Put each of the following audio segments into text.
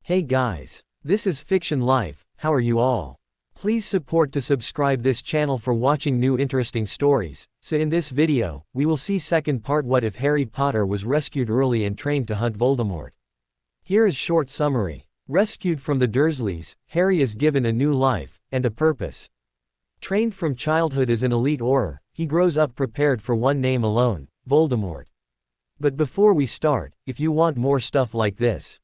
Hey guys, this is Fiction Life. How are you all? Please support to subscribe this channel for watching new interesting stories. So in this video, we will see second part, what if Harry Potter was rescued early and trained to hunt Voldemort. Here is short summary. Rescued from the Dursleys, Harry is given a new life and a purpose. Trained from childhood as an elite Auror, he grows up prepared for one name alone, Voldemort. But before we start, if you want more stuff like this,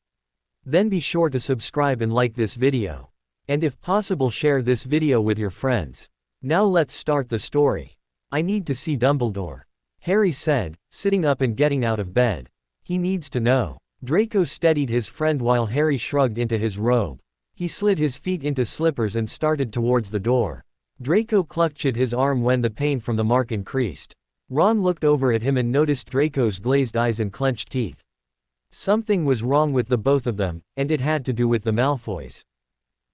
then be sure to subscribe and like this video. And if possible, share this video with your friends. Now let's start the story. I need to see Dumbledore, Harry said, sitting up and getting out of bed. He needs to know. Draco steadied his friend while Harry shrugged into his robe. He slid his feet into slippers and started towards the door. Draco clutched at his arm when the pain from the mark increased. Ron looked over at him and noticed Draco's glazed eyes and clenched teeth. Something was wrong with the both of them, and it had to do with the Malfoys.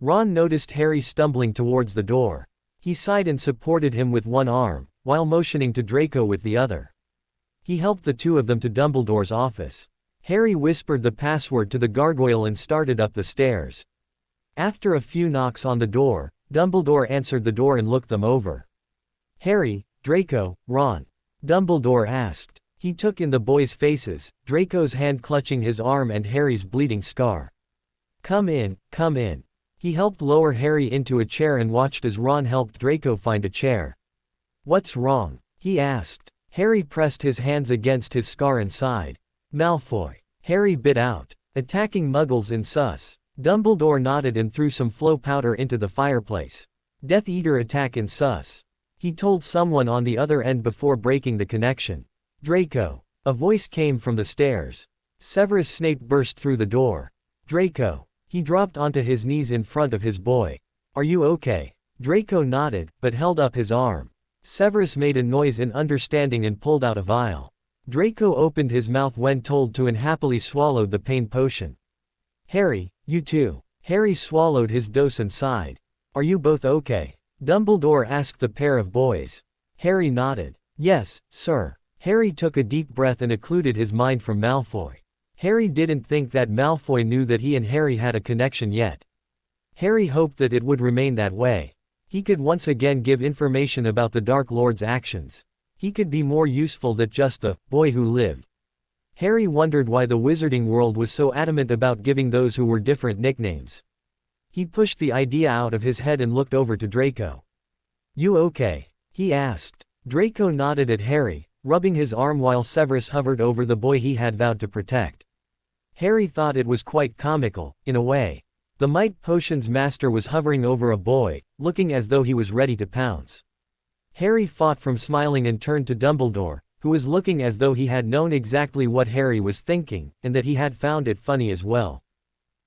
Ron noticed Harry stumbling towards the door. He sighed and supported him with one arm, while motioning to Draco with the other. He helped the two of them to Dumbledore's office. Harry whispered the password to the gargoyle and started up the stairs. After a few knocks on the door, Dumbledore answered the door and looked them over. "Harry, Draco, Ron?" Dumbledore asked. He took in the boys' faces, Draco's hand clutching his arm and Harry's bleeding scar. Come in, come in." He helped lower Harry into a chair and watched as Ron helped Draco find a chair. "What's wrong?" he asked. Harry pressed his hands against his scar and sighed. "Malfoy," Harry bit out. "Attacking Muggles in Sus." Dumbledore nodded and threw some flow powder into the fireplace. "Death Eater attack in Sus," he told someone on the other end before breaking the connection. "Draco." A voice came from the stairs. Severus Snape burst through the door. "Draco." He dropped onto his knees in front of his boy. "Are you okay?" Draco nodded, but held up his arm. Severus made a noise in understanding and pulled out a vial. Draco opened his mouth when told to and happily swallowed the pain potion. "Harry, you too." Harry swallowed his dose and sighed. "Are you both okay?" Dumbledore asked the pair of boys. Harry nodded. "Yes, sir." Harry took a deep breath and occluded his mind from Malfoy. Harry didn't think that Malfoy knew that he and Harry had a connection yet. Harry hoped that it would remain that way. He could once again give information about the Dark Lord's actions. He could be more useful than just the boy who lived. Harry wondered why the wizarding world was so adamant about giving those who were different nicknames. He pushed the idea out of his head and looked over to Draco. "You okay?" he asked. Draco nodded at Harry, rubbing his arm while Severus hovered over the boy he had vowed to protect. Harry thought it was quite comical, in a way. The Might Potion's master was hovering over a boy, looking as though he was ready to pounce. Harry fought from smiling and turned to Dumbledore, who was looking as though he had known exactly what Harry was thinking, and that he had found it funny as well.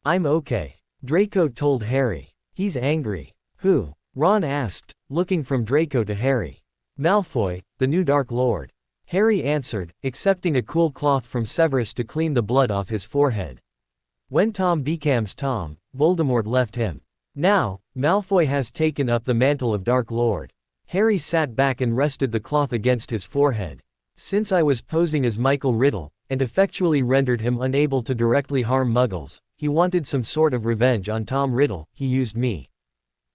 "I'm okay," Draco told Harry. "He's angry." "Who?" Ron asked, looking from Draco to Harry. "Malfoy, the new Dark Lord," Harry answered, accepting a cool cloth from Severus to clean the blood off his forehead. "When Tom becomes Tom, Voldemort left him. Now, Malfoy has taken up the mantle of Dark Lord." Harry sat back and rested the cloth against his forehead. "Since I was posing as Michael Riddle, and effectually rendered him unable to directly harm Muggles, he wanted some sort of revenge on Tom Riddle. He used me.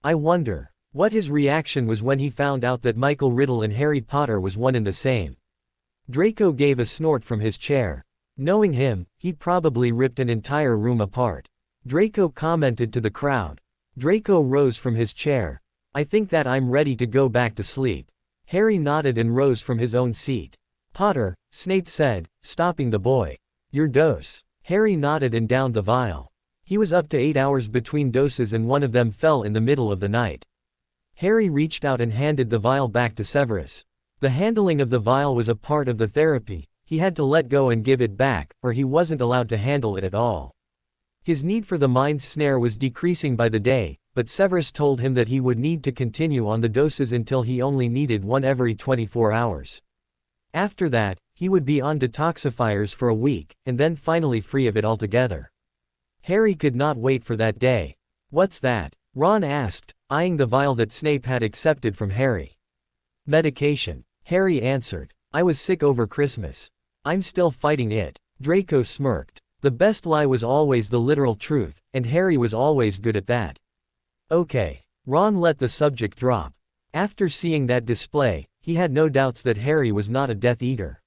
I wonder what his reaction was when he found out that Michael Riddle and Harry Potter was one and the same." Draco gave a snort from his chair. Knowing him, he'd probably ripped an entire room apart. Draco commented to the crowd. Draco rose from his chair. "I think that I'm ready to go back to sleep." Harry nodded and rose from his own seat. "Potter," Snape said, stopping the boy. "Your dose." Harry nodded and downed the vial. He was up to 8 hours between doses and one of them fell in the middle of the night. Harry reached out and handed the vial back to Severus. The handling of the vial was a part of the therapy. He had to let go and give it back, or he wasn't allowed to handle it at all. His need for the mind snare was decreasing by the day, but Severus told him that he would need to continue on the doses until he only needed one every 24 hours. After that, he would be on detoxifiers for a week, and then finally free of it altogether. Harry could not wait for that day. "What's that?" Ron asked, eyeing the vial that Snape had accepted from Harry. "Medication," Harry answered. "I was sick over Christmas. I'm still fighting it." Draco smirked. The best lie was always the literal truth, and Harry was always good at that. Okay. Ron let the subject drop. After seeing that display, he had no doubts that Harry was not a Death Eater.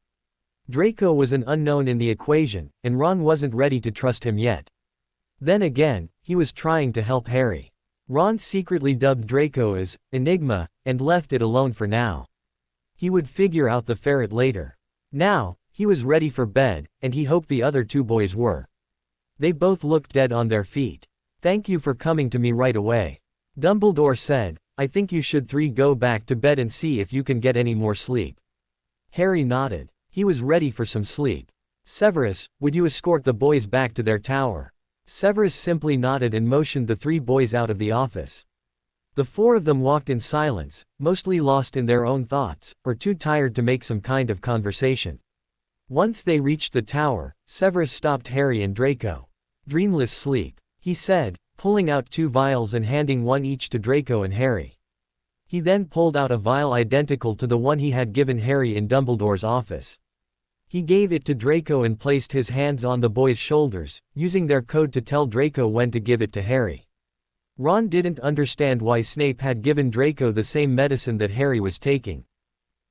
Draco was an unknown in the equation, and Ron wasn't ready to trust him yet. Then again, he was trying to help Harry. Ron secretly dubbed Draco as Enigma, and left it alone for now. He would figure out the ferret later. Now, he was ready for bed, and he hoped the other two boys were. They both looked dead on their feet. "Thank you for coming to me right away," Dumbledore said. "I think you should go back to bed and see if you can get any more sleep." Harry nodded. He was ready for some sleep. "Severus, would you escort the boys back to their tower?" Severus simply nodded and motioned the three boys out of the office. The four of them walked in silence, mostly lost in their own thoughts, or too tired to make some kind of conversation. Once they reached the tower, Severus stopped Harry and Draco. "Dreamless sleep," he said, pulling out 2 vials and handing one each to Draco and Harry. He then pulled out a vial identical to the one he had given Harry in Dumbledore's office. He gave it to Draco and placed his hands on the boy's shoulders, using their code to tell Draco when to give it to Harry. Ron didn't understand why Snape had given Draco the same medicine that Harry was taking.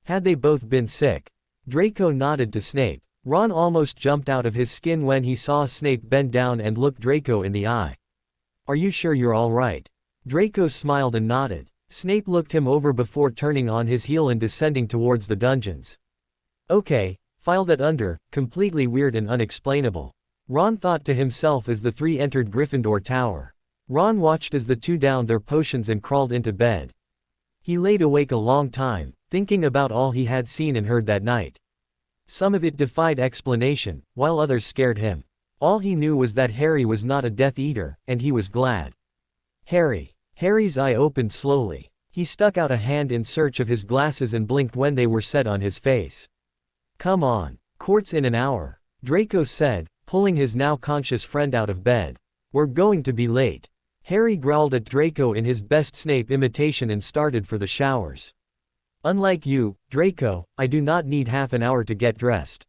Had they both been sick? Draco nodded to Snape. Ron almost jumped out of his skin when he saw Snape bend down and look Draco in the eye. "Are you sure you're all right?" Draco smiled and nodded. Snape looked him over before turning on his heel and descending towards the dungeons. "Okay, file that under," completely weird and unexplainable. Ron thought to himself as the three entered Gryffindor Tower. Ron watched as the two downed their potions and crawled into bed. He laid awake a long time, thinking about all he had seen and heard that night. Some of it defied explanation, while others scared him. All he knew was that Harry was not a Death Eater, and he was glad. Harry's eye opened slowly. He stuck out a hand in search of his glasses and blinked when they were set on his face. "Come on. Court's in an hour," Draco said, pulling his now conscious friend out of bed. "We're going to be late." Harry growled at Draco in his best Snape imitation and started for the showers. "Unlike you, Draco, I do not need half an hour to get dressed."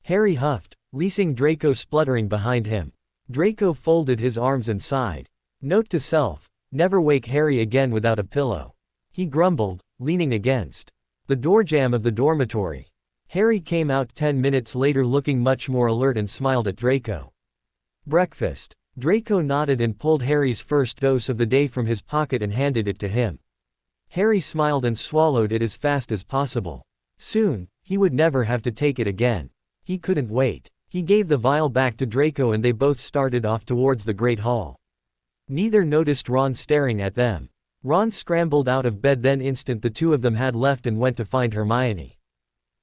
Harry huffed, leasing Draco spluttering behind him. Draco folded his arms and sighed. Note to self: never wake Harry again without a pillow. He grumbled, leaning against the door jamb of the dormitory. Harry came out 10 minutes later looking much more alert and smiled at Draco. "Breakfast." Draco nodded and pulled Harry's first dose of the day from his pocket and handed it to him. Harry smiled and swallowed it as fast as possible. Soon, he would never have to take it again. He couldn't wait. He gave the vial back to Draco and they both started off towards the Great Hall. Neither noticed Ron staring at them. Ron scrambled out of bed then instant the two of them had left and went to find Hermione.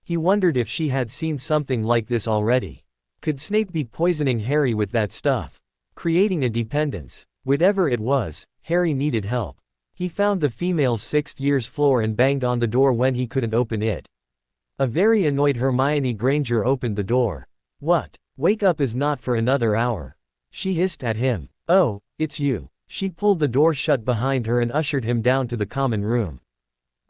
He wondered if she had seen something like this already. Could Snape be poisoning Harry with that stuff? Creating a dependence? Whatever it was, Harry needed help. He found the female's 6th year's floor and banged on the door when he couldn't open it. A very annoyed Hermione Granger opened the door. "What? Wake up is not for another hour," she hissed at him. "Oh, it's you." She pulled the door shut behind her and ushered him down to the common room.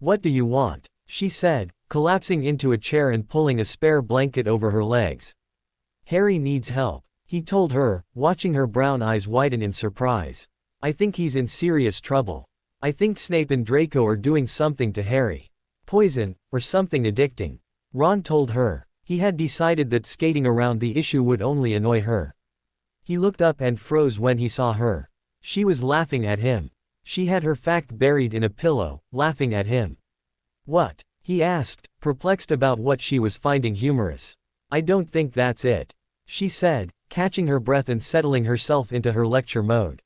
"What do you want?" she said, collapsing into a chair and pulling a spare blanket over her legs. "Harry needs help," he told her, watching her brown eyes widen in surprise. "I think he's in serious trouble. I think Snape and Draco are doing something to Harry. Poison, or something addicting," Ron told her. He had decided that skating around the issue would only annoy her. He looked up and froze when he saw her. She was laughing at him. She had her fact buried in a pillow, laughing at him. "What?" he asked, perplexed about what she was finding humorous. "I don't think that's it," she said, catching her breath and settling herself into her lecture mode.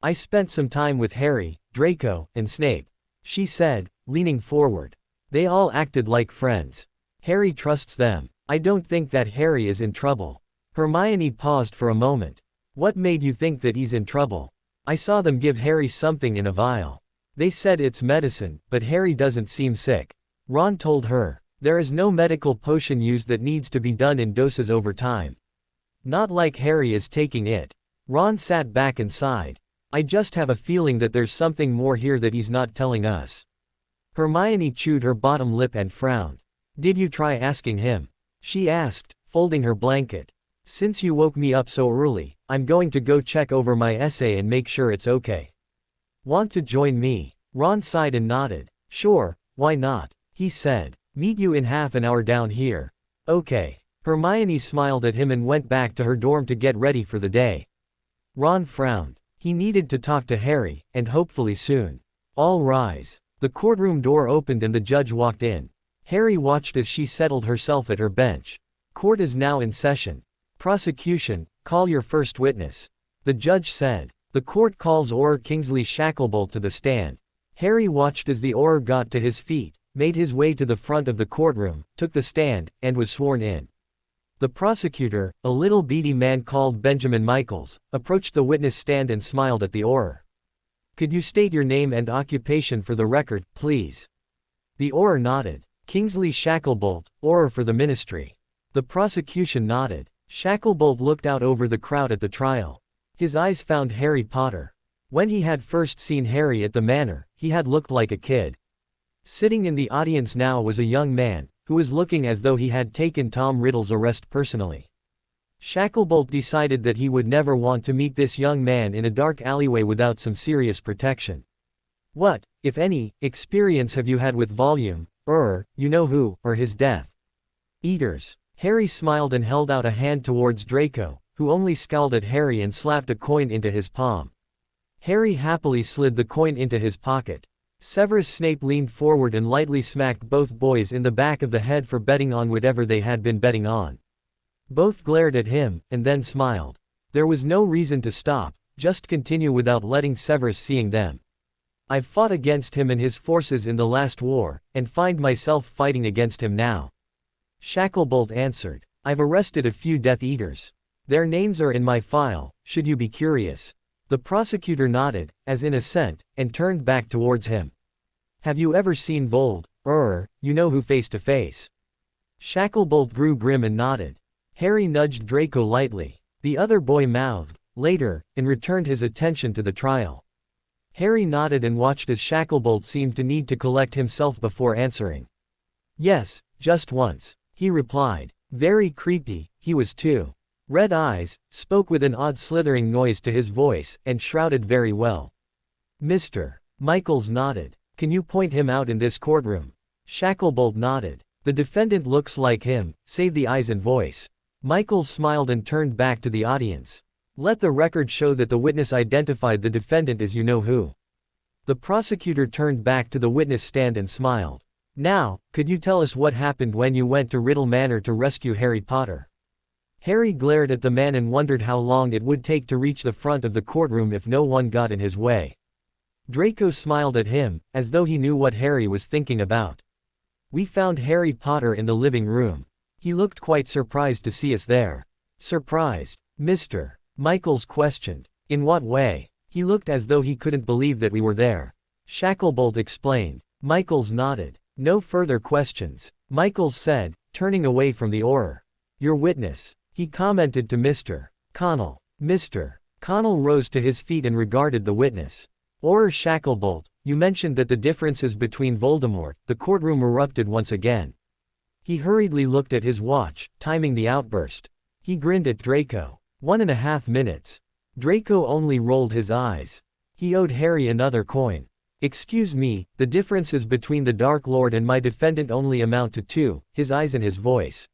"I spent some time with Harry, Draco, and Snape," she said, leaning forward. "They all acted like friends. Harry trusts them. I don't think that Harry is in trouble." Hermione paused for a moment. "What made you think that he's in trouble?" "I saw them give Harry something in a vial. They said it's medicine, but Harry doesn't seem sick," Ron told her. "There is no medical potion used that needs to be done in doses over time. Not like Harry is taking it." Ron sat back and sighed. "I just have a feeling that there's something more here that he's not telling us." Hermione chewed her bottom lip and frowned. "Did you try asking him?" she asked, folding her blanket. Since you woke me up so early, I'm going to go check over my essay and make sure it's okay. Want to join me? Ron sighed and nodded. Sure, why not? He said. Meet you in half an hour down here. Okay. Hermione smiled at him and went back to her dorm to get ready for the day. Ron frowned. He needed to talk to Harry, and hopefully soon. All rise. The courtroom door opened and the judge walked in. Harry watched as she settled herself at her bench. Court is now in session. Prosecution, call your first witness. The judge said. The court calls Auror Kingsley Shacklebolt to the stand. Harry watched as the Auror got to his feet, made his way to the front of the courtroom, took the stand, and was sworn in. The prosecutor, a little beady man called Benjamin Michaels, approached the witness stand and smiled at the Auror. Could you state your name and occupation for the record, please? The Auror nodded. Kingsley Shacklebolt, Auror for the ministry. The prosecution nodded. Shacklebolt looked out over the crowd at the trial. His eyes found Harry Potter. When he had first seen Harry at the manor, he had looked like a kid. Sitting in the audience now was a young man, who was looking as though he had taken Tom Riddle's arrest personally. Shacklebolt decided that he would never want to meet this young man in a dark alleyway without some serious protection. What, if any, experience have you had with Volume, you know who, or his death? Eaters. Harry smiled and held out a hand towards Draco, who only scowled at Harry and slapped a coin into his palm. Harry happily slid the coin into his pocket. Severus Snape leaned forward and lightly smacked both boys in the back of the head for betting on whatever they had been betting on. Both glared at him, and then smiled. There was no reason to stop, just continue without letting Severus seeing them. I've fought against him and his forces in the last war, and find myself fighting against him now. Shacklebolt answered. I've arrested a few Death Eaters. Their names are in my file, should you be curious. The prosecutor nodded, as in assent, and turned back towards him. Have you ever seen you know who face to face? Shacklebolt grew grim and nodded. Harry nudged Draco lightly. The other boy mouthed, later, and returned his attention to the trial. Harry nodded and watched as Shacklebolt seemed to need to collect himself before answering. Yes, just once, he replied. Very creepy, he was too. Red eyes, spoke with an odd slithering noise to his voice, and shrouded very well. Mr. Michaels nodded. Can you point him out in this courtroom? Shacklebolt nodded. The defendant looks like him, save the eyes and voice. Michaels smiled and turned back to the audience. Let the record show that the witness identified the defendant as you know who. The prosecutor turned back to the witness stand and smiled. Now, could you tell us what happened when you went to Riddle Manor to rescue Harry Potter? Harry glared at the man and wondered how long it would take to reach the front of the courtroom if no one got in his way. Draco smiled at him, as though he knew what Harry was thinking about. We found Harry Potter in the living room. He looked quite surprised to see us there. Surprised? Mr. Michaels questioned. In what way? He looked as though he couldn't believe that we were there. Shacklebolt explained. Michaels nodded. No further questions, Michaels said, turning away from the Auror. Your witness, he commented to Mr. Connell. Mr. Connell rose to his feet and regarded the witness. Auror Shacklebolt, you mentioned that the differences between Voldemort. The courtroom erupted once again. He hurriedly looked at his watch, timing the outburst. He grinned at Draco. 1.5 minutes. Draco only rolled his eyes. He owed Harry another coin. Excuse me, the differences between the Dark Lord and my defendant only amount to 2, his eyes and his voice.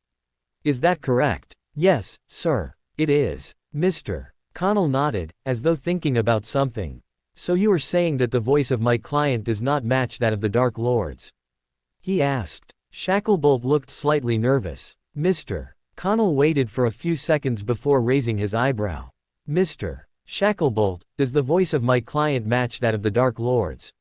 Is that correct? Yes, sir, it is. Mr. Connell nodded, as though thinking about something. So you are saying that the voice of my client does not match that of the Dark Lord's? He asked. Shacklebolt looked slightly nervous. Mr. Connell waited for a few seconds before raising his eyebrow. Mr. Shacklebolt, does the voice of my client match that of the Dark Lord's?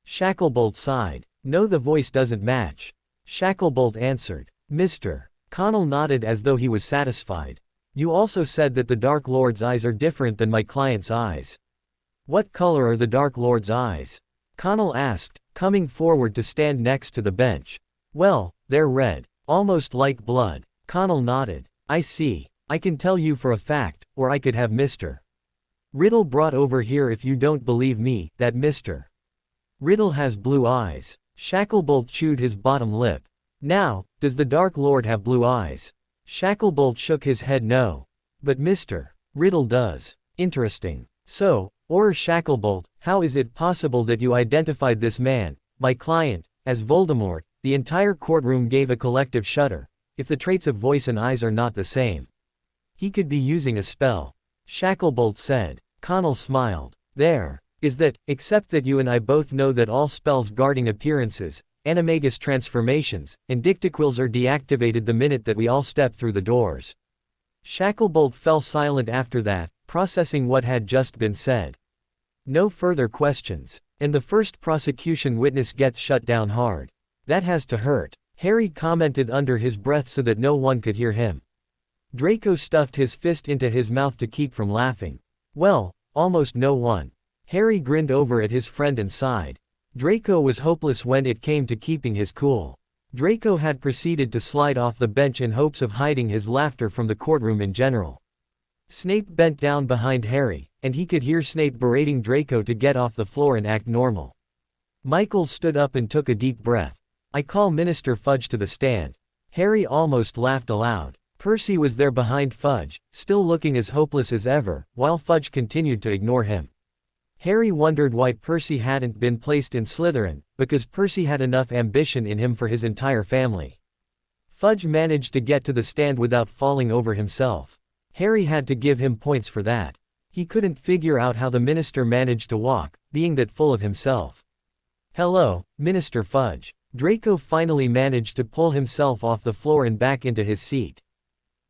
Shacklebolt sighed. No, the voice doesn't match. Shacklebolt answered. Mr. Connell nodded as though he was satisfied. You also said that the Dark Lord's eyes are different than my client's eyes. What color are the Dark Lord's eyes? Connell asked, coming forward to stand next to the bench. Well, they're red. Almost like blood. Connell nodded. I see. I can tell you for a fact, or I could have Mr. Riddle brought over here if you don't believe me, that Mr. Riddle has blue eyes. Shacklebolt chewed his bottom lip. Now, does the Dark Lord have blue eyes? Shacklebolt shook his head no. But Mr. Riddle does. Interesting. So, Shacklebolt, how is it possible that you identified this man, my client, as Voldemort? The entire courtroom gave a collective shudder. If the traits of voice and eyes are not the same, he could be using a spell. Shacklebolt said. Connell smiled. There is that, except that you and I both know that all spells guarding appearances, animagus transformations, and dictaquils are deactivated the minute that we all step through the doors. Shacklebolt fell silent after that, processing what had just been said. No further questions. And the first prosecution witness gets shut down hard. That has to hurt. Harry commented under his breath so that no one could hear him. Draco stuffed his fist into his mouth to keep from laughing. Well, almost no one. Harry grinned over at his friend and sighed. Draco was hopeless when it came to keeping his cool. Draco had proceeded to slide off the bench in hopes of hiding his laughter from the courtroom in general. Snape bent down behind Harry, and he could hear Snape berating Draco to get off the floor and act normal. Michael stood up and took a deep breath. I call Minister Fudge to the stand. Harry almost laughed aloud. Percy was there behind Fudge, still looking as hopeless as ever, while Fudge continued to ignore him. Harry wondered why Percy hadn't been placed in Slytherin, because Percy had enough ambition in him for his entire family. Fudge managed to get to the stand without falling over himself. Harry had to give him points for that. He couldn't figure out how the minister managed to walk, being that full of himself. Hello, Minister Fudge. Draco finally managed to pull himself off the floor and back into his seat.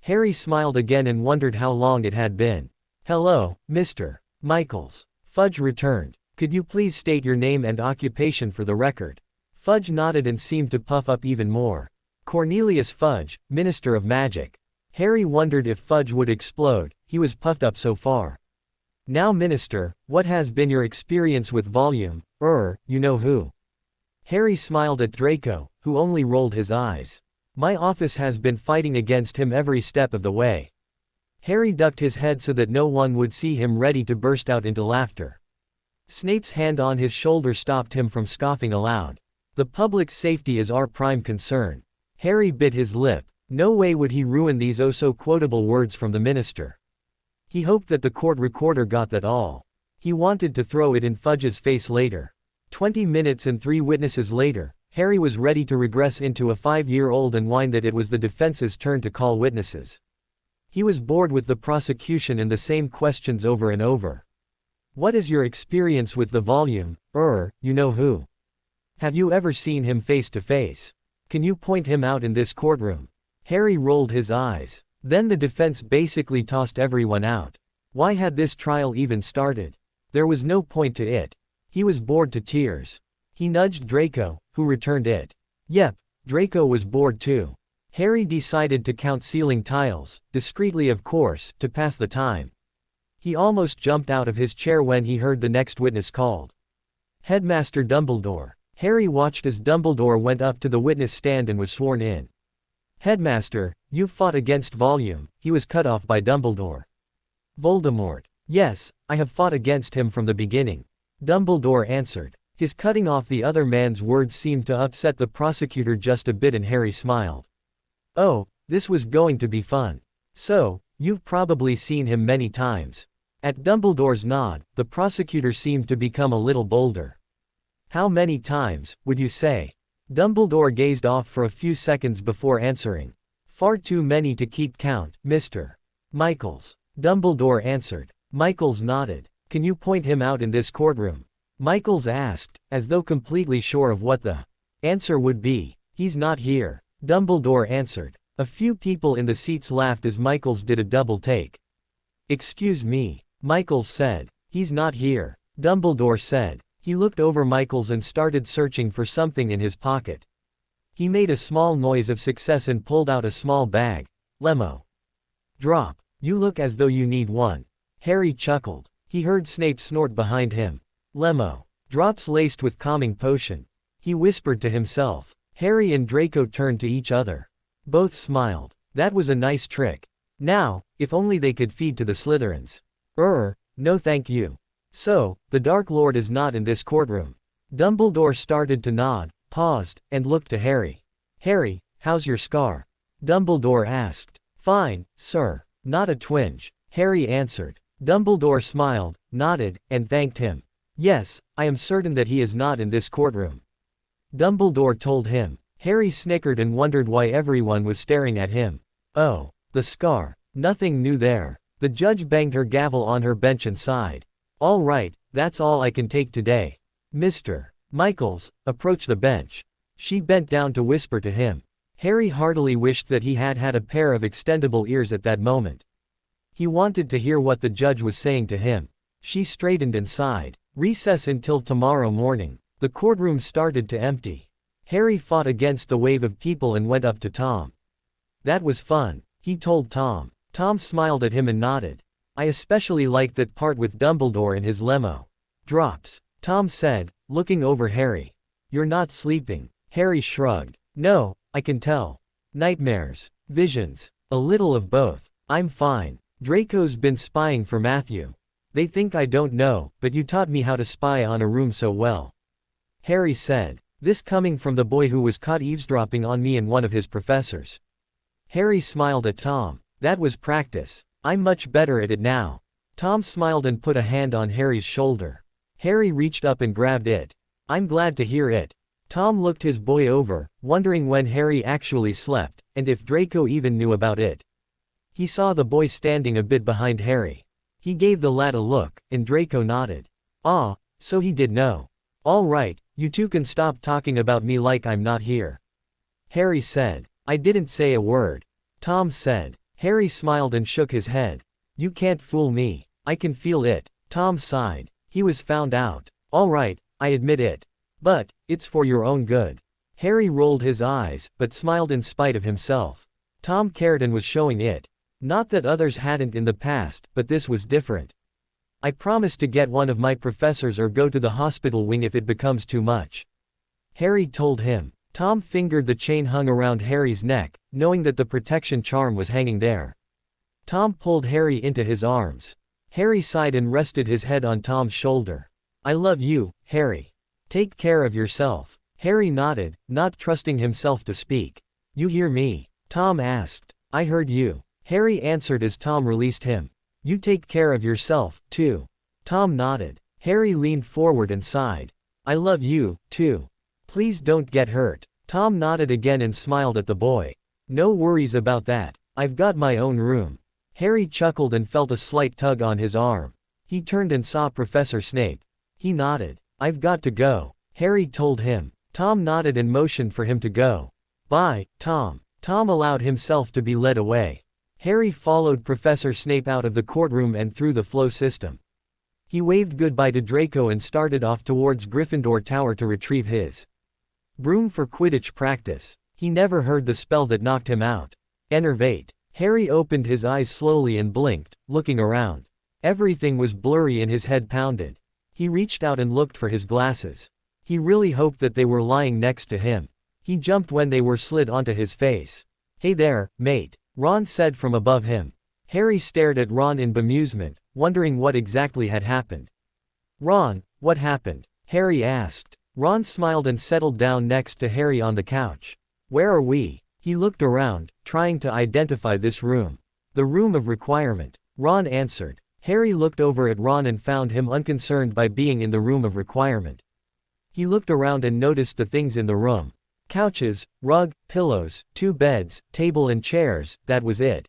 Harry smiled again and wondered how long it had been. Hello, Mr. Michaels. Fudge returned. Could you please state your name and occupation for the record? Fudge nodded and seemed to puff up even more. Cornelius Fudge, Minister of Magic. Harry wondered if Fudge would explode, he was puffed up so far. Now Minister, what has been your experience with volume, you know who? Harry smiled at Draco, who only rolled his eyes. My office has been fighting against him every step of the way. Harry ducked his head so that no one would see him, ready to burst out into laughter. Snape's hand on his shoulder stopped him from scoffing aloud. The public's safety is our prime concern. Harry bit his lip. No way would he ruin these oh-so-quotable words from the minister. He hoped that the court recorder got that all. He wanted to throw it in Fudge's face later. 20 minutes and 3 witnesses later, Harry was ready to regress into a 5-year-old and whine that it was the defense's turn to call witnesses. He was bored with the prosecution and the same questions over and over. What is your experience with the volume, you know who? Have you ever seen him face to face? Can you point him out in this courtroom? Harry rolled his eyes. Then the defense basically tossed everyone out. Why had this trial even started? There was no point to it. He was bored to tears. He nudged Draco, who returned it. Yep, Draco was bored too. Harry decided to count ceiling tiles, discreetly of course, to pass the time. He almost jumped out of his chair when he heard the next witness called. Headmaster Dumbledore. Harry watched as Dumbledore went up to the witness stand and was sworn in. Headmaster, you've fought against volume. He was cut off by Dumbledore. Voldemort. Yes, I have fought against him from the beginning. Dumbledore answered. His cutting off the other man's words seemed to upset the prosecutor just a bit, and Harry smiled. Oh, this was going to be fun. So, you've probably seen him many times. At Dumbledore's nod, the prosecutor seemed to become a little bolder. How many times, would you say? Dumbledore gazed off for a few seconds before answering. Far too many to keep count, Mr. Michaels. Dumbledore answered. Michaels nodded. Can you point him out in this courtroom? Michaels asked, as though completely sure of what the answer would be. He's not here. Dumbledore answered. A few people in the seats laughed as Michaels did a double take. Excuse me, Michaels said. He's not here. Dumbledore said. He looked over Michaels and started searching for something in his pocket. He made a small noise of success and pulled out a small bag. Lemo. Drop. You look as though you need one. Harry chuckled. He heard Snape snort behind him. Lemo. Drops laced with calming potion. He whispered to himself. Harry and Draco turned to each other. Both smiled. That was a nice trick. Now, if only they could feed to the Slytherins. No thank you. So, the Dark Lord is not in this courtroom. Dumbledore started to nod, paused, and looked to Harry. Harry, how's your scar? Dumbledore asked. Fine, sir. Not a twinge, Harry answered. Dumbledore smiled, nodded, and thanked him. Yes, I am certain that he is not in this courtroom, Dumbledore told him. Harry snickered and wondered why everyone was staring at him. Oh, the scar. Nothing new there. The judge banged her gavel on her bench and sighed. All right, that's all I can take today. Mr. Michaels, approach the bench. She bent down to whisper to him. Harry heartily wished that he had had a pair of extendable ears at that moment. He wanted to hear what the judge was saying to him. She straightened and sighed. Recess until tomorrow morning. The courtroom started to empty. Harry fought against the wave of people and went up to Tom. That was fun, he told Tom. Tom smiled at him and nodded. I especially liked that part with Dumbledore and his lemo. Drops, Tom said, looking over Harry. You're not sleeping. Harry shrugged. No, I can tell. Nightmares. Visions. A little of both. I'm fine. Draco's been spying for Matthew. They think I don't know, but you taught me how to spy on a room so well, Harry said. This coming from the boy who was caught eavesdropping on me and one of his professors. Harry smiled at Tom. That was practice. I'm much better at it now. Tom smiled and put a hand on Harry's shoulder. Harry reached up and grabbed it. I'm glad to hear it. Tom looked his boy over, wondering when Harry actually slept, and if Draco even knew about it. He saw the boy standing a bit behind Harry. He gave the lad a look, and Draco nodded. Ah, so he did know. All right, you two can stop talking about me like I'm not here, Harry said. I didn't say a word, Tom said. Harry smiled and shook his head. You can't fool me. I can feel it. Tom sighed. He was found out. All right, I admit it. But, it's for your own good. Harry rolled his eyes, but smiled in spite of himself. Tom cared and was showing it. Not that others hadn't in the past, but this was different. I promise to get one of my professors or go to the hospital wing if it becomes too much, Harry told him. Tom fingered the chain hung around Harry's neck, knowing that the protection charm was hanging there. Tom pulled Harry into his arms. Harry sighed and rested his head on Tom's shoulder. I love you, Harry. Take care of yourself. Harry nodded, not trusting himself to speak. You hear me? Tom asked. I heard you, Harry answered as Tom released him. You take care of yourself, too. Tom nodded. Harry leaned forward and sighed. I love you, too. Please don't get hurt. Tom nodded again and smiled at the boy. No worries about that. I've got my own room. Harry chuckled and felt a slight tug on his arm. He turned and saw Professor Snape. He nodded. I've got to go, Harry told him. Tom nodded and motioned for him to go. Bye, Tom. Tom allowed himself to be led away. Harry followed Professor Snape out of the courtroom and through the flow system. He waved goodbye to Draco and started off towards Gryffindor Tower to retrieve his broom for Quidditch practice. He never heard the spell that knocked him out. Enervate. Harry opened his eyes slowly and blinked, looking around. Everything was blurry and his head pounded. He reached out and looked for his glasses. He really hoped that they were lying next to him. He jumped when they were slid onto his face. Hey there, mate, Ron said from above him. Harry stared at Ron in bemusement, wondering what exactly had happened. Ron, what happened? Harry asked. Ron smiled and settled down next to Harry on the couch. Where are we? He looked around, trying to identify this room. The room of requirement, Ron answered. Harry looked over at Ron and found him unconcerned by being in the room of requirement. He looked around and noticed the things in the room. Couches, rug, pillows, 2 beds, table and chairs, that was it.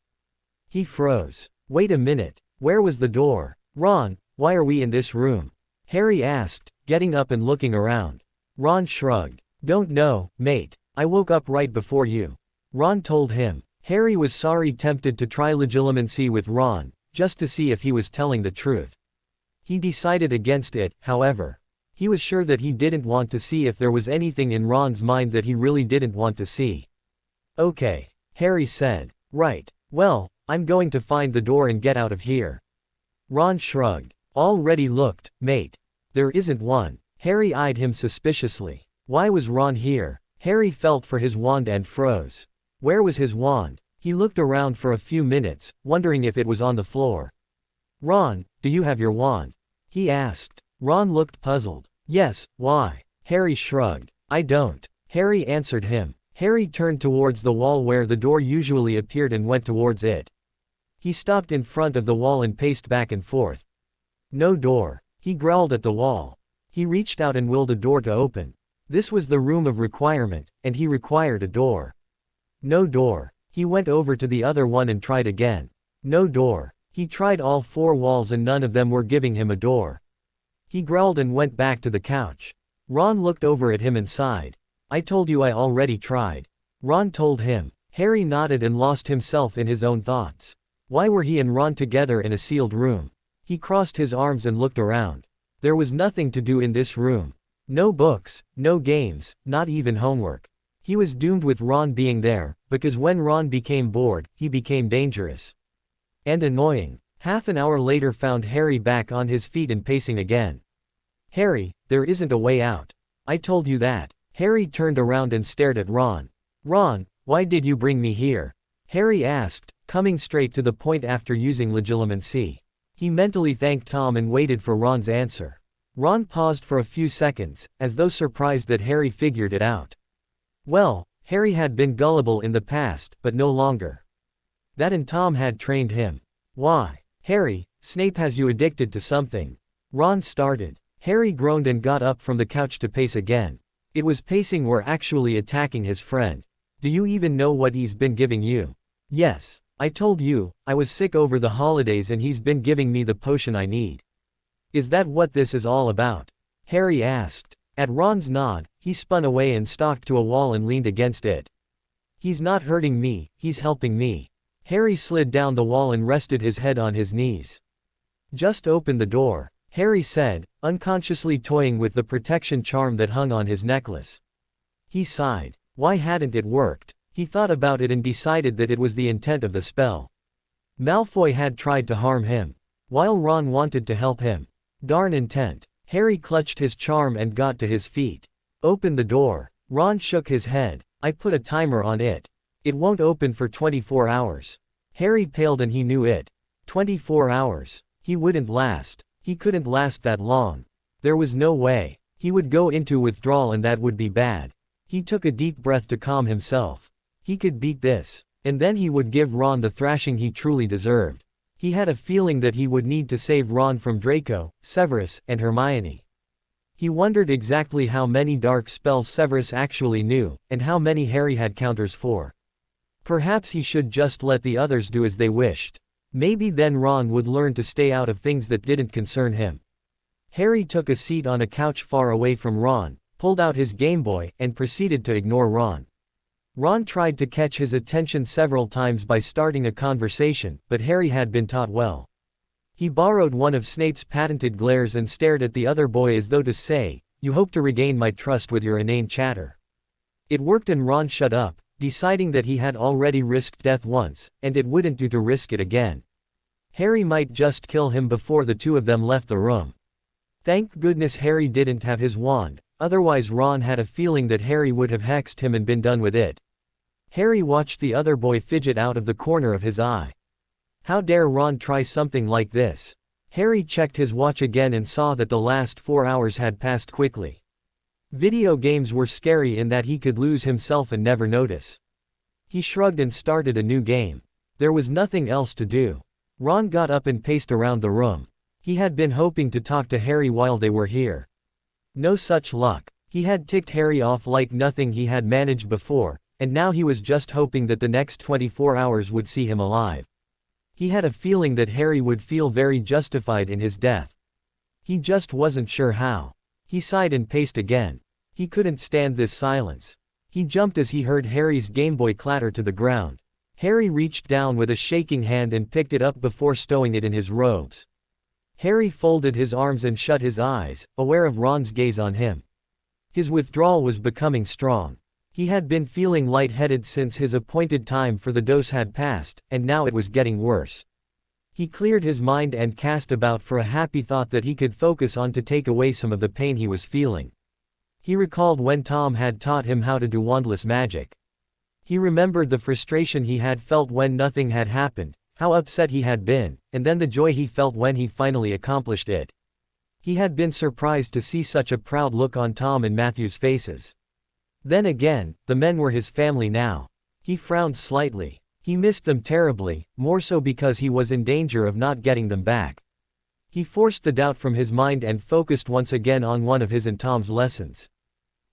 He froze. Wait a minute, where was the door? Ron, why are we in this room? Harry asked, getting up and looking around. Ron shrugged. Don't know, mate. I woke up right before you, Ron told him. Harry was sorry, tempted to try legilimency with Ron, just to see if he was telling the truth. He decided against it, however. He was sure that he didn't want to see if there was anything in Ron's mind that he really didn't want to see. Okay, Harry said. Right, well, I'm going to find the door and get out of here. Ron shrugged. Already looked, mate. There isn't one. Harry eyed him suspiciously. Why was Ron here? Harry felt for his wand and froze. Where was his wand? He looked around for a few minutes, wondering if it was on the floor. Ron, do you have your wand? He asked. Ron looked puzzled. Yes, why? Harry shrugged. I don't. Harry answered him. Harry turned towards the wall where the door usually appeared and went towards it. He stopped in front of the wall and paced back and forth. No door. He growled at the wall. He reached out and willed a door to open. This was the room of requirement, and he required a door. No door. He went over to the other one and tried again. No door. He tried all 4 walls and none of them were giving him a door. He growled and went back to the couch. Ron looked over at him and sighed. I told you I already tried. Ron told him. Harry nodded and lost himself in his own thoughts. Why were he and Ron together in a sealed room? He crossed his arms and looked around. There was nothing to do in this room. No books, no games, not even homework. He was doomed with Ron being there, because when Ron became bored, he became dangerous. And annoying. Half an hour later found Harry back on his feet and pacing again. Harry, there isn't a way out. I told you that. Harry turned around and stared at Ron. Ron, why did you bring me here? Harry asked, coming straight to the point after using legilimency. He mentally thanked Tom and waited for Ron's answer. Ron paused for a few seconds, as though surprised that Harry figured it out. Well, Harry had been gullible in the past, but no longer. That and Tom had trained him. Why? Harry, Snape has you addicted to something. Ron started. Harry groaned and got up from the couch to pace again. It was pacing or actually attacking his friend. Do you even know what he's been giving you? Yes, I told you, I was sick over the holidays and he's been giving me the potion I need. Is that what this is all about? Harry asked. At Ron's nod, he spun away and stalked to a wall and leaned against it. He's not hurting me, he's helping me. Harry slid down the wall and rested his head on his knees. Just open the door, Harry said, unconsciously toying with the protection charm that hung on his necklace. He sighed. Why hadn't it worked? He thought about it and decided that it was the intent of the spell. Malfoy had tried to harm him, while Ron wanted to help him. Darn intent. Harry clutched his charm and got to his feet. Open the door. Ron shook his head. I put a timer on it. It won't open for 24 hours. Harry paled and he knew it. 24 hours. He wouldn't last. He couldn't last that long. There was no way. He would go into withdrawal and that would be bad. He took a deep breath to calm himself. He could beat this. And then he would give Ron the thrashing he truly deserved. He had a feeling that he would need to save Ron from Draco, Severus, and Hermione. He wondered exactly how many dark spells Severus actually knew, and how many Harry had counters for. Perhaps he should just let the others do as they wished. Maybe then Ron would learn to stay out of things that didn't concern him. Harry took a seat on a couch far away from Ron, pulled out his Game Boy, and proceeded to ignore Ron. Ron tried to catch his attention several times by starting a conversation, but Harry had been taught well. He borrowed one of Snape's patented glares and stared at the other boy as though to say, "You hope to regain my trust with your inane chatter." It worked and Ron shut up, deciding that he had already risked death once, and it wouldn't do to risk it again. Harry might just kill him before the two of them left the room. Thank goodness Harry didn't have his wand, otherwise Ron had a feeling that Harry would have hexed him and been done with it. Harry watched the other boy fidget out of the corner of his eye. How dare Ron try something like this? Harry checked his watch again and saw that the last 4 hours had passed quickly. Video games were scary in that he could lose himself and never notice. He shrugged and started a new game. There was nothing else to do. Ron got up and paced around the room. He had been hoping to talk to Harry while they were here. No such luck. He had ticked Harry off like nothing he had managed before, and now he was just hoping that the next 24 hours would see him alive. He had a feeling that Harry would feel very justified in his death. He just wasn't sure how. He sighed and paced again. He couldn't stand this silence. He jumped as he heard Harry's Game Boy clatter to the ground. Harry reached down with a shaking hand and picked it up before stowing it in his robes. Harry folded his arms and shut his eyes, aware of Ron's gaze on him. His withdrawal was becoming strong. He had been feeling lightheaded since his appointed time for the dose had passed, and now it was getting worse. He cleared his mind and cast about for a happy thought that he could focus on to take away some of the pain he was feeling. He recalled when Tom had taught him how to do wandless magic. He remembered the frustration he had felt when nothing had happened, how upset he had been, and then the joy he felt when he finally accomplished it. He had been surprised to see such a proud look on Tom and Matthew's faces. Then again, the men were his family now. He frowned slightly. He missed them terribly, more so because he was in danger of not getting them back. He forced the doubt from his mind and focused once again on one of his and Tom's lessons.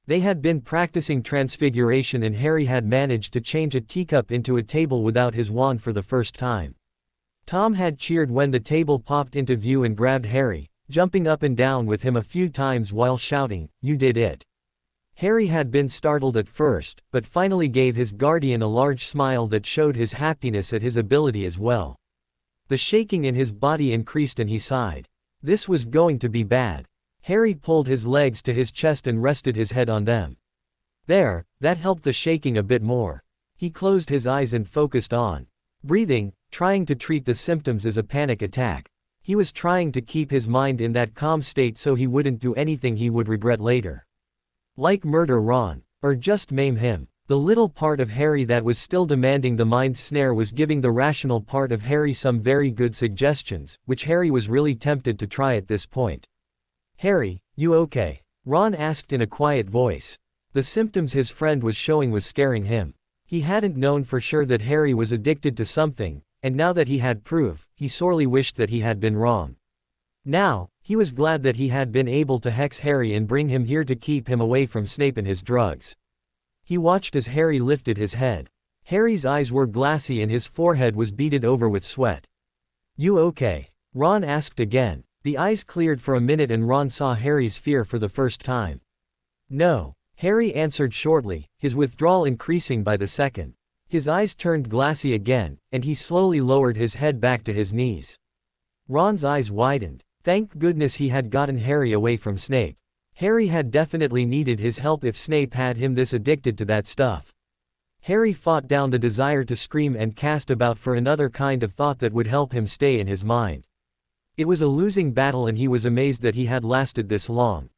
They had been practicing transfiguration and Harry had managed to change a teacup into a table without his wand for the first time. Tom had cheered when the table popped into view and grabbed Harry, jumping up and down with him a few times while shouting, "You did it." Harry had been startled at first, but finally gave his guardian a large smile that showed his happiness at his ability as well. The shaking in his body increased and he sighed. This was going to be bad. Harry pulled his legs to his chest and rested his head on them. There, that helped the shaking a bit more. He closed his eyes and focused on breathing, trying to treat the symptoms as a panic attack. He was trying to keep his mind in that calm state so he wouldn't do anything he would regret later. Like murder Ron, or just maim him. The little part of Harry that was still demanding the mind snare was giving the rational part of Harry some very good suggestions, which Harry was really tempted to try at this point. "Harry, you okay?" Ron asked in a quiet voice. The symptoms his friend was showing was scaring him. He hadn't known for sure that Harry was addicted to something, and now that he had proof, he sorely wished that he had been wrong. Now, he was glad that he had been able to hex Harry and bring him here to keep him away from Snape and his drugs. He watched as Harry lifted his head. Harry's eyes were glassy and his forehead was beaded over with sweat. "You okay?" Ron asked again. The eyes cleared for a minute and Ron saw Harry's fear for the first time. "No," Harry answered shortly, his withdrawal increasing by the second. His eyes turned glassy again, and he slowly lowered his head back to his knees. Ron's eyes widened. Thank goodness he had gotten Harry away from Snape. Harry had definitely needed his help if Snape had him this addicted to that stuff. Harry fought down the desire to scream and cast about for another kind of thought that would help him stay in his mind. It was a losing battle and he was amazed that he had lasted this long.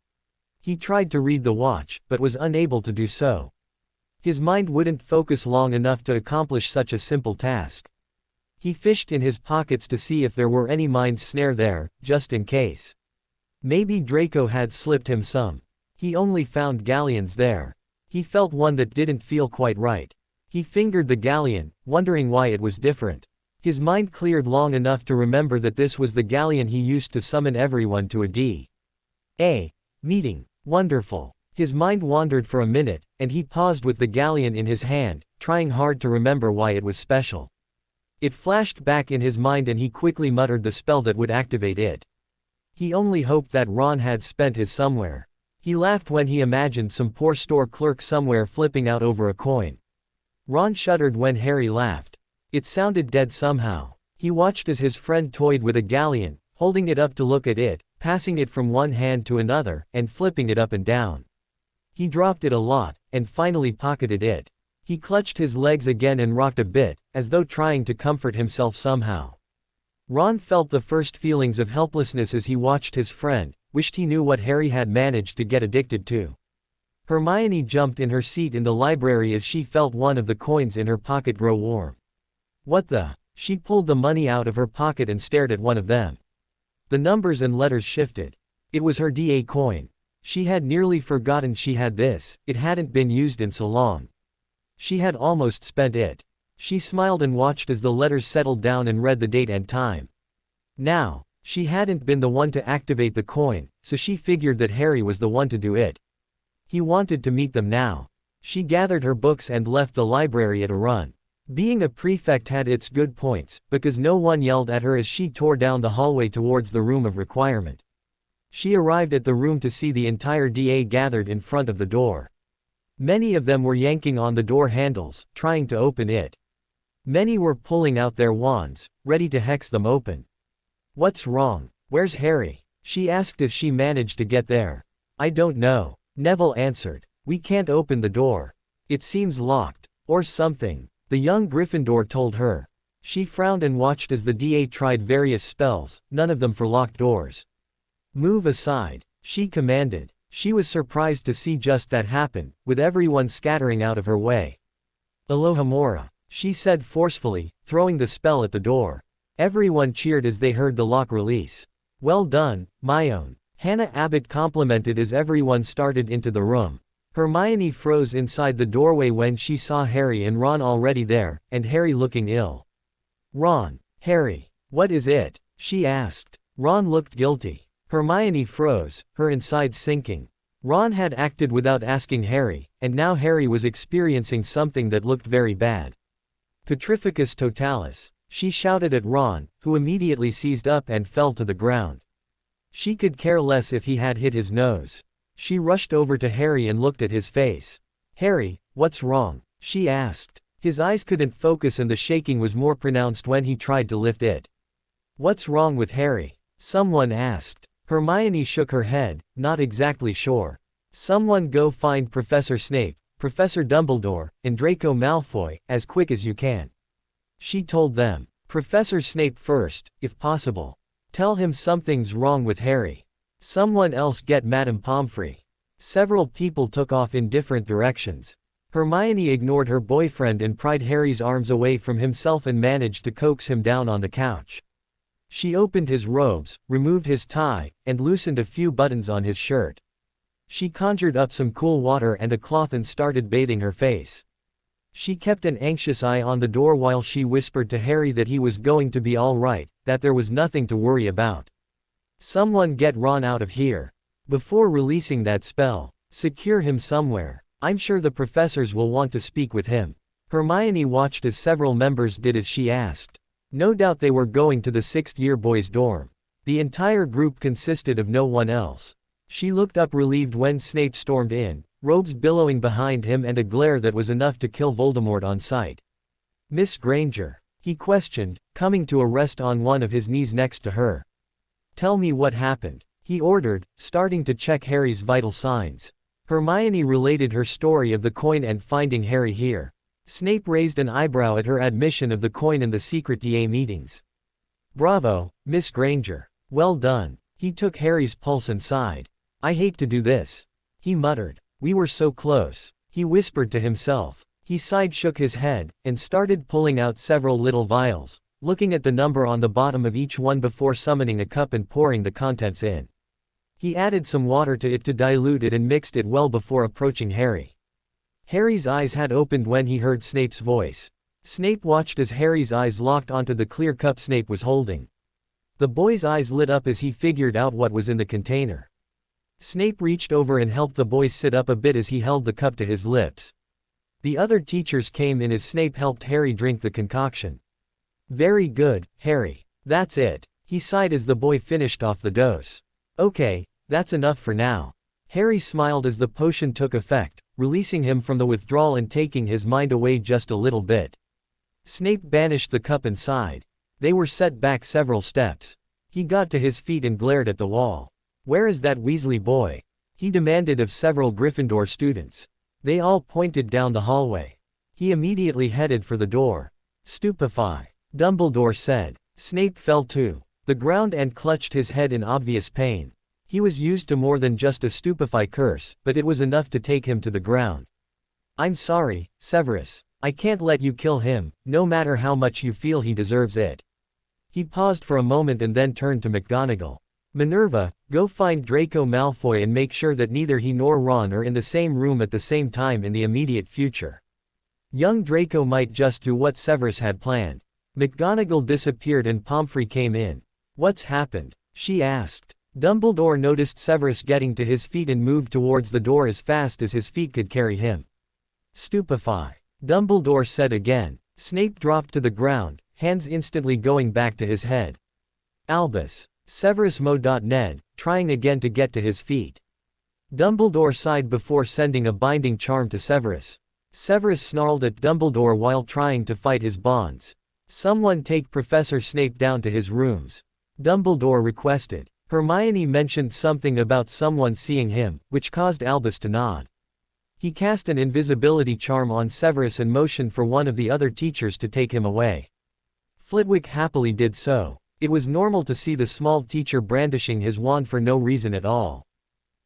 He tried to read the watch, but was unable to do so. His mind wouldn't focus long enough to accomplish such a simple task. He fished in his pockets to see if there were any mind snare there, just in case. Maybe Draco had slipped him some. He only found galleons there. He felt one that didn't feel quite right. He fingered the galleon, wondering why it was different. His mind cleared long enough to remember that this was the galleon he used to summon everyone to a D.A. meeting. Wonderful. His mind wandered for a minute, and he paused with the galleon in his hand, trying hard to remember why it was special. It flashed back in his mind and he quickly muttered the spell that would activate it. He only hoped that Ron had spent his somewhere. He laughed when he imagined some poor store clerk somewhere flipping out over a coin. Ron shuddered when Harry laughed. It sounded dead somehow. He watched as his friend toyed with a galleon, holding it up to look at it, passing it from one hand to another, and flipping it up and down. He dropped it a lot, and finally pocketed it. He clutched his legs again and rocked a bit, as though trying to comfort himself somehow. Ron felt the first feelings of helplessness as he watched his friend, wished he knew what Harry had managed to get addicted to. Hermione jumped in her seat in the library as she felt one of the coins in her pocket grow warm. What the? She pulled the money out of her pocket and stared at one of them. The numbers and letters shifted. It was her DA coin. She had nearly forgotten she had this, it hadn't been used in so long. She had almost spent it. She smiled and watched as the letters settled down and read the date and time. Now, she hadn't been the one to activate the coin, so she figured that Harry was the one to do it. He wanted to meet them now. She gathered her books and left the library at a run. Being a prefect had its good points, because no one yelled at her as she tore down the hallway towards the room of requirement. She arrived at the room to see the entire DA gathered in front of the door. Many of them were yanking on the door handles, trying to open it. Many were pulling out their wands, ready to hex them open. "What's wrong? Where's Harry?" she asked as she managed to get there. "I don't know," Neville answered. "We can't open the door. It seems locked. Or something," the young Gryffindor told her. She frowned and watched as the DA tried various spells, none of them for locked doors. "Move aside," she commanded. She was surprised to see just that happen, with everyone scattering out of her way. "Alohomora," she said forcefully, throwing the spell at the door. Everyone cheered as they heard the lock release. "Well done, Myone," Hannah Abbott complimented as everyone started into the room. Hermione froze inside the doorway when she saw Harry and Ron already there, and Harry looking ill. "Ron. Harry. What is it?" she asked. Ron looked guilty. Hermione froze, her insides sinking. Ron had acted without asking Harry, and now Harry was experiencing something that looked very bad. "Petrificus totalis," she shouted at Ron, who immediately seized up and fell to the ground. She could care less if he had hit his nose. She rushed over to Harry and looked at his face. "Harry, what's wrong?" she asked. His eyes couldn't focus and the shaking was more pronounced when he tried to lift it. "What's wrong with Harry?" someone asked. Hermione shook her head, not exactly sure. "Someone go find Professor Snape, Professor Dumbledore, and Draco Malfoy, as quick as you can," she told them. "Professor Snape first, if possible. Tell him something's wrong with Harry. Someone else get Madame Pomfrey." Several people took off in different directions. Hermione ignored her boyfriend and pried Harry's arms away from himself and managed to coax him down on the couch. She opened his robes, removed his tie, and loosened a few buttons on his shirt. She conjured up some cool water and a cloth and started bathing her face. She kept an anxious eye on the door while she whispered to Harry that he was going to be all right, that there was nothing to worry about. "Someone get Ron out of here. Before releasing that spell, secure him somewhere. I'm sure the professors will want to speak with him." Hermione watched as several members did as she asked. No doubt they were going to the sixth-year boys' dorm. The entire group consisted of no one else. She looked up relieved when Snape stormed in, robes billowing behind him and a glare that was enough to kill Voldemort on sight. "Miss Granger?" he questioned, coming to a rest on one of his knees next to her. "Tell me what happened," he ordered, starting to check Harry's vital signs. Hermione related her story of the coin and finding Harry here. Snape raised an eyebrow at her admission of the coin in the secret DA meetings. "Bravo, Miss Granger. Well done." He took Harry's pulse and sighed. "I hate to do this," he muttered. "We were so close," he whispered to himself. He sighed, shook his head, and started pulling out several little vials, looking at the number on the bottom of each one before summoning a cup and pouring the contents in. He added some water to it to dilute it and mixed it well before approaching Harry. Harry's eyes had opened when he heard Snape's voice. Snape watched as Harry's eyes locked onto the clear cup Snape was holding. The boy's eyes lit up as he figured out what was in the container. Snape reached over and helped the boy sit up a bit as he held the cup to his lips. The other teachers came in as Snape helped Harry drink the concoction. "Very good, Harry. That's it," he sighed as the boy finished off the dose. "Okay, that's enough for now." Harry smiled as the potion took effect, releasing him from the withdrawal and taking his mind away just a little bit. Snape banished the cup and sighed. They were set back several steps. He got to his feet and glared at the wall. "Where is that Weasley boy?" he demanded of several Gryffindor students. They all pointed down the hallway. He immediately headed for the door. "Stupefy," Dumbledore said. Snape fell to the ground and clutched his head in obvious pain. He was used to more than just a stupefy curse, but it was enough to take him to the ground. "I'm sorry, Severus. I can't let you kill him, no matter how much you feel he deserves it." He paused for a moment and then turned to McGonagall. "Minerva, go find Draco Malfoy and make sure that neither he nor Ron are in the same room at the same time in the immediate future. Young Draco might just do what Severus had planned." McGonagall disappeared and Pomfrey came in. "What's happened?" she asked. Dumbledore noticed Severus getting to his feet and moved towards the door as fast as his feet could carry him. "Stupefy," Dumbledore said again. Snape dropped to the ground, hands instantly going back to his head. "Albus." Severus Mo.Ned, trying again to get to his feet. Dumbledore sighed before sending a binding charm to Severus. Severus snarled at Dumbledore while trying to fight his bonds. "Someone take Professor Snape down to his rooms," Dumbledore requested. Hermione mentioned something about someone seeing him, which caused Albus to nod. He cast an invisibility charm on Severus and motioned for one of the other teachers to take him away. Flitwick happily did so. It was normal to see the small teacher brandishing his wand for no reason at all.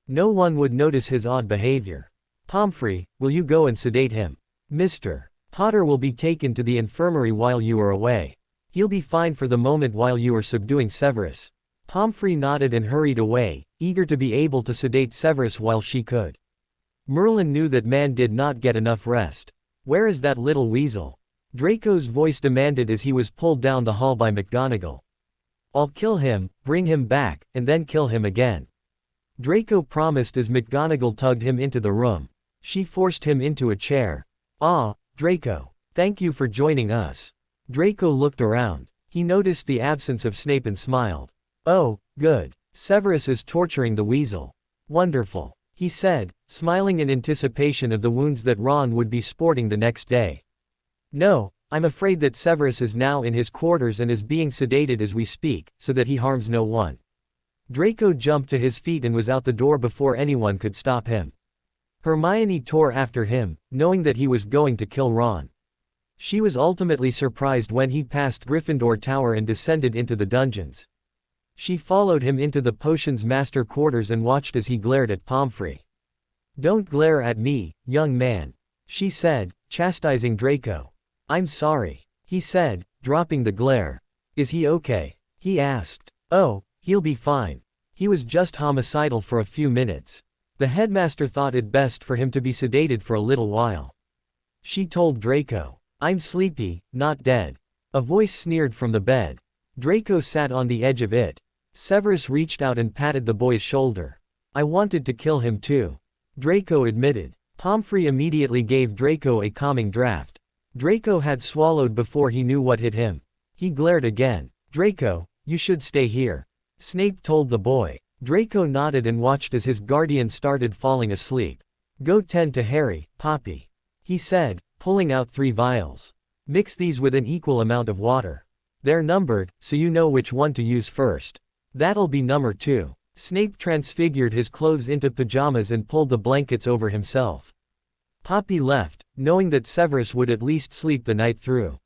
No one would notice his odd behavior. "Pomfrey, will you go and sedate him? Mr. Potter will be taken to the infirmary while you are away. He'll be fine for the moment while you are subduing Severus." Pomfrey nodded and hurried away, eager to be able to sedate Severus while she could. Merlin knew that man did not get enough rest. Where is that little weasel? Draco's voice demanded as he was pulled down the hall by McGonagall. I'll kill him, bring him back, and then kill him again. Draco promised as McGonagall tugged him into the room. She forced him into a chair. Ah, Draco. Thank you for joining us. Draco looked around. He noticed the absence of Snape and smiled. Oh, good. Severus is torturing the weasel. Wonderful, he said, smiling in anticipation of the wounds that Ron would be sporting the next day. No, I'm afraid that Severus is now in his quarters and is being sedated as we speak, so that he harms no one. Draco jumped to his feet and was out the door before anyone could stop him. Hermione tore after him, knowing that he was going to kill Ron. She was ultimately surprised when he passed Gryffindor Tower and descended into the dungeons. She followed him into the potions master quarters and watched as he glared at Pomfrey. Don't glare at me, young man, she said, chastising Draco. I'm sorry, he said, dropping the glare. Is he okay? He asked. Oh, he'll be fine. He was just homicidal for a few minutes. The headmaster thought it best for him to be sedated for a little while. She told Draco. I'm sleepy, not dead. A voice sneered from the bed. Draco sat on the edge of it. Severus reached out and patted the boy's shoulder. I wanted to kill him too, Draco admitted. Pomfrey immediately gave Draco a calming draft. Draco had swallowed before he knew what hit him. He glared again. Draco, you should stay here, Snape told the boy. Draco nodded and watched as his guardian started falling asleep. Go tend to Harry, Poppy, he said, pulling out 3 vials. Mix these with an equal amount of water. They're numbered, so you know which one to use first. That'll be number 2. Snape transfigured his clothes into pajamas and pulled the blankets over himself. Poppy left, knowing that Severus would at least sleep the night through.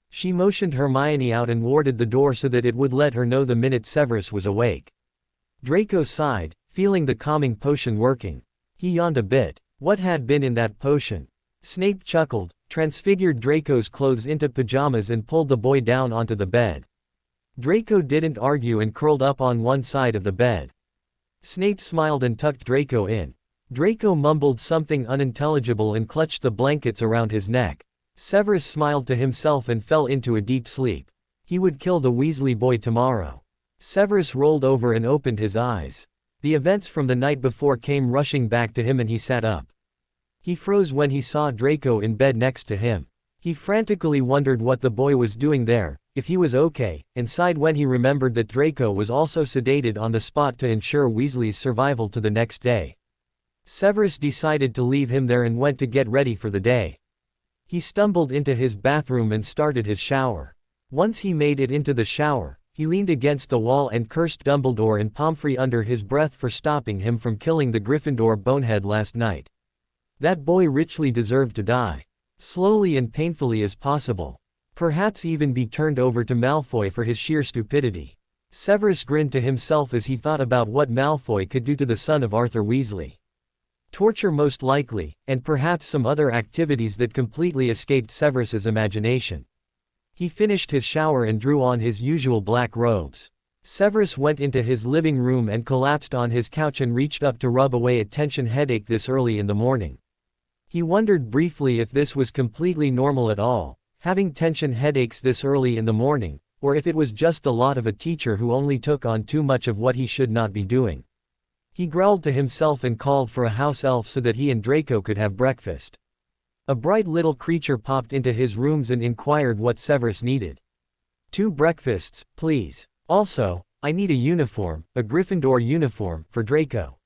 She motioned Hermione out and warded the door so that it would let her know the minute Severus was awake. Draco sighed, feeling the calming potion working. He yawned a bit. What had been in that potion? Snape chuckled, transfigured Draco's clothes into pajamas and pulled the boy down onto the bed. Draco didn't argue and curled up on one side of the bed. Snape smiled and tucked Draco in. Draco mumbled something unintelligible and clutched the blankets around his neck. Severus smiled to himself and fell into a deep sleep. He would kill the Weasley boy tomorrow. Severus rolled over and opened his eyes. The events from the night before came rushing back to him and he sat up. He froze when he saw Draco in bed next to him. He frantically wondered what the boy was doing there, if he was okay, and sighed when he remembered that Draco was also sedated on the spot to ensure Weasley's survival to the next day. Severus decided to leave him there and went to get ready for the day. He stumbled into his bathroom and started his shower. Once he made it into the shower, he leaned against the wall and cursed Dumbledore and Pomfrey under his breath for stopping him from killing the Gryffindor bonehead last night. That boy richly deserved to die. Slowly and painfully as possible. Perhaps even be turned over to Malfoy for his sheer stupidity. Severus grinned to himself as he thought about what Malfoy could do to the son of Arthur Weasley. Torture most likely, and perhaps some other activities that completely escaped Severus's imagination. He finished his shower and drew on his usual black robes. Severus went into his living room and collapsed on his couch and reached up to rub away a tension headache this early in the morning. He wondered briefly if this was completely normal at all, having tension headaches this early in the morning, or if it was just the lot of a teacher who only took on too much of what he should not be doing. He growled to himself and called for a house elf so that he and Draco could have breakfast. A bright little creature popped into his rooms and inquired what Severus needed. 2 breakfasts, please. Also, I need a uniform, a Gryffindor uniform, for Draco.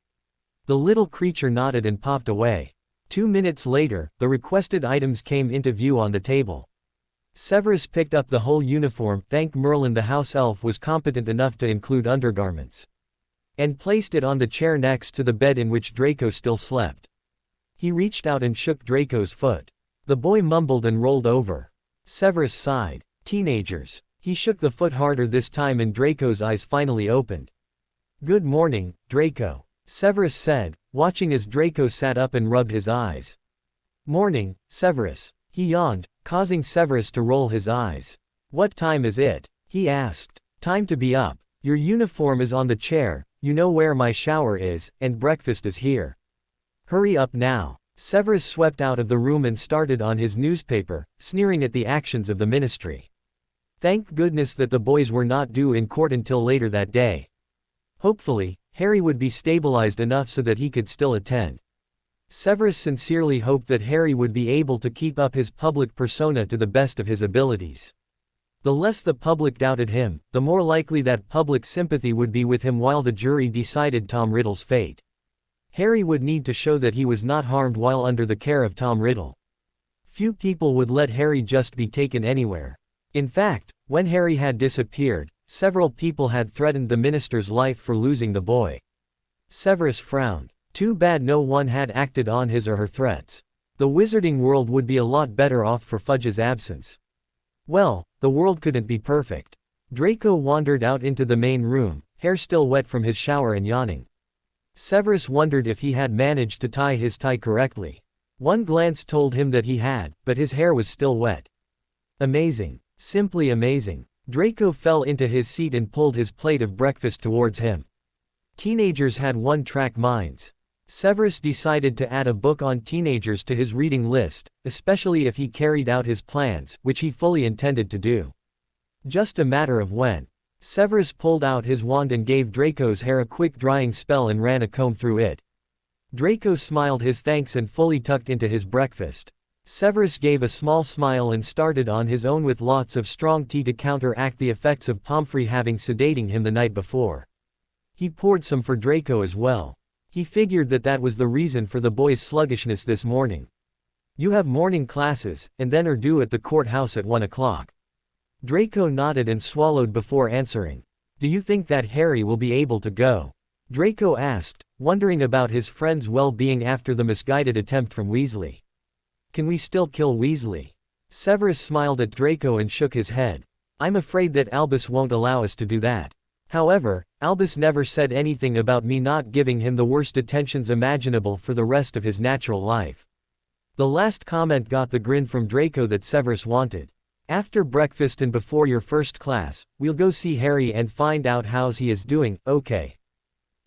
The little creature nodded and popped away. 2 minutes later, the requested items came into view on the table. Severus picked up the whole uniform, thank Merlin the house elf was competent enough to include undergarments, and placed it on the chair next to the bed in which Draco still slept. He reached out and shook Draco's foot. The boy mumbled and rolled over. Severus sighed. Teenagers. He shook the foot harder this time and Draco's eyes finally opened. Good morning, Draco, Severus said, watching as Draco sat up and rubbed his eyes. Morning, Severus. He yawned, causing Severus to roll his eyes. What time is it? He asked. Time to be up. Your uniform is on the chair, you know where my shower is, and breakfast is here. Hurry up now. Severus swept out of the room and started on his newspaper, sneering at the actions of the ministry. Thank goodness that the boys were not due in court until later that day. Hopefully, Harry would be stabilized enough so that he could still attend. Severus sincerely hoped that Harry would be able to keep up his public persona to the best of his abilities. The less the public doubted him, the more likely that public sympathy would be with him while the jury decided Tom Riddle's fate. Harry would need to show that he was not harmed while under the care of Tom Riddle. Few people would let Harry just be taken anywhere. In fact, when Harry had disappeared, several people had threatened the minister's life for losing the boy. Severus frowned. Too bad no one had acted on his or her threats. The wizarding world would be a lot better off for Fudge's absence. Well, the world couldn't be perfect. Draco wandered out into the main room, hair still wet from his shower and yawning. Severus wondered if he had managed to tie his tie correctly. One glance told him that he had, but his hair was still wet. Amazing. Simply amazing. Draco fell into his seat and pulled his plate of breakfast towards him. Teenagers had one-track minds. Severus decided to add a book on teenagers to his reading list, especially if he carried out his plans, which he fully intended to do. Just a matter of when. Severus pulled out his wand and gave Draco's hair a quick drying spell and ran a comb through it. Draco smiled his thanks and fully tucked into his breakfast. Severus gave a small smile and started on his own with lots of strong tea to counteract the effects of Pomfrey having sedating him the night before. He poured some for Draco as well. He figured that that was the reason for the boy's sluggishness this morning. You have morning classes, and then are due at the courthouse at 1 o'clock. Draco nodded and swallowed before answering. Do you think that Harry will be able to go? Draco asked, wondering about his friend's well-being after the misguided attempt from Weasley. Can we still kill Weasley? Severus smiled at Draco and shook his head. I'm afraid that Albus won't allow us to do that. However, Albus never said anything about me not giving him the worst attentions imaginable for the rest of his natural life. The last comment got the grin from Draco that Severus wanted. After breakfast and before your first class, we'll go see Harry and find out how he is doing, okay?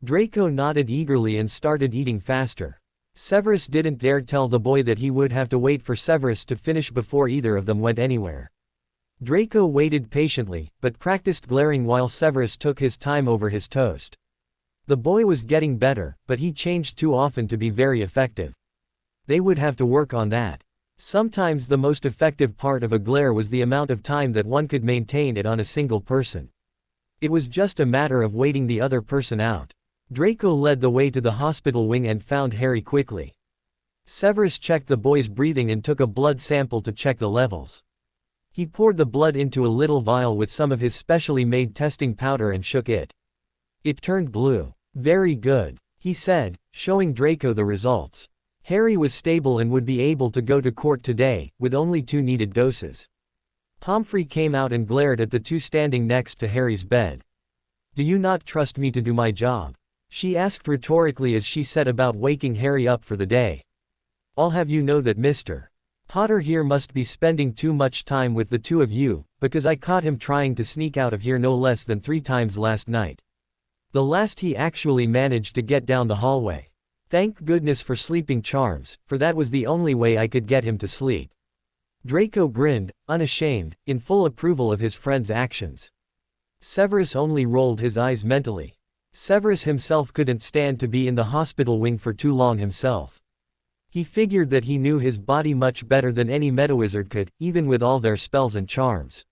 Draco nodded eagerly and started eating faster. Severus didn't dare tell the boy that he would have to wait for Severus to finish before either of them went anywhere. Draco waited patiently, but practiced glaring while Severus took his time over his toast. The boy was getting better, but he changed too often to be very effective. They would have to work on that. Sometimes the most effective part of a glare was the amount of time that one could maintain it on a single person. It was just a matter of waiting the other person out. Draco led the way to the hospital wing and found Harry quickly. Severus checked the boy's breathing and took a blood sample to check the levels. He poured the blood into a little vial with some of his specially made testing powder and shook it. It turned blue. Very good, he said, showing Draco the results. Harry was stable and would be able to go to court today, with only 2 needed doses. Pomfrey came out and glared at the 2 standing next to Harry's bed. Do you not trust me to do my job? She asked rhetorically as she set about waking Harry up for the day. I'll have you know that Mr. Potter here must be spending too much time with the 2 of you, because I caught him trying to sneak out of here no less than 3 times last night. The last he actually managed to get down the hallway. Thank goodness for sleeping charms, for that was the only way I could get him to sleep. Draco grinned, unashamed, in full approval of his friend's actions. Severus only rolled his eyes mentally. Severus himself couldn't stand to be in the hospital wing for too long himself. He figured that he knew his body much better than any metawizard could, even with all their spells and charms.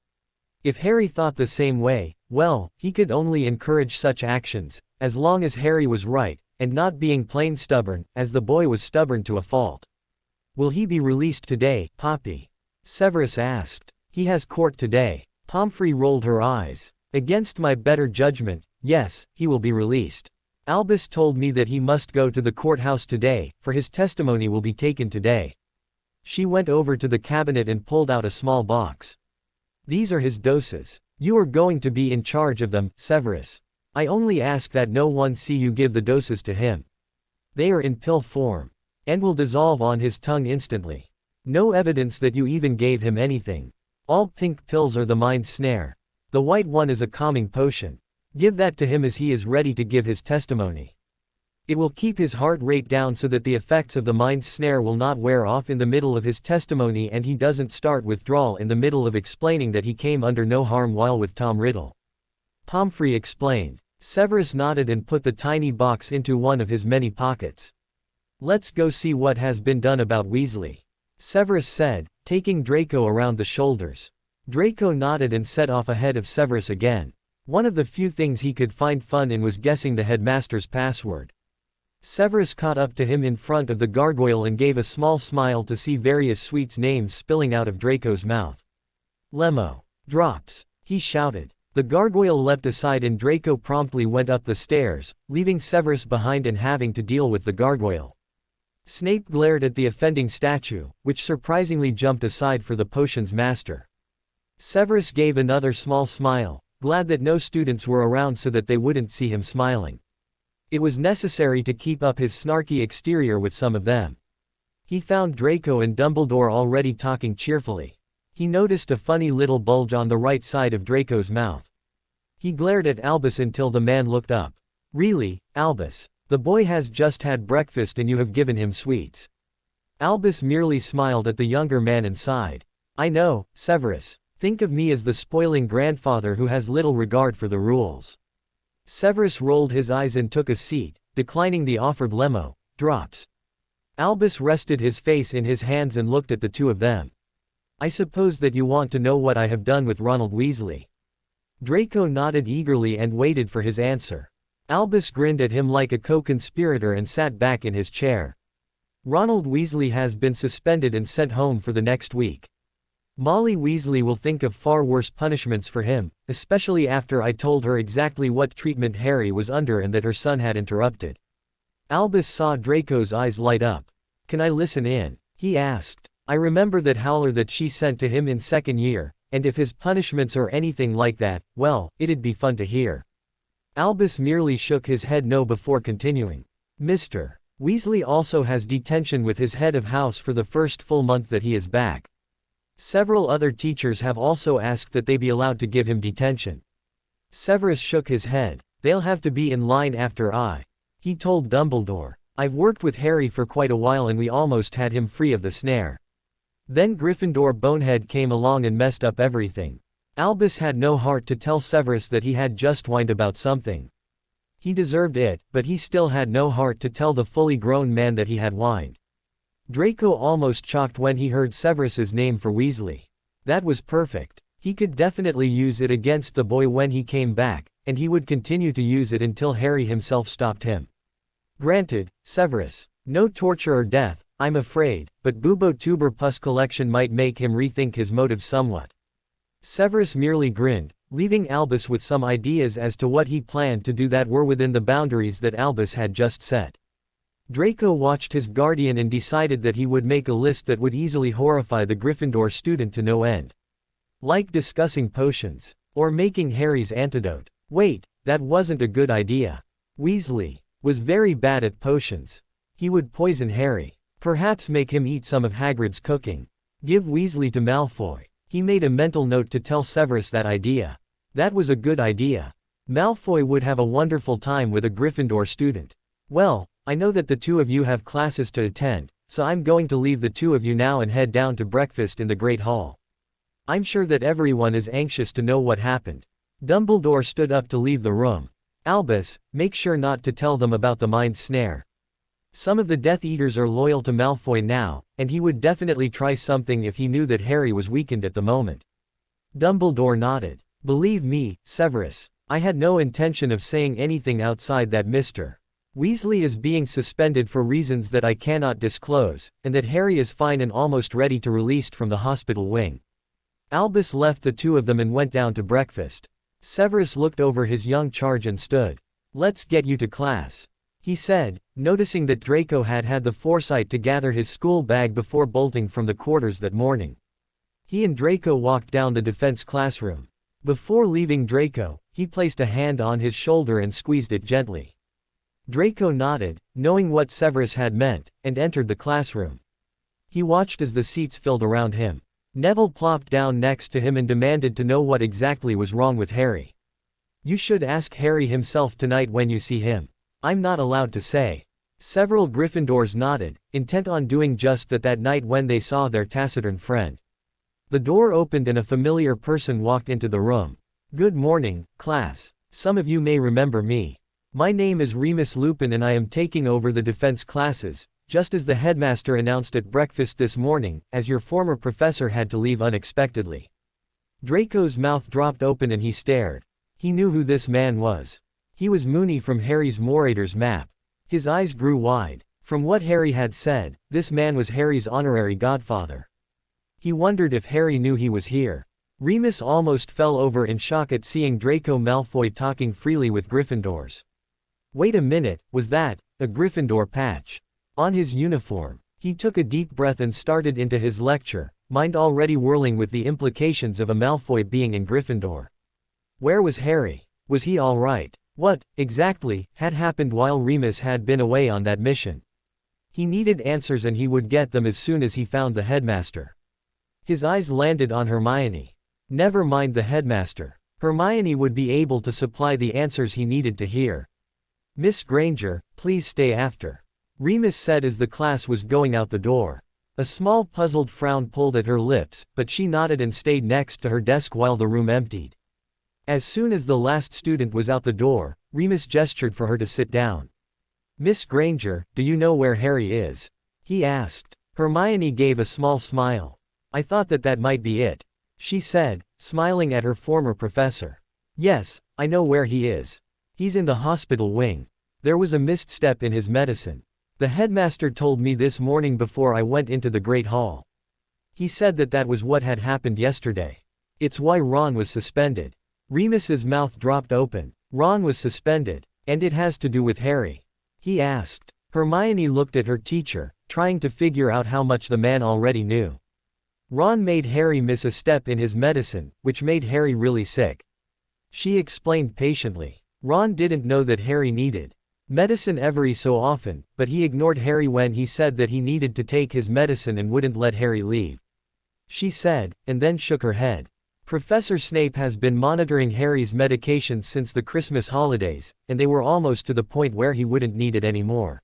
If Harry thought the same way, well, he could only encourage such actions, as long as Harry was right, and not being plain stubborn, as the boy was stubborn to a fault. Will he be released today, Poppy? Severus asked. He has court today. Pomfrey rolled her eyes. Against my better judgment, yes, he will be released. Albus told me that he must go to the courthouse today, for his testimony will be taken today. She went over to the cabinet and pulled out a small box. These are his doses. You are going to be in charge of them, Severus. I only ask that no one see you give the doses to him. They are in pill form, and will dissolve on his tongue instantly. No evidence that you even gave him anything. All pink pills are the mind's snare. The white one is a calming potion. Give that to him as he is ready to give his testimony. It will keep his heart rate down so that the effects of the mind snare will not wear off in the middle of his testimony and he doesn't start withdrawal in the middle of explaining that he came under no harm while with Tom Riddle. Pomfrey explained. Severus nodded and put the tiny box into one of his many pockets. Let's go see what has been done about Weasley, Severus said, taking Draco around the shoulders. Draco nodded and set off ahead of Severus again. One of the few things he could find fun in was guessing the headmaster's password. Severus caught up to him in front of the gargoyle and gave a small smile to see various sweets names spilling out of Draco's mouth. Lemo. Drops, he shouted. The gargoyle leapt aside and Draco promptly went up the stairs, leaving Severus behind and having to deal with the gargoyle. Snape glared at the offending statue, which surprisingly jumped aside for the potion's master. Severus gave another small smile, glad that no students were around so that they wouldn't see him smiling. It was necessary to keep up his snarky exterior with some of them. He found Draco and Dumbledore already talking cheerfully. He noticed a funny little bulge on the right side of Draco's mouth. He glared at Albus until the man looked up. Really, Albus? The boy has just had breakfast and you have given him sweets. Albus merely smiled at the younger man and sighed. I know, Severus. Think of me as the spoiling grandfather who has little regard for the rules. Severus rolled his eyes and took a seat, declining the offered lemo. Drops. Albus rested his face in his hands and looked at the two of them. I suppose that you want to know what I have done with Ronald Weasley. Draco nodded eagerly and waited for his answer. Albus grinned at him like a co-conspirator and sat back in his chair. Ronald Weasley has been suspended and sent home for the next week. Molly Weasley will think of far worse punishments for him, especially after I told her exactly what treatment Harry was under and that her son had interrupted. Albus saw Draco's eyes light up. Can I listen in? He asked. I remember that howler that she sent to him in second year, and if his punishments are anything like that, well, it'd be fun to hear. Albus merely shook his head no before continuing. Mr. Weasley also has detention with his head of house for the first full month that he is back. Several other teachers have also asked that they be allowed to give him detention. Severus shook his head. They'll have to be in line after he told Dumbledore. I've worked with Harry for quite a while and we almost had him free of the snare. Then Gryffindor Bonehead came along and messed up everything. Albus had no heart to tell Severus that he had just whined about something. He deserved it, but he still had no heart to tell the fully grown man that he had whined. Draco almost chocked when he heard Severus's name for Weasley. That was perfect. He could definitely use it against the boy when he came back, and he would continue to use it until Harry himself stopped him. Granted, Severus. No torture or death, I'm afraid, but Bubo-Tuber Pus collection might make him rethink his motives somewhat. Severus merely grinned, leaving Albus with some ideas as to what he planned to do that were within the boundaries that Albus had just set. Draco watched his guardian and decided that he would make a list that would easily horrify the Gryffindor student to no end. Like discussing potions. Or making Harry's antidote. Wait, that wasn't a good idea. Weasley was very bad at potions. He would poison Harry. Perhaps make him eat some of Hagrid's cooking. Give Weasley to Malfoy. He made a mental note to tell Severus that idea. That was a good idea. Malfoy would have a wonderful time with a Gryffindor student. Well, I know that the two of you have classes to attend, so I'm going to leave the two of you now and head down to breakfast in the Great Hall. I'm sure that everyone is anxious to know what happened. Dumbledore stood up to leave the room. Albus, make sure not to tell them about the mind snare. Some of the Death Eaters are loyal to Malfoy now, and he would definitely try something if he knew that Harry was weakened at the moment. Dumbledore nodded. Believe me, Severus, I had no intention of saying anything outside that Mr. Weasley is being suspended for reasons that I cannot disclose, and that Harry is fine and almost ready to released from the hospital wing. Albus left the two of them and went down to breakfast. Severus looked over his young charge and stood. Let's get you to class, he said, noticing that Draco had had the foresight to gather his school bag before bolting from the quarters that morning. He and Draco walked down the defense classroom. Before leaving Draco, he placed a hand on his shoulder and squeezed it gently. Draco nodded, knowing what Severus had meant, and entered the classroom. He watched as the seats filled around him. Neville plopped down next to him and demanded to know what exactly was wrong with Harry. You should ask Harry himself tonight when you see him. I'm not allowed to say. Several Gryffindors nodded, intent on doing just that night when they saw their taciturn friend. The door opened and a familiar person walked into the room. Good morning, class. Some of you may remember me. My name is Remus Lupin and I am taking over the defense classes, just as the headmaster announced at breakfast this morning, as your former professor had to leave unexpectedly. Draco's mouth dropped open and he stared. He knew who this man was. He was Moony from Harry's Morator's map. His eyes grew wide. From what Harry had said, this man was Harry's honorary godfather. He wondered if Harry knew he was here. Remus almost fell over in shock at seeing Draco Malfoy talking freely with Gryffindors. Wait a minute, was that a Gryffindor patch on his uniform? He took a deep breath and started into his lecture, mind already whirling with the implications of a Malfoy being in Gryffindor. Where was Harry? Was he all right? What, exactly, had happened while Remus had been away on that mission? He needed answers and he would get them as soon as he found the headmaster. His eyes landed on Hermione. Never mind the headmaster. Hermione would be able to supply the answers he needed to hear. Miss Granger, please stay after. Remus said as the class was going out the door. A small puzzled frown pulled at her lips, but she nodded and stayed next to her desk while the room emptied. As soon as the last student was out the door, Remus gestured for her to sit down. Miss Granger, do you know where Harry is? He asked. Hermione gave a small smile. I thought that might be it, she said, smiling at her former professor. Yes, I know where he is. He's in the hospital wing. There was a misstep in his medicine. The headmaster told me this morning before I went into the Great Hall. He said that was what had happened yesterday. It's why Ron was suspended. Remus's mouth dropped open. Ron was suspended, and it has to do with Harry? He asked. Hermione looked at her teacher, trying to figure out how much the man already knew. Ron made Harry miss a step in his medicine, which made Harry really sick. She explained patiently. Ron didn't know that Harry needed medicine every so often, but he ignored Harry when he said that he needed to take his medicine and wouldn't let Harry leave. She said, and then shook her head. Professor Snape has been monitoring Harry's medications since the Christmas holidays, and they were almost to the point where he wouldn't need it anymore.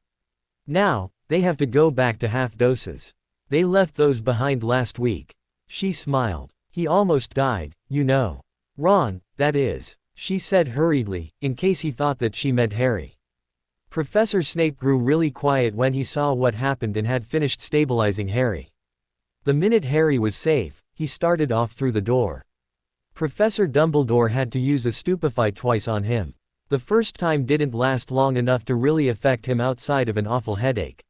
Now, they have to go back to half doses. They left those behind last week. She smiled. He almost died, you know. Ron, that is, she said hurriedly, in case he thought that she meant Harry. Professor Snape grew really quiet when he saw what happened and had finished stabilizing Harry. The minute Harry was safe, he started off through the door. Professor Dumbledore had to use a stupefy twice on him. The first time didn't last long enough to really affect him outside of an awful headache.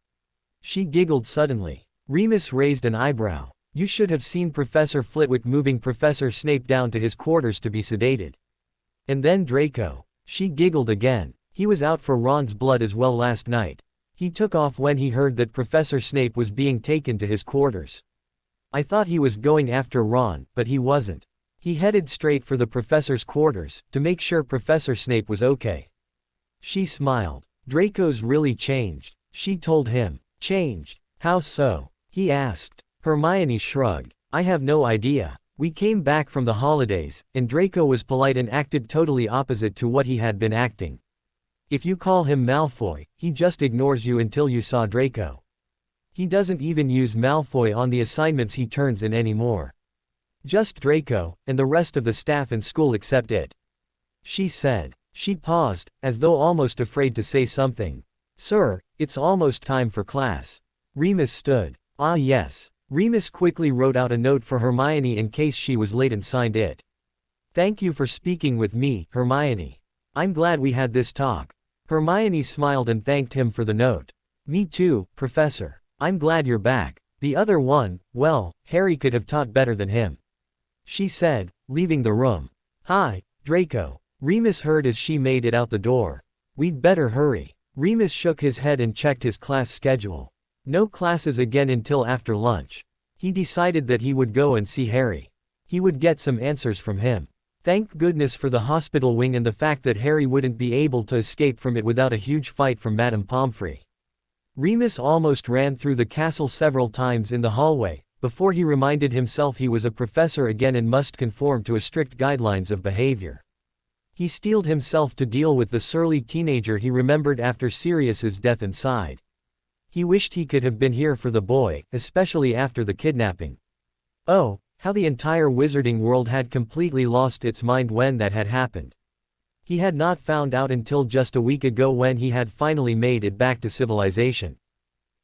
She giggled suddenly. Remus raised an eyebrow. You should have seen Professor Flitwick moving Professor Snape down to his quarters to be sedated. And then Draco. She giggled again. He was out for Ron's blood as well last night. He took off when he heard that Professor Snape was being taken to his quarters. I thought he was going after Ron, but he wasn't. He headed straight for the professor's quarters, to make sure Professor Snape was okay. She smiled. Draco's really changed, she told him. Changed? How so? He asked. Hermione shrugged. I have no idea. We came back from the holidays, and Draco was polite and acted totally opposite to what he had been acting. If you call him Malfoy, he just ignores you until you saw Draco. He doesn't even use Malfoy on the assignments he turns in anymore. Just Draco, and the rest of the staff and school accept it. She said. She paused, as though almost afraid to say something. Sir, it's almost time for class. Remus stood. Ah yes. Remus quickly wrote out a note for Hermione in case she was late and signed it. Thank you for speaking with me, Hermione. I'm glad we had this talk. Hermione smiled and thanked him for the note. Me too, Professor. I'm glad you're back. The other one, well, Harry could have taught better than him. She said, leaving the room. Hi, Draco. Remus heard as she made it out the door. We'd better hurry. Remus shook his head and checked his class schedule. No classes again until after lunch. He decided that he would go and see Harry. He would get some answers from him. Thank goodness for the hospital wing and the fact that Harry wouldn't be able to escape from it without a huge fight from Madame Pomfrey. Remus almost ran through the castle several times in the hallway, before he reminded himself he was a professor again and must conform to a strict guidelines of behavior. He steeled himself to deal with the surly teenager he remembered after Sirius's death and sighed. He wished he could have been here for the boy, especially after the kidnapping. Oh, how the entire wizarding world had completely lost its mind when that had happened. He had not found out until just a week ago when he had finally made it back to civilization.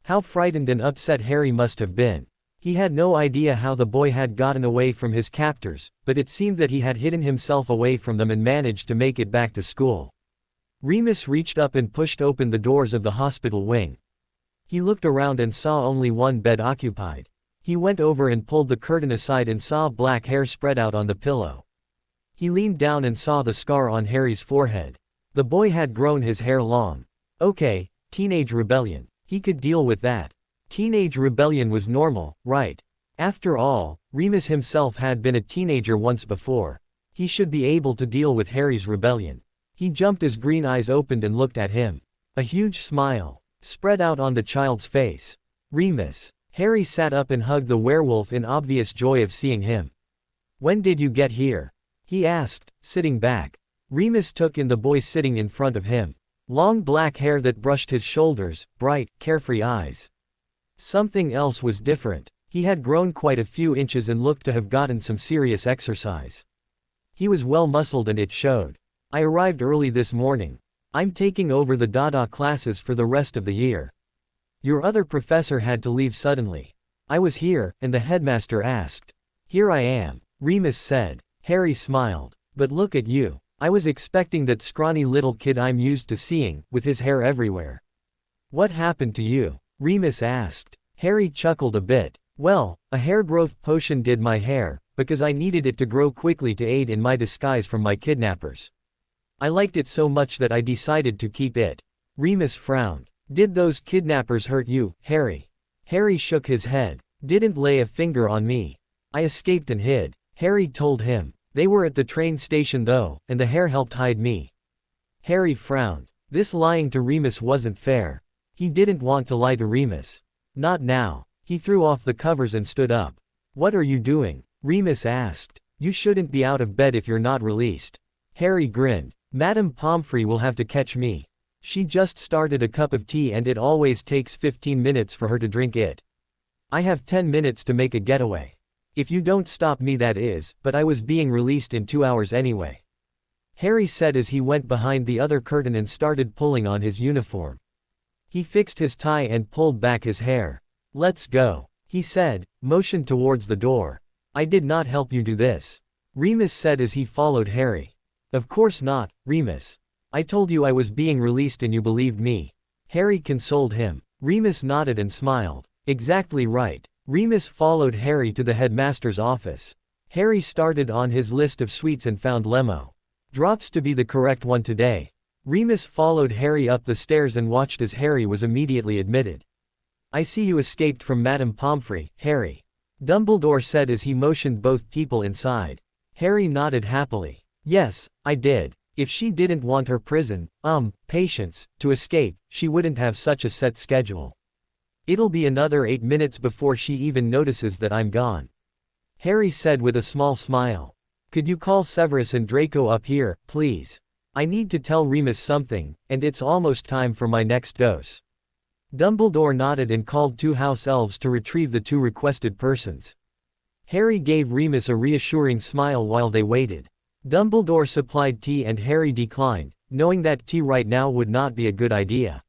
How frightened and upset Harry must have been. He had no idea how the boy had gotten away from his captors, but it seemed that he had hidden himself away from them and managed to make it back to school. Remus reached up and pushed open the doors of the hospital wing. He looked around and saw only one bed occupied. He went over and pulled the curtain aside and saw black hair spread out on the pillow. He leaned down and saw the scar on Harry's forehead. The boy had grown his hair long. Okay, teenage rebellion. He could deal with that. Teenage rebellion was normal, right? After all, Remus himself had been a teenager once before. He should be able to deal with Harry's rebellion. He jumped as green eyes opened and looked at him. A huge smile spread out on the child's face. Remus. Harry sat up and hugged the werewolf in obvious joy of seeing him. When did you get here? He asked, sitting back. Remus took in the boy sitting in front of him. Long black hair that brushed his shoulders, bright, carefree eyes. Something else was different. He had grown quite a few inches and looked to have gotten some serious exercise. He was well muscled and it showed. I arrived early this morning. I'm taking over the Dada classes for the rest of the year. Your other professor had to leave suddenly. I was here, and the headmaster asked. Here I am, Remus said. Harry smiled. But look at you. I was expecting that scrawny little kid I'm used to seeing, with his hair everywhere. What happened to you? Remus asked. Harry chuckled a bit. Well, a hair growth potion did my hair, because I needed it to grow quickly to aid in my disguise from my kidnappers. I liked it so much that I decided to keep it. Remus frowned. Did those kidnappers hurt you, Harry? Harry shook his head. Didn't lay a finger on me. I escaped and hid. Harry told him. They were at the train station though, and the hair helped hide me. Harry frowned. This lying to Remus wasn't fair. He didn't want to lie to Remus. Not now. He threw off the covers and stood up. What are you doing? Remus asked. You shouldn't be out of bed if you're not released. Harry grinned. Madame Pomfrey will have to catch me. She just started a cup of tea and it always takes 15 minutes for her to drink it. I have 10 minutes to make a getaway. If you don't stop me that is, but I was being released in 2 hours anyway. Harry said as he went behind the other curtain and started pulling on his uniform. He fixed his tie and pulled back his hair. Let's go, he said, motioned towards the door. I did not help you do this. Remus said as he followed Harry. Of course not, Remus. I told you I was being released and you believed me. Harry consoled him. Remus nodded and smiled. Exactly right. Remus followed Harry to the headmaster's office. Harry started on his list of sweets and found Lemo. Drops to be the correct one today. Remus followed Harry up the stairs and watched as Harry was immediately admitted. I see you escaped from Madame Pomfrey, Harry. Dumbledore said as he motioned both people inside. Harry nodded happily. Yes, I did. If she didn't want her prison, patients, to escape, she wouldn't have such a set schedule. It'll be another 8 minutes before she even notices that I'm gone. Harry said with a small smile. Could you call Severus and Draco up here, please? I need to tell Remus something, and it's almost time for my next dose. Dumbledore nodded and called 2 house elves to retrieve the 2 requested persons. Harry gave Remus a reassuring smile while they waited. Dumbledore supplied tea and Harry declined, knowing that tea right now would not be a good idea.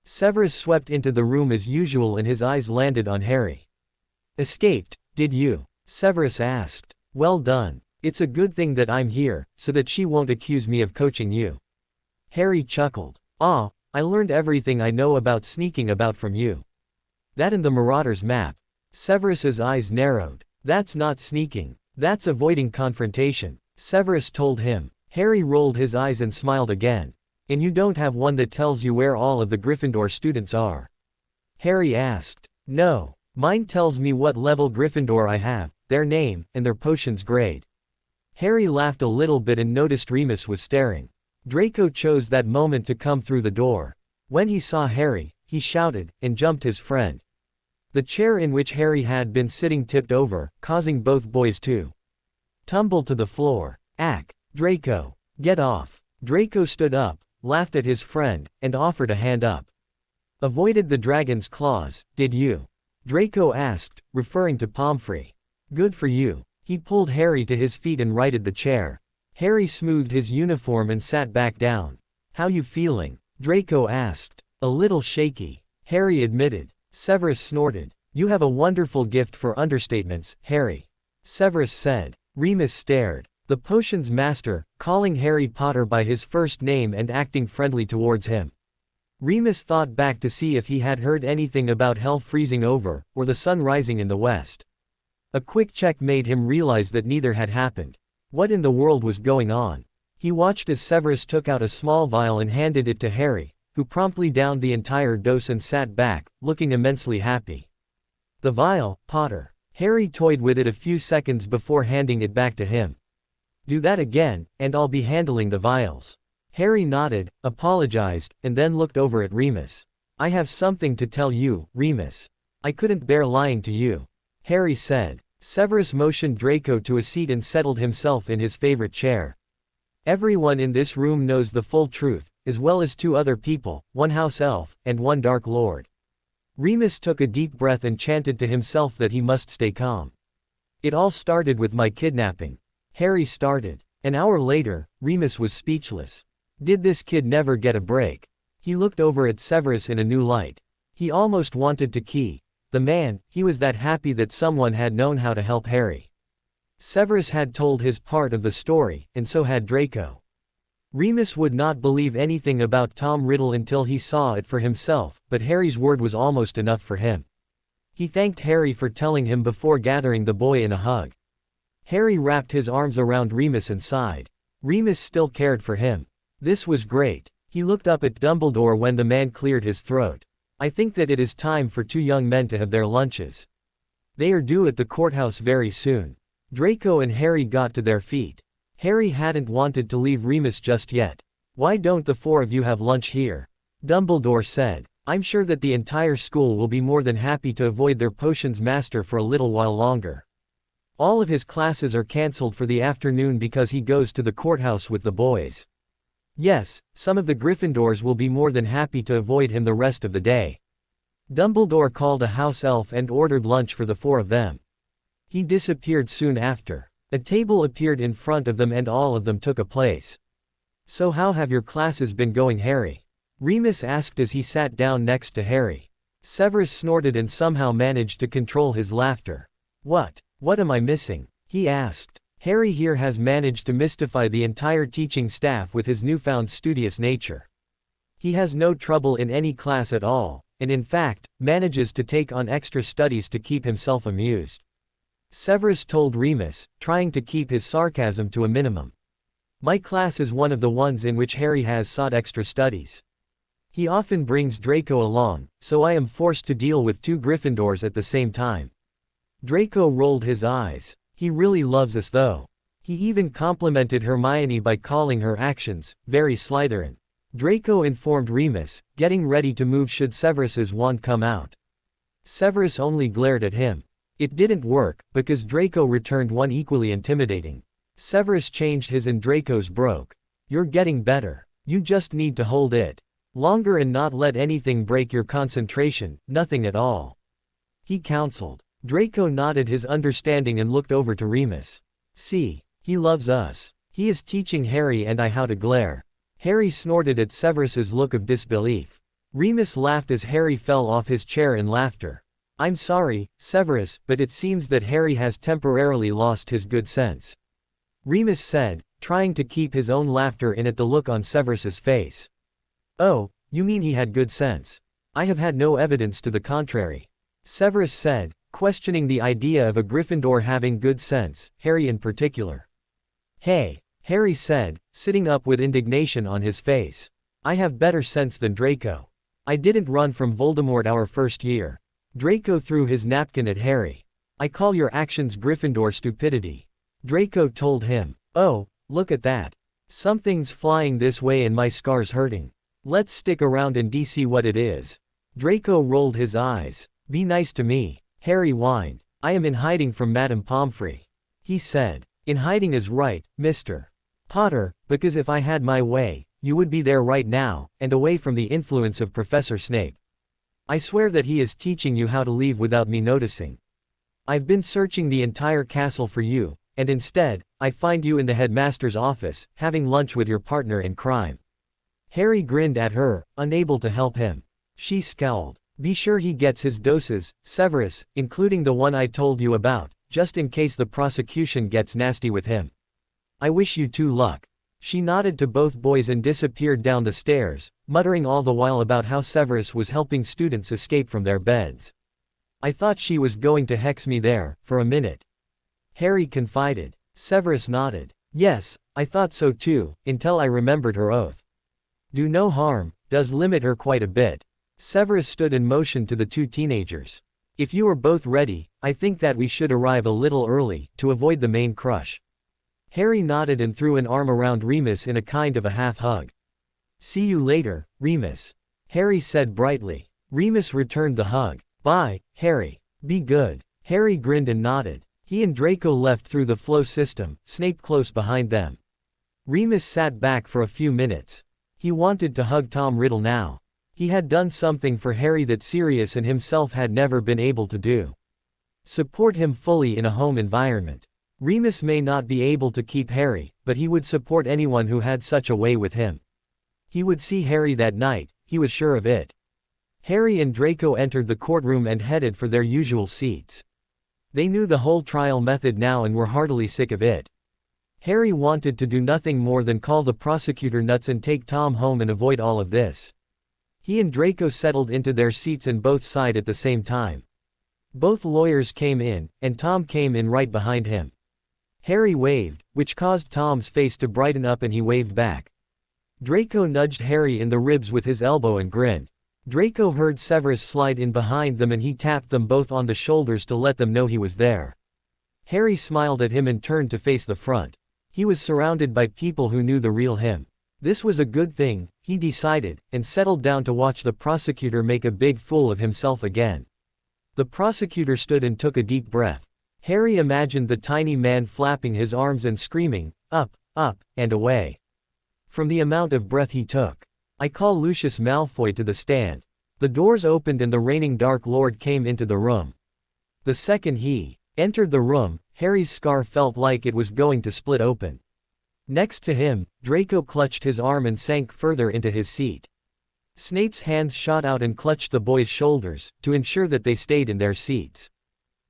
Severus swept into the room as usual and his eyes landed on Harry. Escaped, did you? Severus asked. Well done. It's a good thing that I'm here, so that she won't accuse me of coaching you. Harry chuckled. I learned everything I know about sneaking about from you. That and the Marauders map. Severus's eyes narrowed. That's not sneaking. That's avoiding confrontation. Severus told him. Harry rolled his eyes and smiled again. And you don't have one that tells you where all of the Gryffindor students are? Harry asked. No. Mine tells me what level Gryffindor I have, their name, and their potion's grade. Harry laughed a little bit and noticed Remus was staring. Draco chose that moment to come through the door. When he saw Harry, he shouted, and jumped his friend. The chair in which Harry had been sitting tipped over, causing both boys to tumble to the floor. Ack! Draco! Get off. Draco stood up, laughed at his friend, and offered a hand up. Avoided the dragon's claws, did you? Draco asked, referring to Pomfrey. Good for you. He pulled Harry to his feet and righted the chair. Harry smoothed his uniform and sat back down. How you feeling? Draco asked. A little shaky. Harry admitted. Severus snorted. You have a wonderful gift for understatements, Harry. Severus said. Remus stared. The potions master, calling Harry Potter by his first name and acting friendly towards him. Remus thought back to see if he had heard anything about hell freezing over, or the sun rising in the west. A quick check made him realize that neither had happened. What in the world was going on? He watched as Severus took out a small vial and handed it to Harry, who promptly downed the entire dose and sat back, looking immensely happy. The vial, Potter. Harry toyed with it a few seconds before handing it back to him. Do that again, and I'll be handling the vials. Harry nodded, apologized, and then looked over at Remus. I have something to tell you, Remus. I couldn't bear lying to you. Harry said. Severus motioned Draco to a seat and settled himself in his favorite chair. Everyone in this room knows the full truth, as well as 2 other people, 1 house elf, and 1 dark lord. Remus took a deep breath and chanted to himself that he must stay calm. It all started with my kidnapping. Harry started. An hour later, Remus was speechless. Did this kid never get a break? He looked over at Severus in a new light. He almost wanted to key. The man, he was that happy that someone had known how to help Harry. Severus had told his part of the story, and so had Draco. Remus would not believe anything about Tom Riddle until he saw it for himself, but Harry's word was almost enough for him. He thanked Harry for telling him before gathering the boy in a hug. Harry wrapped his arms around Remus and sighed. Remus still cared for him. This was great. He looked up at Dumbledore when the man cleared his throat. I think that it is time for 2 young men to have their lunches. They are due at the courthouse very soon. Draco and Harry got to their feet. Harry hadn't wanted to leave Remus just yet. Why don't the 4 of you have lunch here? Dumbledore said. I'm sure that the entire school will be more than happy to avoid their potions master for a little while longer. All of his classes are cancelled for the afternoon because he goes to the courthouse with the boys. Yes, some of the Gryffindors will be more than happy to avoid him the rest of the day. Dumbledore called a house elf and ordered lunch for the 4 of them. He disappeared soon after. A table appeared in front of them and all of them took a place. So how have your classes been going, Harry? Remus asked as he sat down next to Harry. Severus snorted and somehow managed to control his laughter. What am I missing? He asked. Harry here has managed to mystify the entire teaching staff with his newfound studious nature. He has no trouble in any class at all, and in fact, manages to take on extra studies to keep himself amused. Severus told Remus, trying to keep his sarcasm to a minimum. My class is one of the ones in which Harry has sought extra studies. He often brings Draco along, so I am forced to deal with 2 Gryffindors at the same time. Draco rolled his eyes. He really loves us though. He even complimented Hermione by calling her actions very Slytherin. Draco informed Remus, getting ready to move should Severus's wand come out. Severus only glared at him. It didn't work, because Draco returned one equally intimidating. Severus changed his and Draco's broke. You're getting better. You just need to hold it longer and not let anything break your concentration, nothing at all. He counseled. Draco nodded his understanding and looked over to Remus. See, he loves us. He is teaching Harry and I how to glare. Harry snorted at Severus's look of disbelief. Remus laughed as Harry fell off his chair in laughter. I'm sorry, Severus, but it seems that Harry has temporarily lost his good sense. Remus said, trying to keep his own laughter in at the look on Severus's face. Oh, you mean he had good sense? I have had no evidence to the contrary. Severus said, questioning the idea of a Gryffindor having good sense, Harry in particular. Hey, Harry said, sitting up with indignation on his face. I have better sense than Draco. I didn't run from Voldemort our first year. Draco threw his napkin at Harry. I call your actions Gryffindor stupidity. Draco told him. Oh, look at that. Something's flying this way and my scar's hurting. Let's stick around and see what it is. Draco rolled his eyes. Be nice to me, Harry whined. I am in hiding from Madame Pomfrey. He said. In hiding is right, Mr. Potter, because if I had my way, you would be there right now, and away from the influence of Professor Snape. I swear that he is teaching you how to leave without me noticing. I've been searching the entire castle for you, and instead, I find you in the headmaster's office, having lunch with your partner in crime." Harry grinned at her, unable to help him. She scowled. "Be sure he gets his doses, Severus, including the one I told you about, just in case the prosecution gets nasty with him. I wish you two luck." She nodded to both boys and disappeared down the stairs, muttering all the while about how Severus was helping students escape from their beds. "I thought she was going to hex me there, for a minute," Harry confided. Severus nodded. "Yes, I thought so too, until I remembered her oath. Do no harm, does limit her quite a bit." Severus stood in motion to the two teenagers. "If you are both ready, I think that we should arrive a little early, to avoid the main crush." Harry nodded and threw an arm around Remus in a kind of a half-hug. "See you later, Remus," Harry said brightly. Remus returned the hug. "Bye, Harry. Be good." Harry grinned and nodded. He and Draco left through the flow system, Snape close behind them. Remus sat back for a few minutes. He wanted to hug Tom Riddle now. He had done something for Harry that Sirius and himself had never been able to do. Support him fully in a home environment. Remus may not be able to keep Harry, but he would support anyone who had such a way with him. He would see Harry that night, he was sure of it. Harry and Draco entered the courtroom and headed for their usual seats. They knew the whole trial method now and were heartily sick of it. Harry wanted to do nothing more than call the prosecutor nuts and take Tom home and avoid all of this. He and Draco settled into their seats and both sighed at the same time. Both lawyers came in, and Tom came in right behind him. Harry waved, which caused Tom's face to brighten up and he waved back. Draco nudged Harry in the ribs with his elbow and grinned. Draco heard Severus slide in behind them and he tapped them both on the shoulders to let them know he was there. Harry smiled at him and turned to face the front. He was surrounded by people who knew the real him. This was a good thing, he decided, and settled down to watch the prosecutor make a big fool of himself again. The prosecutor stood and took a deep breath. Harry imagined the tiny man flapping his arms and screaming, "Up, up, and away." From the amount of breath he took. "I call Lucius Malfoy to the stand." The doors opened and the reigning Dark Lord came into the room. The second he entered the room, Harry's scar felt like it was going to split open. Next to him, Draco clutched his arm and sank further into his seat. Snape's hands shot out and clutched the boys' shoulders, to ensure that they stayed in their seats.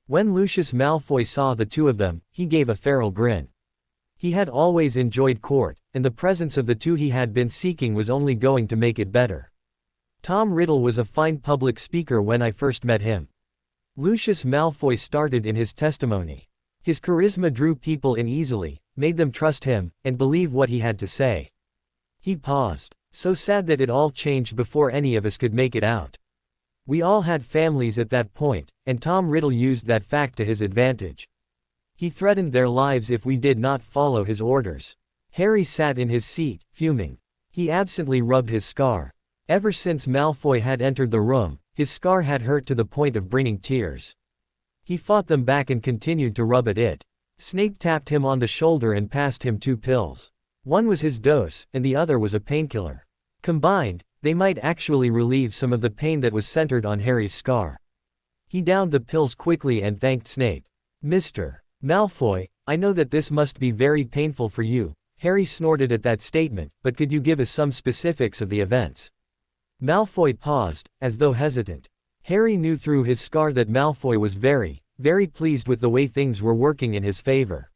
When Lucius Malfoy saw the two of them, he gave a feral grin. He had always enjoyed court, and the presence of the two he had been seeking was only going to make it better. "Tom Riddle was a fine public speaker when I first met him," Lucius Malfoy started in his testimony. "His charisma drew people in easily, made them trust him, and believe what he had to say." He paused. "So sad that it all changed before any of us could make it out. We all had families at that point, and Tom Riddle used that fact to his advantage. He threatened their lives if we did not follow his orders." Harry sat in his seat, fuming. He absently rubbed his scar. Ever since Malfoy had entered the room, his scar had hurt to the point of bringing tears. He fought them back and continued to rub at it. Snape tapped him on the shoulder and passed him 2 pills. One was his dose, and the other was a painkiller. Combined, they might actually relieve some of the pain that was centered on Harry's scar. He downed the pills quickly and thanked Snape. "Mr. Malfoy, I know that this must be very painful for you." Harry snorted at that statement, "but could you give us some specifics of the events?" Malfoy paused, as though hesitant. Harry knew through his scar that Malfoy was very, very pleased with the way things were working in his favor.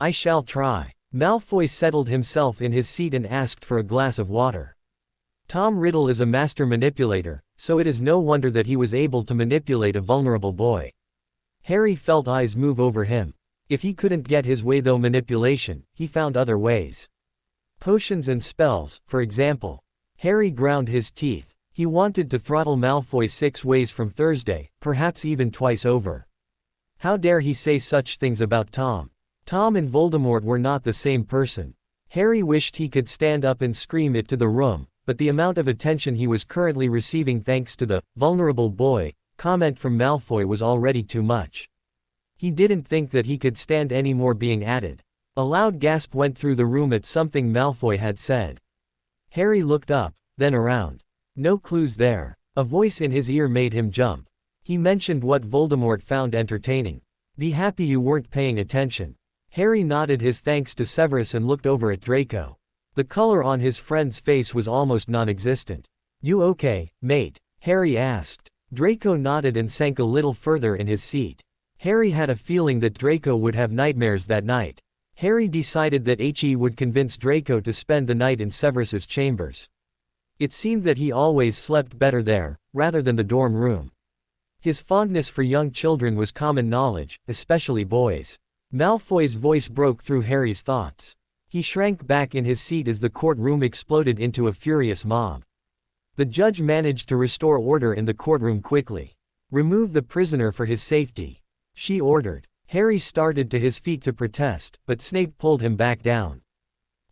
"I shall try." Malfoy settled himself in his seat and asked for a glass of water. Tom Riddle is a master manipulator, so it is no wonder that he was able to manipulate a vulnerable boy. Harry felt eyes move over him. If he couldn't get his way through manipulation, he found other ways. Potions and spells, for example. Harry ground his teeth. He wanted to throttle Malfoy 6 ways from Thursday, perhaps even twice over. How dare he say such things about Tom? Tom and Voldemort were not the same person. Harry wished he could stand up and scream it to the room, but the amount of attention he was currently receiving thanks to the vulnerable boy comment from Malfoy was already too much. He didn't think that he could stand any more being added. A loud gasp went through the room at something Malfoy had said. Harry looked up, then around. No clues there. A voice in his ear made him jump. He mentioned what Voldemort found entertaining. Be happy you weren't paying attention. Harry nodded his thanks to Severus and looked over at Draco. The color on his friend's face was almost non-existent. You okay, mate? Harry asked. Draco nodded and sank a little further in his seat. Harry had a feeling that Draco would have nightmares that night. Harry decided that he would convince Draco to spend the night in Severus's chambers. It seemed that he always slept better there, rather than the dorm room. His fondness for young children was common knowledge, especially boys. Malfoy's voice broke through Harry's thoughts. He shrank back in his seat as the courtroom exploded into a furious mob. The judge managed to restore order in the courtroom quickly. Remove the prisoner for his safety, she ordered. Harry started to his feet to protest, but Snape pulled him back down.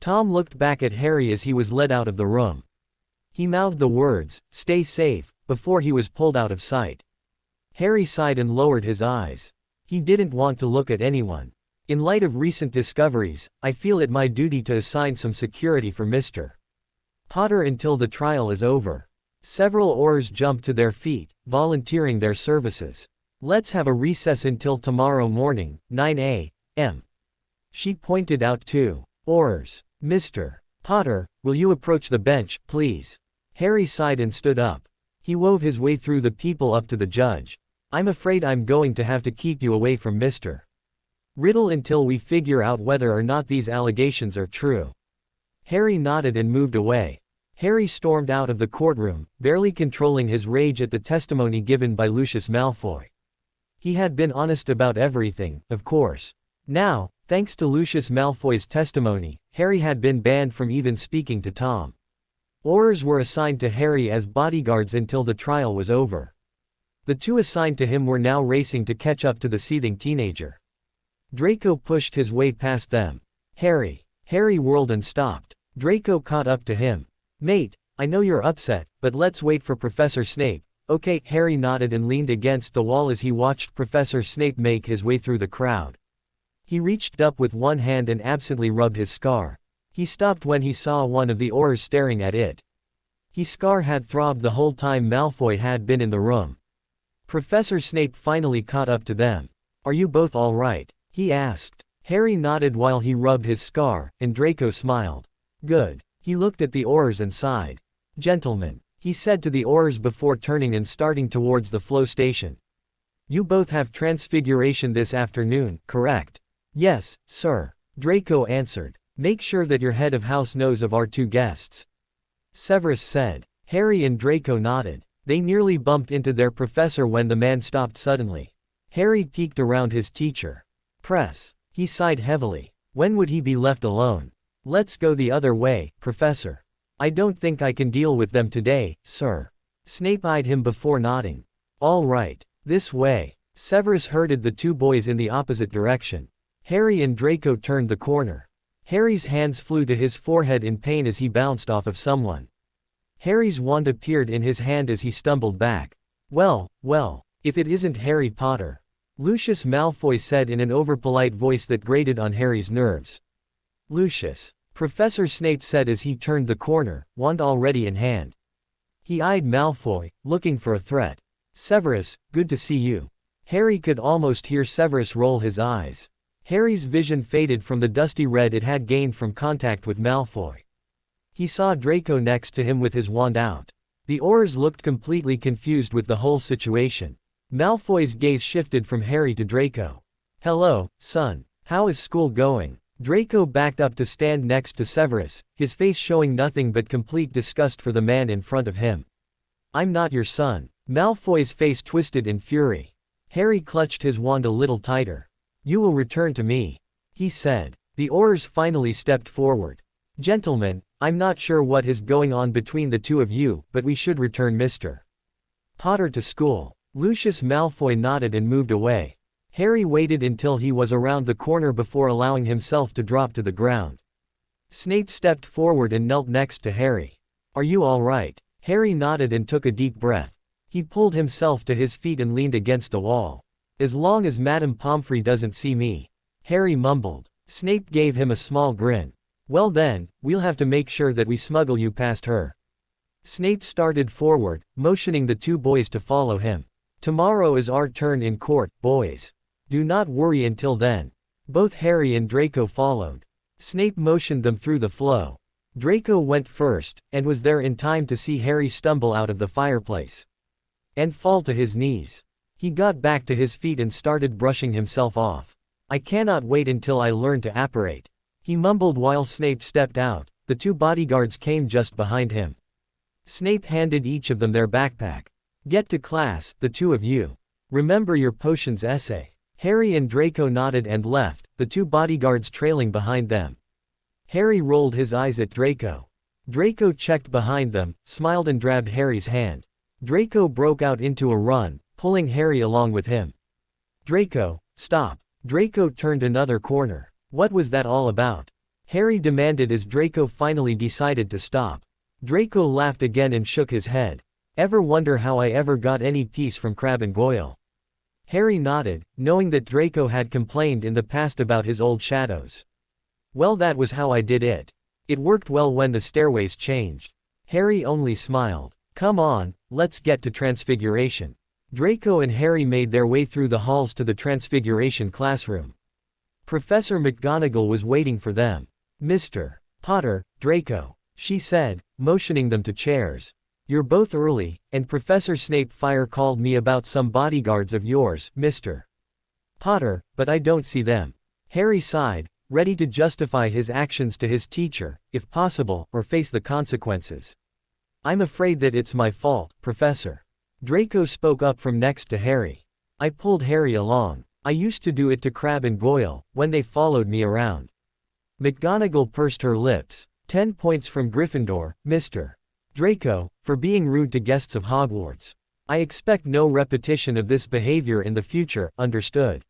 Tom looked back at Harry as he was led out of the room. He mouthed the words, "Stay safe," before he was pulled out of sight. Harry sighed and lowered his eyes. He didn't want to look at anyone. In light of recent discoveries, I feel it my duty to assign some security for Mr. Potter until the trial is over. Several Aurors jumped to their feet, volunteering their services. Let's have a recess until tomorrow morning, 9 a.m. She pointed out two Aurors. Mr. Potter, will you approach the bench, please? Harry sighed and stood up. He wove his way through the people up to the judge. I'm afraid I'm going to have to keep you away from Mr. Riddle until we figure out whether or not these allegations are true. Harry nodded and moved away. Harry stormed out of the courtroom, barely controlling his rage at the testimony given by Lucius Malfoy. He had been honest about everything, of course. Now, thanks to Lucius Malfoy's testimony, Harry had been banned from even speaking to Tom. Aurors were assigned to Harry as bodyguards until the trial was over. The two assigned to him were now racing to catch up to the seething teenager. Draco pushed his way past them. Harry whirled and stopped. Draco caught up to him. Mate, I know you're upset, but let's wait for Professor Snape. Okay, Harry nodded and leaned against the wall as he watched Professor Snape make his way through the crowd. He reached up with one hand and absently rubbed his scar. He stopped when he saw one of the Aurors staring at it. His scar had throbbed the whole time Malfoy had been in the room. Professor Snape finally caught up to them. Are you both all right? He asked. Harry nodded while he rubbed his scar, and Draco smiled. Good. He looked at the Aurors and sighed. Gentlemen, he said to the Aurors before turning and starting towards the flow station. You both have transfiguration this afternoon, correct? Yes, sir. Draco answered. Make sure that your head of house knows of our two guests. Severus said. Harry and Draco nodded. They nearly bumped into their professor when the man stopped suddenly. Harry peeked around his teacher. Press. He sighed heavily. When would he be left alone? Let's go the other way, Professor. I don't think I can deal with them today, sir. Snape eyed him before nodding. All right, this way. Severus herded the two boys in the opposite direction. Harry and Draco turned the corner. Harry's hands flew to his forehead in pain as he bounced off of someone. Harry's wand appeared in his hand as he stumbled back. Well, if it isn't Harry Potter. Lucius Malfoy said in an overpolite voice that grated on Harry's nerves. Lucius. Professor Snape said as he turned the corner, wand already in hand. He eyed Malfoy, looking for a threat. Severus, good to see you. Harry could almost hear Severus roll his eyes. Harry's vision faded from the dusty red it had gained from contact with Malfoy. He saw Draco next to him with his wand out. The Aurors looked completely confused with the whole situation. Malfoy's gaze shifted from Harry to Draco. Hello, son. How is school going? Draco backed up to stand next to Severus, his face showing nothing but complete disgust for the man in front of him. I'm not your son. Malfoy's face twisted in fury. Harry clutched his wand a little tighter. You will return to me, he said. The Aurors finally stepped forward. Gentlemen, I'm not sure what is going on between the two of you, but we should return Mr. Potter to school. Lucius Malfoy nodded and moved away. Harry waited until he was around the corner before allowing himself to drop to the ground. Snape stepped forward and knelt next to Harry. Are you all right? Harry nodded and took a deep breath. He pulled himself to his feet and leaned against the wall. As long as Madame Pomfrey doesn't see me. Harry mumbled. Snape gave him a small grin. Well then, we'll have to make sure that we smuggle you past her. Snape started forward, motioning the two boys to follow him. Tomorrow is our turn in court, boys. Do not worry until then. Both Harry and Draco followed. Snape motioned them through the flow. Draco went first, and was there in time to see Harry stumble out of the fireplace and fall to his knees. He got back to his feet and started brushing himself off. I cannot wait until I learn to apparate, he mumbled while Snape stepped out. The two bodyguards came just behind him. Snape handed each of them their backpack. Get to class, the two of you. Remember your potions essay. Harry and Draco nodded and left, the two bodyguards trailing behind them. Harry rolled his eyes at Draco. Draco checked behind them, smiled and grabbed Harry's hand. Draco broke out into a run, pulling Harry along with him. Draco, stop. Draco turned another corner. What was that all about? Harry demanded as Draco finally decided to stop. Draco laughed again and shook his head. Ever wonder how I ever got any peace from Crabbe and Goyle? Harry nodded, knowing that Draco had complained in the past about his old shadows. Well, that was how I did it. It worked well when the stairways changed. Harry only smiled. Come on, let's get to Transfiguration. Draco and Harry made their way through the halls to the Transfiguration classroom. Professor McGonagall was waiting for them. Mr. Potter, Draco, she said, motioning them to chairs. You're both early, and Professor Snape called me about some bodyguards of yours, Mr. Potter, but I don't see them. Harry sighed, ready to justify his actions to his teacher, if possible, or face the consequences. I'm afraid that it's my fault, Professor. Draco spoke up from next to Harry. I pulled Harry along. I used to do it to Crabbe and Goyle, when they followed me around. McGonagall pursed her lips. 10 points from Gryffindor, Mr. Draco, for being rude to guests of Hogwarts. I expect no repetition of this behavior in the future, understood?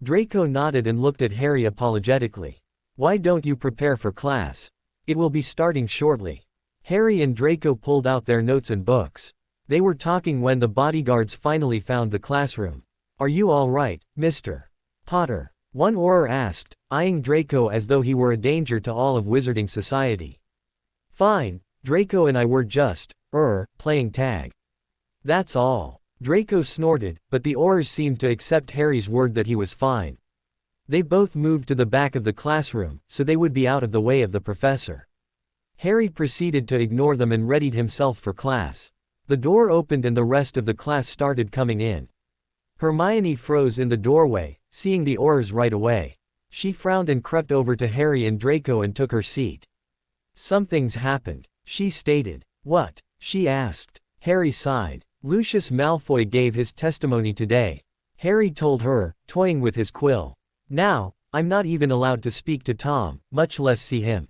Draco nodded and looked at Harry apologetically. Why don't you prepare for class? It will be starting shortly. Harry and Draco pulled out their notes and books. They were talking when the bodyguards finally found the classroom. Are you all right, Mr. Potter? One Auror asked, eyeing Draco as though he were a danger to all of Wizarding Society. Fine, Draco and I were just, playing tag. That's all. Draco snorted, but the Aurors seemed to accept Harry's word that he was fine. They both moved to the back of the classroom, so they would be out of the way of the professor. Harry proceeded to ignore them and readied himself for class. The door opened and the rest of the class started coming in. Hermione froze in the doorway, seeing the Aurors right away. She frowned and crept over to Harry and Draco and took her seat. Something's happened, she stated. What? She asked. Harry sighed. Lucius Malfoy gave his testimony today. Harry told her, toying with his quill. Now, I'm not even allowed to speak to Tom, much less see him.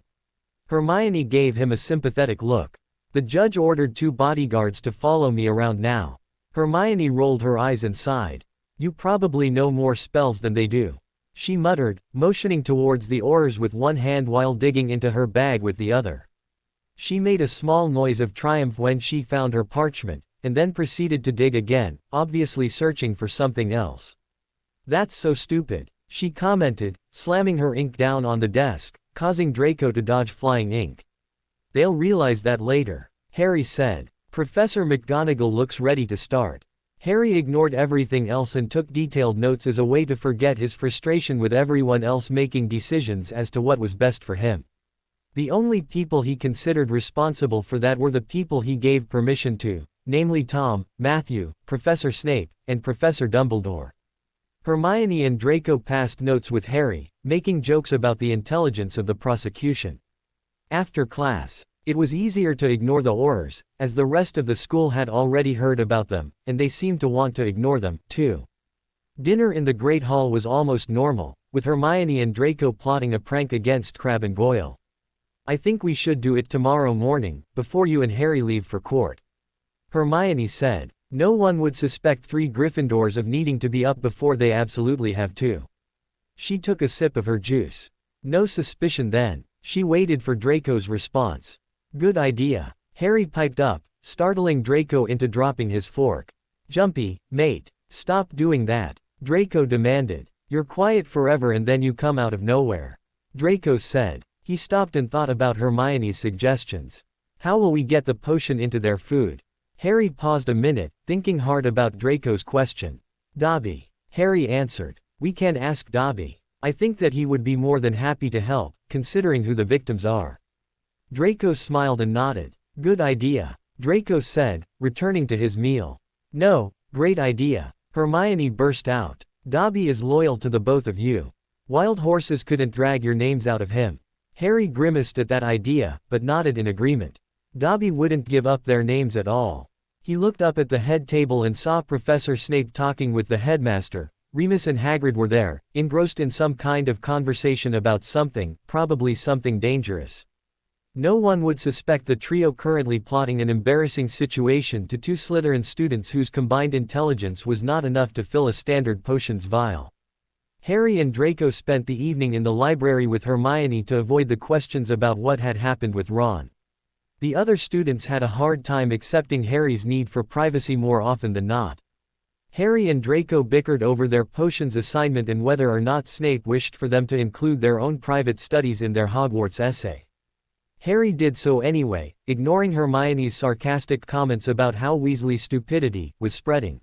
Hermione gave him a sympathetic look. The judge ordered 2 bodyguards to follow me around now. Hermione rolled her eyes and sighed. You probably know more spells than they do. She muttered, motioning towards the Aurors with one hand while digging into her bag with the other. She made a small noise of triumph when she found her parchment, and then proceeded to dig again, obviously searching for something else. That's so stupid, she commented, slamming her ink down on the desk, causing Draco to dodge flying ink. They'll realize that later, Harry said. Professor McGonagall looks ready to start. Harry ignored everything else and took detailed notes as a way to forget his frustration with everyone else making decisions as to what was best for him. The only people he considered responsible for that were the people he gave permission to, namely Tom, Matthew, Professor Snape, and Professor Dumbledore. Hermione and Draco passed notes with Harry, making jokes about the intelligence of the prosecution. After class, it was easier to ignore the Aurors, as the rest of the school had already heard about them, and they seemed to want to ignore them, too. Dinner in the Great Hall was almost normal, with Hermione and Draco plotting a prank against Crabbe and Goyle. I think we should do it tomorrow morning, before you and Harry leave for court. Hermione said. No one would suspect 3 Gryffindors of needing to be up before they absolutely have to. She took a sip of her juice. No suspicion then. She waited for Draco's response. Good idea. Harry piped up, startling Draco into dropping his fork. Jumpy, mate. Stop doing that, Draco demanded. You're quiet forever and then you come out of nowhere. Draco said. He stopped and thought about Hermione's suggestions. How will we get the potion into their food? Harry paused a minute, thinking hard about Draco's question. Dobby. Harry answered. We can ask Dobby. I think that he would be more than happy to help, considering who the victims are. Draco smiled and nodded. Good idea, Draco said, returning to his meal. No, great idea, Hermione burst out. Dobby is loyal to the both of you. Wild horses couldn't drag your names out of him. Harry grimaced at that idea, but nodded in agreement. Dobby wouldn't give up their names at all. He looked up at the head table and saw Professor Snape talking with the headmaster. Remus and Hagrid were there, engrossed in some kind of conversation about something, probably something dangerous. No one would suspect the trio currently plotting an embarrassing situation to two Slytherin students whose combined intelligence was not enough to fill a standard potions vial. Harry and Draco spent the evening in the library with Hermione to avoid the questions about what had happened with Ron. The other students had a hard time accepting Harry's need for privacy more often than not. Harry and Draco bickered over their potions assignment and whether or not Snape wished for them to include their own private studies in their Hogwarts essay. Harry did so anyway, ignoring Hermione's sarcastic comments about how Weasley's stupidity was spreading.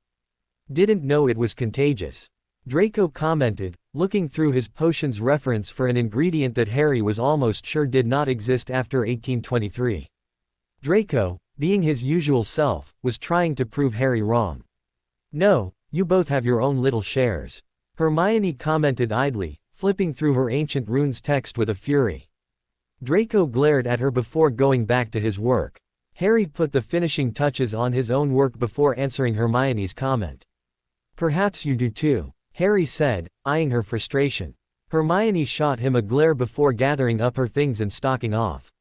Didn't know it was contagious. Draco commented, looking through his potions reference for an ingredient that Harry was almost sure did not exist after 1823. Draco, being his usual self, was trying to prove Harry wrong. No, you both have your own little shares. Hermione commented idly, flipping through her ancient runes text with a fury. Draco glared at her before going back to his work. Harry put the finishing touches on his own work before answering Hermione's comment. Perhaps you do too, Harry said, eyeing her frustration. Hermione shot him a glare before gathering up her things and stalking off.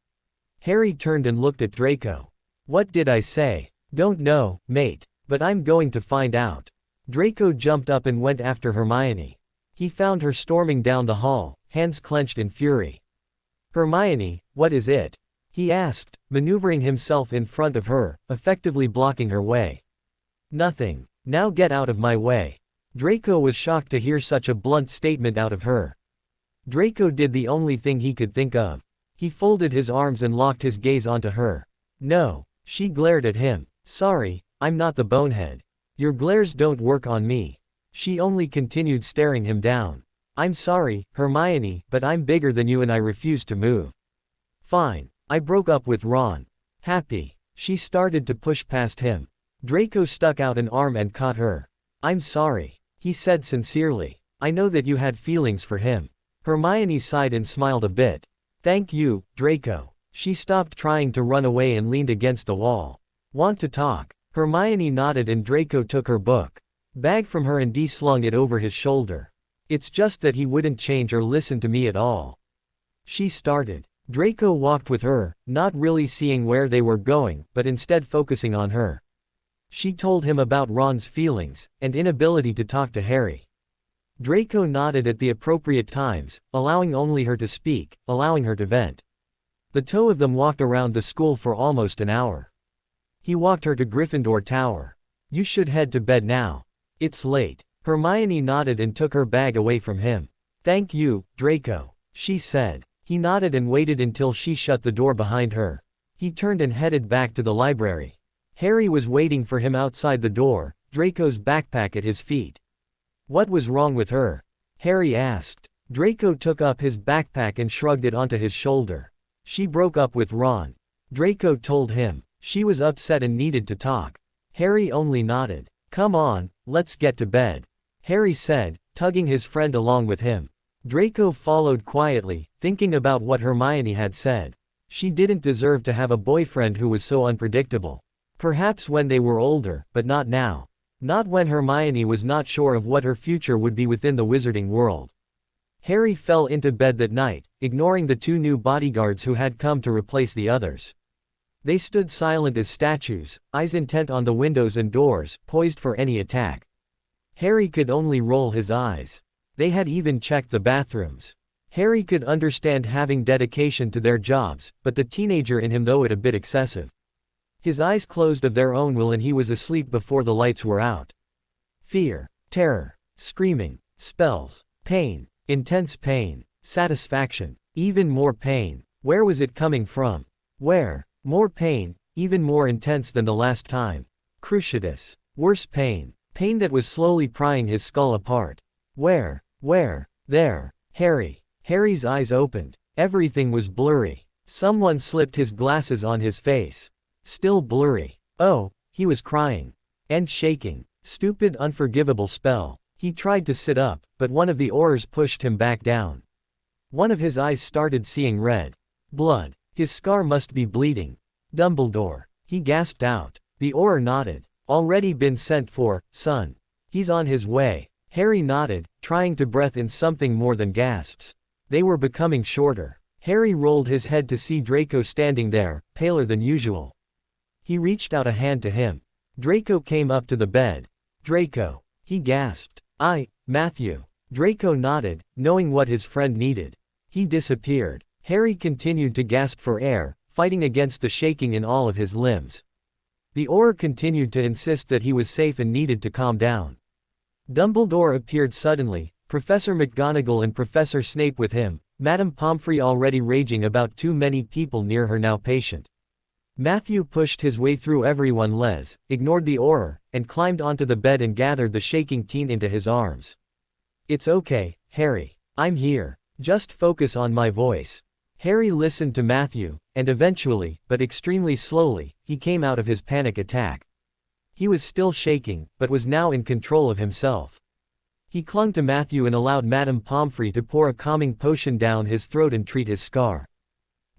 Harry turned and looked at Draco. What did I say? Don't know, mate. But I'm going to find out. Draco jumped up and went after Hermione. He found her storming down the hall, hands clenched in fury. Hermione, what is it? He asked, maneuvering himself in front of her, effectively blocking her way. Nothing. Now get out of my way. Draco was shocked to hear such a blunt statement out of her. Draco did the only thing he could think of. He folded his arms and locked his gaze onto her. No. She glared at him. Sorry, I'm not the bonehead. Your glares don't work on me. She only continued staring him down. I'm sorry, Hermione, but I'm bigger than you and I refuse to move. Fine. I broke up with Ron. Happy. She started to push past him. Draco stuck out an arm and caught her. I'm sorry, he said sincerely. I know that you had feelings for him. Hermione sighed and smiled a bit. Thank you, Draco. She stopped trying to run away and leaned against the wall. Want to talk? Hermione nodded and Draco took her book bag from her and slung it over his shoulder. It's just that he wouldn't change or listen to me at all. She started. Draco walked with her, not really seeing where they were going, but instead focusing on her. She told him about Ron's feelings, and inability to talk to Harry. Draco nodded at the appropriate times, allowing only her to speak, allowing her to vent. The two of them walked around the school for almost an hour. He walked her to Gryffindor Tower. You should head to bed now. It's late. Hermione nodded and took her bag away from him. Thank you, Draco, she said. He nodded and waited until she shut the door behind her. He turned and headed back to the library. Harry was waiting for him outside the door, Draco's backpack at his feet. What was wrong with her? Harry asked. Draco took up his backpack and shrugged it onto his shoulder. She broke up with Ron. Draco told him. She was upset and needed to talk. Harry only nodded. Come on, let's get to bed, Harry said, tugging his friend along with him. Draco followed quietly, thinking about what Hermione had said. She didn't deserve to have a boyfriend who was so unpredictable. Perhaps when they were older, but not now. Not when Hermione was not sure of what her future would be within the wizarding world. Harry fell into bed that night, ignoring the two new bodyguards who had come to replace the others. They stood silent as statues, eyes intent on the windows and doors, poised for any attack. Harry could only roll his eyes. They had even checked the bathrooms. Harry could understand having dedication to their jobs, but the teenager in him thought it a bit excessive. His eyes closed of their own will and he was asleep before the lights were out. Fear, terror, screaming, spells. Pain. Intense pain. Satisfaction. Even more pain. Where was it coming from? Where? More pain, even more intense than the last time. Cruciatus. Worse pain. Pain that was slowly prying his skull apart. Where? Where? There. Harry. Harry's eyes opened. Everything was blurry. Someone slipped his glasses on his face. Still blurry. Oh, he was crying. And shaking. Stupid, unforgivable spell. He tried to sit up, but one of the Aurors pushed him back down. One of his eyes started seeing red. Blood. His scar must be bleeding. Dumbledore. He gasped out. The Auror nodded. Already been sent for, son. He's on his way. Harry nodded, trying to breathe in something more than gasps. They were becoming shorter. Harry rolled his head to see Draco standing there, paler than usual. He reached out a hand to him. Draco came up to the bed. Draco. He gasped. Matthew. Draco nodded, knowing what his friend needed. He disappeared. Harry continued to gasp for air, fighting against the shaking in all of his limbs. The Auror continued to insist that he was safe and needed to calm down. Dumbledore appeared suddenly, Professor McGonagall and Professor Snape with him, Madame Pomfrey already raging about too many people near her now patient. Matthew pushed his way through everyone, ignored the Auror, and climbed onto the bed and gathered the shaking teen into his arms. It's okay, Harry. I'm here. Just focus on my voice. Harry listened to Matthew, and eventually, but extremely slowly, he came out of his panic attack. He was still shaking, but was now in control of himself. He clung to Matthew and allowed Madame Pomfrey to pour a calming potion down his throat and treat his scar.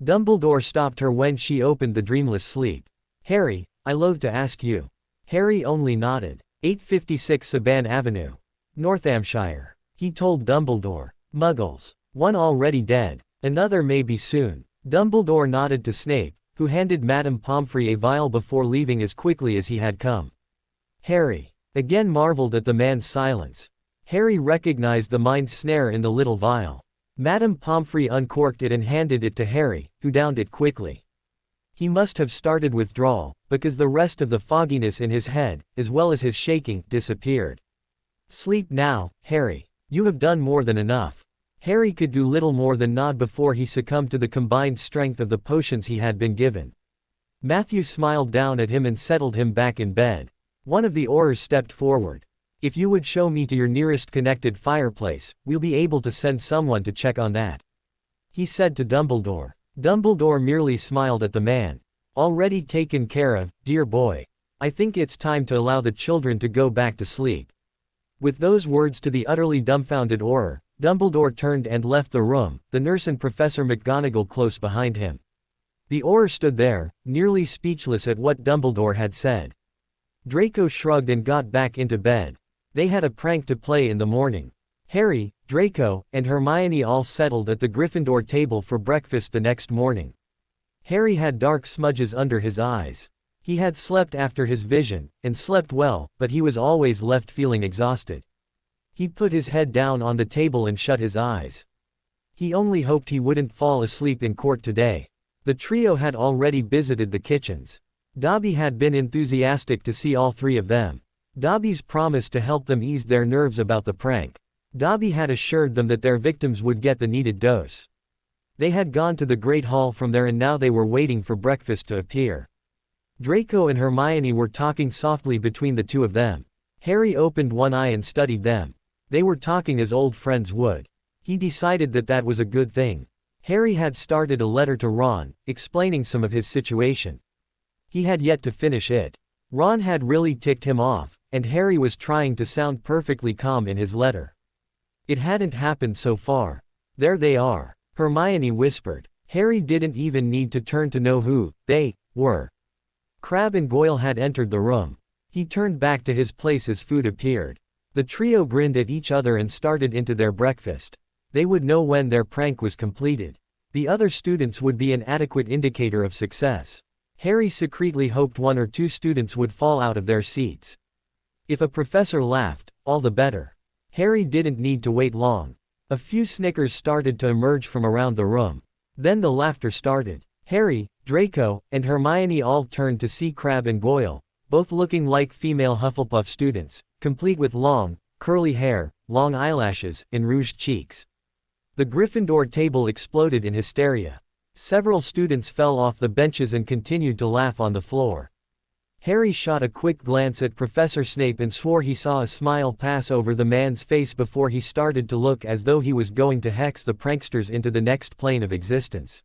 Dumbledore stopped her when she opened the dreamless sleep. Harry, I loathe to ask you. Harry only nodded. 856 Saban Avenue. Northamptonshire. He told Dumbledore. Muggles. One already dead. Another may be soon. Dumbledore nodded to Snape, who handed Madame Pomfrey a vial before leaving as quickly as he had come. Harry again marveled at the man's silence. Harry recognized the mind snare in the little vial. Madame Pomfrey uncorked it and handed it to Harry, who downed it quickly. He must have started withdrawal, because the rest of the fogginess in his head, as well as his shaking, disappeared. Sleep now, Harry. You have done more than enough. Harry could do little more than nod before he succumbed to the combined strength of the potions he had been given. Matthew smiled down at him and settled him back in bed. One of the Aurors stepped forward. If you would show me to your nearest connected fireplace, we'll be able to send someone to check on that. He said to Dumbledore. Dumbledore merely smiled at the man. Already taken care of, dear boy. I think it's time to allow the children to go back to sleep. With those words to the utterly dumbfounded Auror, Dumbledore turned and left the room, the nurse and Professor McGonagall close behind him. The Auror stood there, nearly speechless at what Dumbledore had said. Draco shrugged and got back into bed. They had a prank to play in the morning. Harry, Draco, and Hermione all settled at the Gryffindor table for breakfast the next morning. Harry had dark smudges under his eyes. He had slept after his vision, and slept well, but he was always left feeling exhausted. He put his head down on the table and shut his eyes. He only hoped he wouldn't fall asleep in court today. The trio had already visited the kitchens. Dobby had been enthusiastic to see all three of them. Dobby's promise to help them eased their nerves about the prank. Dobby had assured them that their victims would get the needed dose. They had gone to the Great Hall from there and now they were waiting for breakfast to appear. Draco and Hermione were talking softly between the two of them. Harry opened one eye and studied them. They were talking as old friends would. He decided that that was a good thing. Harry had started a letter to Ron, explaining some of his situation. He had yet to finish it. Ron had really ticked him off, and Harry was trying to sound perfectly calm in his letter. It hadn't happened so far. There they are, Hermione whispered. Harry didn't even need to turn to know who they were. Crabbe and Goyle had entered the room. He turned back to his place as food appeared. The trio grinned at each other and started into their breakfast. They would know when their prank was completed. The other students would be an adequate indicator of success. Harry secretly hoped one or two students would fall out of their seats. If a professor laughed, all the better. Harry didn't need to wait long. A few snickers started to emerge from around the room. Then the laughter started. Harry, Draco, and Hermione all turned to see Crabbe and Goyle, both looking like female Hufflepuff students, complete with long, curly hair, long eyelashes, and rouged cheeks. The Gryffindor table exploded in hysteria. Several students fell off the benches and continued to laugh on the floor. Harry shot a quick glance at Professor Snape and swore he saw a smile pass over the man's face before he started to look as though he was going to hex the pranksters into the next plane of existence.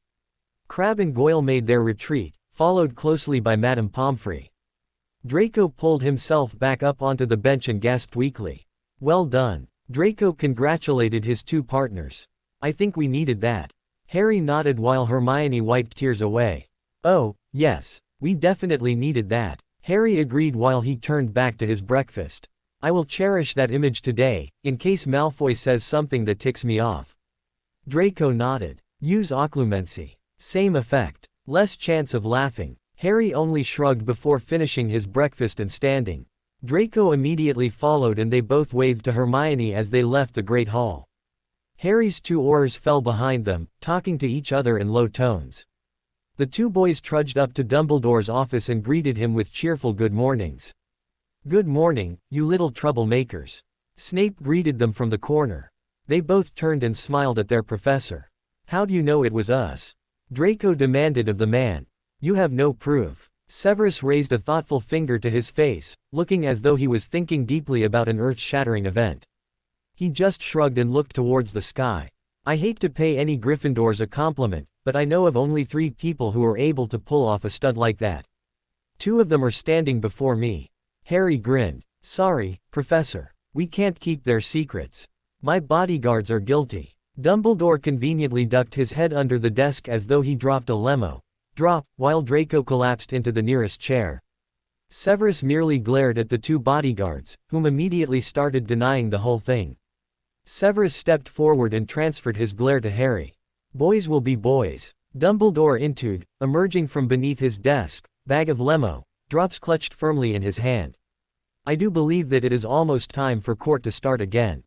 Crabbe and Goyle made their retreat, followed closely by Madame Pomfrey. Draco pulled himself back up onto the bench and gasped weakly. "Well done." Draco congratulated his two partners. "I think we needed that." Harry nodded while Hermione wiped tears away. "Oh, yes, we definitely needed that," Harry agreed while he turned back to his breakfast. "I will cherish that image today, in case Malfoy says something that ticks me off." Draco nodded. "Use occlumency. Same effect. Less chance of laughing." Harry only shrugged before finishing his breakfast and standing. Draco immediately followed and they both waved to Hermione as they left the Great Hall. Harry's two Aurors fell behind them, talking to each other in low tones. The two boys trudged up to Dumbledore's office and greeted him with cheerful good mornings. "Good morning, you little troublemakers." Snape greeted them from the corner. They both turned and smiled at their professor. "How do you know it was us?" Draco demanded of the man. "You have no proof." Severus raised a thoughtful finger to his face, looking as though he was thinking deeply about an earth-shattering event. He just shrugged and looked towards the sky. "I hate to pay any Gryffindors a compliment, but I know of only 3 people who are able to pull off a stunt like that. 2 of them are standing before me." Harry grinned. "Sorry, Professor. We can't keep their secrets. My bodyguards are guilty." Dumbledore conveniently ducked his head under the desk as though he dropped a lemo. Drop, while Draco collapsed into the nearest chair. Severus merely glared at the 2 bodyguards, whom immediately started denying the whole thing. Severus stepped forward and transferred his glare to Harry. "Boys will be boys." Dumbledore intoed, emerging from beneath his desk, bag of lemo, drops clutched firmly in his hand. "I do believe that it is almost time for court to start again,"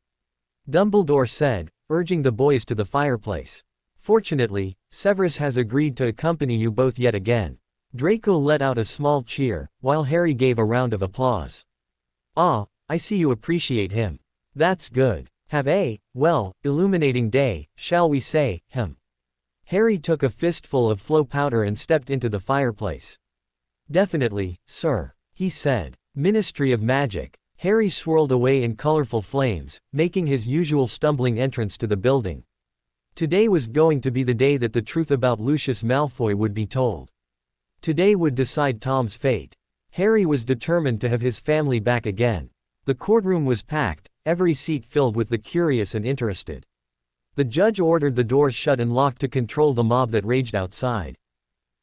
Dumbledore said, urging the boys to the fireplace. "Fortunately, Severus has agreed to accompany you both yet again." Draco let out a small cheer, while Harry gave a round of applause. "Ah, I see you appreciate him. That's good. Have a, well, illuminating day, shall we say, him." Harry took a fistful of flow powder and stepped into the fireplace. "Definitely, sir," he said. "Ministry of Magic." Harry swirled away in colorful flames, making his usual stumbling entrance to the building. Today was going to be the day that the truth about Lucius Malfoy would be told. Today would decide Tom's fate. Harry was determined to have his family back again. The courtroom was packed, every seat filled with the curious and interested. The judge ordered the doors shut and locked to control the mob that raged outside.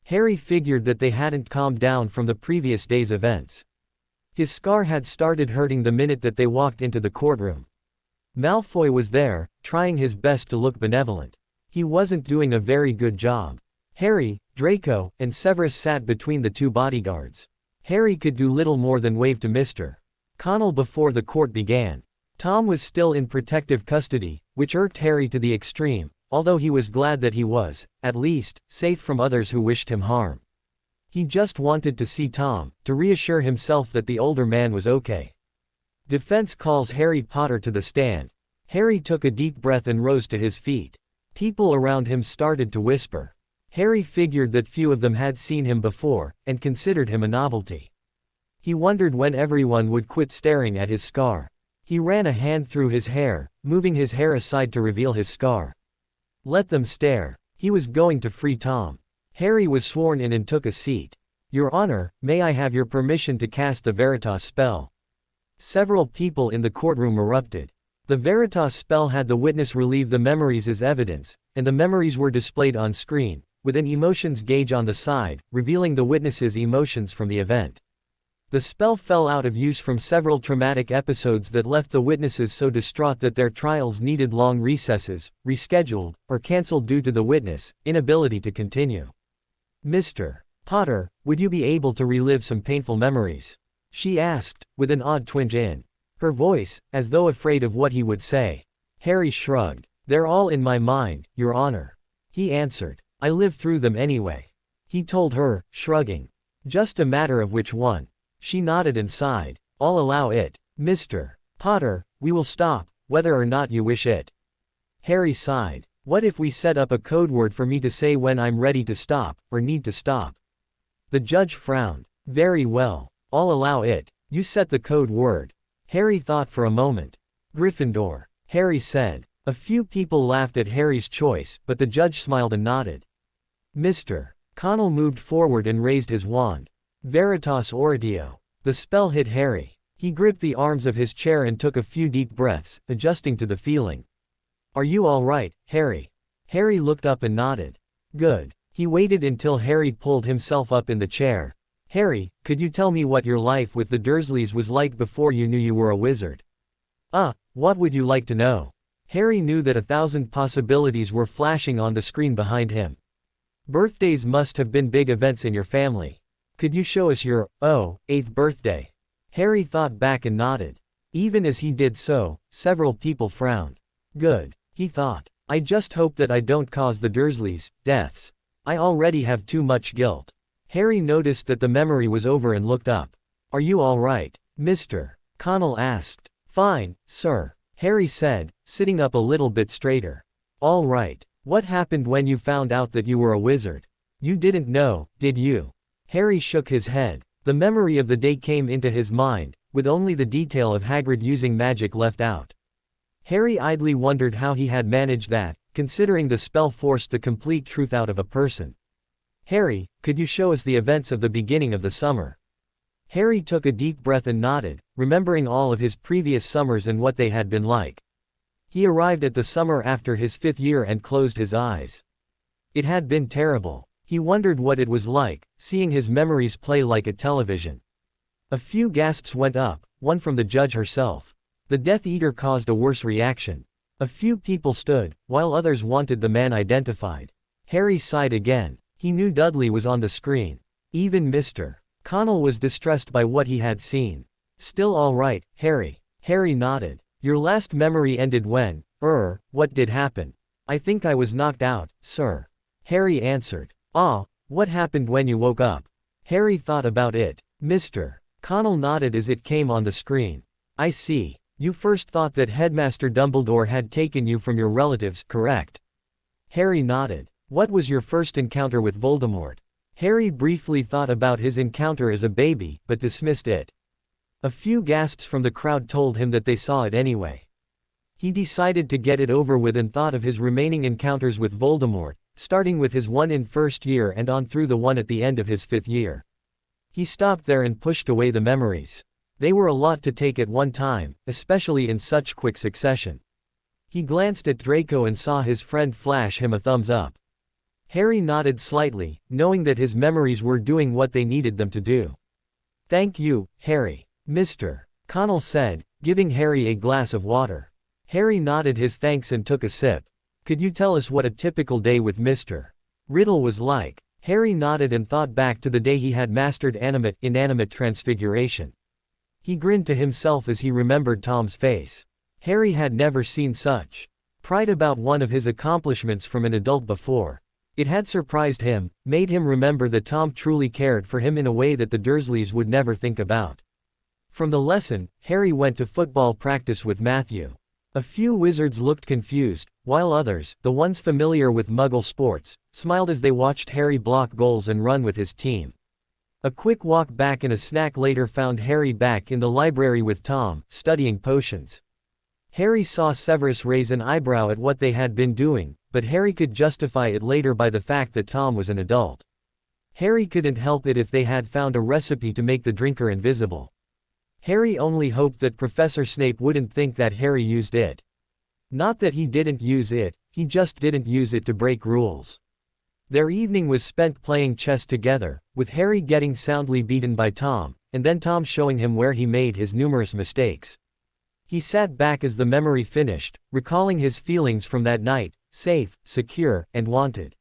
Harry figured that they hadn't calmed down from the previous day's events. His scar had started hurting the minute that they walked into the courtroom. Malfoy was there, trying his best to look benevolent. He wasn't doing a very good job. Harry, Draco, and Severus sat between the 2 bodyguards. Harry could do little more than wave to Mr. Connell before the court began. Tom was still in protective custody, which irked Harry to the extreme, although he was glad that he was, at least, safe from others who wished him harm. He just wanted to see Tom, to reassure himself that the older man was okay. Defense calls Harry Potter to the stand. Harry took a deep breath and rose to his feet. People around him started to whisper. Harry figured that few of them had seen him before, and considered him a novelty. He wondered when everyone would quit staring at his scar. He ran a hand through his hair, moving his hair aside to reveal his scar. Let them stare. He was going to free Tom. Harry was sworn in and took a seat. "Your Honor, may I have your permission to cast the Veritas spell?" Several people in the courtroom erupted. The Veritas spell had the witness relieve the memories as evidence, and the memories were displayed on screen, with an emotions gauge on the side, revealing the witness's emotions from the event. The spell fell out of use from several traumatic episodes that left the witnesses so distraught that their trials needed long recesses, rescheduled, or cancelled due to the witness' inability to continue. "Mr. Potter, would you be able to relive some painful memories?" she asked, with an odd twinge in her voice, as though afraid of what he would say. Harry shrugged. "They're all in my mind, Your Honor," he answered. "I lived through them anyway," he told her, shrugging. "Just a matter of which one." She nodded and sighed. "I'll allow it, Mr. Potter, we will stop, whether or not you wish it. Harry sighed. What if we set up a code word for me to say when I'm ready to stop, or need to stop? The judge frowned. Very well. I'll allow it. You set the code word. Harry thought for a moment. Gryffindor, Harry said. A few people laughed at Harry's choice, but the judge smiled and nodded. Mr. Connell moved forward and raised his wand. Veritas Oratio. The spell hit Harry. He gripped the arms of his chair and took a few deep breaths, adjusting to the feeling. Are you all right, Harry? Harry looked up and nodded. Good. He waited until Harry pulled himself up in the chair. Harry, could you tell me what your life with the Dursleys was like before you knew you were a wizard? What would you like to know? Harry knew that 1,000 possibilities were flashing on the screen behind him. Birthdays must have been big events in your family. Could you show us your, 8th birthday? Harry thought back and nodded. Even as he did so, several people frowned. Good, he thought. I just hope that I don't cause the Dursleys deaths. I already have too much guilt. Harry noticed that the memory was over and looked up. Are you all right, Mr. Connell asked. Fine, sir, Harry said, sitting up a little bit straighter. All right. What happened when you found out that you were a wizard? You didn't know, did you? Harry shook his head. The memory of the day came into his mind, with only the detail of Hagrid using magic left out. Harry idly wondered how he had managed that, considering the spell forced the complete truth out of a person. Harry, could you show us the events of the beginning of the summer? Harry took a deep breath and nodded, remembering all of his previous summers and what they had been like. He arrived at the summer after his 5th year and closed his eyes. It had been terrible. He wondered what it was like, seeing his memories play like a television. A few gasps went up, one from the judge herself. The Death Eater caused a worse reaction. A few people stood, while others wanted the man identified. Harry sighed again. He knew Dudley was on the screen. Even Mr. Connell was distressed by what he had seen. Still all right, Harry. Harry nodded. Your last memory ended when, what did happen? I think I was knocked out, sir. Harry answered. What happened when you woke up? Harry thought about it. Mr. Connell nodded as it came on the screen. I see. You first thought that Headmaster Dumbledore had taken you from your relatives, correct? Harry nodded. What was your first encounter with Voldemort? Harry briefly thought about his encounter as a baby, but dismissed it. A few gasps from the crowd told him that they saw it anyway. He decided to get it over with and thought of his remaining encounters with Voldemort, starting with his one in 1st year and on through the one at the end of his 5th year. He stopped there and pushed away the memories. They were a lot to take at one time, especially in such quick succession. He glanced at Draco and saw his friend flash him a thumbs up. Harry nodded slightly, knowing that his memories were doing what they needed them to do. Thank you, Harry. Mr. Connell said, giving Harry a glass of water. Harry nodded his thanks and took a sip. Could you tell us what a typical day with Mr. Riddle was like? Harry nodded and thought back to the day he had mastered animate-inanimate transfiguration. He grinned to himself as he remembered Tom's face. Harry had never seen such pride about one of his accomplishments from an adult before. It had surprised him, made him remember that Tom truly cared for him in a way that the Dursleys would never think about. From the lesson, Harry went to football practice with Matthew. A few wizards looked confused, while others, the ones familiar with Muggle sports, smiled as they watched Harry block goals and run with his team. A quick walk back and a snack later found Harry back in the library with Tom, studying potions. Harry saw Severus raise an eyebrow at what they had been doing, but Harry could justify it later by the fact that Tom was an adult. Harry couldn't help it if they had found a recipe to make the drinker invisible. Harry only hoped that Professor Snape wouldn't think that Harry used it. Not that he didn't use it, he just didn't use it to break rules. Their evening was spent playing chess together, with Harry getting soundly beaten by Tom, and then Tom showing him where he made his numerous mistakes. He sat back as the memory finished, recalling his feelings from that night, safe, secure, and wanted.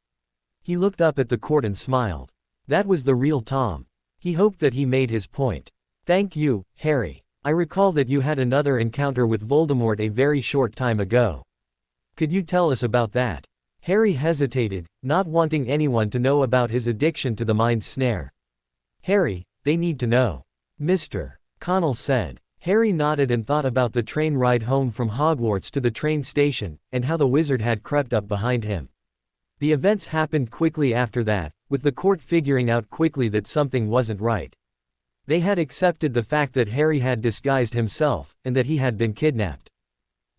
He looked up at the court and smiled. That was the real Tom. He hoped that he made his point. Thank you, Harry. I recall that you had another encounter with Voldemort a very short time ago. Could you tell us about that? Harry hesitated, not wanting anyone to know about his addiction to the mind snare. Harry, they need to know. Mr. Connell said. Harry nodded and thought about the train ride home from Hogwarts to the train station, and how the wizard had crept up behind him. The events happened quickly after that, with the court figuring out quickly that something wasn't right. They had accepted the fact that Harry had disguised himself, and that he had been kidnapped.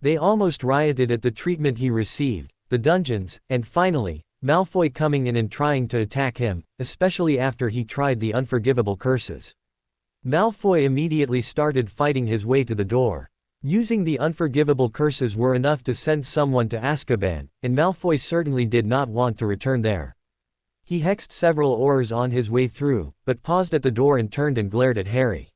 They almost rioted at the treatment he received, the dungeons, and finally, Malfoy coming in and trying to attack him, especially after he tried the unforgivable curses. Malfoy immediately started fighting his way to the door. Using the unforgivable curses were enough to send someone to Azkaban, and Malfoy certainly did not want to return there. He hexed several Aurors on his way through, but paused at the door and turned and glared at Harry.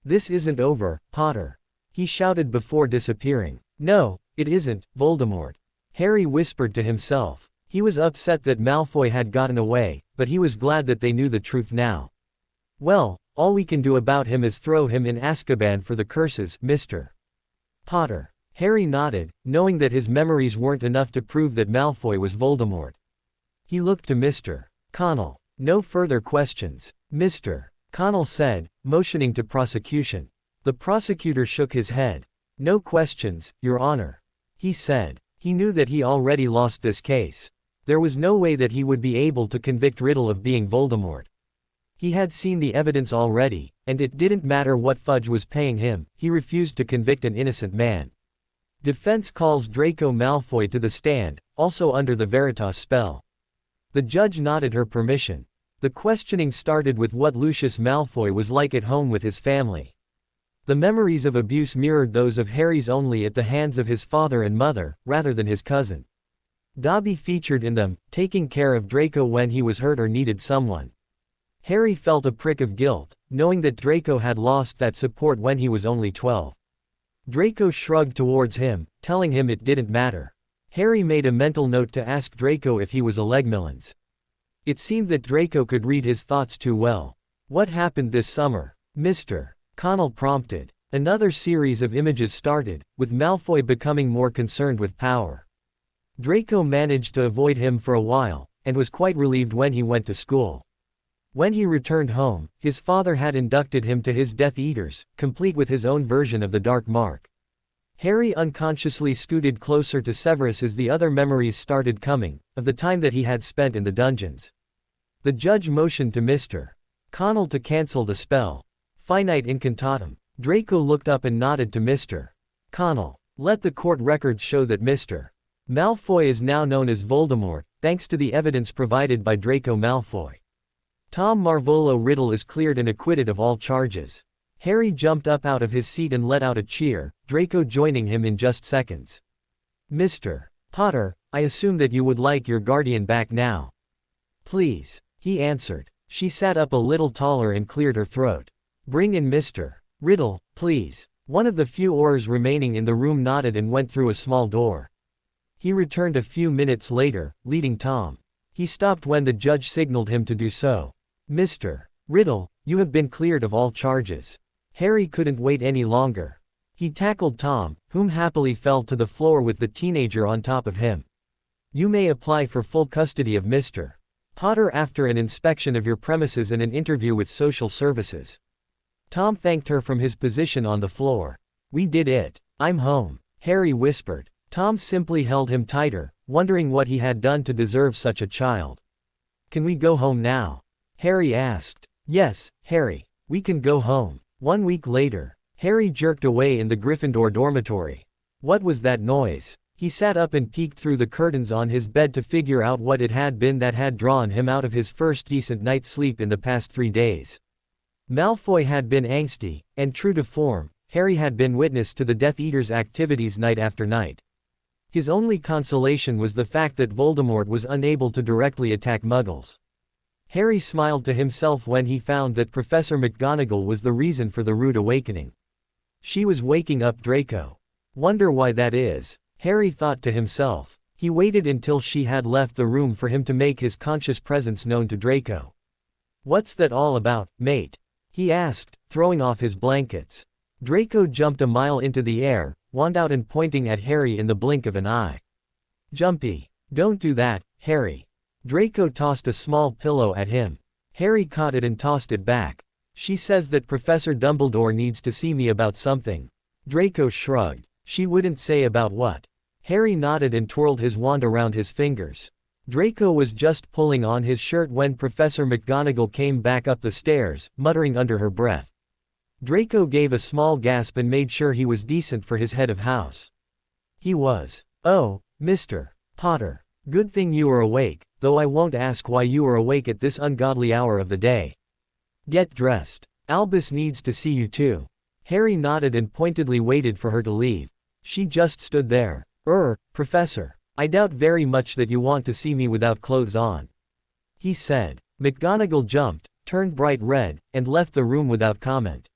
"This isn't over, Potter," he shouted before disappearing. "No, it isn't, Voldemort," Harry whispered to himself. He was upset that Malfoy had gotten away, but he was glad that they knew the truth now. "Well, all we can do about him is throw him in Azkaban for the curses, Mr. Potter." Harry nodded, knowing that his memories weren't enough to prove that Malfoy was Voldemort. He looked to Mr. Connell. "No further questions, Mr. Connell said, motioning to prosecution. The prosecutor shook his head. "No questions, Your Honor," he said. He knew that he already lost this case. There was no way that he would be able to convict Riddle of being Voldemort. He had seen the evidence already, and it didn't matter what Fudge was paying him, he refused to convict an innocent man. Defense calls Draco Malfoy to the stand, also under the Veritas spell. The judge nodded her permission. The questioning started with what Lucius Malfoy was like at home with his family. The memories of abuse mirrored those of Harry's only at the hands of his father and mother, rather than his cousin. Dobby featured in them, taking care of Draco when he was hurt or needed someone. Harry felt a prick of guilt, knowing that Draco had lost that support when he was only 12. Draco shrugged towards him, telling him it didn't matter. Harry made a mental note to ask Draco if he was a Legmillans. It seemed that Draco could read his thoughts too well. "What happened this summer, Mr. Connell prompted. Another series of images started, with Malfoy becoming more concerned with power. Draco managed to avoid him for a while, and was quite relieved when he went to school. When he returned home, his father had inducted him to his Death Eaters, complete with his own version of the Dark Mark. Harry unconsciously scooted closer to Severus as the other memories started coming, of the time that he had spent in the dungeons. The judge motioned to Mr. Connell to cancel the spell. Finite incantatum. Draco looked up and nodded to Mr. Connell. "Let the court records show that Mr. Malfoy is now known as Voldemort, thanks to the evidence provided by Draco Malfoy. Tom Marvolo Riddle is cleared and acquitted of all charges." Harry jumped up out of his seat and let out a cheer, Draco joining him in just seconds. "Mr. Potter, I assume that you would like your guardian back now." "Please," he answered. She sat up a little taller and cleared her throat. "Bring in Mr. Riddle, please." One of the few Aurors remaining in the room nodded and went through a small door. He returned a few minutes later, leading Tom. He stopped when the judge signaled him to do so. "Mr. Riddle, you have been cleared of all charges." Harry couldn't wait any longer. He tackled Tom, whom happily fell to the floor with the teenager on top of him. "You may apply for full custody of Mr. Potter after an inspection of your premises and an interview with social services." Tom thanked her from his position on the floor. "We did it. I'm home," Harry whispered. Tom simply held him tighter, wondering what he had done to deserve such a child. "Can we go home now?" Harry asked. "Yes, Harry. We can go home." 1 week later, Harry jerked away in the Gryffindor dormitory. What was that noise? He sat up and peeked through the curtains on his bed to figure out what it had been that had drawn him out of his first decent night's sleep in the past 3 days. Malfoy had been angsty, and true to form, Harry had been witness to the Death Eaters' activities night after night. His only consolation was the fact that Voldemort was unable to directly attack Muggles. Harry smiled to himself when he found that Professor McGonagall was the reason for the rude awakening. She was waking up Draco. Wonder why that is, Harry thought to himself. He waited until she had left the room for him to make his conscious presence known to Draco. "What's that all about, mate?" he asked, throwing off his blankets. Draco jumped a mile into the air, wand out and pointing at Harry in the blink of an eye. "Jumpy. Don't do that, Harry." Draco tossed a small pillow at him. Harry caught it and tossed it back. She says that Professor Dumbledore needs to see me about something. Draco shrugged. She wouldn't say about what. Harry nodded and twirled his wand around his fingers. Draco was just pulling on his shirt when Professor McGonagall came back up the stairs, muttering under her breath. Draco gave a small gasp and made sure he was decent for his head of house. He was. "Oh, Mr. Potter. Good thing you are awake, though I won't ask why you are awake at this ungodly hour of the day. Get dressed. Albus needs to see you too." Harry nodded and pointedly waited for her to leave. She just stood there. Professor. I doubt very much that you want to see me without clothes on," he said. McGonagall jumped, turned bright red, and left the room without comment.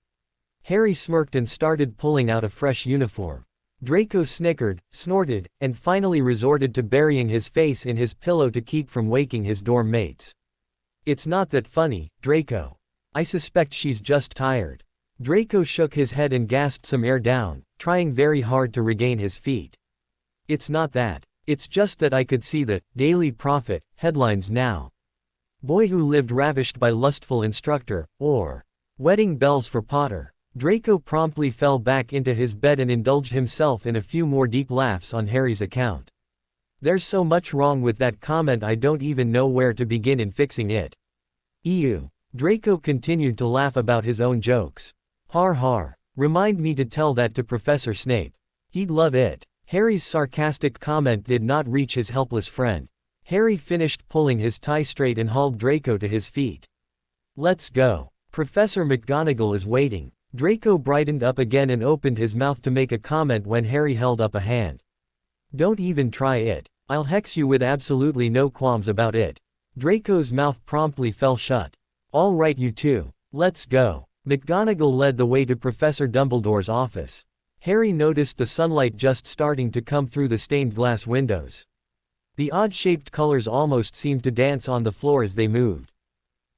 Harry smirked and started pulling out a fresh uniform. Draco snickered, snorted, and finally resorted to burying his face in his pillow to keep from waking his dorm mates. "It's not that funny, Draco. I suspect she's just tired." Draco shook his head and gasped some air down, trying very hard to regain his feet. "It's not that. It's just that I could see the Daily Prophet headlines now. Boy who lived ravished by lustful instructor, or wedding bells for Potter." Draco promptly fell back into his bed and indulged himself in a few more deep laughs on Harry's account. "There's so much wrong with that comment I don't even know where to begin in fixing it." Ew. Draco continued to laugh about his own jokes. "Har har. Remind me to tell that to Professor Snape. He'd love it." Harry's sarcastic comment did not reach his helpless friend. Harry finished pulling his tie straight and hauled Draco to his feet. "Let's go. Professor McGonagall is waiting." Draco brightened up again and opened his mouth to make a comment when Harry held up a hand. "Don't even try it. I'll hex you with absolutely no qualms about it." Draco's mouth promptly fell shut. "All right, you two. Let's go." McGonagall led the way to Professor Dumbledore's office. Harry noticed the sunlight just starting to come through the stained glass windows. The odd-shaped colors almost seemed to dance on the floor as they moved.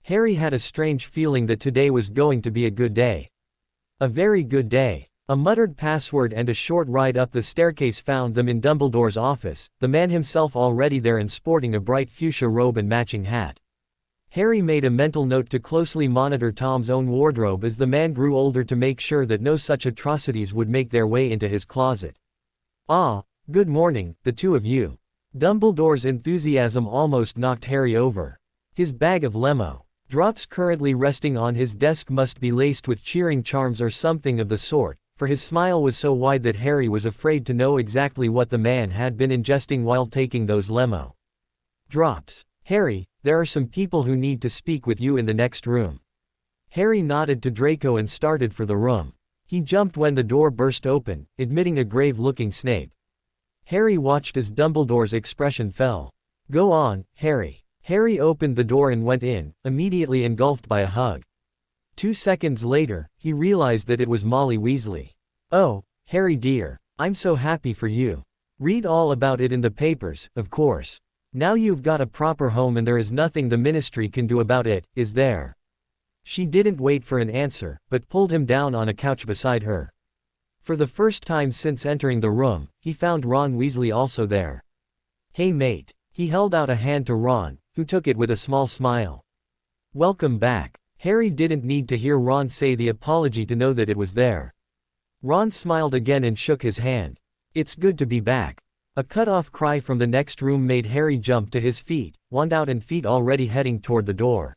Harry had a strange feeling that today was going to be a good day. A very good day. A muttered password and a short ride up the staircase found them in Dumbledore's office, the man himself already there and sporting a bright fuchsia robe and matching hat. Harry made a mental note to closely monitor Tom's own wardrobe as the man grew older to make sure that no such atrocities would make their way into his closet. "Ah, good morning, the two of you." Dumbledore's enthusiasm almost knocked Harry over. His bag of lemo drops currently resting on his desk must be laced with cheering charms or something of the sort, for his smile was so wide that Harry was afraid to know exactly what the man had been ingesting while taking those lemo drops. "Harry, there are some people who need to speak with you in the next room." Harry nodded to Draco and started for the room. He jumped when the door burst open, admitting a grave-looking Snape. Harry watched as Dumbledore's expression fell. "Go on, Harry." Harry opened the door and went in, immediately engulfed by a hug. 2 seconds later, he realized that it was Molly Weasley. "Oh, Harry dear, I'm so happy for you. Read all about it in the papers, of course. Now you've got a proper home and there is nothing the ministry can do about it, is there?" She didn't wait for an answer, but pulled him down on a couch beside her. For the first time since entering the room, he found Ron Weasley also there. "Hey mate." He held out a hand to Ron, who took it with a small smile. "Welcome back." Harry didn't need to hear Ron say the apology to know that it was there. Ron smiled again and shook his hand. "It's good to be back." A cut-off cry from the next room made Harry jump to his feet, wand out and feet already heading toward the door.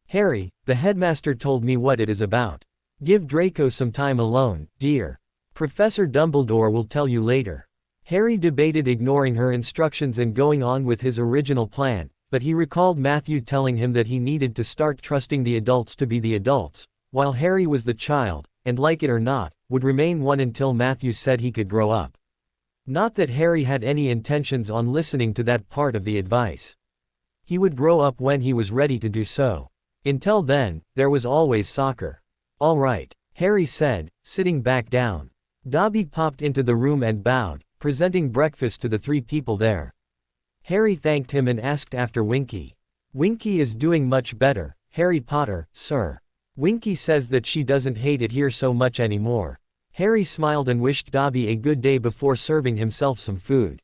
"Harry, the headmaster told me what it is about. Give Draco some time alone, dear. Professor Dumbledore will tell you later." Harry debated ignoring her instructions and going on with his original plan, but he recalled Matthew telling him that he needed to start trusting the adults to be the adults, while Harry was the child, and like it or not, would remain one until Matthew said he could grow up. Not that Harry had any intentions on listening to that part of the advice. He would grow up when he was ready to do so. Until then, there was always soccer. "All right," Harry said, sitting back down. Dobby popped into the room and bowed, presenting breakfast to the 3 people there. Harry thanked him and asked after Winky. "Winky is doing much better, Harry Potter, sir. Winky says that she doesn't hate it here so much anymore." Harry smiled and wished Dobby a good day before serving himself some food.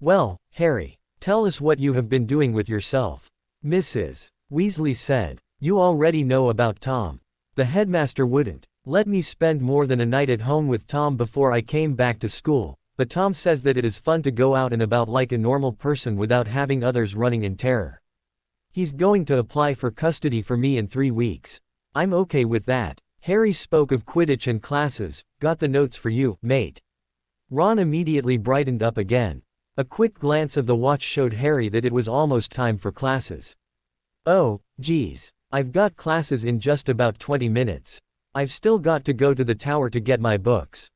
"Well, Harry, tell us what you have been doing with yourself." Mrs. Weasley said. "You already know about Tom. The headmaster wouldn't let me spend more than a night at home with Tom before I came back to school, but Tom says that it is fun to go out and about like a normal person without having others running in terror. He's going to apply for custody for me in 3 weeks. I'm okay with that. Harry spoke of Quidditch and classes. Got the notes for you, mate. Ron immediately brightened up again. A quick glance of the watch showed Harry that it was almost time for classes. Oh, geez. I've got classes in just about 20 minutes. I've still got to go to the tower to get my books.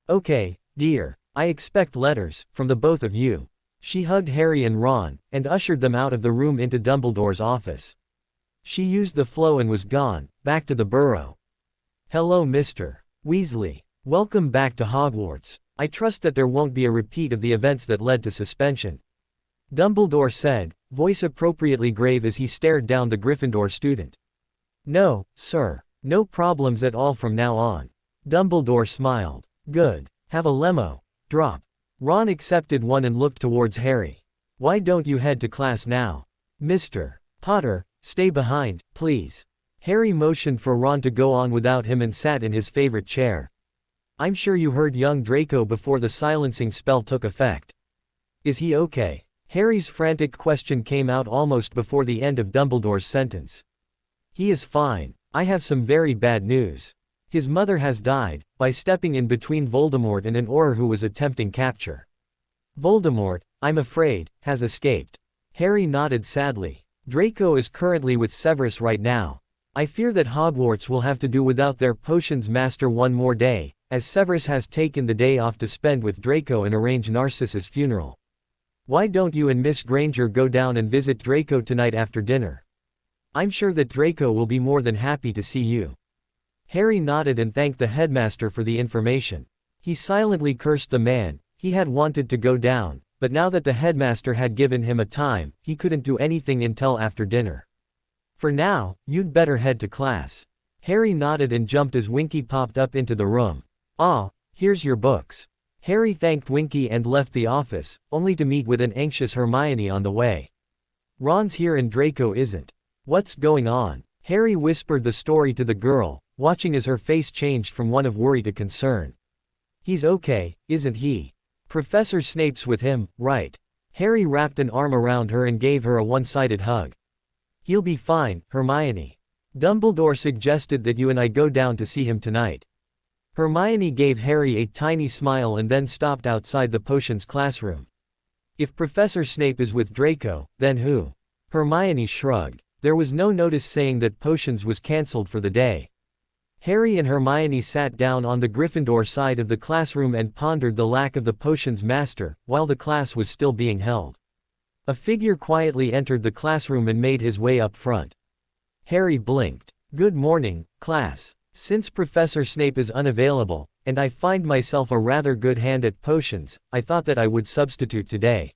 Okay, dear. I expect letters from the both of you. She hugged Harry and Ron, and ushered them out of the room into Dumbledore's office. She used the flow and was gone, back to the burrow. Hello, Mr. Weasley. Welcome back to Hogwarts. I trust that there won't be a repeat of the events that led to suspension. Dumbledore said, voice appropriately grave as he stared down the Gryffindor student. No, sir. No problems at all from now on. Dumbledore smiled. Good. Have a lemo. Drop. Ron accepted one and looked towards Harry. Why don't you head to class now? Mr. Potter, stay behind, please. Harry motioned for Ron to go on without him and sat in his favorite chair. I'm sure you heard young Draco before the silencing spell took effect. Is he okay? Harry's frantic question came out almost before the end of Dumbledore's sentence. He is fine. I have some very bad news. His mother has died, by stepping in between Voldemort and an Auror who was attempting capture. Voldemort, I'm afraid, has escaped. Harry nodded sadly. Draco is currently with Severus right now. I fear that Hogwarts will have to do without their potions master one more day, as Severus has taken the day off to spend with Draco and arrange Narcissus' funeral. Why don't you and Miss Granger go down and visit Draco tonight after dinner? I'm sure that Draco will be more than happy to see you. Harry nodded and thanked the headmaster for the information. He silently cursed the man. He had wanted to go down, but now that the headmaster had given him a time, he couldn't do anything until after dinner. For now, you'd better head to class. Harry nodded and jumped as Winky popped up into the room. Ah, here's your books. Harry thanked Winky and left the office, only to meet with an anxious Hermione on the way. Ron's here and Draco isn't. What's going on? Harry whispered the story to the girl, watching as her face changed from one of worry to concern. He's okay, isn't he? Professor Snape's with him, right? Harry wrapped an arm around her and gave her a one-sided hug. He'll be fine, Hermione. Dumbledore suggested that you and I go down to see him tonight. Hermione gave Harry a tiny smile and then stopped outside the potions classroom. If Professor Snape is with Draco, then who? Hermione shrugged. There was no notice saying that potions was cancelled for the day. Harry and Hermione sat down on the Gryffindor side of the classroom and pondered the lack of the potions master, while the class was still being held. A figure quietly entered the classroom and made his way up front. Harry blinked. Good morning, class. Since Professor Snape is unavailable, and I find myself a rather good hand at potions, I thought that I would substitute today.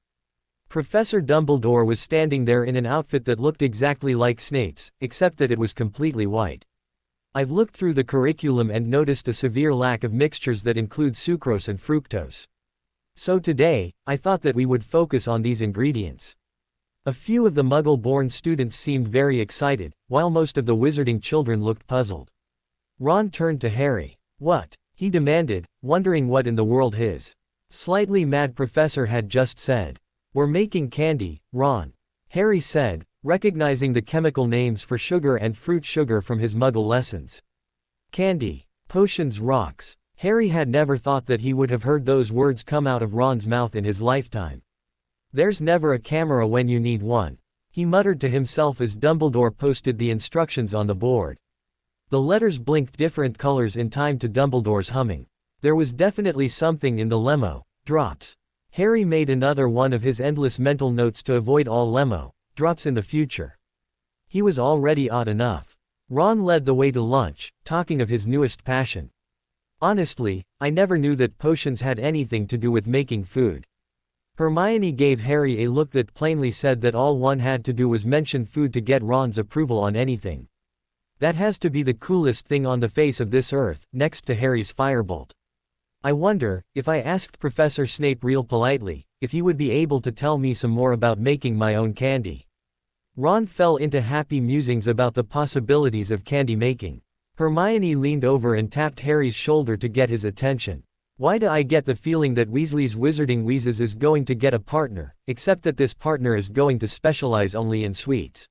Professor Dumbledore was standing there in an outfit that looked exactly like Snape's, except that it was completely white. I've looked through the curriculum and noticed a severe lack of mixtures that include sucrose and fructose. So today, I thought that we would focus on these ingredients. A few of the Muggle-born students seemed very excited, while most of the wizarding children looked puzzled. Ron turned to Harry. What? He demanded, wondering what in the world his slightly mad professor had just said. We're making candy, Ron. Harry said, recognizing the chemical names for sugar and fruit sugar from his Muggle lessons. Candy. Potions rocks. Harry had never thought that he would have heard those words come out of Ron's mouth in his lifetime. There's never a camera when you need one. He muttered to himself as Dumbledore posted the instructions on the board. The letters blinked different colors in time to Dumbledore's humming. There was definitely something in the lemo. Drops. Harry made another one of his endless mental notes to avoid all lemo drops in the future. He was already odd enough. Ron led the way to lunch, talking of his newest passion. Honestly, I never knew that potions had anything to do with making food. Hermione gave Harry a look that plainly said that all one had to do was mention food to get Ron's approval on anything. That has to be the coolest thing on the face of this earth, next to Harry's firebolt. I wonder, if I asked Professor Snape real politely, if he would be able to tell me some more about making my own candy. Ron fell into happy musings about the possibilities of candy making. Hermione leaned over and tapped Harry's shoulder to get his attention. Why do I get the feeling that Weasley's Wizarding Wheezes is going to get a partner, except that this partner is going to specialize only in sweets?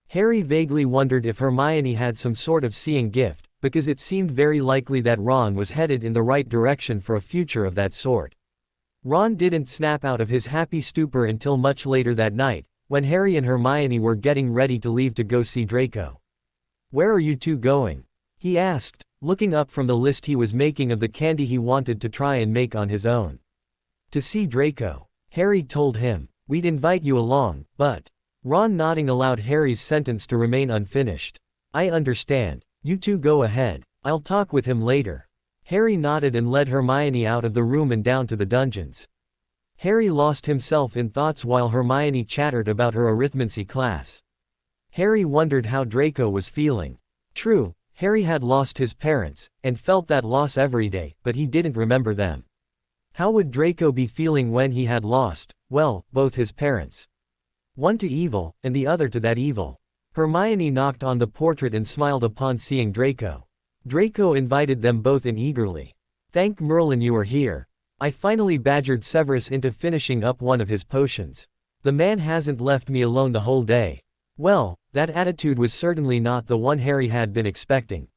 Harry vaguely wondered if Hermione had some sort of seeing gift, because it seemed very likely that Ron was headed in the right direction for a future of that sort. Ron didn't snap out of his happy stupor until much later that night, when Harry and Hermione were getting ready to leave to go see Draco. "Where are you two going?" he asked, looking up from the list he was making of the candy he wanted to try and make on his own. "To see Draco," Harry told him. "We'd invite you along, but—" Ron nodding allowed Harry's sentence to remain unfinished. "I understand. You two go ahead. I'll talk with him later." Harry nodded and led Hermione out of the room and down to the dungeons. Harry lost himself in thoughts while Hermione chattered about her arithmancy class. Harry wondered how Draco was feeling. True, Harry had lost his parents, and felt that loss every day, but he didn't remember them. How would Draco be feeling when he had lost, well, both his parents? One to evil, and the other to that evil. Hermione knocked on the portrait and smiled upon seeing Draco. Draco invited them both in eagerly. "Thank Merlin you are here. I finally badgered Severus into finishing up one of his potions. The man hasn't left me alone the whole day." Well, that attitude was certainly not the one Harry had been expecting.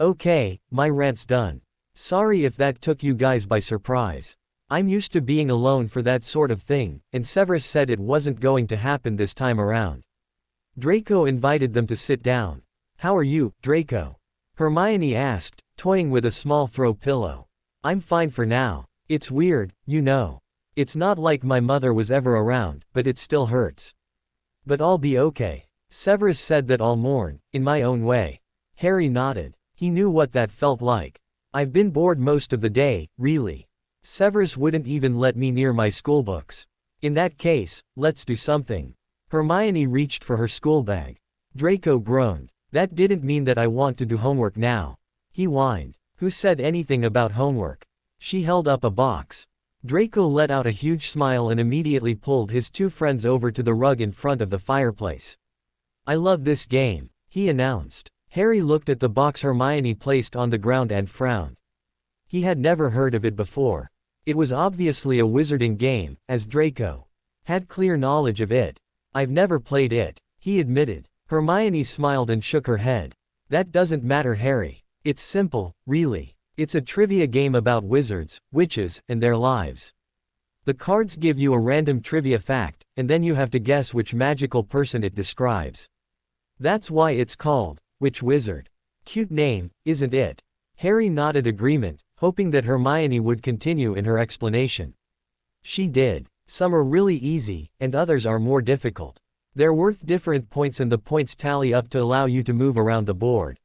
"Okay, my rant's done. Sorry if that took you guys by surprise. I'm used to being alone for that sort of thing, and Severus said it wasn't going to happen this time around." Draco invited them to sit down. "How are you, Draco?" Hermione asked, toying with a small throw pillow. "I'm fine for now. It's weird, you know. It's not like my mother was ever around, but it still hurts. But I'll be okay. Severus said that I'll mourn, in my own way." Harry nodded. He knew what that felt like. "I've been bored most of the day, really. Severus wouldn't even let me near my schoolbooks. In that case, let's do something." Hermione reached for her schoolbag. Draco groaned. "That didn't mean that I want to do homework now." He whined. "Who said anything about homework?" She held up a box. Draco let out a huge smile and immediately pulled his two friends over to the rug in front of the fireplace. "I love this game," he announced. Harry looked at the box Hermione placed on the ground and frowned. He had never heard of it before. It was obviously a wizarding game, as Draco had clear knowledge of it. "I've never played it," he admitted. Hermione smiled and shook her head. "That doesn't matter, Harry. It's simple, really. It's a trivia game about wizards, witches, and their lives. The cards give you a random trivia fact, and then you have to guess which magical person it describes. That's why it's called Witch Wizard. Cute name, isn't it?" Harry nodded agreement, hoping that Hermione would continue in her explanation. She did. "Some are really easy, and others are more difficult. They're worth different points and the points tally up to allow you to move around the board.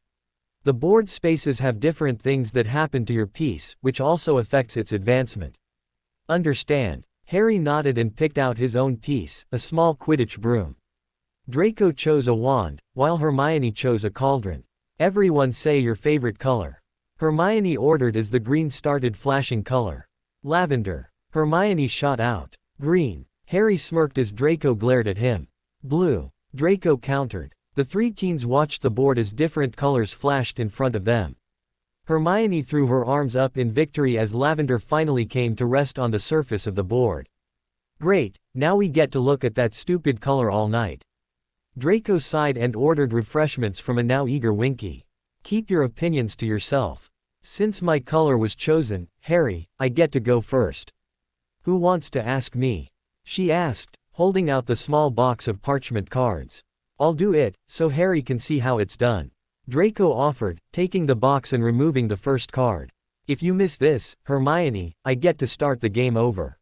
The board spaces have different things that happen to your piece, which also affects its advancement." "Understand." Harry nodded and picked out his own piece, a small Quidditch broom. Draco chose a wand, while Hermione chose a cauldron. "Everyone say your favorite color." Hermione ordered as the green started flashing color. "Lavender." Hermione shot out. "Green." Harry smirked as Draco glared at him. "Blue." Draco countered. The three teens watched the board as different colors flashed in front of them. Hermione threw her arms up in victory as lavender finally came to rest on the surface of the board. "Great, now we get to look at that stupid color all night." Draco sighed and ordered refreshments from a now eager Winky. "Keep your opinions to yourself. Since my color was chosen, Harry, I get to go first." "Who wants to ask me?" she asked, holding out the small box of parchment cards. "I'll do it, so Harry can see how it's done." Draco offered, taking the box and removing the first card. "If you miss this, Hermione, I get to start the game over."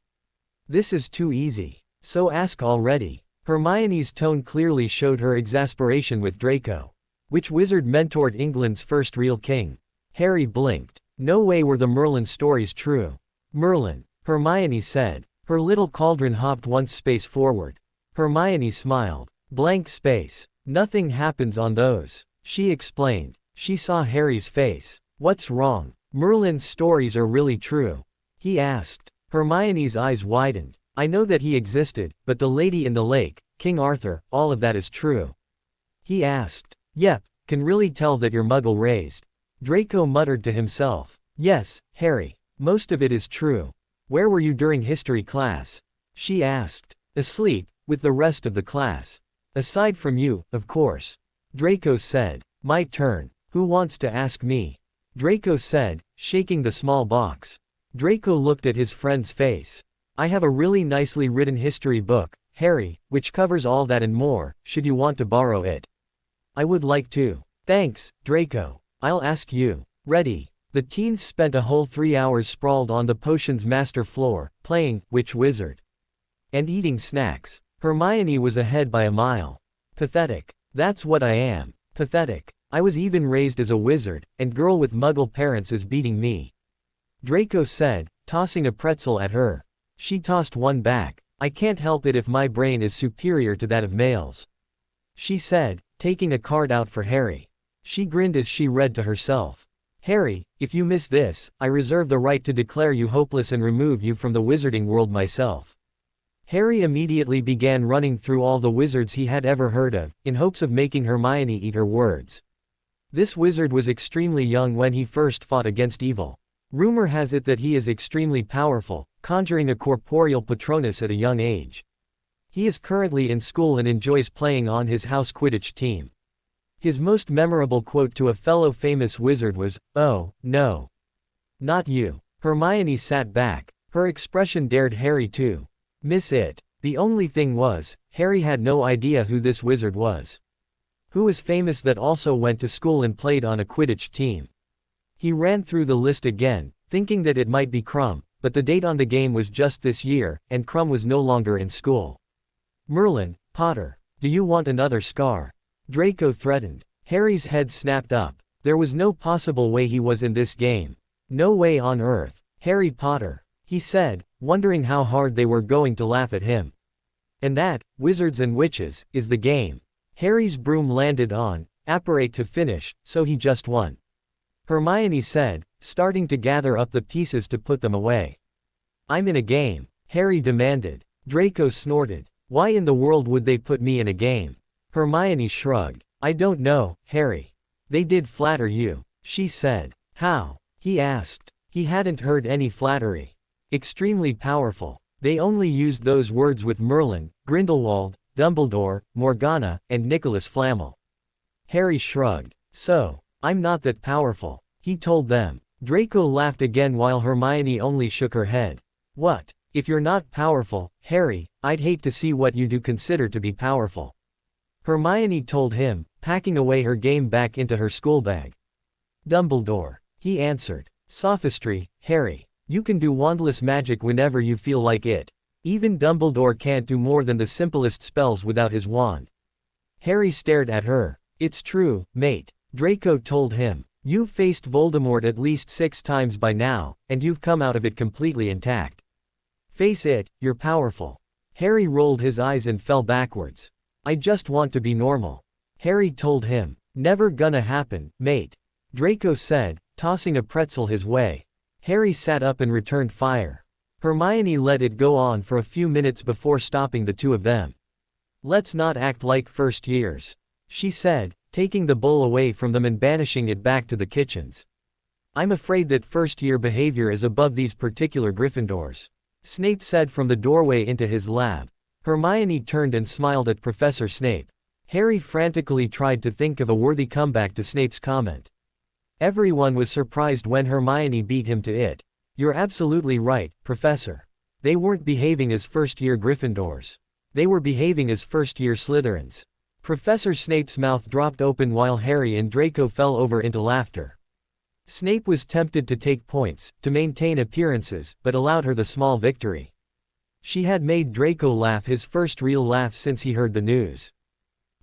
"This is too easy. So ask already." Hermione's tone clearly showed her exasperation with Draco. "Which wizard mentored England's first real king?" Harry blinked. No way were the Merlin stories true. "Merlin," Hermione said. Her little cauldron hopped one space forward. Hermione smiled. "Blank space. Nothing happens on those," she explained. She saw Harry's face. "What's wrong? Merlin's stories are really true?" he asked. Hermione's eyes widened. "I know that he existed, but the Lady in the Lake, King Arthur, all of that is true?" he asked. "Yep, Can really tell that you're muggle-raised. Draco muttered to himself. Yes, Harry. Most of it is true. Where were you during history class? She asked. Asleep, with the rest of the class. Aside from you, of course. Draco said. My turn. Who wants to ask me? Draco said, shaking the small box. Draco looked at his friend's face. I have a really nicely written history book, Harry, which covers all that and more, should you want to borrow it. I would like to. Thanks, Draco. I'll ask you. Ready. The teens spent a whole 3 hours sprawled on the potions master floor, playing Which Wizard? And eating snacks. Hermione was ahead by a mile. Pathetic. That's what I am. Pathetic. I was even raised as a wizard, and girl with muggle parents is beating me. Draco said, tossing a pretzel at her. She tossed one back. I can't help it if my brain is superior to that of males. She said, taking a card out for Harry. She grinned as she read to herself. Harry, if you miss this, I reserve the right to declare you hopeless and remove you from the wizarding world myself. Harry immediately began running through all the wizards he had ever heard of, in hopes of making Hermione eat her words. This wizard was extremely young when he first fought against evil. Rumor has it that he is extremely powerful, conjuring a corporeal Patronus at a young age. He is currently in school and enjoys playing on his house Quidditch team. His most memorable quote to a fellow famous wizard was, "Oh, no. Not you." Hermione sat back. Her expression dared Harry to miss it. The only thing was, Harry had no idea who this wizard was. Who was famous that also went to school and played on a Quidditch team. He ran through the list again, thinking that it might be Crumb, but the date on the game was just this year, and Crumb was no longer in school. Merlin, Potter, do you want another scar? Draco threatened. Harry's head snapped up. There was no possible way he was in this game. No way on earth. Harry Potter, he said, wondering how hard they were going to laugh at him. And that, wizards and witches, is the game. Harry's broom landed on, apparate to finish, so he just won. Hermione said, starting to gather up the pieces to put them away. I'm in a game, Harry demanded. Draco snorted. Why in the world would they put me in a game? Hermione shrugged. I don't know, Harry. They did flatter you, she said. How? He asked. He hadn't heard any flattery. Extremely powerful. They only used those words with Merlin, Grindelwald, Dumbledore, Morgana, and Nicholas Flamel. Harry shrugged. So, I'm not that powerful, he told them. Draco laughed again while Hermione only shook her head. What? If you're not powerful, Harry, I'd hate to see what you do consider to be powerful. Hermione told him, packing away her game back into her school bag. Dumbledore, he answered. Sophistry, Harry. You can do wandless magic whenever you feel like it. Even Dumbledore can't do more than the simplest spells without his wand. Harry stared at her. It's true, mate. Draco told him. You've faced Voldemort at least 6 times by now, and you've come out of it completely intact. Face it, you're powerful. Harry rolled his eyes and fell backwards. I just want to be normal. Harry told him. Never gonna happen, mate. Draco said, tossing a pretzel his way. Harry sat up and returned fire. Hermione let it go on for a few minutes before stopping the two of them. Let's not act like first years, she said, taking the bowl away from them and banishing it back to the kitchens. I'm afraid that first-year behavior is above these particular Gryffindors, Snape said from the doorway into his lab. Hermione turned and smiled at Professor Snape. Harry frantically tried to think of a worthy comeback to Snape's comment. Everyone was surprised when Hermione beat him to it. You're absolutely right, Professor. They weren't behaving as first-year Gryffindors. They were behaving as first-year Slytherins. Professor Snape's mouth dropped open while Harry and Draco fell over into laughter. Snape was tempted to take points, to maintain appearances, but allowed her the small victory. She had made Draco laugh his first real laugh since he heard the news.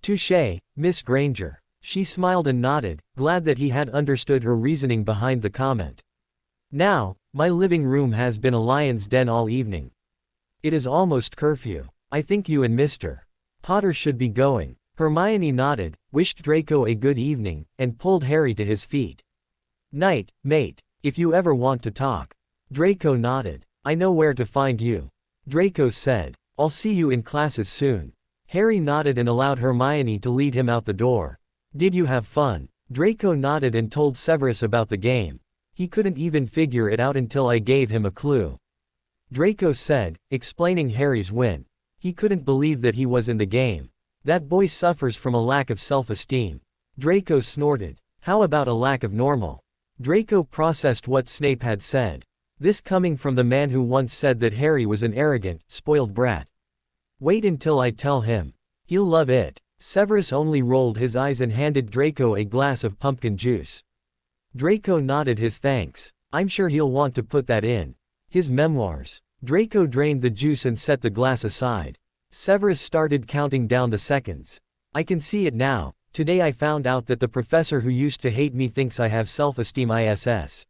Touché, Miss Granger. She smiled and nodded, glad that he had understood her reasoning behind the comment. Now, my living room has been a lion's den all evening. It is almost curfew. I think you and Mr. Potter should be going. Hermione nodded, wished Draco a good evening, and pulled Harry to his feet. Night, mate, if you ever want to talk. Draco nodded. I know where to find you. Draco said. I'll see you in classes soon. Harry nodded and allowed Hermione to lead him out the door. Did you have fun? Draco nodded and told Severus about the game. He couldn't even figure it out until I gave him a clue. Draco said, explaining Harry's win. He couldn't believe that he was in the game. That boy suffers from a lack of self-esteem. Draco snorted. How about a lack of normal? Draco processed what Snape had said. This coming from the man who once said that Harry was an arrogant, spoiled brat. Wait until I tell him. He'll love it. Severus only rolled his eyes and handed Draco a glass of pumpkin juice. Draco nodded his thanks. I'm sure he'll want to put that in his memoirs. Draco drained the juice and set the glass aside. Severus started counting down the seconds. I can see it now. Today I found out that the professor who used to hate me thinks I have self-esteem ISS.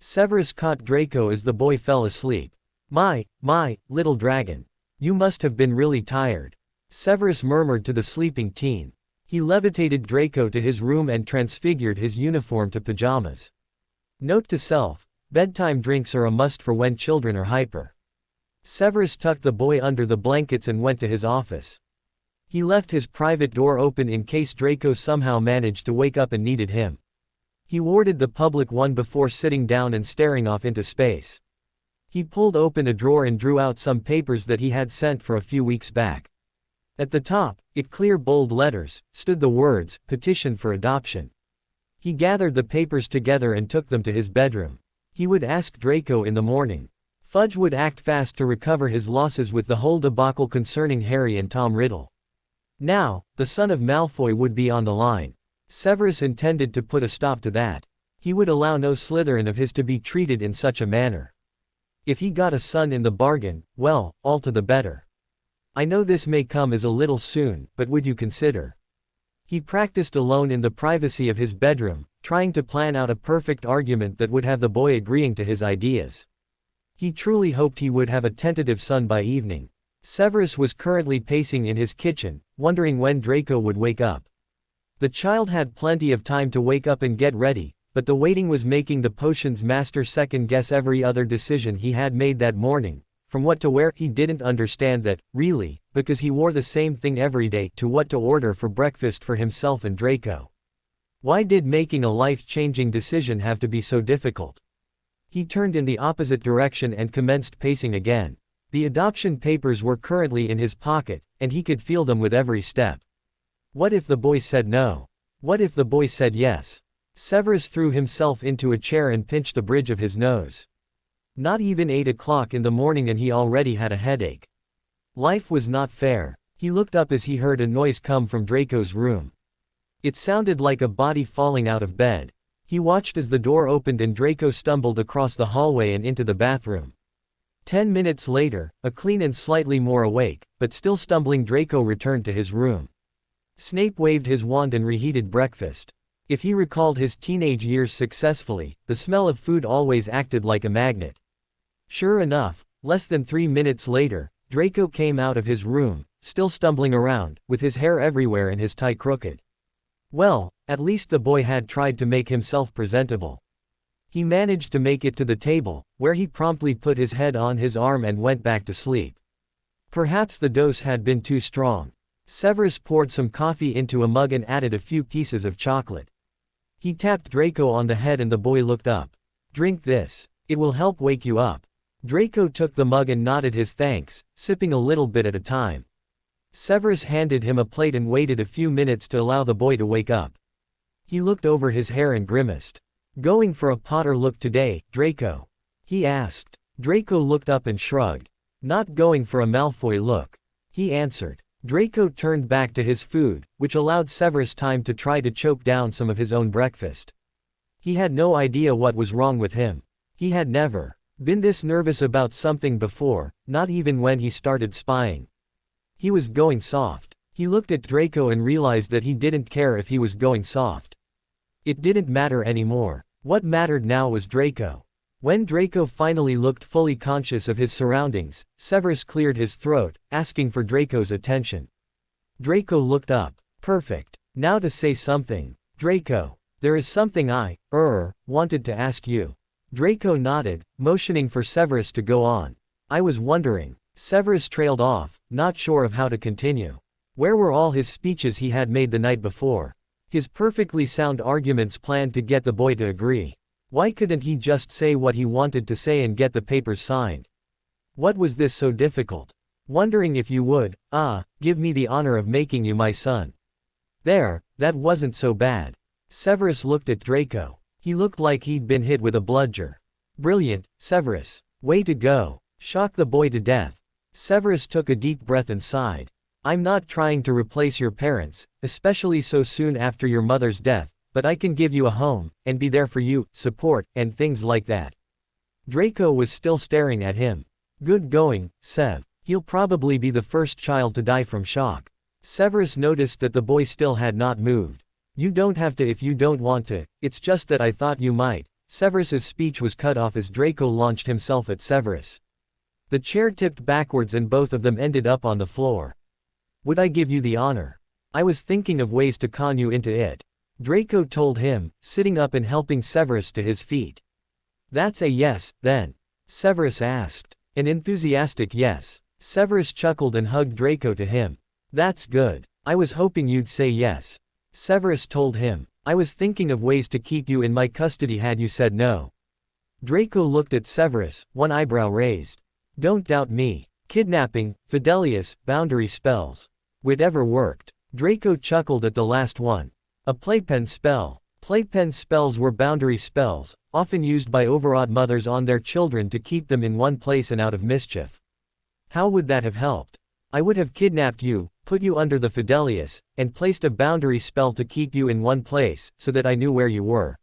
Severus caught Draco as the boy fell asleep. My, little dragon. You must have been really tired. Severus murmured to the sleeping teen. He levitated Draco to his room and transfigured his uniform to pajamas. Note to self, bedtime drinks are a must for when children are hyper. Severus tucked the boy under the blankets and went to his office. He left his private door open in case Draco somehow managed to wake up and needed him. He warded the public one before sitting down and staring off into space. He pulled open a drawer and drew out some papers that he had sent for a few weeks back. At the top, in clear bold letters, stood the words, "Petition for adoption." He gathered the papers together and took them to his bedroom. He would ask Draco in the morning. Fudge would act fast to recover his losses with the whole debacle concerning Harry and Tom Riddle. Now, the son of Malfoy would be on the line. Severus intended to put a stop to that. He would allow no Slytherin of his to be treated in such a manner. If he got a son in the bargain, well, all to the better. I know this may come as a little soon, but would you consider? He practiced alone in the privacy of his bedroom, trying to plan out a perfect argument that would have the boy agreeing to his ideas. He truly hoped he would have a tentative son by evening. Severus was currently pacing in his kitchen, wondering when Draco would wake up. The child had plenty of time to wake up and get ready, but the waiting was making the potions master second guess every other decision he had made that morning. From what to wear, he didn't understand that, really, because he wore the same thing every day, to what to order for breakfast for himself and Draco. Why did making a life-changing decision have to be so difficult? He turned in the opposite direction and commenced pacing again. The adoption papers were currently in his pocket, and he could feel them with every step. What if the boy said no? What if the boy said yes? Severus threw himself into a chair and pinched the bridge of his nose. Not even 8 o'clock in the morning and he already had a headache. Life was not fair. He looked up as he heard a noise come from Draco's room. It sounded like a body falling out of bed. He watched as the door opened and Draco stumbled across the hallway and into the bathroom. 10 minutes later, a clean and slightly more awake, but still stumbling Draco returned to his room. Snape waved his wand and reheated breakfast. If he recalled his teenage years successfully, the smell of food always acted like a magnet. Sure enough, less than 3 minutes later, Draco came out of his room, still stumbling around, with his hair everywhere and his tie crooked. Well, at least the boy had tried to make himself presentable. He managed to make it to the table, where he promptly put his head on his arm and went back to sleep. Perhaps the dose had been too strong. Severus poured some coffee into a mug and added a few pieces of chocolate. He tapped Draco on the head and the boy looked up. "Drink this. It will help wake you up." Draco took the mug and nodded his thanks, sipping a little bit at a time. Severus handed him a plate and waited a few minutes to allow the boy to wake up. He looked over his hair and grimaced. "Going for a Potter look today, Draco?" he asked. Draco looked up and shrugged. "Not going for a Malfoy look," he answered. Draco turned back to his food, which allowed Severus time to try to choke down some of his own breakfast. He had no idea what was wrong with him. He had never been this nervous about something before, not even when he started spying. He was going soft. He looked at Draco and realized that he didn't care if he was going soft. It didn't matter anymore. What mattered now was Draco. When Draco finally looked fully conscious of his surroundings, Severus cleared his throat, asking for Draco's attention. Draco looked up. "Perfect. Now to say something. Draco, there is something I wanted to ask you." Draco nodded, motioning for Severus to go on. "I was wondering." Severus trailed off, not sure of how to continue. Where were all his speeches he had made the night before? His perfectly sound arguments planned to get the boy to agree. Why couldn't he just say what he wanted to say and get the papers signed? What was this so difficult? Wondering if you would, give me the honor of making you my son. There, that wasn't so bad. Severus looked at Draco. He looked like he'd been hit with a bludger. Brilliant, Severus. Way to go. Shock the boy to death. Severus took a deep breath and sighed. I'm not trying to replace your parents, especially so soon after your mother's death, but I can give you a home, and be there for you, support, and things like that. Draco was still staring at him. Good going, Sev. He'll probably be the first child to die from shock. Severus noticed that the boy still had not moved. You don't have to if you don't want to, it's just that I thought you might. Severus's speech was cut off as Draco launched himself at Severus. The chair tipped backwards and both of them ended up on the floor. Would I give you the honor? I was thinking of ways to con you into it. Draco told him, sitting up and helping Severus to his feet. That's a yes, then? Severus asked. An enthusiastic yes. Severus chuckled and hugged Draco to him. That's good. I was hoping you'd say yes. Severus told him. I was thinking of ways to keep you in my custody had you said no. Draco looked at Severus, one eyebrow raised. Don't doubt me. Kidnapping, Fidelius, boundary spells. Whatever worked. Draco chuckled at the last one. A playpen spell. Playpen spells were boundary spells, often used by overawed mothers on their children to keep them in one place and out of mischief. How would that have helped? I would have kidnapped you, put you under the Fidelius, and placed a boundary spell to keep you in one place, so that I knew where you were.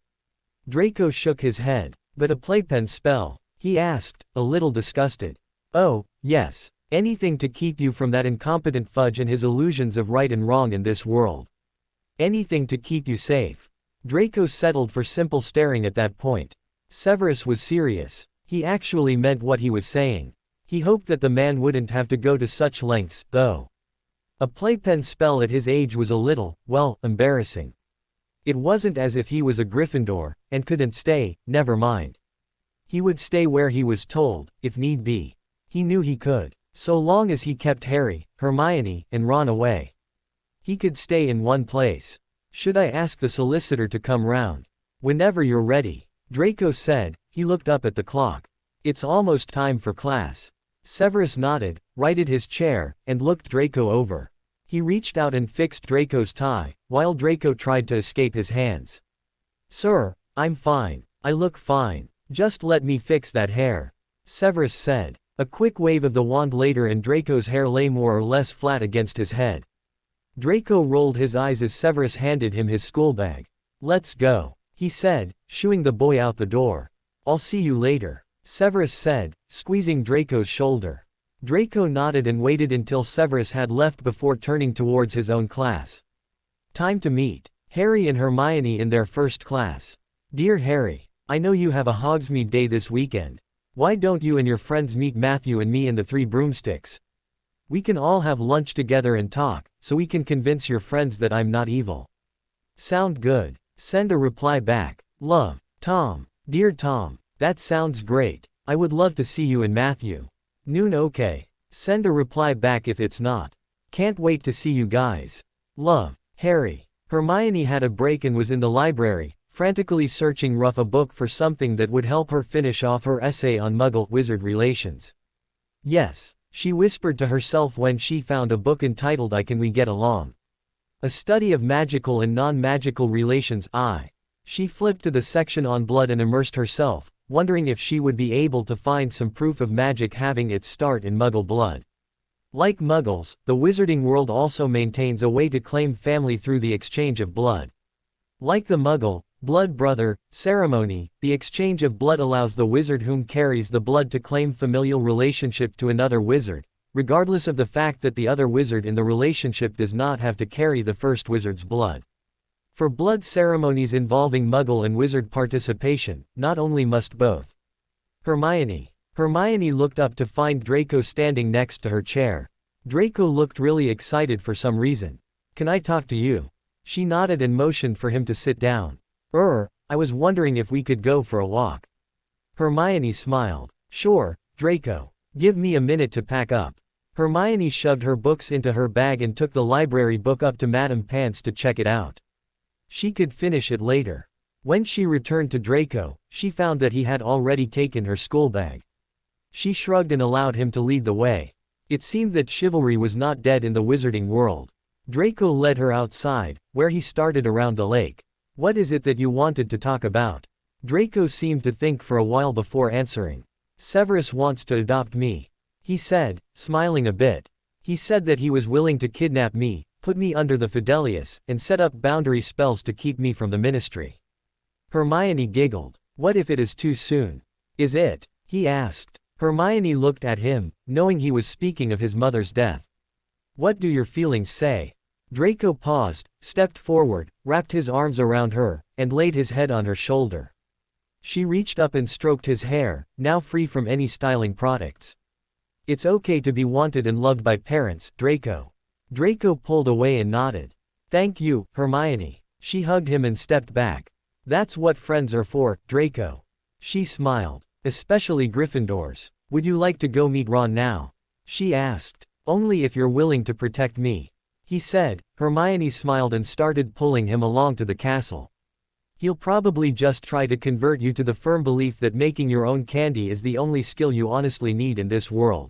Draco shook his head. But a playpen spell? He asked, a little disgusted. Oh, yes. Anything to keep you from that incompetent fudge and his illusions of right and wrong in this world. Anything to keep you safe. Draco settled for simple staring at that point. Severus was serious. He actually meant what he was saying. He hoped that the man wouldn't have to go to such lengths, though. A playpen spell at his age was a little, well, embarrassing. It wasn't as if he was a Gryffindor, and couldn't stay, never mind. He would stay where he was told, if need be. He knew he could. So long as he kept Harry, Hermione, and Ron away. He could stay in one place. Should I ask the solicitor to come round? Whenever you're ready, Draco said. He looked up at the clock. It's almost time for class. Severus nodded, righted his chair, and looked Draco over. He reached out and fixed Draco's tie, while Draco tried to escape his hands. Sir, I'm fine. I look fine. Just let me fix that hair. Severus said. A quick wave of the wand later and Draco's hair lay more or less flat against his head. Draco rolled his eyes as Severus handed him his schoolbag. Let's go, he said, shooing the boy out the door. I'll see you later, Severus said, squeezing Draco's shoulder. Draco nodded and waited until Severus had left before turning towards his own class. Time to meet Harry and Hermione in their first class. Dear Harry, I know you have a Hogsmeade day this weekend. Why don't you and your friends meet Matthew and me in the Three Broomsticks? We can all have lunch together and talk, so we can convince your friends that I'm not evil. Sound good? Send a reply back. Love, Tom. Dear Tom, that sounds great. I would love to see you and Matthew. Noon okay. Send a reply back if it's not. Can't wait to see you guys. Love, Harry. Hermione had a break and was in the library, frantically searching rough a book for something that would help her finish off her essay on Muggle-Wizard relations. Yes, she whispered to herself when she found a book entitled I Can We Get Along? A study of magical and non-magical relations. She flipped to the section on blood and immersed herself, wondering if she would be able to find some proof of magic having its start in Muggle blood. Like Muggles, the wizarding world also maintains a way to claim family through the exchange of blood. Like the Muggle blood brother ceremony, the exchange of blood allows the wizard whom carries the blood to claim familial relationship to another wizard, regardless of the fact that the other wizard in the relationship does not have to carry the first wizard's blood. For blood ceremonies involving Muggle and wizard participation, not only must both. Hermione looked up to find Draco standing next to her chair. Draco looked really excited for some reason. Can I talk to you? She nodded and motioned for him to sit down. I was wondering if we could go for a walk. Hermione smiled. Sure, Draco. Give me a minute to pack up. Hermione shoved her books into her bag and took the library book up to Madame Pants to check it out. She could finish it later. When she returned to Draco, she found that he had already taken her school bag. She shrugged and allowed him to lead the way. It seemed that chivalry was not dead in the wizarding world. Draco led her outside, where he started around the lake. What is it that you wanted to talk about? Draco seemed to think for a while before answering. Severus wants to adopt me, he said, smiling a bit. He said that he was willing to kidnap me, put me under the Fidelius, and set up boundary spells to keep me from the ministry. Hermione giggled. What if it is too soon? Is it? He asked. Hermione looked at him, knowing he was speaking of his mother's death. What do your feelings say? Draco paused, stepped forward, wrapped his arms around her, and laid his head on her shoulder. She reached up and stroked his hair, now free from any styling products. It's okay to be wanted and loved by parents, Draco. Draco pulled away and nodded. Thank you, Hermione. She hugged him and stepped back. That's what friends are for, Draco. She smiled. Especially Gryffindors. Would you like to go meet Ron now? She asked. Only if you're willing to protect me, he said. Hermione smiled and started pulling him along to the castle. He'll probably just try to convert you to the firm belief that making your own candy is the only skill you honestly need in this world.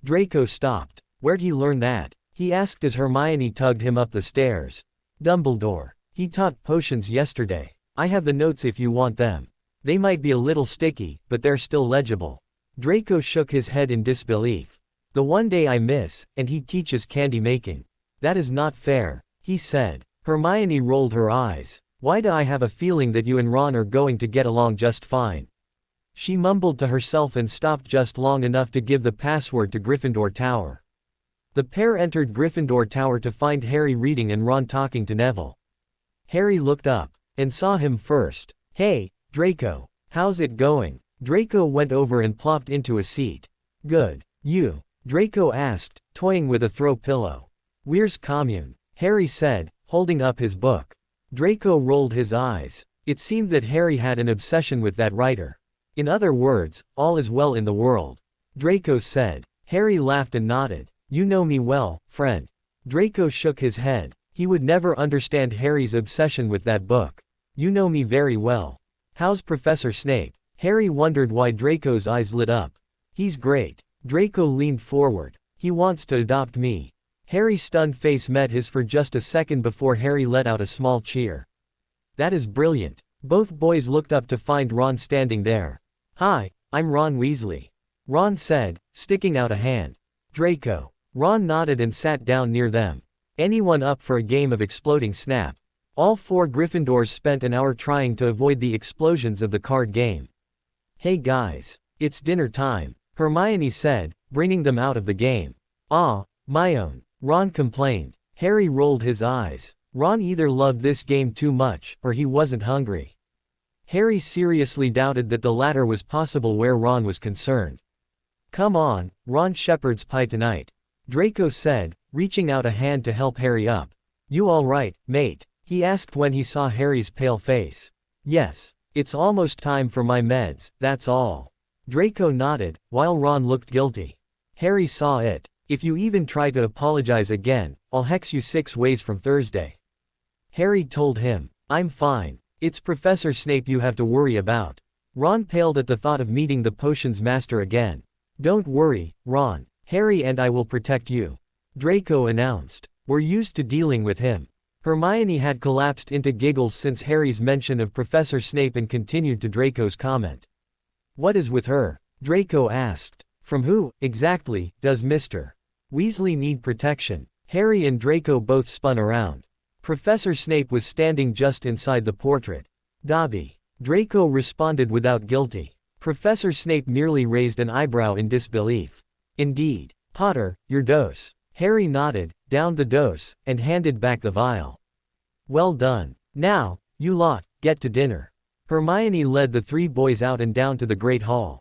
Draco stopped. Where'd he learn that? He asked as Hermione tugged him up the stairs. Dumbledore. He taught potions yesterday. I have the notes if you want them. They might be a little sticky, but they're still legible. Draco shook his head in disbelief. The one day I miss, and he teaches candy making. That is not fair, he said. Hermione rolled her eyes. Why do I have a feeling that you and Ron are going to get along just fine? She mumbled to herself and stopped just long enough to give the password to Gryffindor Tower. The pair entered Gryffindor Tower to find Harry reading and Ron talking to Neville. Harry looked up, and saw him first. Hey, Draco. How's it going? Draco went over and plopped into a seat. Good. You? Draco asked, toying with a throw pillow. Where's commune? Harry said, holding up his book. Draco rolled his eyes. It seemed that Harry had an obsession with that writer. In other words, all is well in the world. Draco said. Harry laughed and nodded. You know me well, friend. Draco shook his head. He would never understand Harry's obsession with that book. You know me very well. How's Professor Snape? Harry wondered why Draco's eyes lit up. He's great. Draco leaned forward. He wants to adopt me. Harry's stunned face met his for just a second before Harry let out a small cheer. That is brilliant. Both boys looked up to find Ron standing there. Hi, I'm Ron Weasley. Ron said, sticking out a hand. Draco. Ron nodded and sat down near them. Anyone up for a game of exploding snap? All four Gryffindors spent an hour trying to avoid the explosions of the card game. Hey guys. It's dinner time, Hermione said, bringing them out of the game. Ah, my own. Ron complained. Harry rolled his eyes. Ron either loved this game too much, or he wasn't hungry. Harry seriously doubted that the latter was possible where Ron was concerned. Come on, Ron Shepherd's pie tonight, Draco said, reaching out a hand to help Harry up. You all right, mate? He asked when he saw Harry's pale face. Yes. It's almost time for my meds, that's all. Draco nodded, while Ron looked guilty. Harry saw it. If you even try to apologize again, I'll hex you 6 ways from Thursday. Harry told him. I'm fine. It's Professor Snape you have to worry about. Ron paled at the thought of meeting the potions master again. Don't worry, Ron. Harry and I will protect you, Draco announced. We're used to dealing with him. Hermione had collapsed into giggles since Harry's mention of Professor Snape and continued to Draco's comment. What is with her? Draco asked. From who, exactly, does Mr. Weasley need protection? Harry and Draco both spun around. Professor Snape was standing just inside the portrait. Dobby. Draco responded without guilty. Professor Snape merely raised an eyebrow in disbelief. Indeed. Potter, your dose. Harry nodded, downed the dose, and handed back the vial. Well done. Now, you lot, get to dinner. Hermione led the 3 boys out and down to the Great Hall.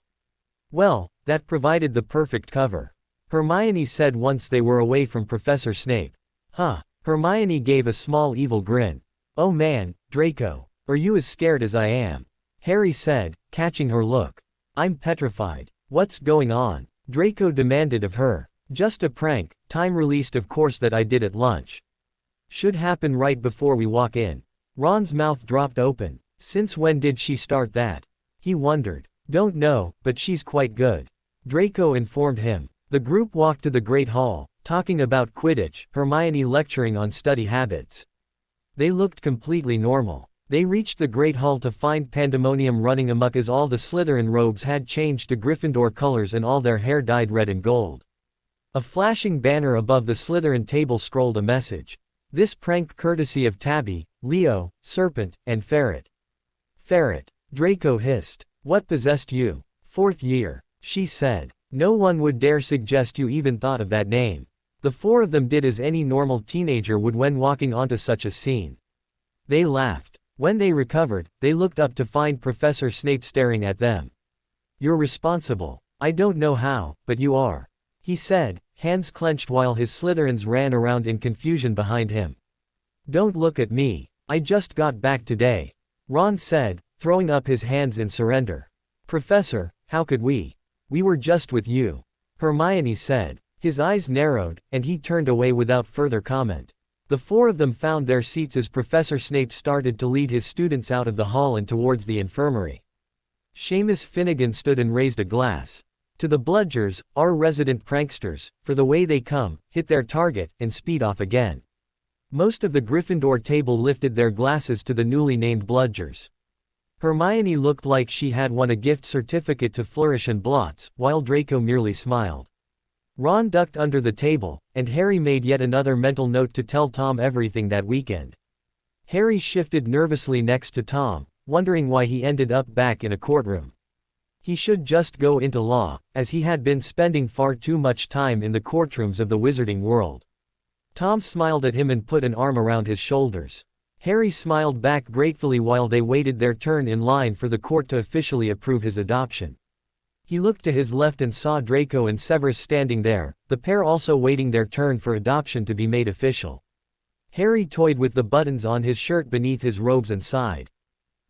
Well, that provided the perfect cover, Hermione said once they were away from Professor Snape. Huh. Hermione gave a small evil grin. Oh man, Draco. Are you as scared as I am? Harry said, catching her look. I'm petrified. What's going on? Draco demanded of her. Just a prank, time released of course that I did at lunch. Should happen right before we walk in. Ron's mouth dropped open. Since when did she start that? He wondered. Don't know, but she's quite good. Draco informed him. The group walked to the Great Hall, talking about Quidditch, Hermione lecturing on study habits. They looked completely normal. They reached the Great Hall to find pandemonium running amok as all the Slytherin robes had changed to Gryffindor colors and all their hair dyed red and gold. A flashing banner above the Slytherin table scrolled a message. This prank courtesy of Tabby, Leo, Serpent, and Ferret. Ferret. Draco hissed. What possessed you? Fourth year. She said. No one would dare suggest you even thought of that name. The four of them did as any normal teenager would when walking onto such a scene. They laughed. When they recovered, they looked up to find Professor Snape staring at them. You're responsible. I don't know how, but you are. He said, hands clenched while his Slytherins ran around in confusion behind him. Don't look at me. I just got back today. Ron said, throwing up his hands in surrender. Professor, how could we? We were just with you. Hermione said. His eyes narrowed, and he turned away without further comment. The four of them found their seats as Professor Snape started to lead his students out of the hall and towards the infirmary. Seamus Finnegan stood and raised a glass. To the bludgers, our resident pranksters, for the way they come, hit their target, and speed off again. Most of the Gryffindor table lifted their glasses to the newly named bludgers. Hermione looked like she had won a gift certificate to Flourish and Blots, while Draco merely smiled. Ron ducked under the table, and Harry made yet another mental note to tell Tom everything that weekend. Harry shifted nervously next to Tom, wondering why he ended up back in a courtroom. He should just go into law, as he had been spending far too much time in the courtrooms of the wizarding world. Tom smiled at him and put an arm around his shoulders. Harry smiled back gratefully while they waited their turn in line for the court to officially approve his adoption. He looked to his left and saw Draco and Severus standing there, the pair also waiting their turn for adoption to be made official. Harry toyed with the buttons on his shirt beneath his robes and sighed.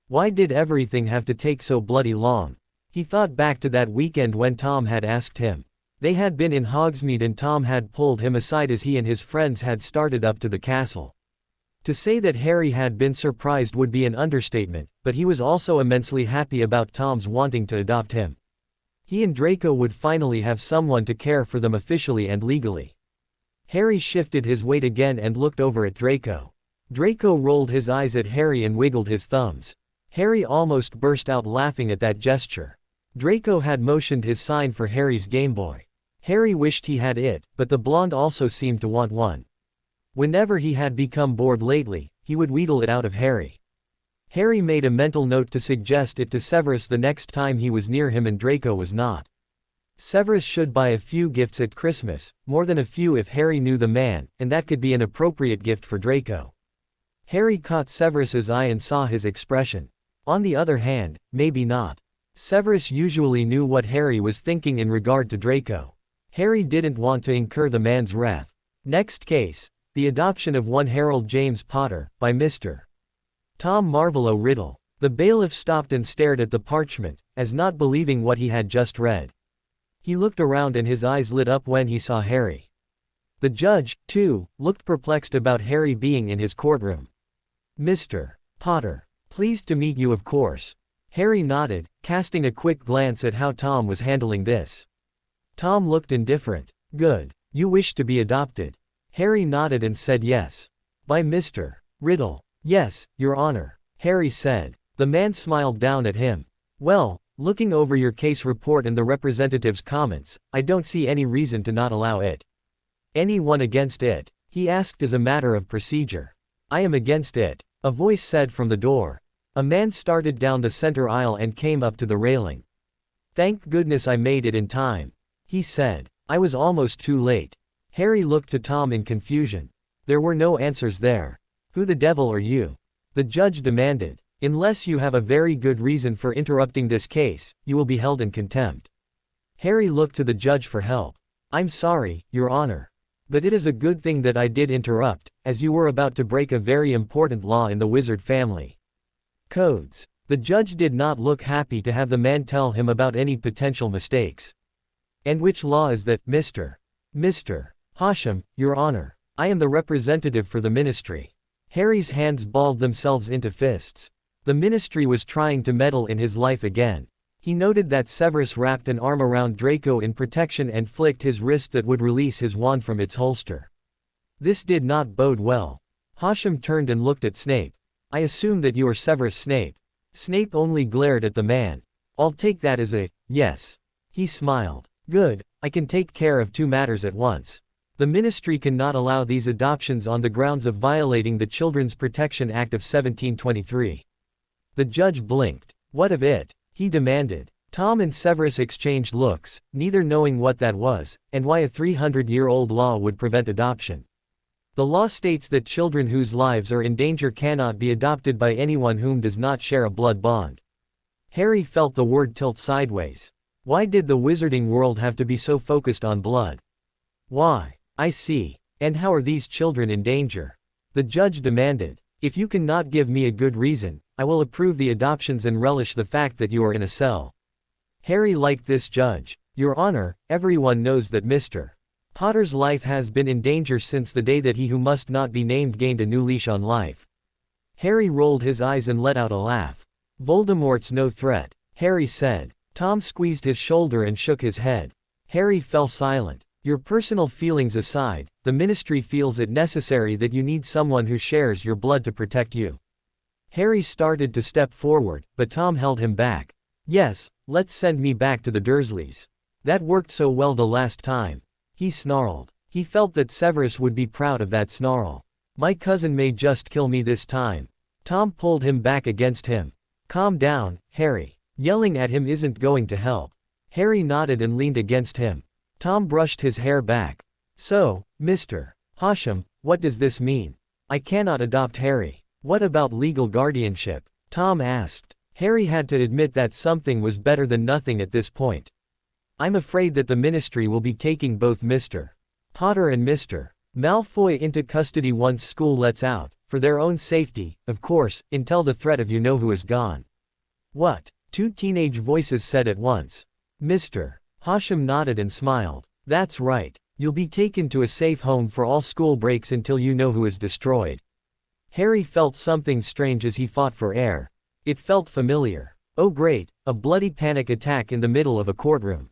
Why did everything have to take so bloody long? He thought back to that weekend when Tom had asked him. They had been in Hogsmeade and Tom had pulled him aside as he and his friends had started up to the castle. To say that Harry had been surprised would be an understatement, but he was also immensely happy about Tom's wanting to adopt him. He and Draco would finally have someone to care for them officially and legally. Harry shifted his weight again and looked over at Draco. Draco rolled his eyes at Harry and wiggled his thumbs. Harry almost burst out laughing at that gesture. Draco had motioned his sign for Harry's Game Boy. Harry wished he had it, but the blonde also seemed to want one. Whenever he had become bored lately, he would wheedle it out of Harry. Harry made a mental note to suggest it to Severus the next time he was near him and Draco was not. Severus should buy a few gifts at Christmas, more than a few if Harry knew the man, and that could be an appropriate gift for Draco. Harry caught Severus's eye and saw his expression. On the other hand, maybe not. Severus usually knew what Harry was thinking in regard to Draco. Harry didn't want to incur the man's wrath. Next case. The adoption of one Harold James Potter, by Mr. Tom Marvolo Riddle. The bailiff stopped and stared at the parchment, as not believing what he had just read. He looked around and his eyes lit up when he saw Harry. The judge, too, looked perplexed about Harry being in his courtroom. Mr. Potter. Pleased to meet you, of course. Harry nodded, casting a quick glance at how Tom was handling this. Tom looked indifferent. Good. You wish to be adopted. Harry nodded and said yes. By Mr. Riddle. Yes, Your Honor. Harry said. The man smiled down at him. Well, looking over your case report and the representative's comments, I don't see any reason to not allow it. Anyone against it? He asked as a matter of procedure. I am against it, a voice said from the door. A man started down the center aisle and came up to the railing. Thank goodness I made it in time, he said. I was almost too late. Harry looked to Tom in confusion. There were no answers there. Who the devil are you? The judge demanded. Unless you have a very good reason for interrupting this case, you will be held in contempt. Harry looked to the judge for help. I'm sorry, Your Honor. But it is a good thing that I did interrupt, as you were about to break a very important law in the wizard family. Codes. The judge did not look happy to have the man tell him about any potential mistakes. And which law is that, Mr. Hashem, Your Honor? I am the representative for the ministry. Harry's hands balled themselves into fists. The Ministry was trying to meddle in his life again. He noted that Severus wrapped an arm around Draco in protection and flicked his wrist that would release his wand from its holster. This did not bode well. Hashem turned and looked at Snape. I assume that you are Severus Snape. Snape only glared at the man. I'll take that as a yes. He smiled. Good, I can take care of two matters at once. The Ministry cannot allow these adoptions on the grounds of violating the Children's Protection Act of 1723. The judge blinked. What of it? He demanded. Tom and Severus exchanged looks, neither knowing what that was, and why a 300-year-old law would prevent adoption. The law states that children whose lives are in danger cannot be adopted by anyone whom does not share a blood bond. Harry felt the word tilt sideways. Why did the wizarding world have to be so focused on blood? Why? I see. And how are these children in danger? The judge demanded. If you cannot give me a good reason, I will approve the adoptions and relish the fact that you are in a cell. Harry liked this judge. Your Honor, everyone knows that Mr. Potter's life has been in danger since the day that he who must not be named gained a new leash on life. Harry rolled his eyes and let out a laugh. Voldemort's no threat, Harry said. Tom squeezed his shoulder and shook his head. Harry fell silent. Your personal feelings aside, the Ministry feels it necessary that you need someone who shares your blood to protect you. Harry started to step forward, but Tom held him back. Yes, let's send me back to the Dursleys. That worked so well the last time. He snarled. He felt that Severus would be proud of that snarl. My cousin may just kill me this time. Tom pulled him back against him. Calm down, Harry. Yelling at him isn't going to help. Harry nodded and leaned against him. Tom brushed his hair back. So, Mr. Hashem, what does this mean? I cannot adopt Harry. What about legal guardianship? Tom asked. Harry had to admit that something was better than nothing at this point. I'm afraid that the Ministry will be taking both Mr. Potter and Mr. Malfoy into custody once school lets out, for their own safety, of course, until the threat of you-know-who is gone. What? Two teenage voices said at once. Mr. Hashem nodded and smiled. That's right. You'll be taken to a safe home for all school breaks until you-know-who is destroyed. Harry felt something strange as he fought for air. It felt familiar. Oh great, a bloody panic attack in the middle of a courtroom.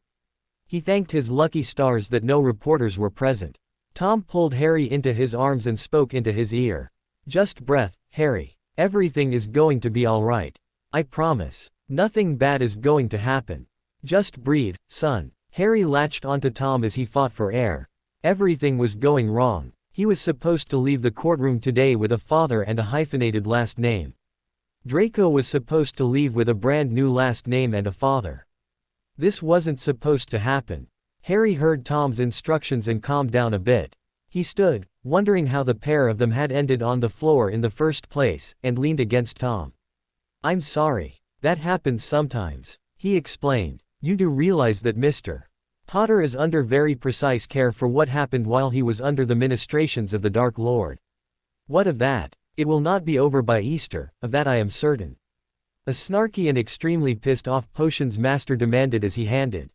He thanked his lucky stars that no reporters were present. Tom pulled Harry into his arms and spoke into his ear. Just breath, Harry. Everything is going to be all right. I promise. Nothing bad is going to happen. Just breathe, son. Harry latched onto Tom as he fought for air. Everything was going wrong. He was supposed to leave the courtroom today with a father and a hyphenated last name. Draco was supposed to leave with a brand new last name and a father. This wasn't supposed to happen. Harry heard Tom's instructions and calmed down a bit. He stood, wondering how the pair of them had ended on the floor in the first place, and leaned against Tom. I'm sorry. That happens sometimes. He explained. You do realize that Mr. Potter is under very precise care for what happened while he was under the ministrations of the Dark Lord. What of that? It will not be over by Easter, of that I am certain. A snarky and extremely pissed off potions master demanded as he handed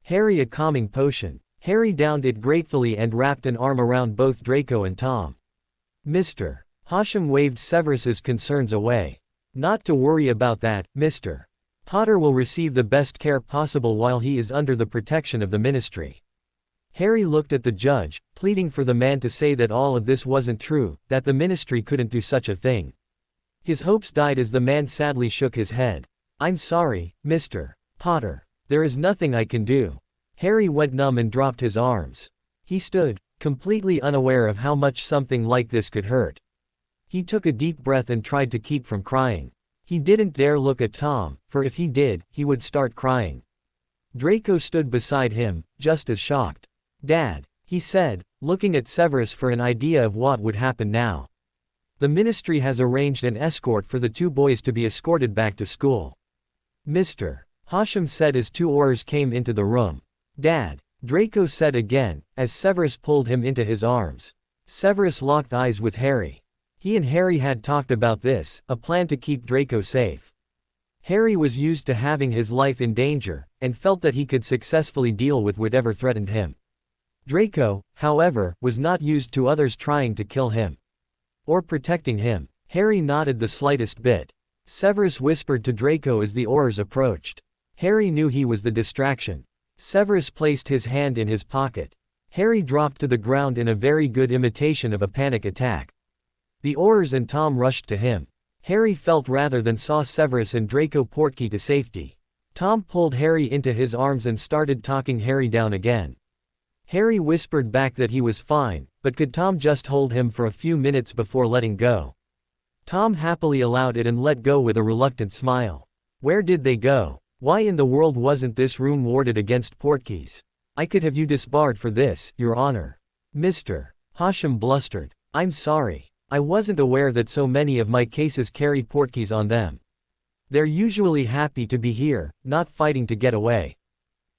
Harry a calming potion. Harry downed it gratefully and wrapped an arm around both Draco and Tom. Mr. Hashem waved Severus's concerns away. Not to worry about that, Mr. Potter will receive the best care possible while he is under the protection of the Ministry. Harry looked at the judge, pleading for the man to say that all of this wasn't true, that the Ministry couldn't do such a thing. His hopes died as the man sadly shook his head. I'm sorry, Mr. Potter. There is nothing I can do. Harry went numb and dropped his arms. He stood, completely unaware of how much something like this could hurt. He took a deep breath and tried to keep from crying. He didn't dare look at Tom, for if he did, he would start crying. Draco stood beside him, just as shocked. Dad, he said, looking at Severus for an idea of what would happen now. The Ministry has arranged an escort for the two boys to be escorted back to school. Mr. Hashem said as two Aurors came into the room. Dad, Draco said again, as Severus pulled him into his arms. Severus locked eyes with Harry. He and Harry had talked about this, a plan to keep Draco safe. Harry was used to having his life in danger, and felt that he could successfully deal with whatever threatened him. Draco, however, was not used to others trying to kill him. Or protecting him. Harry nodded the slightest bit. Severus whispered to Draco as the Aurors approached. Harry knew he was the distraction. Severus placed his hand in his pocket. Harry dropped to the ground in a very good imitation of a panic attack. The Aurors and Tom rushed to him. Harry felt rather than saw Severus and Draco Portkey to safety. Tom pulled Harry into his arms and started talking Harry down again. Harry whispered back that he was fine, but could Tom just hold him for a few minutes before letting go? Tom happily allowed it and let go with a reluctant smile. Where did they go? Why in the world wasn't this room warded against Portkeys? I could have you disbarred for this, Your Honor. Mr. Hashem blustered. I'm sorry. I wasn't aware that so many of my cases carry Portkeys on them. They're usually happy to be here, not fighting to get away.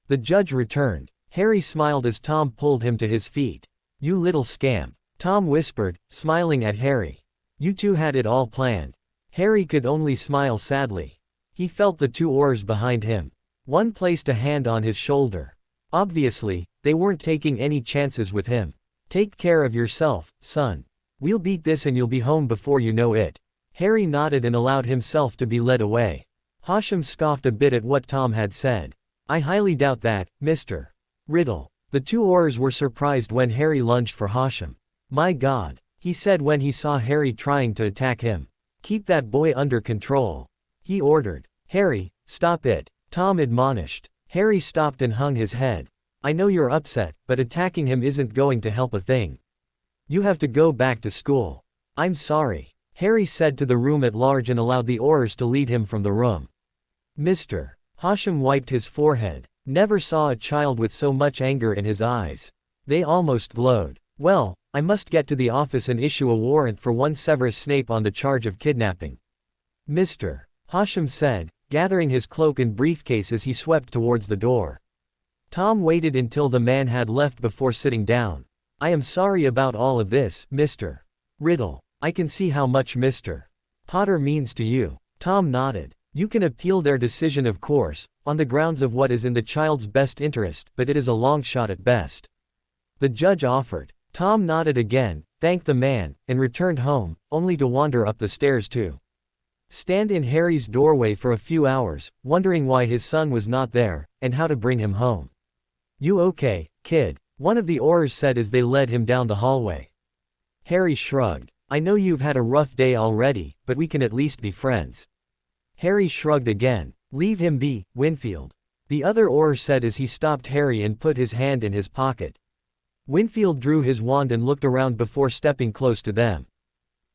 The judge returned. Harry smiled as Tom pulled him to his feet. You little scamp. Tom whispered, smiling at Harry. You two had it all planned. Harry could only smile sadly. He felt the two Aurors behind him. One placed a hand on his shoulder. Obviously, they weren't taking any chances with him. Take care of yourself, son. We'll beat this and you'll be home before you know it. Harry nodded and allowed himself to be led away. Hashem scoffed a bit at what Tom had said. I highly doubt that, Mr. Riddle. The two Aurors were surprised when Harry lunged for Hashem. My God, he said when he saw Harry trying to attack him. Keep that boy under control. He ordered. Harry, stop it. Tom admonished. Harry stopped and hung his head. I know you're upset, but attacking him isn't going to help a thing. You have to go back to school. I'm sorry. Harry said to the room at large and allowed the Aurors to lead him from the room. Mr. Hashem wiped his forehead. Never saw a child with so much anger in his eyes. They almost glowed. Well, I must get to the office and issue a warrant for one Severus Snape on the charge of kidnapping. Mr. Hashem said, gathering his cloak and briefcase as he swept towards the door. Tom waited until the man had left before sitting down. I am sorry about all of this, Mr. Riddle. I can see how much Mr. Potter means to you. Tom nodded. You can appeal their decision of course, on the grounds of what is in the child's best interest, but it is a long shot at best. The judge offered. Tom nodded again, thanked the man, and returned home, only to wander up the stairs to stand in Harry's doorway for a few hours, wondering why his son was not there, and how to bring him home. You okay, kid? One of the Aurors said as they led him down the hallway. Harry shrugged. I know you've had a rough day already, but we can at least be friends. Harry shrugged again. Leave him be, Winfield. The other Auror said as he stopped Harry and put his hand in his pocket. Winfield drew his wand and looked around before stepping close to them.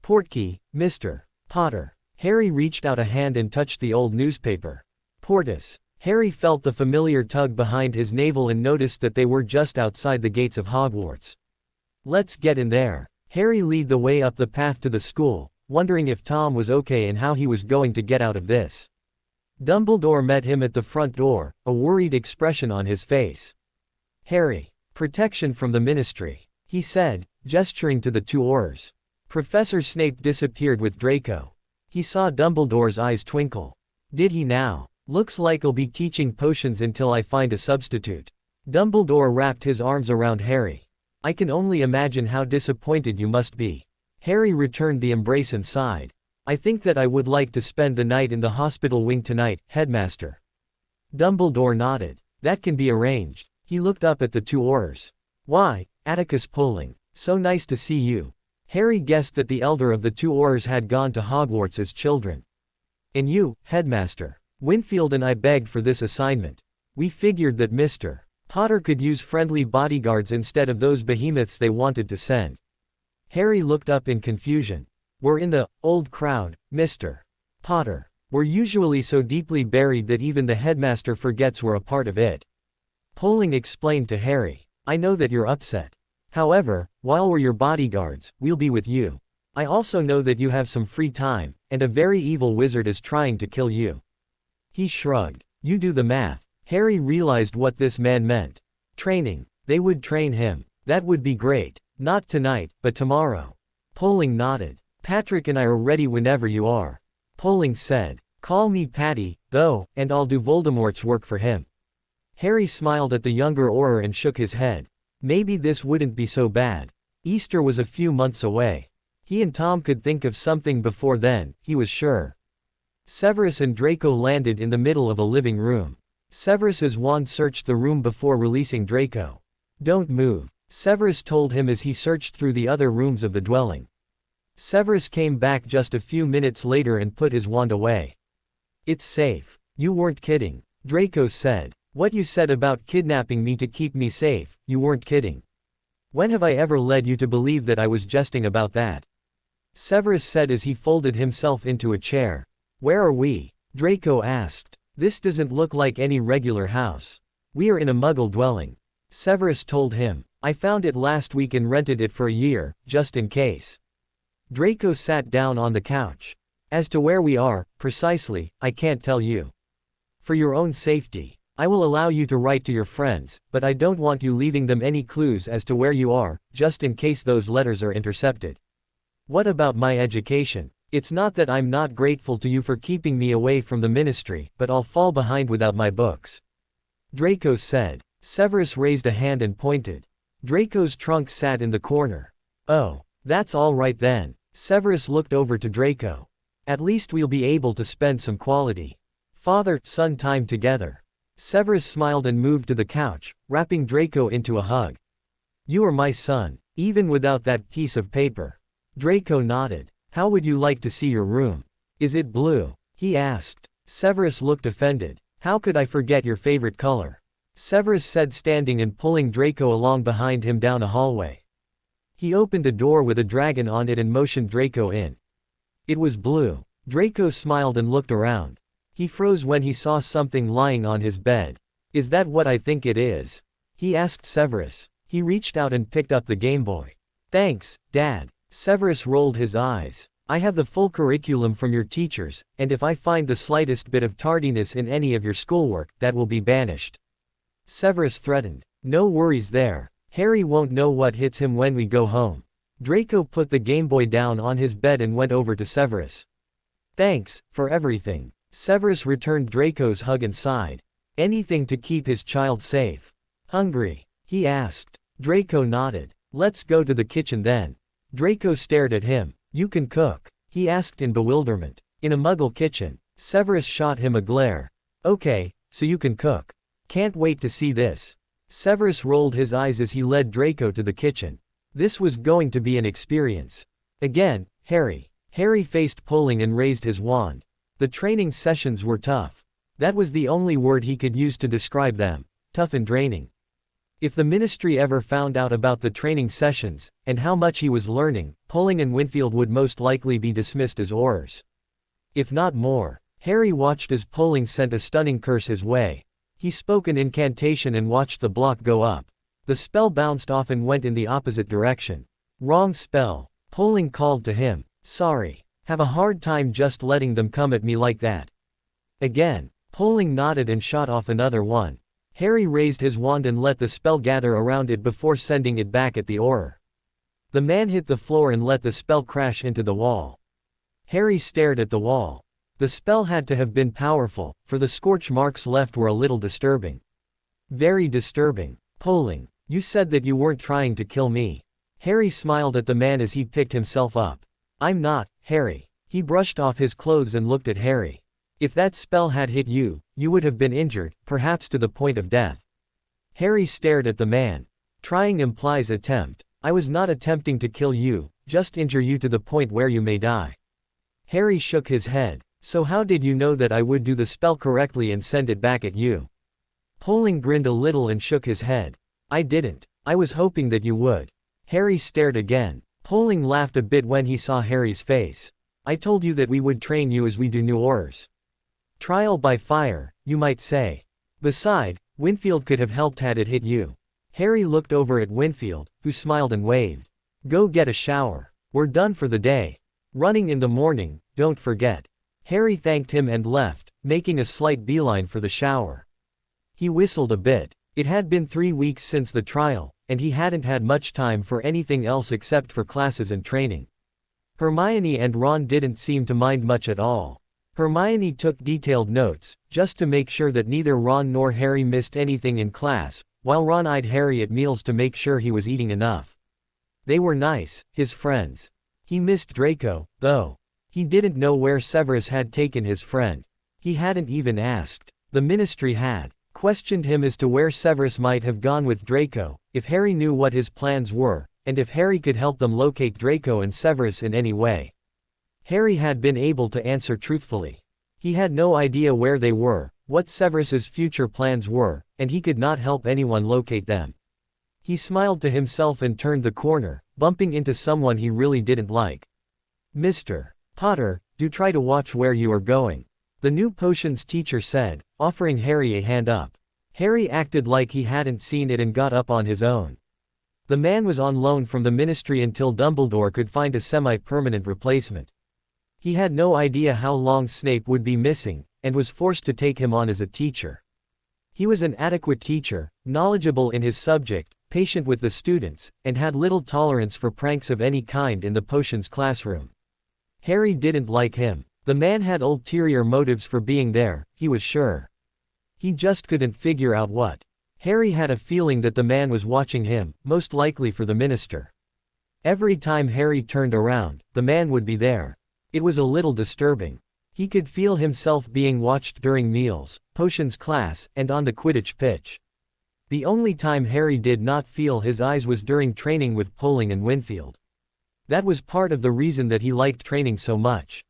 Portkey, Mr. Potter. Harry reached out a hand and touched the old newspaper. Portus. Harry felt the familiar tug behind his navel and noticed that they were just outside the gates of Hogwarts. Let's get in there. Harry led the way up the path to the school, wondering if Tom was okay and how he was going to get out of this. Dumbledore met him at the front door, a worried expression on his face. Harry. Protection from the Ministry, he said, gesturing to the two Aurors. Professor Snape disappeared with Draco. He saw Dumbledore's eyes twinkle. Did he now? Looks like I'll be teaching potions until I find a substitute. Dumbledore wrapped his arms around Harry. I can only imagine how disappointed you must be. Harry returned the embrace and sighed. I think that I would like to spend the night in the hospital wing tonight, Headmaster. Dumbledore nodded. That can be arranged. He looked up at the two Aurors. Why, Atticus Poling, so nice to see you. Harry guessed that the elder of the two Aurors had gone to Hogwarts as children. And you, Headmaster. Winfield and I begged for this assignment. We figured that Mr. Potter could use friendly bodyguards instead of those behemoths they wanted to send. Harry looked up in confusion. We're in the old crowd, Mr. Potter. We're usually so deeply buried that even the headmaster forgets we're a part of it. Poling explained to Harry. I know that you're upset. However, while we're your bodyguards, we'll be with you. I also know that you have some free time, and a very evil wizard is trying to kill you. He shrugged. You do the math. Harry realized what this man meant. Training. They would train him. That would be great. Not tonight, but tomorrow. Poling nodded. Patrick and I are ready whenever you are. Poling said. Call me Patty, though, and I'll do Voldemort's work for him. Harry smiled at the younger Auror and shook his head. Maybe this wouldn't be so bad. Easter was a few months away. He and Tom could think of something before then, he was sure. Severus and Draco landed in the middle of a living room. Severus's wand searched the room before releasing Draco. "Don't move," Severus told him as he searched through the other rooms of the dwelling. Severus came back just a few minutes later and put his wand away. "It's safe. You weren't kidding," Draco said. "What you said about kidnapping me to keep me safe, you weren't kidding. When have I ever led you to believe that I was jesting about that?" Severus said as he folded himself into a chair. "Where are we?" Draco asked. "This doesn't look like any regular house. We are in a Muggle dwelling," Severus told him. "I found it last week and rented it for a year, just in case." Draco sat down on the couch. "As to where we are, precisely, I can't tell you. For your own safety, I will allow you to write to your friends, but I don't want you leaving them any clues as to where you are, just in case those letters are intercepted. What about my education? It's not that I'm not grateful to you for keeping me away from the ministry, but I'll fall behind without my books," Draco said. Severus raised a hand and pointed. Draco's trunk sat in the corner. "Oh, that's all right then." Severus looked over to Draco. "At least we'll be able to spend some quality father-son time together." Severus smiled and moved to the couch, wrapping Draco into a hug. "You are my son, even without that piece of paper." Draco nodded. "How would you like to see your room? Is it blue?" he asked. Severus looked offended. "How could I forget your favorite color?" Severus said, standing and pulling Draco along behind him down a hallway. He opened a door with a dragon on it and motioned Draco in. It was blue. Draco smiled and looked around. He froze when he saw something lying on his bed. "Is that what I think it is?" he asked Severus. He reached out and picked up the Game Boy. "Thanks, Dad." Severus rolled his eyes. "I have the full curriculum from your teachers, and if I find the slightest bit of tardiness in any of your schoolwork, that will be banished," Severus threatened. "No worries there. Harry won't know what hits him when we go home." Draco put the Game Boy down on his bed and went over to Severus. "Thanks, for everything." Severus returned Draco's hug and sighed. "Anything to keep his child safe." "Hungry?" he asked. Draco nodded. "Let's go to the kitchen then." Draco stared at him. "You can cook?" he asked in bewilderment. "In a Muggle kitchen?" Severus shot him a glare. "Okay, so you can cook. Can't wait to see this." Severus rolled his eyes as he led Draco to the kitchen. This was going to be an experience. Again, Harry. Harry faced Pulling and raised his wand. The training sessions were tough. That was the only word he could use to describe them. Tough and draining. If the ministry ever found out about the training sessions, and how much he was learning, Pulling and Winfield would most likely be dismissed as Aurors. If not more. Harry watched as Pulling sent a stunning curse his way. He spoke an incantation and watched the block go up. The spell bounced off and went in the opposite direction. "Wrong spell." Pulling called to him. "Sorry. Have a hard time just letting them come at me like that." Again. Pulling nodded and shot off another one. Harry raised his wand and let the spell gather around it before sending it back at the Auror. The man hit the floor and let the spell crash into the wall. Harry stared at the wall. The spell had to have been powerful, for the scorch marks left were a little disturbing. Very disturbing. "Pulling, you said that you weren't trying to kill me." Harry smiled at the man as he picked himself up. "I'm not, Harry." He brushed off his clothes and looked at Harry. "If that spell had hit you, you would have been injured, perhaps to the point of death." Harry stared at the man. "Trying implies attempt. I was not attempting to kill you, just injure you to the point where you may die." Harry shook his head. "So how did you know that I would do the spell correctly and send it back at you?" Pulling grinned a little and shook his head. "I didn't. I was hoping that you would." Harry stared again. Pulling laughed a bit when he saw Harry's face. "I told you that we would train you as we do new Aurors. Trial by fire, you might say. Beside, Winfield could have helped had it hit you." Harry looked over at Winfield, who smiled and waved. "Go get a shower. We're done for the day. Running in the morning, don't forget." Harry thanked him and left, making a slight beeline for the shower. He whistled a bit. It had been 3 weeks since the trial, and he hadn't had much time for anything else except for classes and training. Hermione and Ron didn't seem to mind much at all. Hermione took detailed notes, just to make sure that neither Ron nor Harry missed anything in class, while Ron eyed Harry at meals to make sure he was eating enough. They were nice, his friends. He missed Draco, though. He didn't know where Severus had taken his friend. He hadn't even asked. The Ministry had questioned him as to where Severus might have gone with Draco, if Harry knew what his plans were, and if Harry could help them locate Draco and Severus in any way. Harry had been able to answer truthfully. He had no idea where they were, what Severus's future plans were, and he could not help anyone locate them. He smiled to himself and turned the corner, bumping into someone he really didn't like. "Mr. Potter, do try to watch where you are going," the new potions teacher said, offering Harry a hand up. Harry acted like he hadn't seen it and got up on his own. The man was on loan from the Ministry until Dumbledore could find a semi-permanent replacement. He had no idea how long Snape would be missing, and was forced to take him on as a teacher. He was an adequate teacher, knowledgeable in his subject, patient with the students, and had little tolerance for pranks of any kind in the potions classroom. Harry didn't like him. The man had ulterior motives for being there, he was sure. He just couldn't figure out what. Harry had a feeling that the man was watching him, most likely for the minister. Every time Harry turned around, the man would be there. It was a little disturbing. He could feel himself being watched during meals, potions class, and on the Quidditch pitch. The only time Harry did not feel his eyes was during training with Poling and Winfield. That was part of the reason that he liked training so much.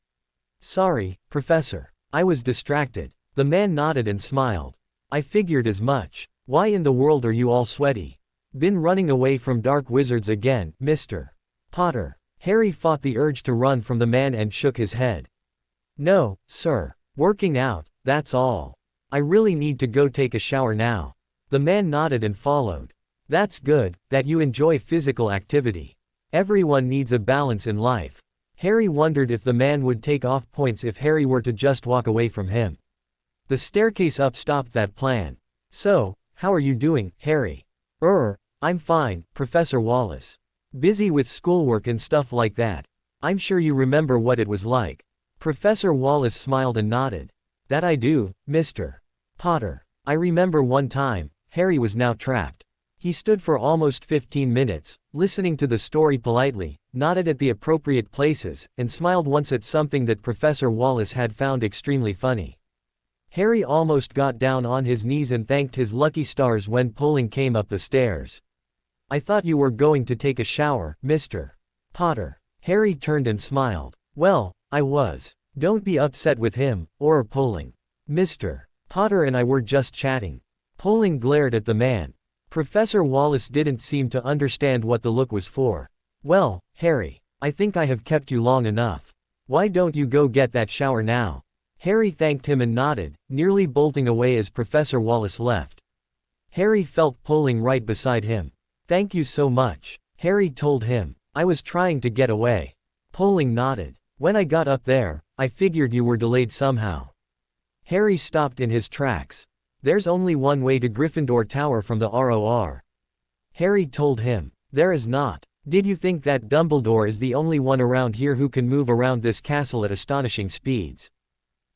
"Sorry, Professor. I was distracted." The man nodded and smiled. "I figured as much. Why in the world are you all sweaty? Been running away from dark wizards again, Mr. Potter?" Harry fought the urge to run from the man and shook his head. "No, sir. Working out, that's all. I really need to go take a shower now." The man nodded and followed. "That's good, that you enjoy physical activity. Everyone needs a balance in life." Harry wondered if the man would take off points if Harry were to just walk away from him. The staircase up stopped that plan. "So, how are you doing, Harry?" I'm fine, Professor Wallace. Busy with schoolwork and stuff like that. I'm sure you remember what it was like." Professor Wallace smiled and nodded. "That I do, Mr. Potter. I remember one time, Harry was now trapped. He stood for almost 15 minutes, listening to the story politely, nodded at the appropriate places, and smiled once at something that Professor Wallace had found extremely funny. Harry almost got down on his knees and thanked his lucky stars when Poling came up the stairs. "I thought you were going to take a shower, Mr. Potter." Harry turned and smiled. "Well, I was. Don't be upset with him, or Poling. Mr. Potter and I were just chatting." Poling glared at the man. Professor Wallace didn't seem to understand what the look was for. "Well, Harry, I think I have kept you long enough. Why don't you go get that shower now?" Harry thanked him and nodded, nearly bolting away as Professor Wallace left. Harry felt Poling right beside him. "Thank you so much," Harry told him. "I was trying to get away." Poling nodded. "When I got up there, I figured you were delayed somehow." Harry stopped in his tracks. "There's only one way to Gryffindor Tower from the ROR." Harry told him. "There is not. Did you think that Dumbledore is the only one around here who can move around this castle at astonishing speeds?"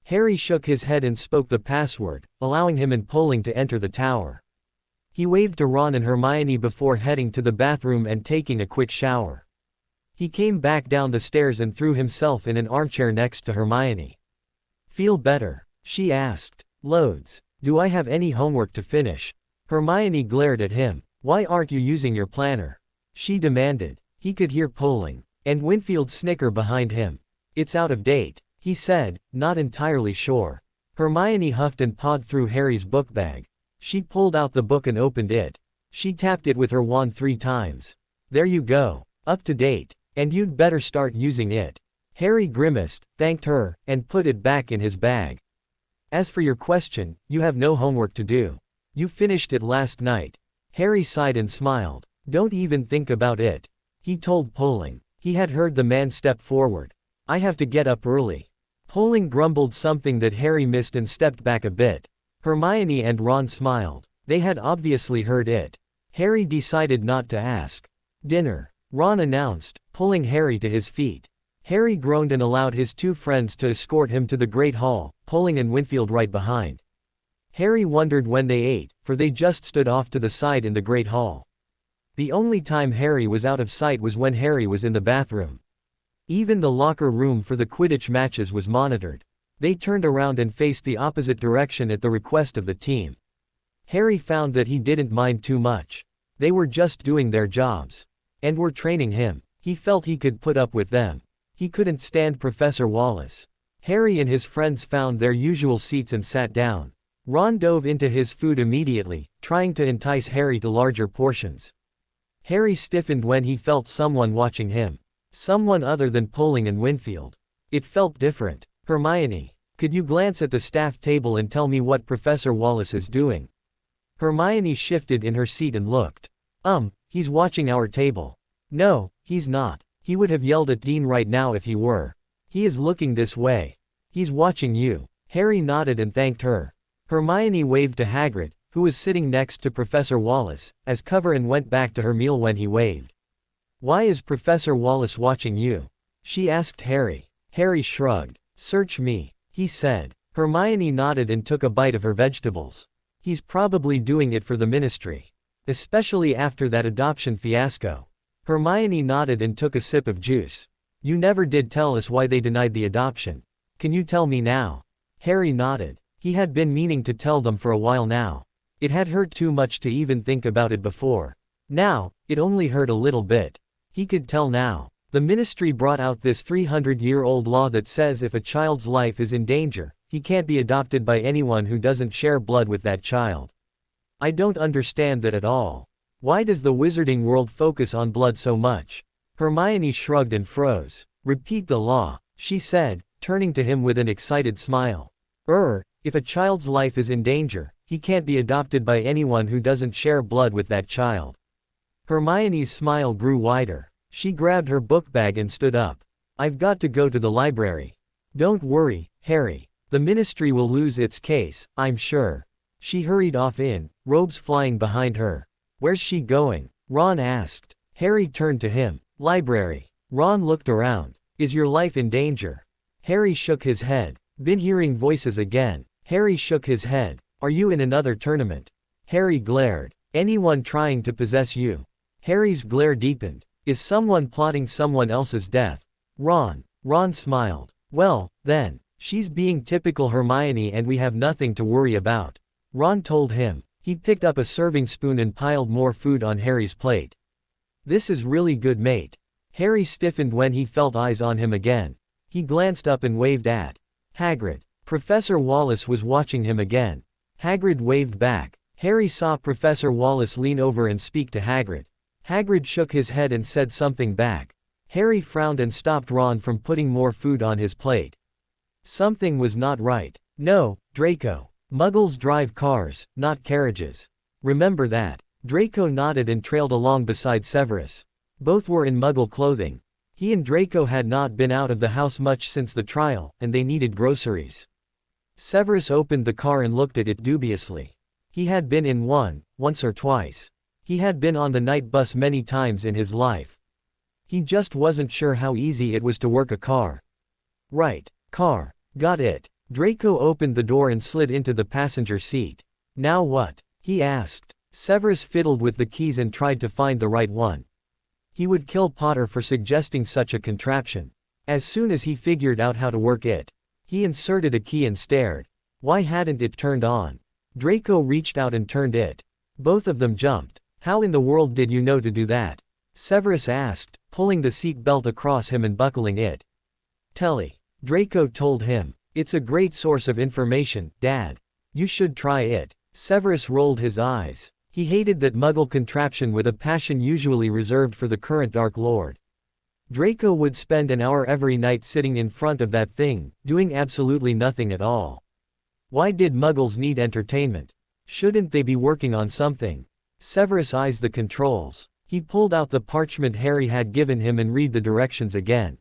Harry shook his head and spoke the password, allowing him and Poling to enter the tower. He waved to Ron and Hermione before heading to the bathroom and taking a quick shower. He came back down the stairs and threw himself in an armchair next to Hermione. "Feel better?" she asked. "Loads. Do I have any homework to finish?" Hermione glared at him. "Why aren't you using your planner?" she demanded. He could hear Poling and Winfield snicker behind him. "It's out of date," he said, not entirely sure. Hermione huffed and pawed through Harry's book bag. She pulled out the book and opened it. She tapped it with her wand 3 times. "There you go. Up to date. And you'd better start using it." Harry grimaced, thanked her, and put it back in his bag. "As for your question, you have no homework to do. You finished it last night." Harry sighed and smiled. "Don't even think about it," he told Poling. He had heard the man step forward. "I have to get up early." Poling grumbled something that Harry missed and stepped back a bit. Hermione and Ron smiled. They had obviously heard it. Harry decided not to ask. "Dinner," Ron announced, pulling Harry to his feet. Harry groaned and allowed his 2 friends to escort him to the Great Hall, Poling and Winfield right behind. Harry wondered when they ate, for they just stood off to the side in the Great Hall. The only time Harry was out of sight was when Harry was in the bathroom. Even the locker room for the Quidditch matches was monitored. They turned around and faced the opposite direction at the request of the team. Harry found that he didn't mind too much. They were just doing their jobs. And were training him. He felt he could put up with them. He couldn't stand Professor Wallace. Harry and his friends found their usual seats and sat down. Ron dove into his food immediately, trying to entice Harry to larger portions. Harry stiffened when he felt someone watching him. Someone other than Poling and Winfield. It felt different. Hermione, could you glance at the staff table and tell me what Professor Wallace is doing? Hermione shifted in her seat and looked. He's watching our table. No, he's not. He would have yelled at Dean right now if he were. He is looking this way. He's watching you. Harry nodded and thanked her. Hermione waved to Hagrid, who was sitting next to Professor Wallace, as cover and went back to her meal when he waved. Why is Professor Wallace watching you? She asked Harry. Harry shrugged. Search me, he said. Hermione nodded and took a bite of her vegetables. He's probably doing it for the ministry. Especially after that adoption fiasco. Hermione nodded and took a sip of juice. You never did tell us why they denied the adoption. Can you tell me now? Harry nodded. He had been meaning to tell them for a while now. It had hurt too much to even think about it before. Now, it only hurt a little bit. He could tell now. The ministry brought out this 300-year-old law that says if a child's life is in danger, he can't be adopted by anyone who doesn't share blood with that child. I don't understand that at all. Why does the wizarding world focus on blood so much? Hermione shrugged and froze. Repeat the law, she said, turning to him with an excited smile. If a child's life is in danger, he can't be adopted by anyone who doesn't share blood with that child. Hermione's smile grew wider. She grabbed her book bag and stood up. I've got to go to the library. Don't worry, Harry. The ministry will lose its case, I'm sure. She hurried off in, robes flying behind her. Where's she going? Ron asked. Harry turned to him. Library. Ron looked around. Is your life in danger? Harry shook his head. Been hearing voices again. Harry shook his head. Are you in another tournament? Harry glared. Anyone trying to possess you? Harry's glare deepened. Is someone plotting someone else's death? Ron smiled. Well, then, she's being typical Hermione and we have nothing to worry about. Ron told him. He picked up a serving spoon and piled more food on Harry's plate. This is really good, mate. Harry stiffened when he felt eyes on him again. He glanced up and waved at Hagrid. Professor Wallace was watching him again. Hagrid waved back. Harry saw Professor Wallace lean over and speak to Hagrid. Hagrid shook his head and said something back. Harry frowned and stopped Ron from putting more food on his plate. Something was not right. No, Draco. Muggles drive cars, not carriages. Remember that. Draco nodded and trailed along beside Severus. Both were in Muggle clothing. He and Draco had not been out of the house much since the trial, and they needed groceries. Severus opened the car and looked at it dubiously. He had been in one, once or twice. He had been on the night bus many times in his life. He just wasn't sure how easy it was to work a car. Right, car. Got it. Draco opened the door and slid into the passenger seat. Now what? He asked. Severus fiddled with the keys and tried to find the right one. He would kill Potter for suggesting such a contraption. As soon as he figured out how to work it, he inserted a key and stared. Why hadn't it turned on? Draco reached out and turned it. Both of them jumped. How in the world did you know to do that? Severus asked, pulling the seat belt across him and buckling it. Telly. Draco told him. It's a great source of information, Dad. You should try it. Severus rolled his eyes. He hated that Muggle contraption with a passion usually reserved for the current Dark Lord. Draco would spend an hour every night sitting in front of that thing, doing absolutely nothing at all. Why did Muggles need entertainment? Shouldn't they be working on something? Severus eyes the controls. He pulled out the parchment Harry had given him and read the directions again.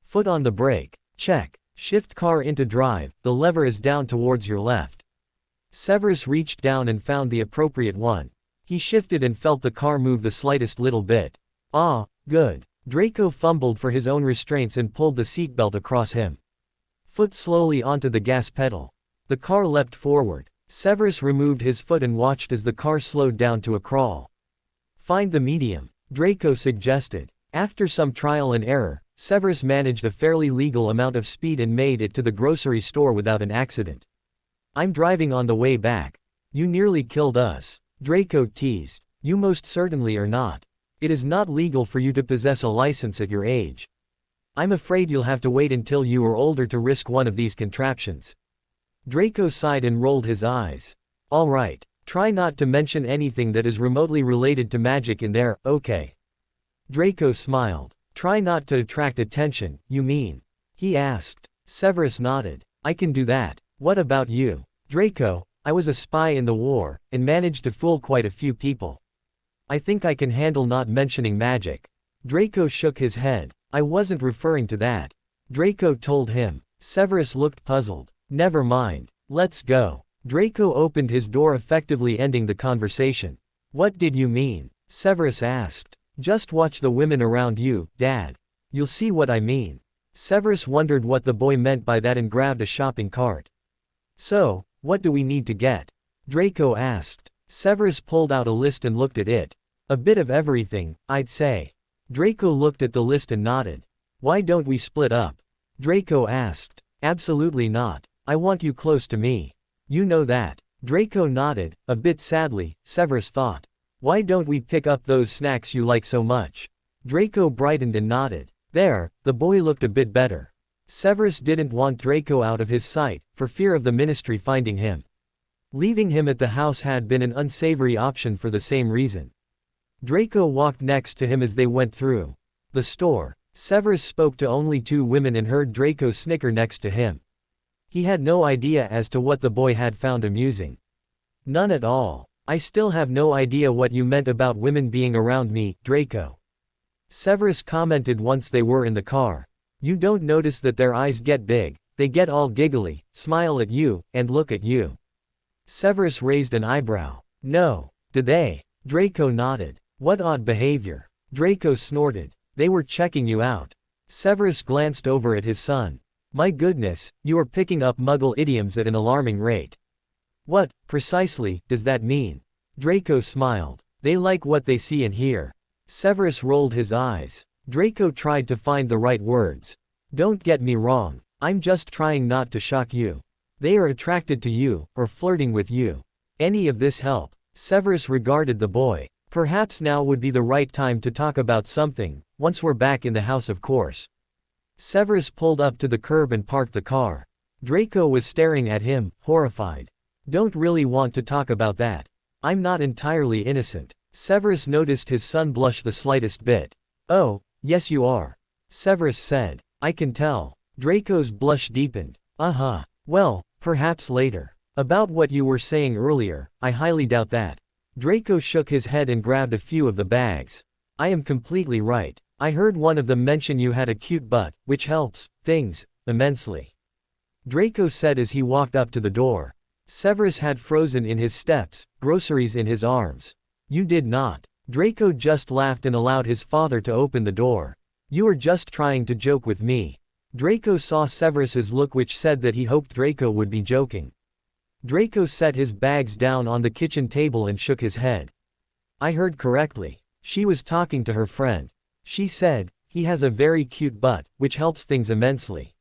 Foot on the brake. Check. Shift car into drive, the lever is down towards your left. Severus reached down and found the appropriate one. He shifted and felt the car move the slightest little bit. Ah, good. Draco fumbled for his own restraints and pulled the seatbelt across him. Foot slowly onto the gas pedal. The car leapt forward. Severus removed his foot and watched as the car slowed down to a crawl. Find the medium, Draco suggested. After some trial and error, Severus managed a fairly legal amount of speed and made it to the grocery store without an accident. I'm driving on the way back. You nearly killed us. Draco teased. You most certainly are not. It is not legal for you to possess a license at your age. I'm afraid you'll have to wait until you are older to risk one of these contraptions. Draco sighed and rolled his eyes. All right. Try not to mention anything that is remotely related to magic in there, okay? Draco smiled. Try not to attract attention, you mean? He asked. Severus nodded. I can do that. What about you? Draco, I was a spy in the war, and managed to fool quite a few people. I think I can handle not mentioning magic. Draco shook his head. I wasn't referring to that. Draco told him. Severus looked puzzled. Never mind. Let's go. Draco opened his door, effectively ending the conversation. What did you mean? Severus asked. Just watch the women around you, Dad. You'll see what I mean. Severus wondered what the boy meant by that and grabbed a shopping cart. So, what do we need to get? Draco asked. Severus pulled out a list and looked at it. A bit of everything, I'd say. Draco looked at the list and nodded. Why don't we split up? Draco asked. Absolutely not. I want you close to me. You know that. Draco nodded, a bit sadly, Severus thought. Why don't we pick up those snacks you like so much? Draco brightened and nodded. There, the boy looked a bit better. Severus didn't want Draco out of his sight, for fear of the ministry finding him. Leaving him at the house had been an unsavory option for the same reason. Draco walked next to him as they went through the store. Severus spoke to only two women and heard Draco snicker next to him. He had no idea as to what the boy had found amusing. None at all. I still have no idea what you meant about women being around me, Draco. Severus commented once they were in the car. You don't notice that their eyes get big, they get all giggly, smile at you, and look at you. Severus raised an eyebrow. No. Do they? Draco nodded. What odd behavior. Draco snorted. They were checking you out. Severus glanced over at his son. My goodness, you are picking up Muggle idioms at an alarming rate. What, precisely, does that mean? Draco smiled. They like what they see and hear. Severus rolled his eyes. Draco tried to find the right words. Don't get me wrong, I'm just trying not to shock you. They are attracted to you, or flirting with you. Any of this help? Severus regarded the boy. Perhaps now would be the right time to talk about something, once we're back in the house of course. Severus pulled up to the curb and parked the car. Draco was staring at him, horrified. Don't really want to talk about that. I'm not entirely innocent. Severus noticed his son blush the slightest bit. Oh, yes you are. Severus said. I can tell. Draco's blush deepened. Well, perhaps later. About what you were saying earlier, I highly doubt that. Draco shook his head and grabbed a few of the bags. I am completely right. I heard one of them mention you had a cute butt, which helps things immensely. Draco said as he walked up to the door. Severus had frozen in his steps, groceries in his arms. You did not. Draco just laughed and allowed his father to open the door. You are just trying to joke with me. Draco saw Severus's look, which said that he hoped Draco would be joking. Draco set his bags down on the kitchen table and shook his head. I heard correctly. She was talking to her friend. She said, he has a very cute butt, which helps things immensely.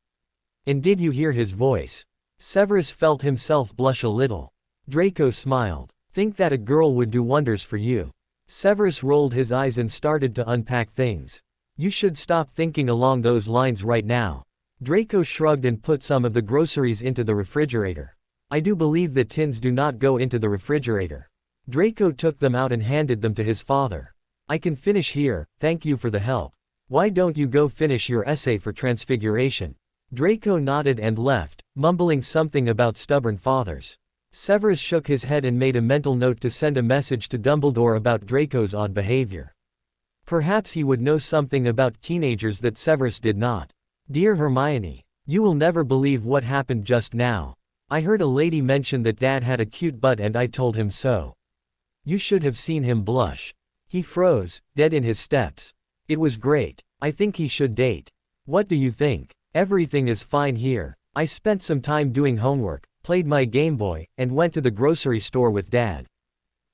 And did you hear his voice? Severus felt himself blush a little. Draco smiled. Think that a girl would do wonders for you. Severus rolled his eyes and started to unpack things. You should stop thinking along those lines right now. Draco shrugged and put some of the groceries into the refrigerator. I do believe that tins do not go into the refrigerator. Draco took them out and handed them to his father. I can finish here, thank you for the help. Why don't you go finish your essay for Transfiguration? Draco nodded and left, mumbling something about stubborn fathers. Severus shook his head and made a mental note to send a message to Dumbledore about Draco's odd behavior. Perhaps he would know something about teenagers that Severus did not. Dear Hermione, you will never believe what happened just now. I heard a lady mention that Dad had a cute butt and I told him so. You should have seen him blush. He froze, dead in his steps. It was great. I think he should date. What do you think? Everything is fine here. I spent some time doing homework, played my Game Boy, and went to the grocery store with Dad.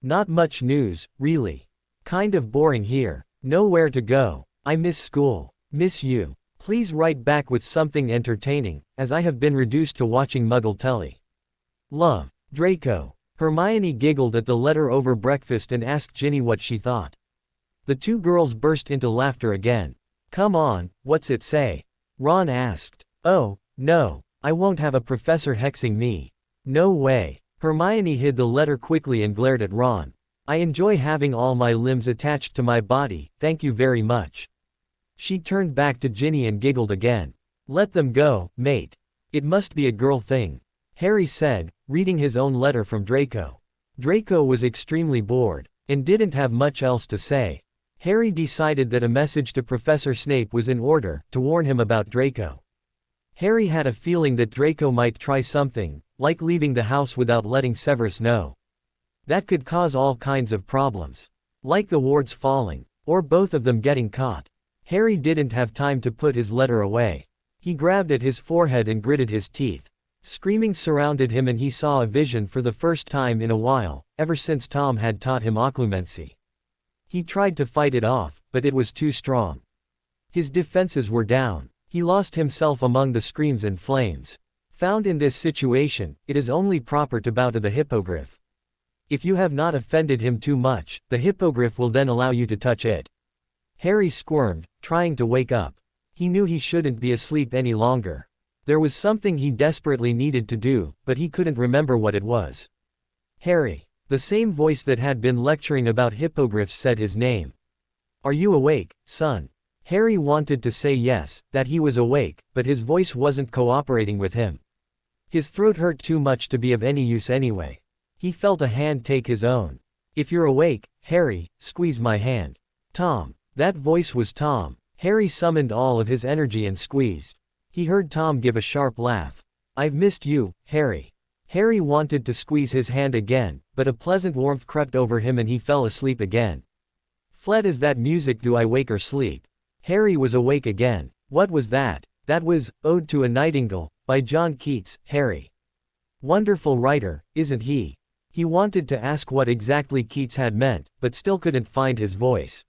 Not much news, really. Kind of boring here. Nowhere to go. I miss school. Miss you. Please write back with something entertaining, as I have been reduced to watching Muggle telly. Love, Draco. Hermione giggled at the letter over breakfast and asked Ginny what she thought. The two girls burst into laughter again. Come on, what's it say? Ron asked. Oh, no, I won't have a professor hexing me. No way. Hermione hid the letter quickly and glared at Ron. I enjoy having all my limbs attached to my body, thank you very much. She turned back to Ginny and giggled again. Let them go, mate. It must be a girl thing. Harry said, reading his own letter from Draco. Draco was extremely bored, and didn't have much else to say. Harry decided that a message to Professor Snape was in order, to warn him about Draco. Harry had a feeling that Draco might try something, like leaving the house without letting Severus know. That could cause all kinds of problems. Like the wards falling, or both of them getting caught. Harry didn't have time to put his letter away. He grabbed at his forehead and gritted his teeth. Screaming surrounded him and he saw a vision for the first time in a while, ever since Tom had taught him occlumency. He tried to fight it off, but it was too strong. His defenses were down. He lost himself among the screams and flames. Found in this situation, it is only proper to bow to the hippogriff. If you have not offended him too much, the hippogriff will then allow you to touch it. Harry squirmed, trying to wake up. He knew he shouldn't be asleep any longer. There was something he desperately needed to do, but he couldn't remember what it was. Harry. The same voice that had been lecturing about hippogriffs said his name. Are you awake, son? Harry wanted to say yes, that he was awake, but his voice wasn't cooperating with him. His throat hurt too much to be of any use anyway. He felt a hand take his own. If you're awake, Harry, squeeze my hand. Tom. That voice was Tom. Harry summoned all of his energy and squeezed. He heard Tom give a sharp laugh. I've missed you, Harry. Harry wanted to squeeze his hand again, but a pleasant warmth crept over him and he fell asleep again. Fled is that music, do I wake or sleep? Harry was awake again. What was that? That was Ode to a Nightingale, by John Keats. Harry. Wonderful writer, isn't he? He wanted to ask what exactly Keats had meant, but still couldn't find his voice.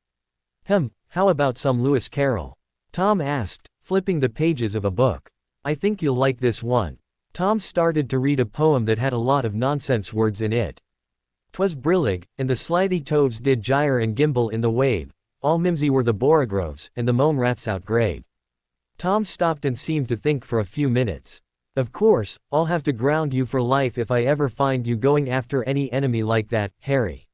How about some Lewis Carroll? Tom asked, flipping the pages of a book. I think you'll like this one. Tom started to read a poem that had a lot of nonsense words in it. 'Twas brillig, and the slithy toves did gyre and gimble in the wave, all mimsy were the borogoves, and the mome rats outgrabe. Tom stopped and seemed to think for a few minutes. Of course, I'll have to ground you for life if I ever find you going after any enemy like that, Harry.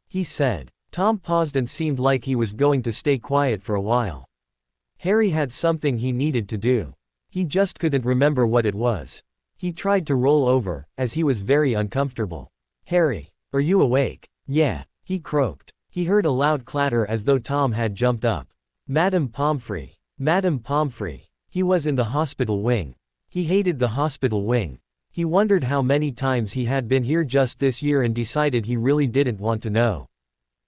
He said. Tom paused and seemed like he was going to stay quiet for a while. Harry had something he needed to do. He just couldn't remember what it was. He tried to roll over, as he was very uncomfortable. Harry, are you awake? Yeah, he croaked. He heard a loud clatter as though Tom had jumped up. Madame Pomfrey. Madame Pomfrey. He was in the hospital wing. He hated the hospital wing. He wondered how many times he had been here just this year and decided he really didn't want to know.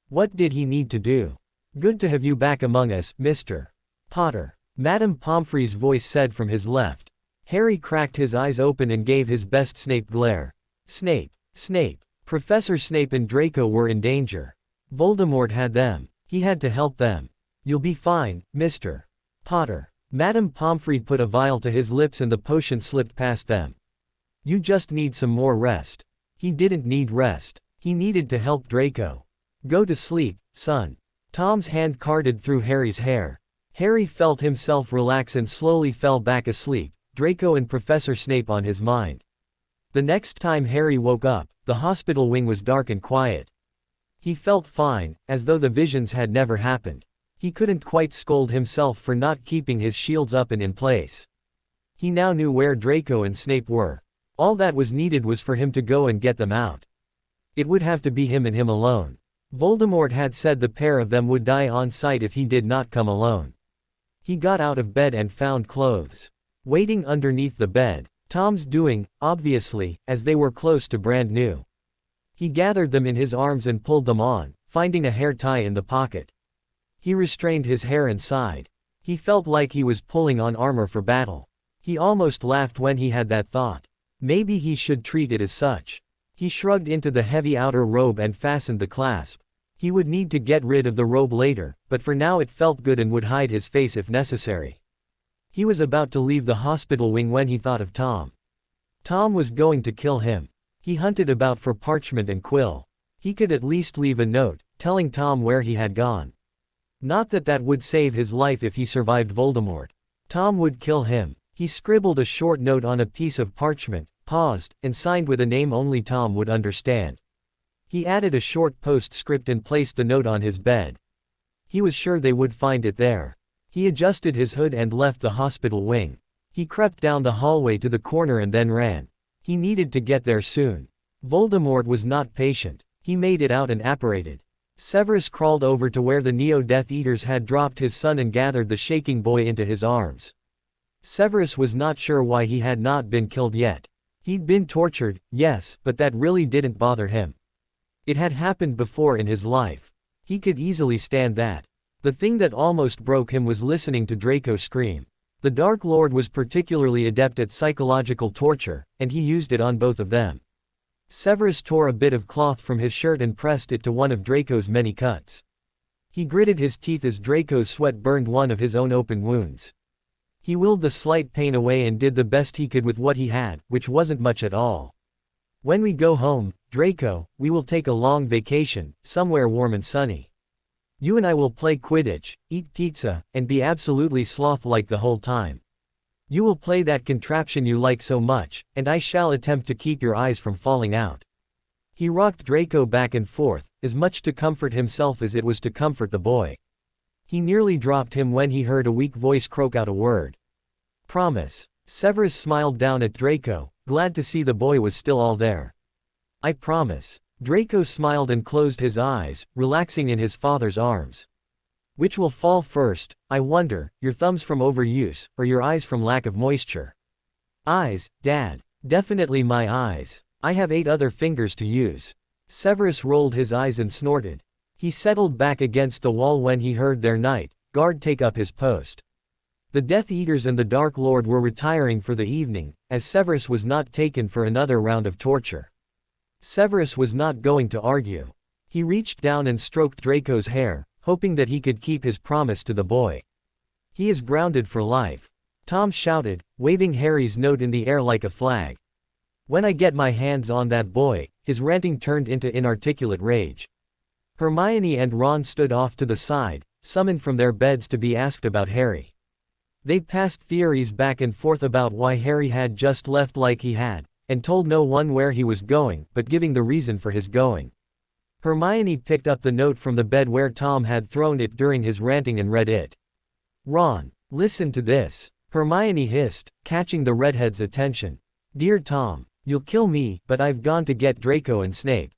What did he need to do? Good to have you back among us, Mr. Potter. Madame Pomfrey's voice said from his left. Harry cracked his eyes open and gave his best Snape glare. Snape. Snape. Professor Snape and Draco were in danger. Voldemort had them. He had to help them. You'll be fine, Mr. Potter. Madame Pomfrey put a vial to his lips and the potion slipped past them. You just need some more rest. He didn't need rest. He needed to help Draco. Go to sleep, son. Tom's hand carted through Harry's hair. Harry felt himself relax and slowly fell back asleep, Draco and Professor Snape on his mind. The next time Harry woke up, the hospital wing was dark and quiet. He felt fine, as though the visions had never happened. He couldn't quite scold himself for not keeping his shields up and in place. He now knew where Draco and Snape were. All that was needed was for him to go and get them out. It would have to be him and him alone. Voldemort had said the pair of them would die on sight if he did not come alone. He got out of bed and found clothes waiting underneath the bed. Tom's doing, obviously, as they were close to brand new. He gathered them in his arms and pulled them on, finding a hair tie in the pocket. He restrained his hair and sighed. He felt like he was pulling on armor for battle. He almost laughed when he had that thought. Maybe he should treat it as such. He shrugged into the heavy outer robe and fastened the clasp. He would need to get rid of the robe later, but for now it felt good and would hide his face if necessary. He was about to leave the hospital wing when he thought of Tom. Tom was going to kill him. He hunted about for parchment and quill. He could at least leave a note, telling Tom where he had gone. Not that that would save his life if he survived Voldemort. Tom would kill him. He scribbled a short note on a piece of parchment, paused, and signed with a name only Tom would understand. He added a short postscript and placed the note on his bed. He was sure they would find it there. He adjusted his hood and left the hospital wing. He crept down the hallway to the corner and then ran. He needed to get there soon. Voldemort was not patient. He made it out and apparated. Severus crawled over to where the Neo-Death Eaters had dropped his son and gathered the shaking boy into his arms. Severus was not sure why he had not been killed yet. He'd been tortured, yes, but that really didn't bother him. It had happened before in his life. He could easily stand that. The thing that almost broke him was listening to Draco scream. The Dark Lord was particularly adept at psychological torture, and he used it on both of them. Severus tore a bit of cloth from his shirt and pressed it to one of Draco's many cuts. He gritted his teeth as Draco's sweat burned one of his own open wounds. He willed the slight pain away and did the best he could with what he had, which wasn't much at all. When we go home, Draco, we will take a long vacation, somewhere warm and sunny. You and I will play Quidditch, eat pizza, and be absolutely sloth-like the whole time. You will play that contraption you like so much, and I shall attempt to keep your eyes from falling out. He rocked Draco back and forth, as much to comfort himself as it was to comfort the boy. He nearly dropped him when he heard a weak voice croak out a word. Promise. Severus smiled down at Draco, glad to see the boy was still all there. I promise. Draco smiled and closed his eyes, relaxing in his father's arms. Which will fall first, I wonder, your thumbs from overuse, or your eyes from lack of moisture? Eyes, Dad. Definitely my eyes. I have 8 other fingers to use. Severus rolled his eyes and snorted. He settled back against the wall when he heard their night guard take up his post. The Death Eaters and the Dark Lord were retiring for the evening, as Severus was not taken for another round of torture. Severus was not going to argue. He reached down and stroked Draco's hair, hoping that he could keep his promise to the boy. He is grounded for life. Tom shouted, waving Harry's note in the air like a flag. When I get my hands on that boy, his ranting turned into inarticulate rage. Hermione and Ron stood off to the side, summoned from their beds to be asked about Harry. They passed theories back and forth about why Harry had just left like he had, and told no one where he was going, but giving the reason for his going. Hermione picked up the note from the bed where Tom had thrown it during his ranting and read it. Ron, listen to this. Hermione hissed, catching the redhead's attention. Dear Tom, you'll kill me, but I've gone to get Draco and Snape.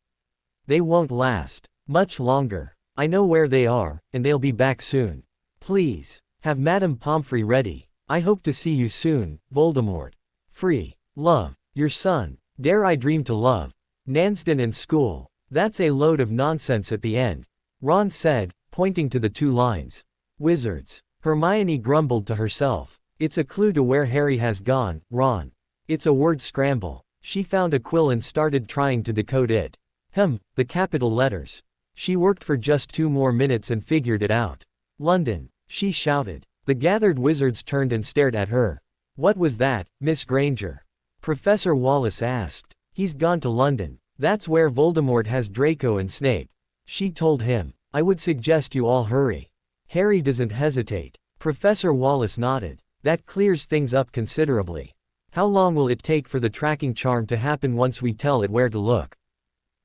They won't last much longer. I know where they are, and they'll be back soon. Please, have Madame Pomfrey ready. I hope to see you soon, Voldemort. Free. Love. Your son. Dare I dream to love. Nansden and school. That's a load of nonsense at the end. Ron said, pointing to the 2 lines. Wizards. Hermione grumbled to herself. It's a clue to where Harry has gone, Ron. It's a word scramble. She found a quill and started trying to decode it. The capital letters. She worked for just 2 more minutes and figured it out. London, she shouted. The gathered wizards turned and stared at her. What was that, Miss Granger? Professor Wallace asked. He's gone to London. That's where Voldemort has Draco and Snape. She told him. I would suggest you all hurry. Harry doesn't hesitate. Professor Wallace nodded. That clears things up considerably. How long will it take for the tracking charm to happen once we tell it where to look?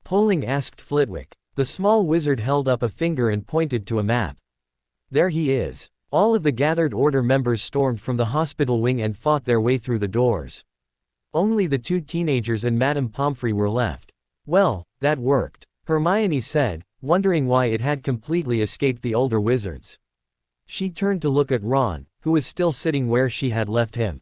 Poling asked Flitwick. The small wizard held up a finger and pointed to a map. There he is. All of the gathered order members stormed from the hospital wing and fought their way through the doors. Only the 2 teenagers and Madame Pomfrey were left. Well, that worked, Hermione said, wondering why it had completely escaped the older wizards. She turned to look at Ron, who was still sitting where she had left him.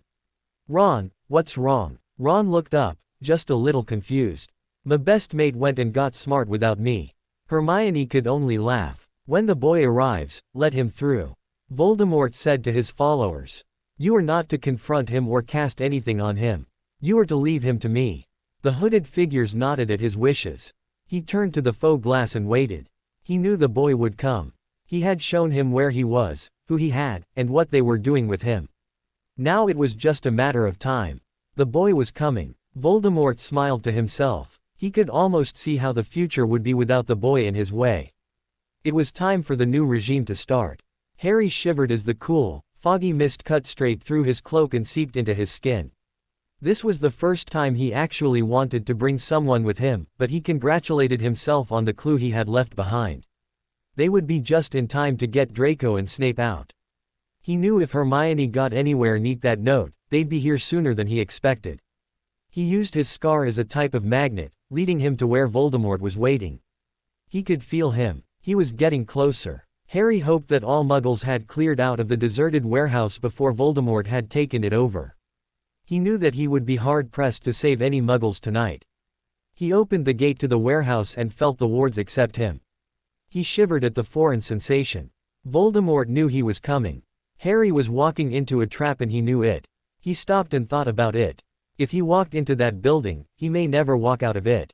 Ron, what's wrong? Ron looked up, just a little confused. My best mate went and got smart without me. Hermione could only laugh. When the boy arrives, let him through. Voldemort said to his followers. You are not to confront him or cast anything on him. You are to leave him to me. The hooded figures nodded at his wishes. He turned to the faux glass and waited. He knew the boy would come. He had shown him where he was, who he had, and what they were doing with him. Now it was just a matter of time. The boy was coming. Voldemort smiled to himself. He could almost see how the future would be without the boy in his way. It was time for the new regime to start. Harry shivered as the cool, foggy mist cut straight through his cloak and seeped into his skin. This was the first time he actually wanted to bring someone with him, but he congratulated himself on the clue he had left behind. They would be just in time to get Draco and Snape out. He knew if Hermione got anywhere near that note, they'd be here sooner than he expected. He used his scar as a type of magnet, leading him to where Voldemort was waiting. He could feel him. He was getting closer. Harry hoped that all Muggles had cleared out of the deserted warehouse before Voldemort had taken it over. He knew that he would be hard-pressed to save any Muggles tonight. He opened the gate to the warehouse and felt the wards accept him. He shivered at the foreign sensation. Voldemort knew he was coming. Harry was walking into a trap and he knew it. He stopped and thought about it. If he walked into that building, he may never walk out of it.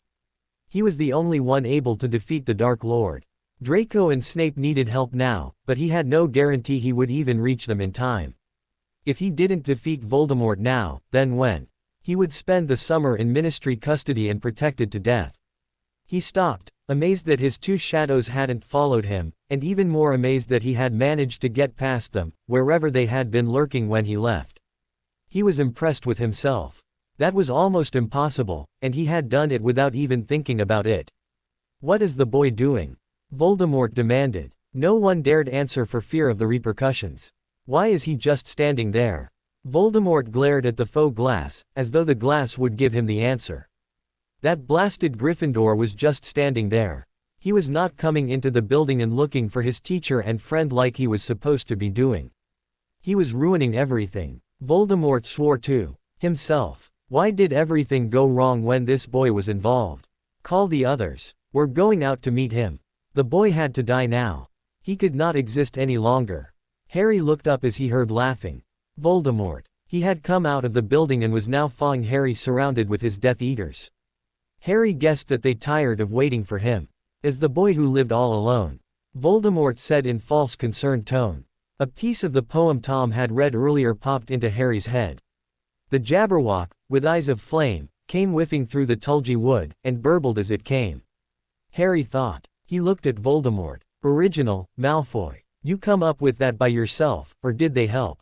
He was the only one able to defeat the Dark Lord. Draco and Snape needed help now, but he had no guarantee he would even reach them in time. If he didn't defeat Voldemort now, then when? He would spend the summer in Ministry custody and protected to death. He stopped, amazed that his two shadows hadn't followed him, and even more amazed that he had managed to get past them, wherever they had been lurking when he left. He was impressed with himself. That was almost impossible, and he had done it without even thinking about it. What is the boy doing? Voldemort demanded. No one dared answer for fear of the repercussions. Why is he just standing there? Voldemort glared at the faux glass, as though the glass would give him the answer. That blasted Gryffindor was just standing there. He was not coming into the building and looking for his teacher and friend like he was supposed to be doing. He was ruining everything. Voldemort swore to himself. Why did everything go wrong when this boy was involved? Call the others. We're going out to meet him. The boy had to die now. He could not exist any longer. Harry looked up as he heard laughing. Voldemort. He had come out of the building and was now following Harry surrounded with his Death Eaters. Harry guessed that they tired of waiting for him. As the boy who lived all alone. Voldemort said in false concerned tone. A piece of the poem Tom had read earlier popped into Harry's head. The Jabberwock, with eyes of flame, came whiffing through the tulgey wood, and burbled as it came. Harry thought. He looked at Voldemort. Original, Malfoy. You come up with that by yourself, or did they help?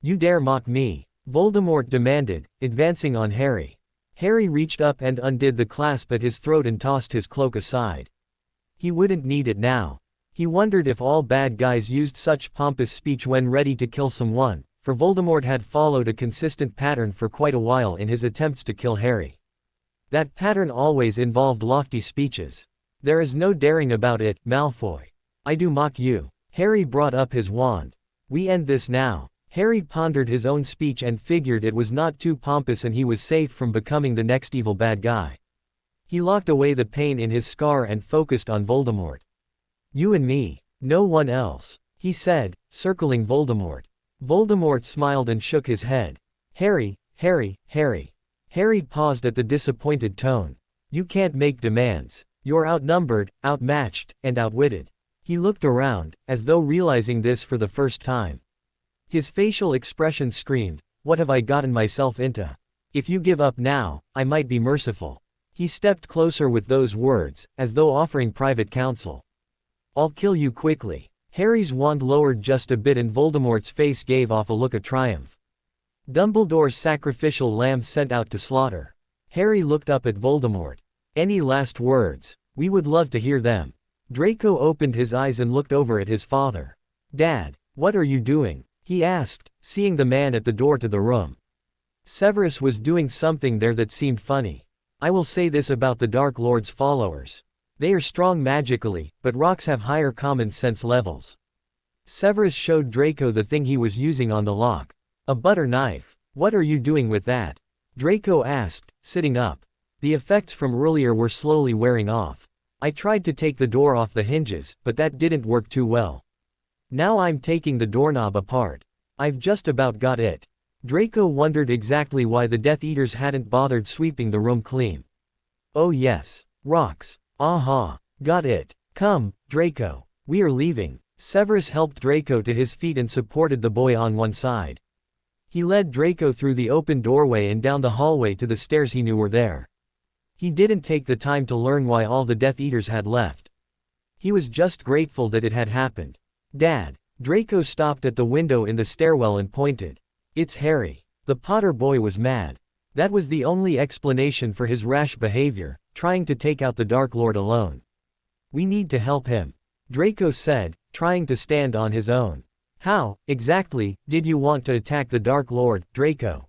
You dare mock me? Voldemort demanded, advancing on Harry. Harry reached up and undid the clasp at his throat and tossed his cloak aside. He wouldn't need it now. He wondered if all bad guys used such pompous speech when ready to kill someone, for Voldemort had followed a consistent pattern for quite a while in his attempts to kill Harry. That pattern always involved lofty speeches. There is no daring about it, Malfoy. I do mock you. Harry brought up his wand. We end this now. Harry pondered his own speech and figured it was not too pompous and he was safe from becoming the next evil bad guy. He locked away the pain in his scar and focused on Voldemort. You and me. No one else, he said, circling Voldemort. Voldemort smiled and shook his head. Harry, Harry, Harry. Harry paused at the disappointed tone. You can't make demands. You're outnumbered, outmatched, and outwitted. He looked around, as though realizing this for the first time. His facial expression screamed, what have I gotten myself into? If you give up now, I might be merciful. He stepped closer with those words, as though offering private counsel. I'll kill you quickly. Harry's wand lowered just a bit and Voldemort's face gave off a look of triumph. Dumbledore's sacrificial lamb sent out to slaughter. Harry looked up at Voldemort. Any last words? We would love to hear them. Draco opened his eyes and looked over at his father. Dad, what are you doing? He asked, seeing the man at the door to the room. Severus was doing something there that seemed funny. I will say this about the Dark Lord's followers. They are strong magically, but rocks have higher common sense levels. Severus showed Draco the thing he was using on the lock. A butter knife. What are you doing with that? Draco asked, sitting up. The effects from earlier were slowly wearing off. I tried to take the door off the hinges, but that didn't work too well. Now I'm taking the doorknob apart. I've just about got it. Draco wondered exactly why the Death Eaters hadn't bothered sweeping the room clean. Oh yes. Rocks. Aha. Got it. Come, Draco. We are leaving. Severus helped Draco to his feet and supported the boy on one side. He led Draco through the open doorway and down the hallway to the stairs he knew were there. He didn't take the time to learn why all the Death Eaters had left. He was just grateful that it had happened. "Dad." Draco stopped at the window in the stairwell and pointed. "It's Harry." The Potter boy was mad. That was the only explanation for his rash behavior, trying to take out the Dark Lord alone. "We need to help him," Draco said, trying to stand on his own. "How, exactly, did you want to attack the Dark Lord, Draco?"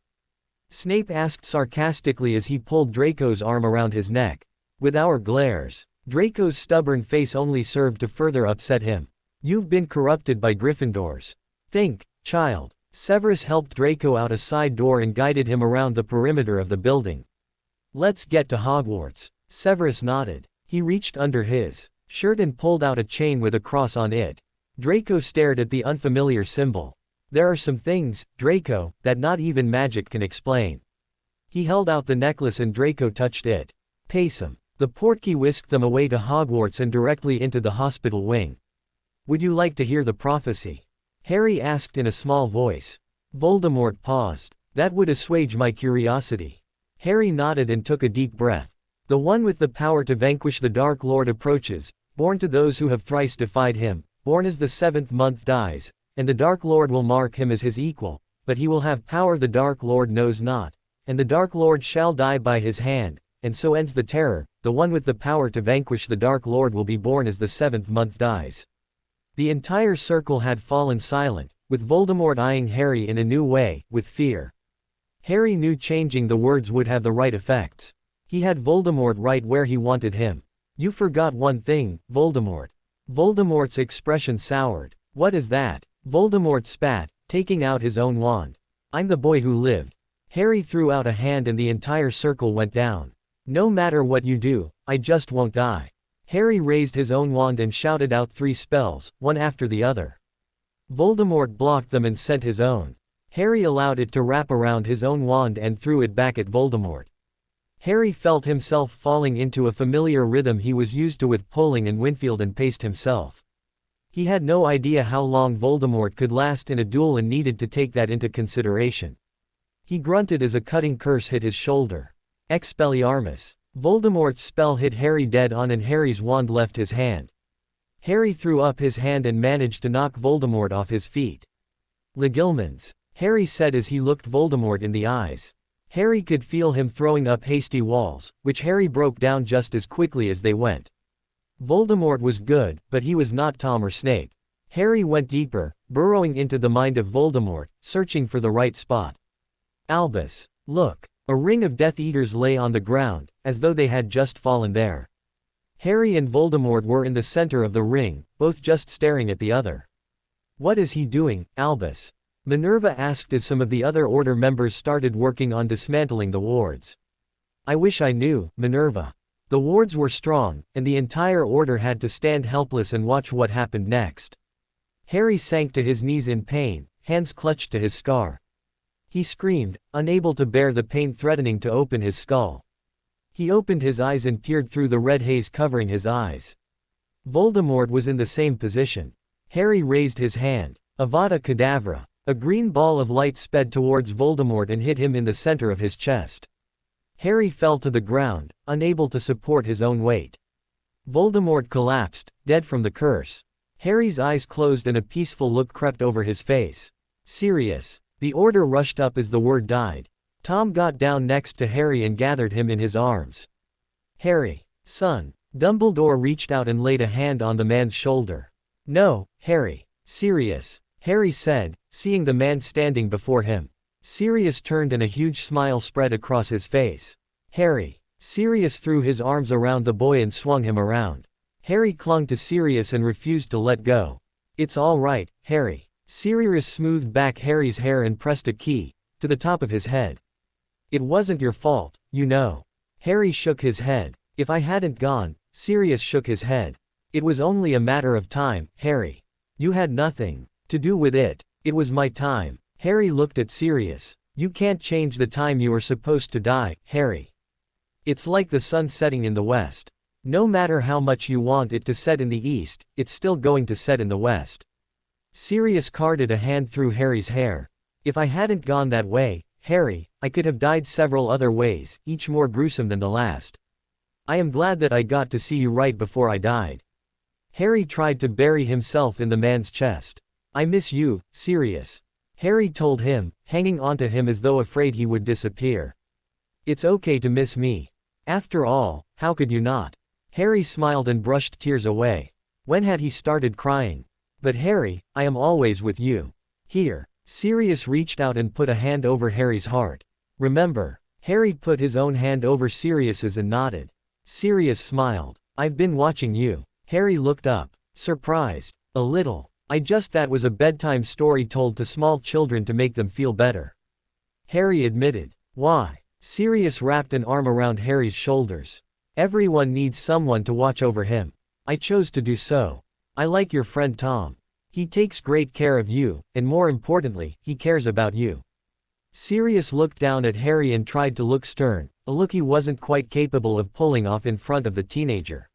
Snape asked sarcastically as he pulled Draco's arm around his neck. "With our glares." Draco's stubborn face only served to further upset him. "You've been corrupted by Gryffindors. Think, child." Severus helped Draco out a side door and guided him around the perimeter of the building. "Let's get to Hogwarts." Severus nodded. He reached under his shirt and pulled out a chain with a cross on it. Draco stared at the unfamiliar symbol. "There are some things, Draco, that not even magic can explain." He held out the necklace and Draco touched it. "Pace 'em." The portkey whisked them away to Hogwarts and directly into the hospital wing. "Would you like to hear the prophecy?" Harry asked in a small voice. Voldemort paused. "That would assuage my curiosity." Harry nodded and took a deep breath. "The one with the power to vanquish the Dark Lord approaches, born to those who have thrice defied him, born as the seventh month dies, and the Dark Lord will mark him as his equal, but he will have power the Dark Lord knows not, and the Dark Lord shall die by his hand, and so ends the terror. The one with the power to vanquish the Dark Lord will be born as the seventh month dies." The entire circle had fallen silent, with Voldemort eyeing Harry in a new way, with fear. Harry knew changing the words would have the right effects. He had Voldemort right where he wanted him. "You forgot one thing, Voldemort." Voldemort's expression soured. "What is that?" Voldemort spat, taking out his own wand. "I'm the boy who lived." Harry threw out a hand and the entire circle went down. "No matter what you do, I just won't die." Harry raised his own wand and shouted out 3 spells, one after the other. Voldemort blocked them and sent his own. Harry allowed it to wrap around his own wand and threw it back at Voldemort. Harry felt himself falling into a familiar rhythm he was used to with Poling and Winfield and paced himself. He had no idea how long Voldemort could last in a duel and needed to take that into consideration. He grunted as a cutting curse hit his shoulder. Expelliarmus. Voldemort's spell hit Harry dead on and Harry's wand left his hand. Harry threw up his hand and managed to knock Voldemort off his feet. "Legilmans," Harry said as he looked Voldemort in the eyes. Harry could feel him throwing up hasty walls, which Harry broke down just as quickly as they went. Voldemort was good, but he was not Tom or Snape. Harry went deeper, burrowing into the mind of Voldemort, searching for the right spot. "Albus, look." A ring of Death Eaters lay on the ground, as though they had just fallen there. Harry and Voldemort were in the center of the ring, both just staring at the other. "What is he doing, Albus?" Minerva asked as some of the other Order members started working on dismantling the wards. "I wish I knew, Minerva." The wards were strong, and the entire Order had to stand helpless and watch what happened next. Harry sank to his knees in pain, hands clutched to his scar. He screamed, unable to bear the pain threatening to open his skull. He opened his eyes and peered through the red haze covering his eyes. Voldemort was in the same position. Harry raised his hand. Avada Kedavra. A green ball of light sped towards Voldemort and hit him in the center of his chest. Harry fell to the ground, unable to support his own weight. Voldemort collapsed, dead from the curse. Harry's eyes closed and a peaceful look crept over his face. "Sirius." The Order rushed up as the word died. Tom got down next to Harry and gathered him in his arms. "Harry, son." Dumbledore reached out and laid a hand on the man's shoulder. "No, Harry." "Sirius," Harry said, seeing the man standing before him. Sirius turned and a huge smile spread across his face. "Harry." Sirius threw his arms around the boy and swung him around. Harry clung to Sirius and refused to let go. "It's all right, Harry." Sirius smoothed back Harry's hair and pressed a key to the top of his head. "It wasn't your fault, you know." Harry shook his head. "If I hadn't gone," Sirius shook his head. "It was only a matter of time, Harry. You had nothing to do with it. It was my time." Harry looked at Sirius. "You can't change the time you were supposed to die, Harry. It's like the sun setting in the west. No matter how much you want it to set in the east, it's still going to set in the west." Sirius carded a hand through Harry's hair. If I hadn't gone that way, Harry, I could have died several other ways, each more gruesome than the last. I am glad that I got to see you right before I died. Harry tried to bury himself in the man's chest. I miss you, Sirius. Harry told him, hanging onto him as though afraid he would disappear. It's okay to miss me. After all, how could you not? Harry smiled and brushed tears away. When had he started crying? But Harry, I am always with you. Here. Sirius reached out and put a hand over Harry's heart. Remember. Harry put his own hand over Sirius's and nodded. Sirius smiled. I've been watching you. Harry looked up. Surprised. A little. That was a bedtime story told to small children to make them feel better. Harry admitted. Why? Sirius wrapped an arm around Harry's shoulders. Everyone needs someone to watch over him. I chose to do so. I like your friend Tom. He takes great care of you, and more importantly, he cares about you. Sirius looked down at Harry and tried to look stern, a look he wasn't quite capable of pulling off in front of the teenager.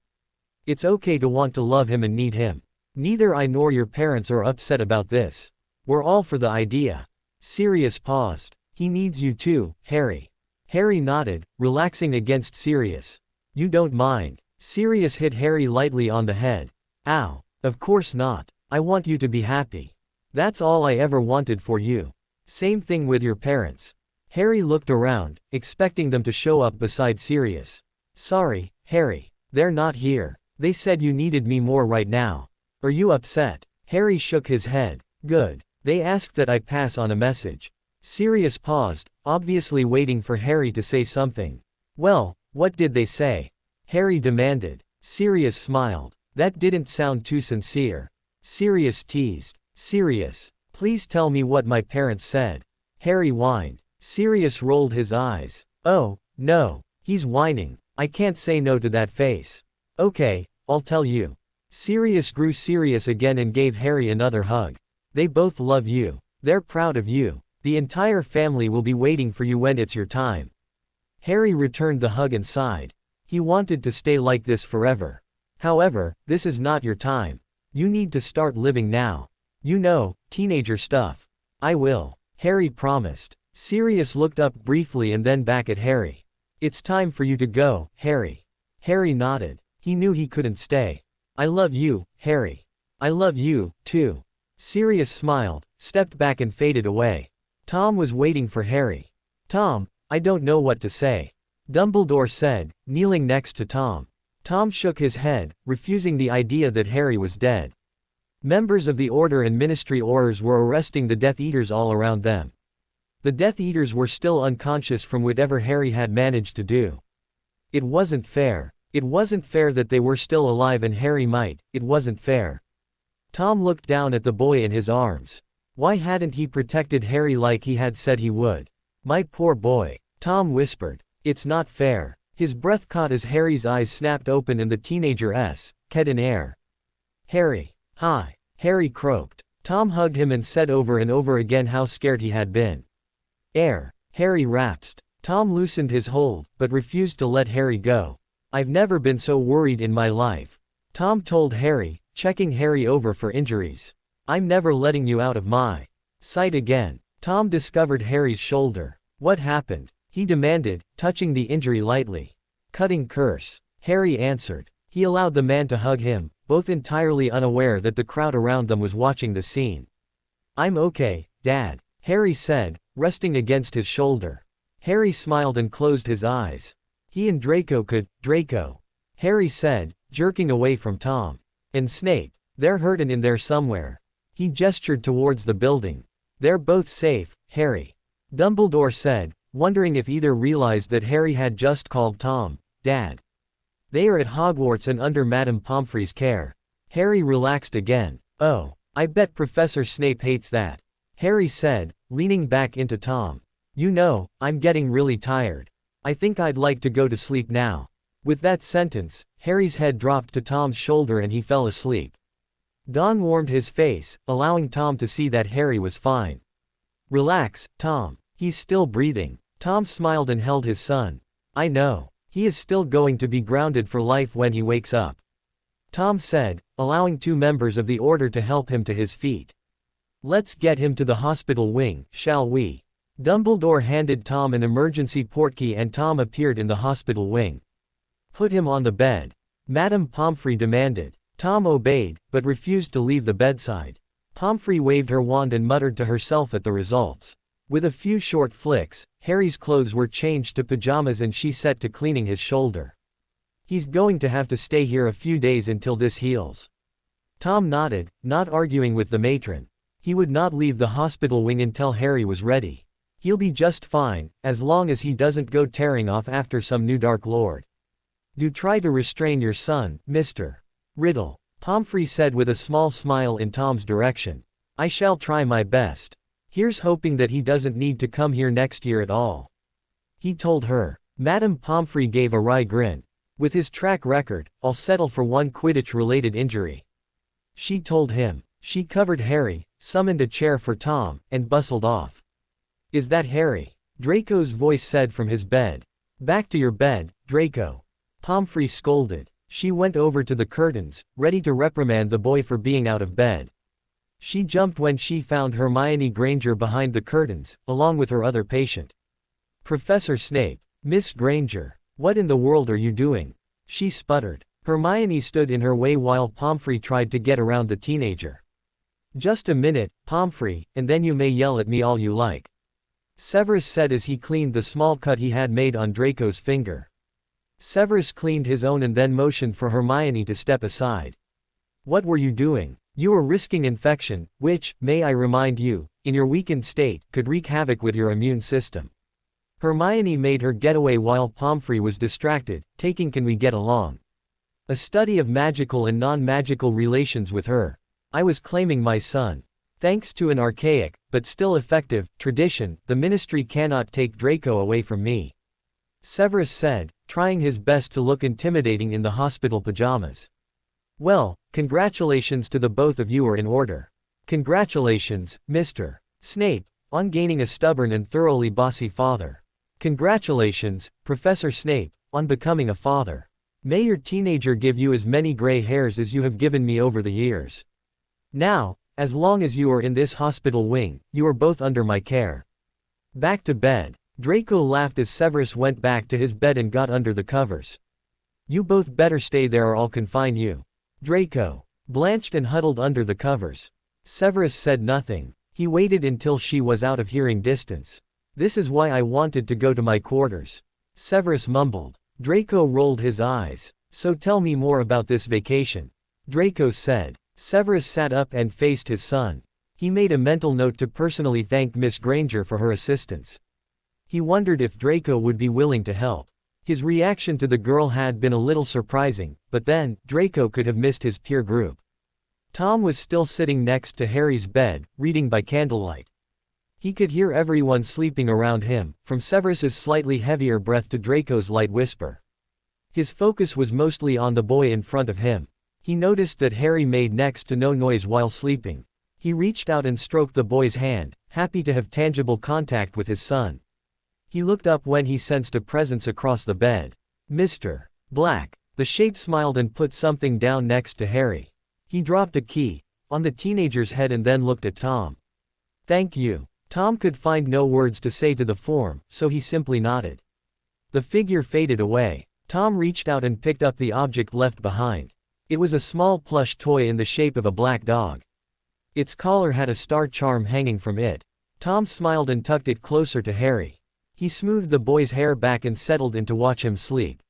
It's okay to want to love him and need him. Neither I nor your parents are upset about this. We're all for the idea. Sirius paused. He needs you too, Harry. Harry nodded, relaxing against Sirius. You don't mind. Sirius hit Harry lightly on the head. Ow. Of course not. I want you to be happy. That's all I ever wanted for you. Same thing with your parents. Harry looked around, expecting them to show up beside Sirius. Sorry, Harry. They're not here. They said you needed me more right now. Are you upset? Harry shook his head. Good. They asked that I pass on a message. Sirius paused, obviously waiting for Harry to say something. Well, what did they say? Harry demanded. Sirius smiled. That didn't sound too sincere. Sirius teased. Sirius, please tell me what my parents said. Harry whined. Sirius rolled his eyes. Oh, no. He's whining. I can't say no to that face. Okay, I'll tell you. Sirius grew serious again and gave Harry another hug. They both love you. They're proud of you. The entire family will be waiting for you when it's your time. Harry returned the hug and sighed. He wanted to stay like this forever. However, this is not your time. You need to start living now. You know, teenager stuff. I will. Harry promised. Sirius looked up briefly and then back at Harry. It's time for you to go, Harry. Harry nodded. He knew he couldn't stay. I love you, Harry. I love you, too. Sirius smiled, stepped back and faded away. Tom was waiting for Harry. Tom, I don't know what to say. Dumbledore said, kneeling next to Tom. Tom shook his head, refusing the idea that Harry was dead. Members of the Order and Ministry Aurors were arresting the Death Eaters all around them. The Death Eaters were still unconscious from whatever Harry had managed to do. It wasn't fair. It wasn't fair that they were still alive and Harry might. It wasn't fair. Tom looked down at the boy in his arms. Why hadn't he protected Harry like he had said he would? My poor boy. Tom whispered. It's not fair. His breath caught as Harry's eyes snapped open and the teenager's head in air. Harry. Hi. Harry croaked. Tom hugged him and said over and over again how scared he had been. Air. Harry rasped. Tom loosened his hold, but refused to let Harry go. I've never been so worried in my life. Tom told Harry, checking Harry over for injuries. I'm never letting you out of my sight again. Tom discovered Harry's shoulder. What happened? He demanded, touching the injury lightly. Cutting curse. Harry answered. He allowed the man to hug him, both entirely unaware that the crowd around them was watching the scene. I'm okay, Dad, Harry said, resting against his shoulder. Harry smiled and closed his eyes. He and Draco could. Draco. Harry said, jerking away from Tom. And Snape. They're hurtin' in there somewhere. He gestured towards the building. They're both safe, Harry. Dumbledore said, wondering if either realized that Harry had just called Tom Dad. They are at Hogwarts and under Madame Pomfrey's care. Harry relaxed again. Oh, I bet Professor Snape hates that. Harry said, leaning back into Tom. You know, I'm getting really tired. I think I'd like to go to sleep now. With that sentence, Harry's head dropped to Tom's shoulder and he fell asleep. Dawn warmed his face, allowing Tom to see that Harry was fine. Relax, Tom. He's still breathing. Tom smiled and held his son. I know. He is still going to be grounded for life when he wakes up. Tom said, allowing two members of the Order to help him to his feet. Let's get him to the hospital wing, shall we? Dumbledore handed Tom an emergency portkey and Tom appeared in the hospital wing. Put him on the bed, Madame Pomfrey demanded. Tom obeyed, but refused to leave the bedside. Pomfrey waved her wand and muttered to herself at the results. With a few short flicks, Harry's clothes were changed to pajamas and she set to cleaning his shoulder. He's going to have to stay here a few days until this heals. Tom nodded, not arguing with the matron. He would not leave the hospital wing until Harry was ready. He'll be just fine, as long as he doesn't go tearing off after some new Dark Lord. Do try to restrain your son, Mr. Riddle, Pomfrey said with a small smile in Tom's direction. I shall try my best. Here's hoping that he doesn't need to come here next year at all. He told her. Madame Pomfrey gave a wry grin. With his track record, I'll settle for one Quidditch-related injury. She told him. She covered Harry, summoned a chair for Tom, and bustled off. Is that Harry? Draco's voice said from his bed. Back to your bed, Draco. Pomfrey scolded. She went over to the curtains, ready to reprimand the boy for being out of bed. She jumped when she found Hermione Granger behind the curtains, along with her other patient. Professor Snape. Miss Granger. What in the world are you doing? She sputtered. Hermione stood in her way while Pomfrey tried to get around the teenager. Just a minute, Pomfrey, and then you may yell at me all you like. Severus said as he cleaned the small cut he had made on Draco's finger. Severus cleaned his own and then motioned for Hermione to step aside. What were you doing? You were risking infection, which, may I remind you, in your weakened state, could wreak havoc with your immune system. Hermione made her getaway while Pomfrey was distracted, taking Can We Get Along? A study of magical and non-magical relations with her. I was claiming my son. Thanks to an archaic, but still effective, tradition, the Ministry cannot take Draco away from me. Severus said, trying his best to look intimidating in the hospital pajamas. Well, congratulations to the both of you are in order. Congratulations, Mr. Snape, on gaining a stubborn and thoroughly bossy father. Congratulations, Professor Snape, on becoming a father. May your teenager give you as many gray hairs as you have given me over the years. Now, as long as you are in this hospital wing, you are both under my care. Back to bed. Draco laughed as Severus went back to his bed and got under the covers. You both better stay there or I'll confine you. Draco blanched and huddled under the covers. Severus said nothing. He waited until she was out of hearing distance. This is why I wanted to go to my quarters. Severus mumbled. Draco rolled his eyes. So tell me more about this vacation. Draco said. Severus sat up and faced his son. He made a mental note to personally thank Miss Granger for her assistance. He wondered if Draco would be willing to help. His reaction to the girl had been a little surprising, but then, Draco could have missed his peer group. Tom was still sitting next to Harry's bed, reading by candlelight. He could hear everyone sleeping around him, from Severus's slightly heavier breath to Draco's light whisper. His focus was mostly on the boy in front of him. He noticed that Harry made next to no noise while sleeping. He reached out and stroked the boy's hand, happy to have tangible contact with his son. He looked up when he sensed a presence across the bed. Mr. Black. The shape smiled and put something down next to Harry. He dropped a key on the teenager's head and then looked at Tom. Thank you. Tom could find no words to say to the form, so he simply nodded. The figure faded away. Tom reached out and picked up the object left behind. It was a small plush toy in the shape of a black dog. Its collar had a star charm hanging from it. Tom smiled and tucked it closer to Harry. He smoothed the boy's hair back and settled in to watch him sleep.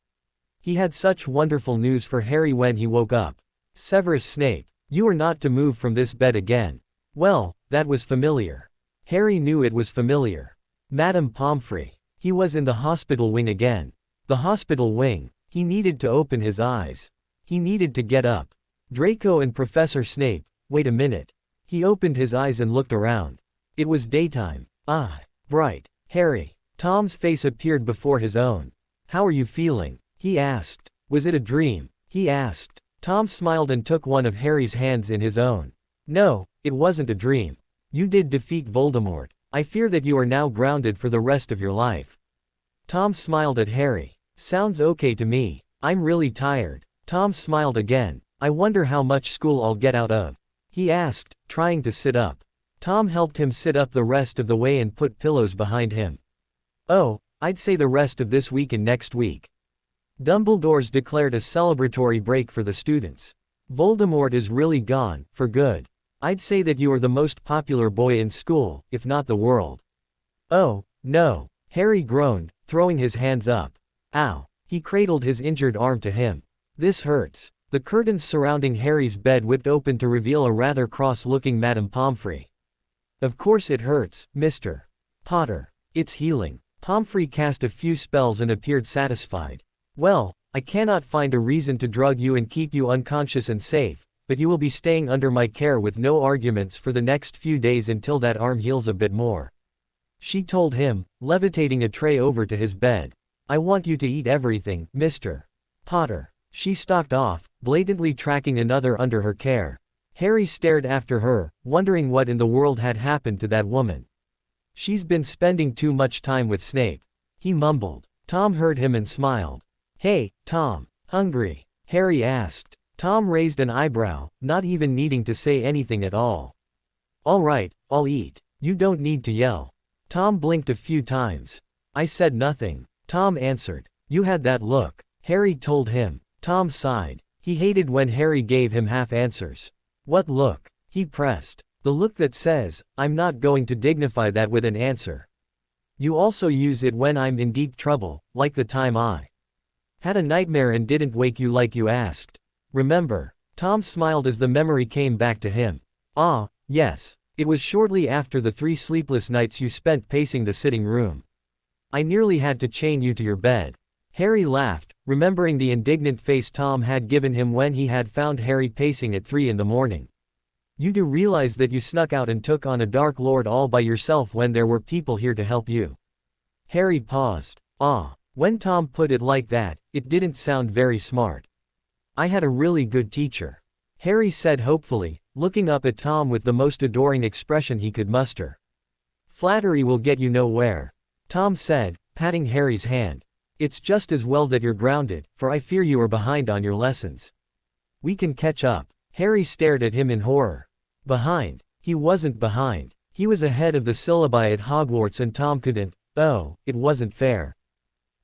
He had such wonderful news for Harry when he woke up. Severus Snape, you are not to move from this bed again. Well, that was familiar. Harry knew it was familiar. Madame Pomfrey. He was in the hospital wing again. The hospital wing. He needed to open his eyes. He needed to get up. Draco and Professor Snape, wait a minute. He opened his eyes and looked around. It was daytime. Ah, right. Harry. Tom's face appeared before his own. How are you feeling? He asked. Was it a dream? He asked. Tom smiled and took one of Harry's hands in his own. No, it wasn't a dream. You did defeat Voldemort. I fear that you are now grounded for the rest of your life. Tom smiled at Harry. Sounds okay to me. I'm really tired. Tom smiled again. I wonder how much school I'll get out of. He asked, trying to sit up. Tom helped him sit up the rest of the way and put pillows behind him. "Oh, I'd say the rest of this week and next week." Dumbledore's declared a celebratory break for the students. "Voldemort is really gone, for good. I'd say that you are the most popular boy in school, if not the world." "Oh, no," Harry groaned, throwing his hands up. "Ow." He cradled his injured arm to him. "This hurts." The curtains surrounding Harry's bed whipped open to reveal a rather cross-looking Madame Pomfrey. "Of course it hurts, Mr. Potter. It's healing." Pomfrey cast a few spells and appeared satisfied. "Well, I cannot find a reason to drug you and keep you unconscious and safe, but you will be staying under my care with no arguments for the next few days until that arm heals a bit more," she told him, levitating a tray over to his bed. "I want you to eat everything, Mr. Potter." She stalked off, blatantly tracking another under her care. Harry stared after her, wondering what in the world had happened to that woman. "She's been spending too much time with Snape," he mumbled. Tom heard him and smiled. "Hey, Tom, hungry?" Harry asked. Tom raised an eyebrow, not even needing to say anything at all. "All right, I'll eat. You don't need to yell." Tom blinked a few times. "I said nothing," Tom answered. "You had that look," Harry told him. Tom sighed. He hated when Harry gave him half answers. "What look?" he pressed. "The look that says, I'm not going to dignify that with an answer. You also use it when I'm in deep trouble, like the time I had a nightmare and didn't wake you like you asked. Remember?" Tom smiled as the memory came back to him. "Ah, yes. It was shortly after the 3 sleepless nights you spent pacing the sitting room. I nearly had to chain you to your bed." Harry laughed, remembering the indignant face Tom had given him when he had found Harry pacing at 3 in the morning. "You do realize that you snuck out and took on a Dark Lord all by yourself when there were people here to help you?" Harry paused. "Ah." When Tom put it like that, it didn't sound very smart. "I had a really good teacher," Harry said hopefully, looking up at Tom with the most adoring expression he could muster. "Flattery will get you nowhere," Tom said, patting Harry's hand. "It's just as well that you're grounded, for I fear you are behind on your lessons." "We can catch up." Harry stared at him in horror. Behind? He wasn't behind. He was ahead of the syllabi at Hogwarts and Tom couldn't. Oh, it wasn't fair.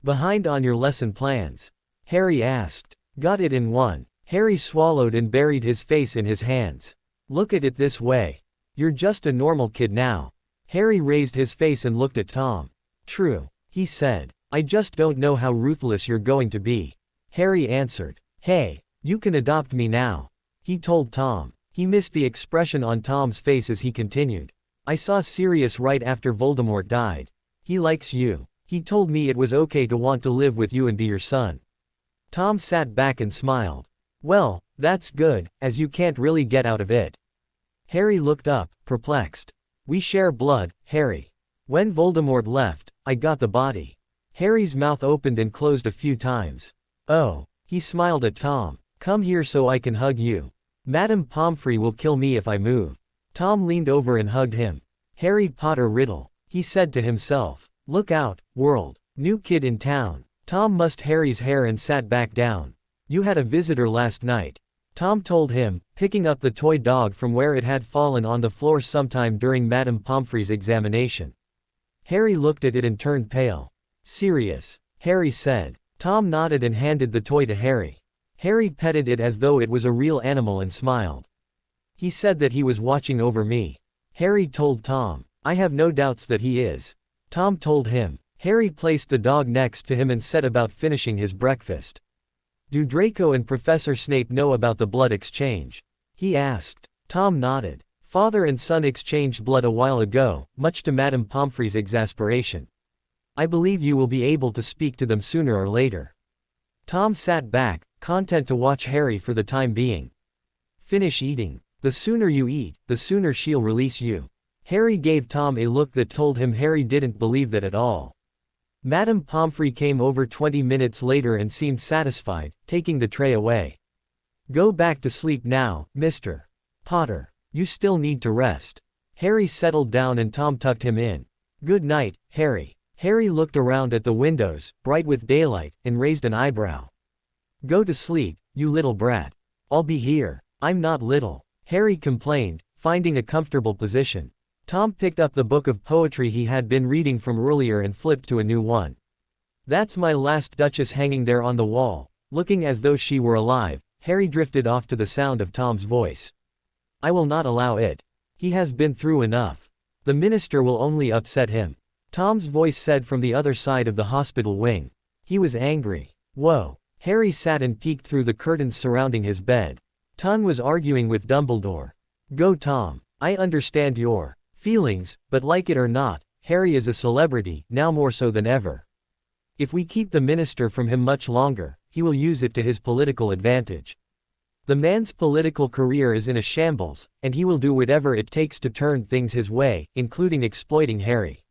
"Behind on your lesson plans?" Harry asked. "Got it in one." Harry swallowed and buried his face in his hands. "Look at it this way. You're just a normal kid now." Harry raised his face and looked at Tom. "True," he said. "I just don't know how ruthless you're going to be." Harry answered. "Hey, you can adopt me now," he told Tom. He missed the expression on Tom's face as he continued. "I saw Sirius right after Voldemort died. He likes you. He told me it was okay to want to live with you and be your son." Tom sat back and smiled. "Well, that's good, as you can't really get out of it." Harry looked up, perplexed. "We share blood, Harry. When Voldemort left, I got the body." Harry's mouth opened and closed a few times. "Oh." He smiled at Tom. "Come here so I can hug you. Madame Pomfrey will kill me if I move." Tom leaned over and hugged him. "Harry Potter riddle," he said to himself. "Look out, world. New kid in town." Tom mussed Harry's hair and sat back down. "You had a visitor last night," Tom told him, picking up the toy dog from where it had fallen on the floor sometime during Madame Pomfrey's examination. Harry looked at it and turned pale. "Serious?" Harry said. Tom nodded and handed the toy to Harry. Harry petted it as though it was a real animal and smiled. "He said that he was watching over me," Harry told Tom. "I have no doubts that he is," Tom told him. Harry placed the dog next to him and set about finishing his breakfast. "Do Draco and Professor Snape know about the blood exchange?" he asked. Tom nodded. "Father and son exchanged blood a while ago, much to Madame Pomfrey's exasperation. I believe you will be able to speak to them sooner or later." Tom sat back, content to watch Harry for the time being. "Finish eating. The sooner you eat, the sooner she'll release you." Harry gave Tom a look that told him Harry didn't believe that at all. Madame Pomfrey came over 20 minutes later and seemed satisfied, taking the tray away. "Go back to sleep now, Mr. Potter. You still need to rest." Harry settled down and Tom tucked him in. "Good night, Harry." Harry looked around at the windows, bright with daylight, and raised an eyebrow. "Go to sleep, you little brat." "I'll be here." "I'm not little," Harry complained, finding a comfortable position. Tom picked up the book of poetry he had been reading from earlier and flipped to a new one. "That's my last Duchess hanging there on the wall, looking as though she were alive." Harry drifted off to the sound of Tom's voice. "I will not allow it. He has been through enough. The minister will only upset him." Tom's voice said from the other side of the hospital wing. He was angry. Whoa. Harry sat and peeked through the curtains surrounding his bed. Ton was arguing with Dumbledore. "Go Tom. I understand your feelings, but like it or not, Harry is a celebrity, now more so than ever. If we keep the minister from him much longer, he will use it to his political advantage. The man's political career is in a shambles, and he will do whatever it takes to turn things his way, including exploiting Harry."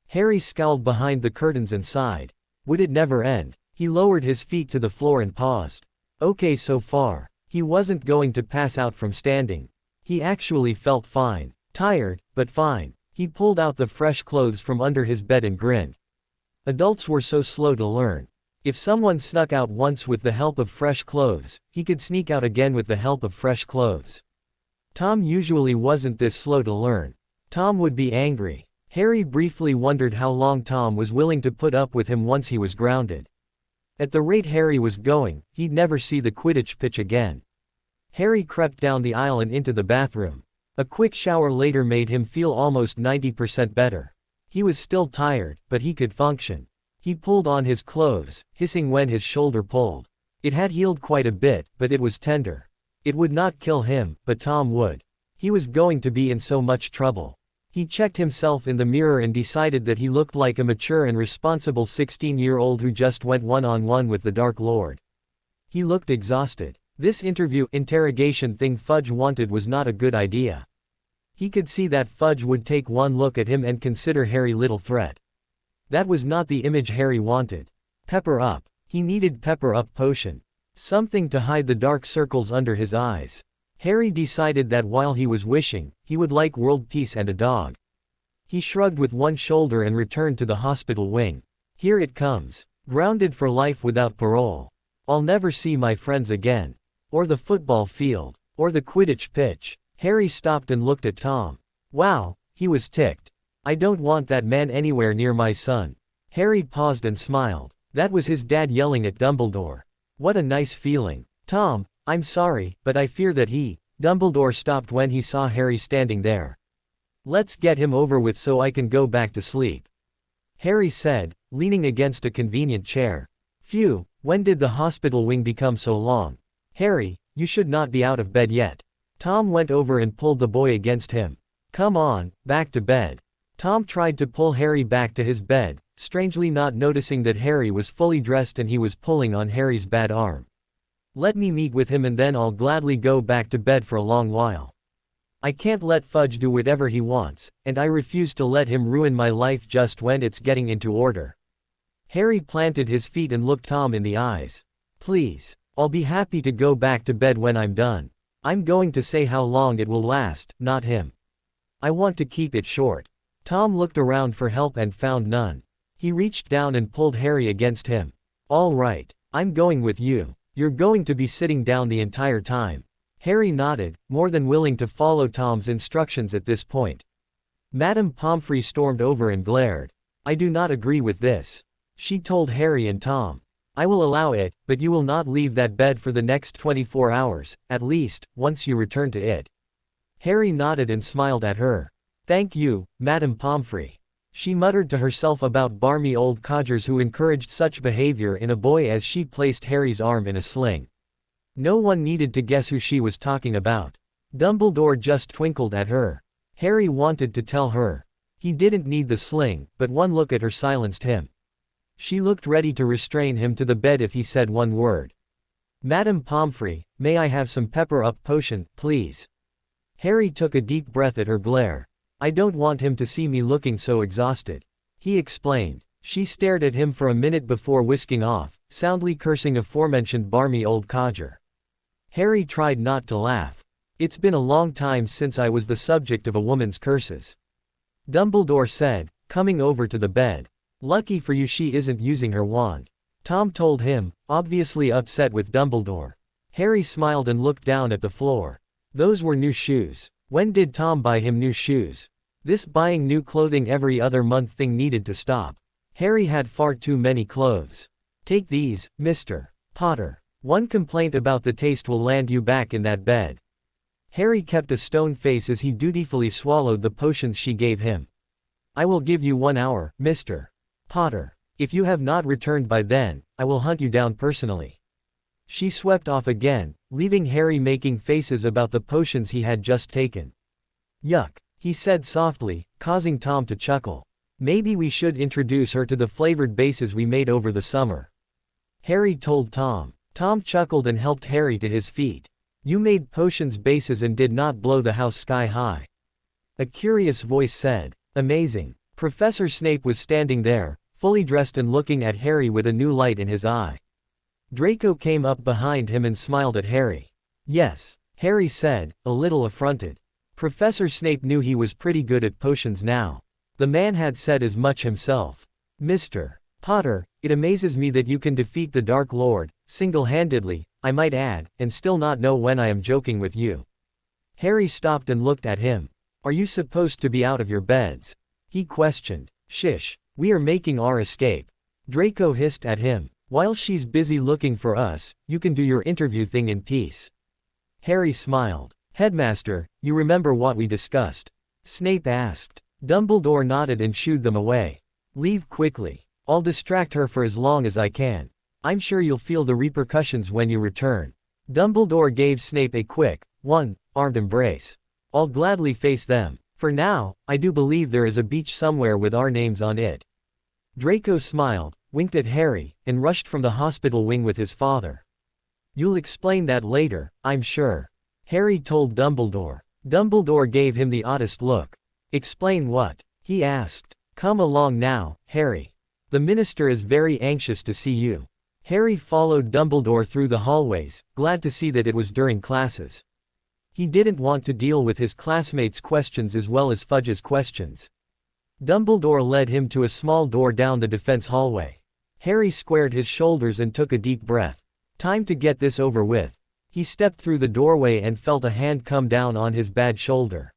Harry scowled behind the curtains and sighed. Would it never end? He lowered his feet to the floor and paused. Okay, so far. He wasn't going to pass out from standing. He actually felt fine. Tired, but fine. He pulled out the fresh clothes from under his bed and grinned. Adults were so slow to learn. If someone snuck out once with the help of fresh clothes, he could sneak out again with the help of fresh clothes. Tom usually wasn't this slow to learn. Tom would be angry. Harry briefly wondered how long Tom was willing to put up with him once he was grounded. At the rate Harry was going, he'd never see the Quidditch pitch again. Harry crept down the aisle and into the bathroom. A quick shower later made him feel almost 90% better. He was still tired, but he could function. He pulled on his clothes, hissing when his shoulder pulled. It had healed quite a bit, but it was tender. It would not kill him, but Tom would. He was going to be in so much trouble. He checked himself in the mirror and decided that he looked like a mature and responsible 16-year-old who just went one-on-one with the Dark Lord. He looked exhausted. This interrogation thing Fudge wanted was not a good idea. He could see that Fudge would take one look at him and consider Harry little threat. That was not the image Harry wanted. Pepper up. He needed pepper up potion. Something to hide the dark circles under his eyes. Harry decided that while he was wishing, he would like world peace and a dog. He shrugged with one shoulder and returned to the hospital wing. Here it comes. Grounded for life without parole. I'll never see my friends again. Or the football field. Or the Quidditch pitch. Harry stopped and looked at Tom. Wow, he was ticked. I don't want that man anywhere near my son. Harry paused and smiled. That was his dad yelling at Dumbledore. What a nice feeling. Tom, I'm sorry, but I fear that Dumbledore stopped when he saw Harry standing there. Let's get him over with so I can go back to sleep. Harry said, leaning against a convenient chair. Phew, when did the hospital wing become so long? Harry, you should not be out of bed yet. Tom went over and pulled the boy against him. Come on, back to bed. Tom tried to pull Harry back to his bed, strangely not noticing that Harry was fully dressed and he was pulling on Harry's bad arm. Let me meet with him and then I'll gladly go back to bed for a long while. I can't let Fudge do whatever he wants, and I refuse to let him ruin my life just when it's getting into order. Harry planted his feet and looked Tom in the eyes. Please, I'll be happy to go back to bed when I'm done. I'm going to say how long it will last, not him. I want to keep it short. Tom looked around for help and found none. He reached down and pulled Harry against him. All right, I'm going with you. You're going to be sitting down the entire time. Harry nodded, more than willing to follow Tom's instructions at this point. Madame Pomfrey stormed over and glared. I do not agree with this. She told Harry and Tom. I will allow it, but you will not leave that bed for the next 24 hours, at least, once you return to it. Harry nodded and smiled at her. Thank you, Madame Pomfrey. She muttered to herself about barmy old codgers who encouraged such behavior in a boy as she placed Harry's arm in a sling. No one needed to guess who she was talking about. Dumbledore just twinkled at her. Harry wanted to tell her. He didn't need the sling, but one look at her silenced him. She looked ready to restrain him to the bed if he said one word. Madame Pomfrey, may I have some pepper-up potion, please? Harry took a deep breath at her glare. I don't want him to see me looking so exhausted. He explained. She stared at him for a minute before whisking off, soundly cursing aforementioned barmy old codger. Harry tried not to laugh. It's been a long time since I was the subject of a woman's curses. Dumbledore said, coming over to the bed. Lucky for you she isn't using her wand. Tom told him, obviously upset with Dumbledore. Harry smiled and looked down at the floor. Those were new shoes. When did Tom buy him new shoes? This buying new clothing every other month thing needed to stop. Harry had far too many clothes. Take these, Mr. Potter. One complaint about the taste will land you back in that bed. Harry kept a stone face as he dutifully swallowed the potions she gave him. I will give you 1 hour, Mr. Potter. If you have not returned by then, I will hunt you down personally. She swept off again, leaving Harry making faces about the potions he had just taken. Yuck, he said softly, causing Tom to chuckle. Maybe we should introduce her to the flavored bases we made over the summer. Harry told Tom. Tom chuckled and helped Harry to his feet. You made potions bases and did not blow the house sky high. A curious voice said. Amazing. Professor Snape was standing there, fully dressed and looking at Harry with a new light in his eye. Draco came up behind him and smiled at Harry. Yes, Harry said, a little affronted. Professor Snape knew he was pretty good at potions now. The man had said as much himself. Mr. Potter, it amazes me that you can defeat the Dark Lord, single-handedly, I might add, and still not know when I am joking with you. Harry stopped and looked at him. Are you supposed to be out of your beds? He questioned. Shish, we are making our escape. Draco hissed at him. While she's busy looking for us, you can do your interview thing in peace. Harry smiled. Headmaster, you remember what we discussed? Snape asked. Dumbledore nodded and shooed them away. Leave quickly. I'll distract her for as long as I can. I'm sure you'll feel the repercussions when you return. Dumbledore gave Snape a quick, one-armed embrace. I'll gladly face them. For now, I do believe there is a beach somewhere with our names on it. Draco smiled, winked at Harry, and rushed from the hospital wing with his father. You'll explain that later, I'm sure. Harry told Dumbledore. Dumbledore gave him the oddest look. Explain what? He asked. Come along now, Harry. The minister is very anxious to see you. Harry followed Dumbledore through the hallways, glad to see that it was during classes. He didn't want to deal with his classmates' questions as well as Fudge's questions. Dumbledore led him to a small door down the defense hallway. Harry squared his shoulders and took a deep breath. Time to get this over with. He stepped through the doorway and felt a hand come down on his bad shoulder.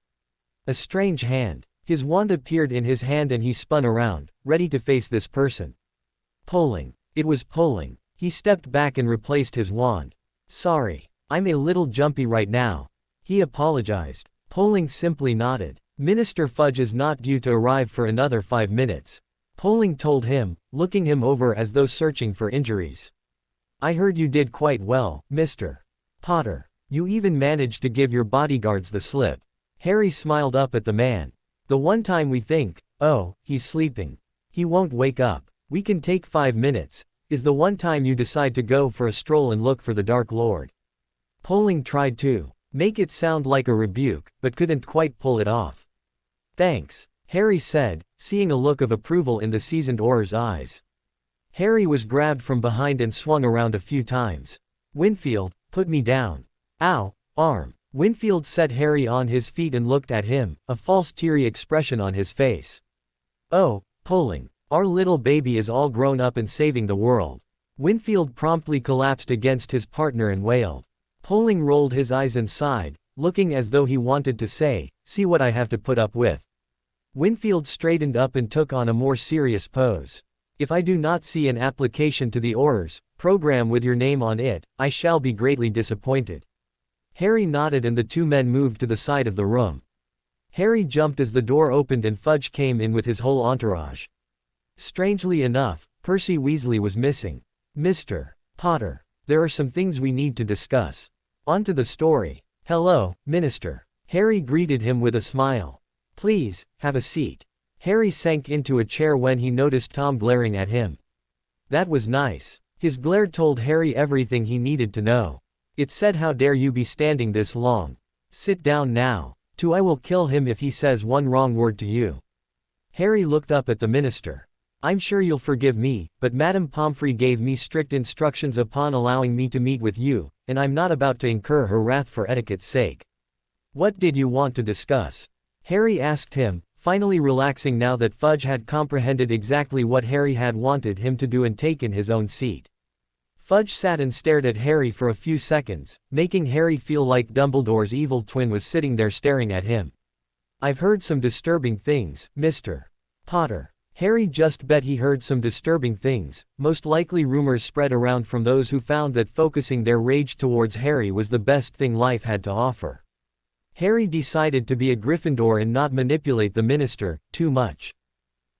A strange hand. His wand appeared in his hand and he spun around, ready to face this person. Polling. It was Polling. He stepped back and replaced his wand. Sorry. I'm a little jumpy right now. He apologized. Polling simply nodded. Minister Fudge is not due to arrive for another 5 minutes. Polling told him, looking him over as though searching for injuries. I heard you did quite well, Mr. Potter. You even managed to give your bodyguards the slip. Harry smiled up at the man. The one time we think, oh, he's sleeping. He won't wake up. We can take 5 minutes, is the one time you decide to go for a stroll and look for the Dark Lord. Polling tried to make it sound like a rebuke, but couldn't quite pull it off. Thanks, Harry said, seeing a look of approval in the seasoned Auror's eyes. Harry was grabbed from behind and swung around a few times. Winfield, put me down. Ow, arm. Winfield set Harry on his feet and looked at him, a false teary expression on his face. Oh, Polling, our little baby is all grown up and saving the world. Winfield promptly collapsed against his partner and wailed. Polling rolled his eyes and sighed, looking as though he wanted to say, see what I have to put up with. Winfield straightened up and took on a more serious pose. If I do not see an application to the Aurors program with your name on it, I shall be greatly disappointed. Harry nodded and the two men moved to the side of the room. Harry jumped as the door opened and Fudge came in with his whole entourage. Strangely enough, Percy Weasley was missing. Mr. Potter, there are some things we need to discuss. On to the story. Hello, Minister. Harry greeted him with a smile. Please, have a seat. Harry sank into a chair when he noticed Tom glaring at him. That was nice. His glare told Harry everything he needed to know. It said, how dare you be standing this long? Sit down now. I will kill him if he says one wrong word to you. Harry looked up at the minister. I'm sure you'll forgive me, but Madame Pomfrey gave me strict instructions upon allowing me to meet with you, and I'm not about to incur her wrath for etiquette's sake. What did you want to discuss? Harry asked him, finally relaxing now that Fudge had comprehended exactly what Harry had wanted him to do and taken his own seat. Fudge sat and stared at Harry for a few seconds, making Harry feel like Dumbledore's evil twin was sitting there staring at him. I've heard some disturbing things, Mr. Potter. Harry just bet he heard some disturbing things. Most likely rumors spread around from those who found that focusing their rage towards Harry was the best thing life had to offer. Harry decided to be a Gryffindor and not manipulate the minister too much.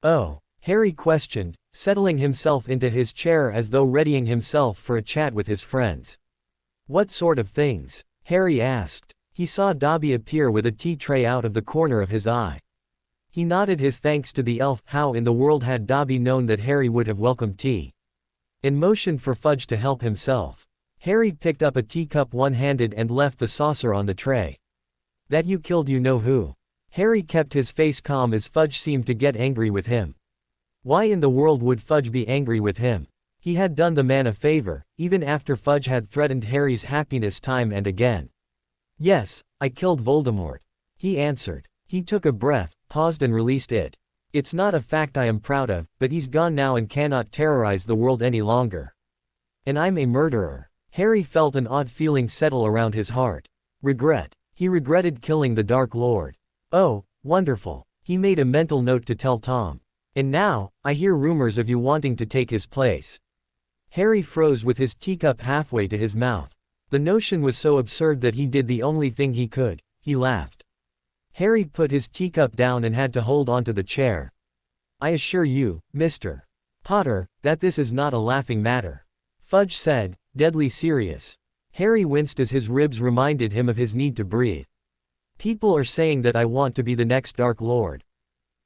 Oh, Harry questioned, settling himself into his chair as though readying himself for a chat with his friends. What sort of things? Harry asked. He saw Dobby appear with a tea tray out of the corner of his eye. He nodded his thanks to the elf. How in the world had Dobby known that Harry would have welcomed tea? And motioned for Fudge to help himself. Harry picked up a teacup one-handed and left the saucer on the tray. That you killed you know who? Harry kept his face calm as Fudge seemed to get angry with him. Why in the world would Fudge be angry with him? He had done the man a favor, even after Fudge had threatened Harry's happiness time and again. Yes, I killed Voldemort. He answered. He took a breath, paused and released it. It's not a fact I am proud of, but he's gone now and cannot terrorize the world any longer. And I'm a murderer. Harry felt an odd feeling settle around his heart. Regret. He regretted killing the Dark Lord. Oh, wonderful. He made a mental note to tell Tom. And now, I hear rumors of you wanting to take his place. Harry froze with his teacup halfway to his mouth. The notion was so absurd that he did the only thing he could. He laughed. Harry put his teacup down and had to hold onto the chair. I assure you, Mr. Potter, that this is not a laughing matter. Fudge said, deadly serious. Harry winced as his ribs reminded him of his need to breathe. People are saying that I want to be the next Dark Lord.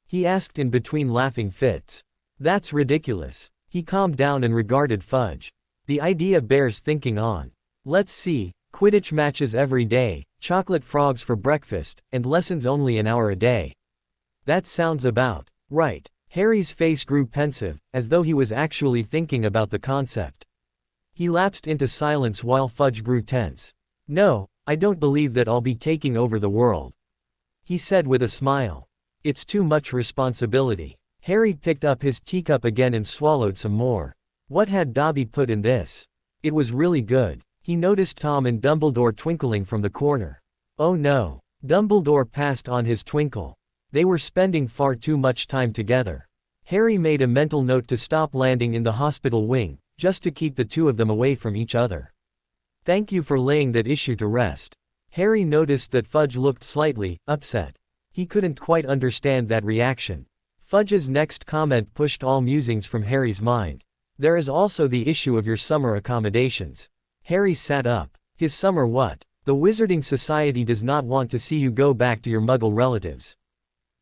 He asked in between laughing fits. That's ridiculous. He calmed down and regarded Fudge. The idea bears thinking on. Let's see, Quidditch matches every day, chocolate frogs for breakfast, and lessons only an hour a day. That sounds about right. Harry's face grew pensive, as though he was actually thinking about the concept. He lapsed into silence while Fudge grew tense. No, I don't believe that I'll be taking over the world. He said with a smile. It's too much responsibility. Harry picked up his teacup again and swallowed some more. What had Dobby put in this? It was really good. He noticed Tom and Dumbledore twinkling from the corner. Oh no. Dumbledore passed on his twinkle. They were spending far too much time together. Harry made a mental note to stop landing in the hospital wing, just to keep the two of them away from each other. Thank you for laying that issue to rest. Harry noticed that Fudge looked slightly upset. He couldn't quite understand that reaction. Fudge's next comment pushed all musings from Harry's mind. There is also the issue of your summer accommodations. Harry sat up. His summer what? The Wizarding Society does not want to see you go back to your Muggle relatives.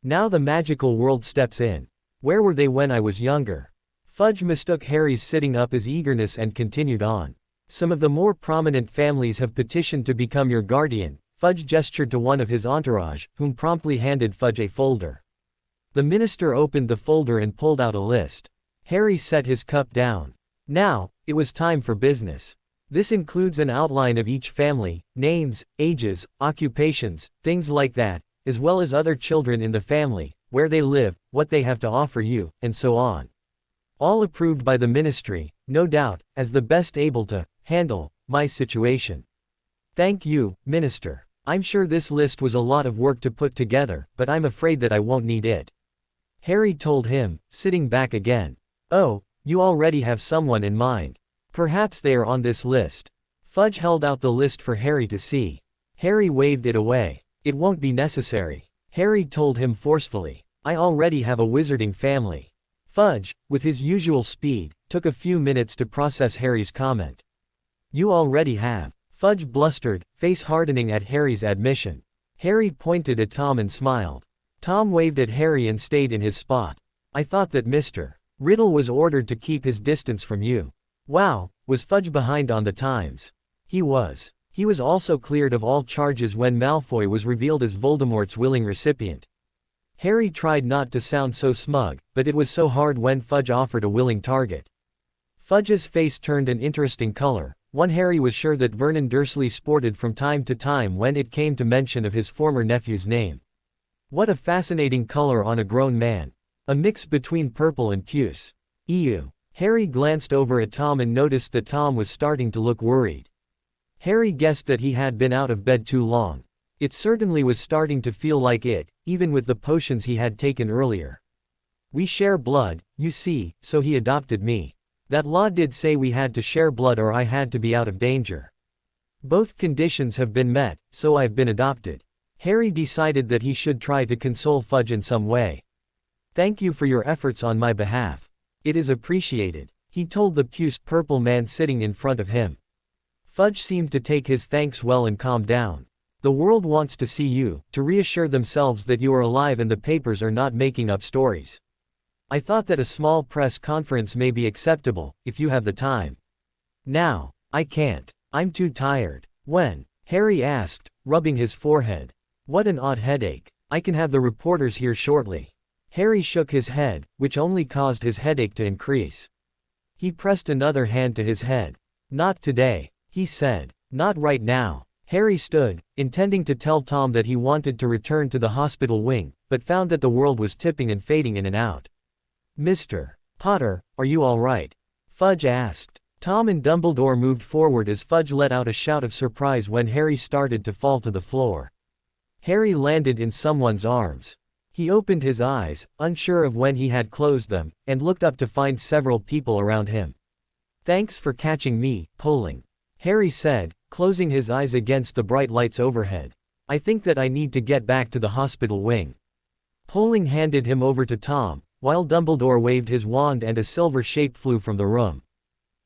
Now the magical world steps in. Where were they when I was younger? Fudge mistook Harry's sitting up as eagerness and continued on. Some of the more prominent families have petitioned to become your guardian. Fudge gestured to one of his entourage, whom promptly handed Fudge a folder. The minister opened the folder and pulled out a list. Harry set his cup down. Now, it was time for business. This includes an outline of each family, names, ages, occupations, things like that, as well as other children in the family, where they live, what they have to offer you, and so on. All approved by the ministry, no doubt, as the best able to handle my situation. Thank you, Minister. I'm sure this list was a lot of work to put together, but I'm afraid that I won't need it. Harry told him, sitting back again. Oh, you already have someone in mind. Perhaps they are on this list. Fudge held out the list for Harry to see. Harry waved it away. It won't be necessary. Harry told him forcefully. I already have a wizarding family. Fudge, with his usual speed, took a few minutes to process Harry's comment. You already have. Fudge blustered, face hardening at Harry's admission. Harry pointed at Tom and smiled. Tom waved at Harry and stayed in his spot. I thought that Mr. Riddle was ordered to keep his distance from you. Wow, was Fudge behind on the times? He was. He was also cleared of all charges when Malfoy was revealed as Voldemort's willing recipient. Harry tried not to sound so smug, but it was so hard when Fudge offered a willing target. Fudge's face turned an interesting color, one Harry was sure that Vernon Dursley sported from time to time when it came to mention of his former nephew's name. What a fascinating color on a grown man. A mix between purple and puce. Ew. Harry glanced over at Tom and noticed that Tom was starting to look worried. Harry guessed that he had been out of bed too long. It certainly was starting to feel like it, even with the potions he had taken earlier. We share blood, you see, so he adopted me. That law did say we had to share blood or I had to be out of danger. Both conditions have been met, so I've been adopted. Harry decided that he should try to console Fudge in some way. Thank you for your efforts on my behalf. It is appreciated, he told the puce purple man sitting in front of him. Fudge seemed to take his thanks well and calm down. The world wants to see you, to reassure themselves that you are alive and the papers are not making up stories. I thought that a small press conference may be acceptable, if you have the time. Now, I can't. I'm too tired. When? Harry asked, rubbing his forehead. What an odd headache. I can have the reporters here shortly. Harry shook his head, which only caused his headache to increase. He pressed another hand to his head. Not today, he said. Not right now. Harry stood, intending to tell Tom that he wanted to return to the hospital wing, but found that the world was tipping and fading in and out. Mr. Potter, are you all right? Fudge asked. Tom and Dumbledore moved forward as Fudge let out a shout of surprise when Harry started to fall to the floor. Harry landed in someone's arms. He opened his eyes, unsure of when he had closed them, and looked up to find several people around him. Thanks for catching me, Poling. Harry said, closing his eyes against the bright lights overhead. I think that I need to get back to the hospital wing. Poling handed him over to Tom, while Dumbledore waved his wand and a silver shape flew from the room.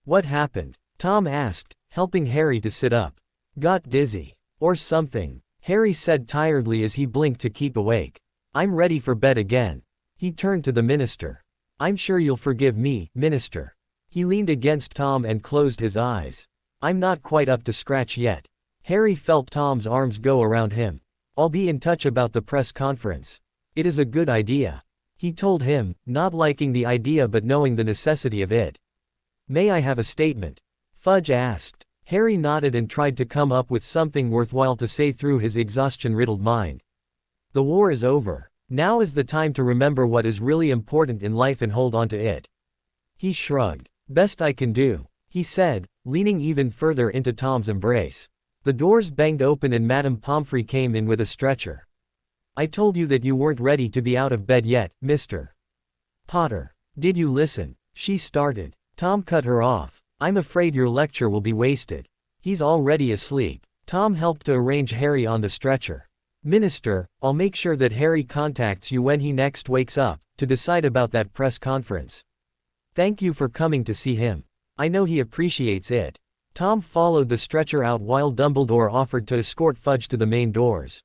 What happened? Tom asked, helping Harry to sit up. Got dizzy. Or something, Harry said tiredly as he blinked to keep awake. I'm ready for bed again. He turned to the minister. I'm sure you'll forgive me, minister. He leaned against Tom and closed his eyes. I'm not quite up to scratch yet. Harry felt Tom's arms go around him. I'll be in touch about the press conference. It is a good idea. He told him, not liking the idea but knowing the necessity of it. May I have a statement? Fudge asked. Harry nodded and tried to come up with something worthwhile to say through his exhaustion-riddled mind. The war is over. Now is the time to remember what is really important in life and hold on to it. He shrugged. Best I can do, he said, leaning even further into Tom's embrace. The doors banged open and Madame Pomfrey came in with a stretcher. I told you that you weren't ready to be out of bed yet, Mr. Potter. Did you listen? She started. Tom cut her off. I'm afraid your lecture will be wasted. He's already asleep. Tom helped to arrange Harry on the stretcher. Minister, I'll make sure that Harry contacts you when he next wakes up, to decide about that press conference. Thank you for coming to see him. I know he appreciates it. Tom followed the stretcher out while Dumbledore offered to escort Fudge to the main doors.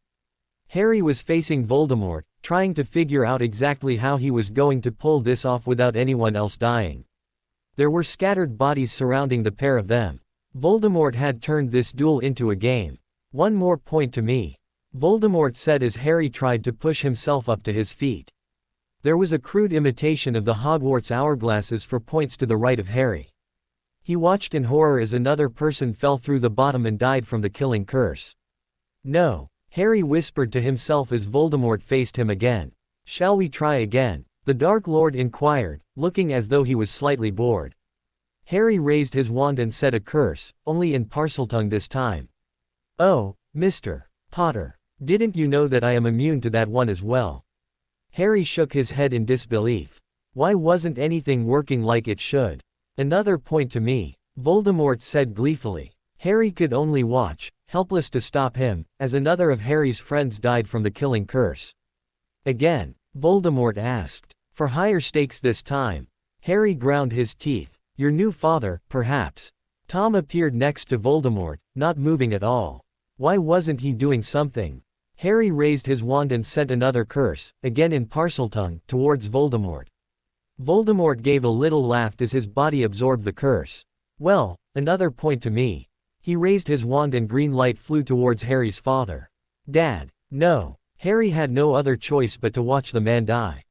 Harry was facing Voldemort, trying to figure out exactly how he was going to pull this off without anyone else dying. There were scattered bodies surrounding the pair of them. Voldemort had turned this duel into a game. One more point to me, Voldemort said as Harry tried to push himself up to his feet. There was a crude imitation of the Hogwarts hourglasses for points to the right of Harry. He watched in horror as another person fell through the bottom and died from the killing curse. No, Harry whispered to himself as Voldemort faced him again. Shall we try again? The Dark Lord inquired, looking as though he was slightly bored. Harry raised his wand and said a curse, only in Parseltongue this time. Oh, Mr. Potter, didn't you know that I am immune to that one as well? Harry shook his head in disbelief. Why wasn't anything working like it should? Another point to me, Voldemort said gleefully. Harry could only watch, helpless to stop him, as another of Harry's friends died from the killing curse. Again, Voldemort asked. For higher stakes this time. Harry ground his teeth. Your new father, perhaps. Tom appeared next to Voldemort, not moving at all. Why wasn't he doing something? Harry raised his wand and sent another curse, again in Parseltongue, towards Voldemort. Voldemort gave a little laugh as his body absorbed the curse. Well, another point to me. He raised his wand and green light flew towards Harry's father. Dad. No. Harry had no other choice but to watch the man die.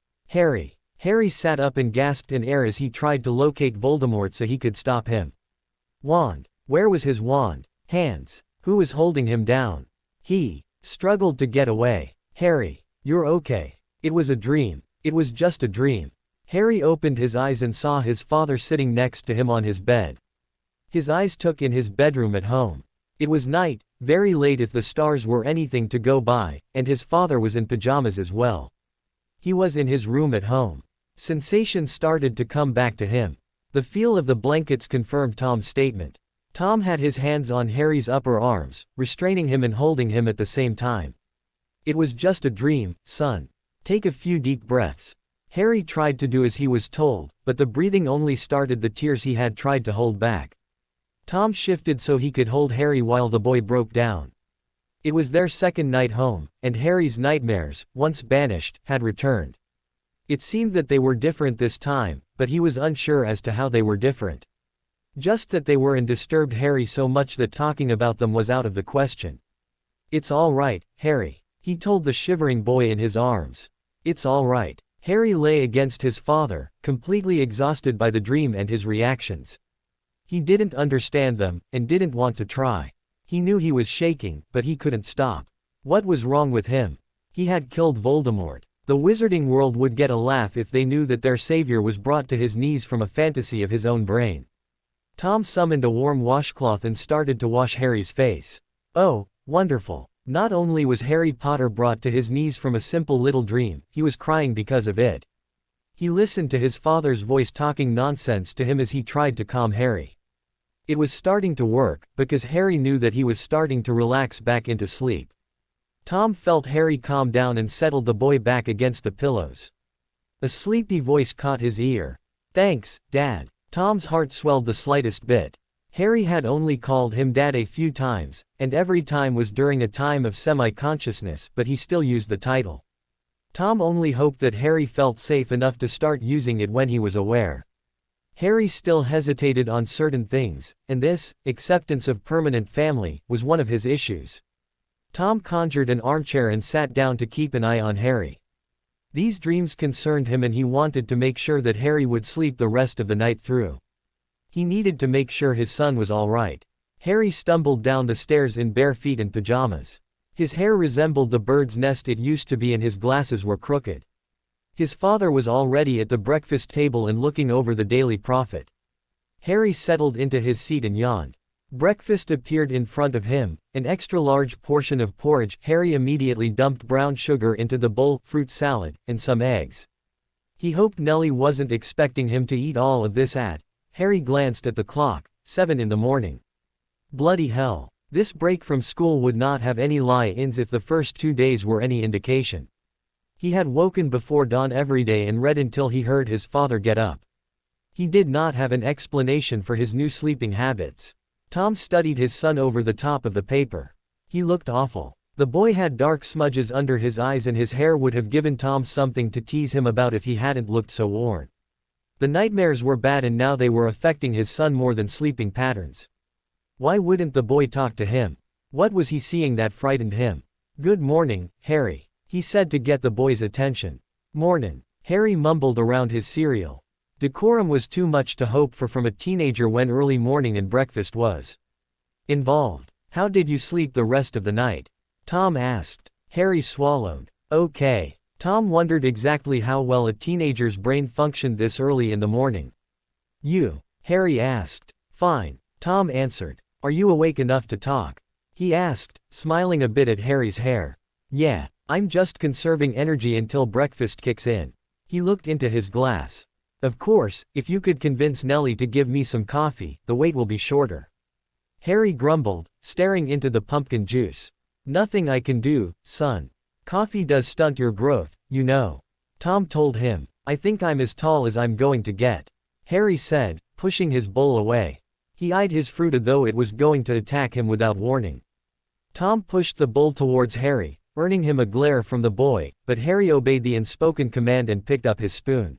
Harry sat up and gasped in air as he tried to locate Voldemort so he could stop him. Wand. Where was his wand? Hands. Who was holding him down? He struggled to get away. Harry. You're okay. It was a dream. It was just a dream. Harry opened his eyes and saw his father sitting next to him on his bed. His eyes took in his bedroom at home. It was night, very late if the stars were anything to go by, and his father was in pajamas as well. He was in his room at home. Sensation started to come back to him. The feel of the blankets confirmed Tom's statement. Tom had his hands on Harry's upper arms, restraining him and holding him at the same time. It was just a dream, son. Take a few deep breaths. Harry tried to do as he was told, but the breathing only started the tears he had tried to hold back. Tom shifted so he could hold Harry while the boy broke down. It was their second night home, and Harry's nightmares, once banished, had returned. It seemed that they were different this time, but he was unsure as to how they were different. Just that they were and disturbed Harry so much that talking about them was out of the question. "It's all right, Harry," he told the shivering boy in his arms. "It's all right." Harry lay against his father, completely exhausted by the dream and his reactions. He didn't understand them, and didn't want to try. He knew he was shaking, but he couldn't stop. What was wrong with him? He had killed Voldemort. The wizarding world would get a laugh if they knew that their savior was brought to his knees from a fantasy of his own brain. Tom summoned a warm washcloth and started to wash Harry's face. Oh, wonderful. Not only was Harry Potter brought to his knees from a simple little dream, he was crying because of it. He listened to his father's voice talking nonsense to him as he tried to calm Harry. It was starting to work, because Harry knew that he was starting to relax back into sleep. Tom felt Harry calm down and settled the boy back against the pillows. A sleepy voice caught his ear. "Thanks, Dad." Tom's heart swelled the slightest bit. Harry had only called him Dad a few times, and every time was during a time of semi-consciousness, but he still used the title. Tom only hoped that Harry felt safe enough to start using it when he was aware. Harry still hesitated on certain things, and this, acceptance of permanent family, was one of his issues. Tom conjured an armchair and sat down to keep an eye on Harry. These dreams concerned him and he wanted to make sure that Harry would sleep the rest of the night through. He needed to make sure his son was all right. Harry stumbled down the stairs in bare feet and pajamas. His hair resembled the bird's nest it used to be and his glasses were crooked. His father was already at the breakfast table and looking over the Daily Prophet. Harry settled into his seat and yawned. Breakfast appeared in front of him, an extra-large portion of porridge. Harry immediately dumped brown sugar into the bowl, fruit salad, and some eggs. He hoped Nellie wasn't expecting him to eat all of this at. Harry glanced at the clock, 7 in the morning. Bloody hell. This break from school would not have any lie-ins if the first 2 days were any indication. He had woken before dawn every day and read until he heard his father get up. He did not have an explanation for his new sleeping habits. Tom studied his son over the top of the paper. He looked awful. The boy had dark smudges under his eyes and his hair would have given Tom something to tease him about if he hadn't looked so worn. The nightmares were bad and now they were affecting his son more than sleeping patterns. Why wouldn't the boy talk to him? What was he seeing that frightened him? "Good morning, Harry," he said to get the boy's attention. "Mornin'." Harry mumbled around his cereal. Decorum was too much to hope for from a teenager when early morning and breakfast was involved. "How did you sleep the rest of the night?" Tom asked. Harry swallowed. "Okay." Tom wondered exactly how well a teenager's brain functioned this early in the morning. "You?" Harry asked. "Fine," Tom answered. "Are you awake enough to talk?" he asked, smiling a bit at Harry's hair. "Yeah, I'm just conserving energy until breakfast kicks in." He looked into his glass. "Of course, if you could convince Nellie to give me some coffee, the wait will be shorter." Harry grumbled, staring into the pumpkin juice. "Nothing I can do, son. Coffee does stunt your growth, you know," Tom told him. "I think I'm as tall as I'm going to get," Harry said, pushing his bowl away. He eyed his fruit as though it was going to attack him without warning. Tom pushed the bowl towards Harry, earning him a glare from the boy, but Harry obeyed the unspoken command and picked up his spoon.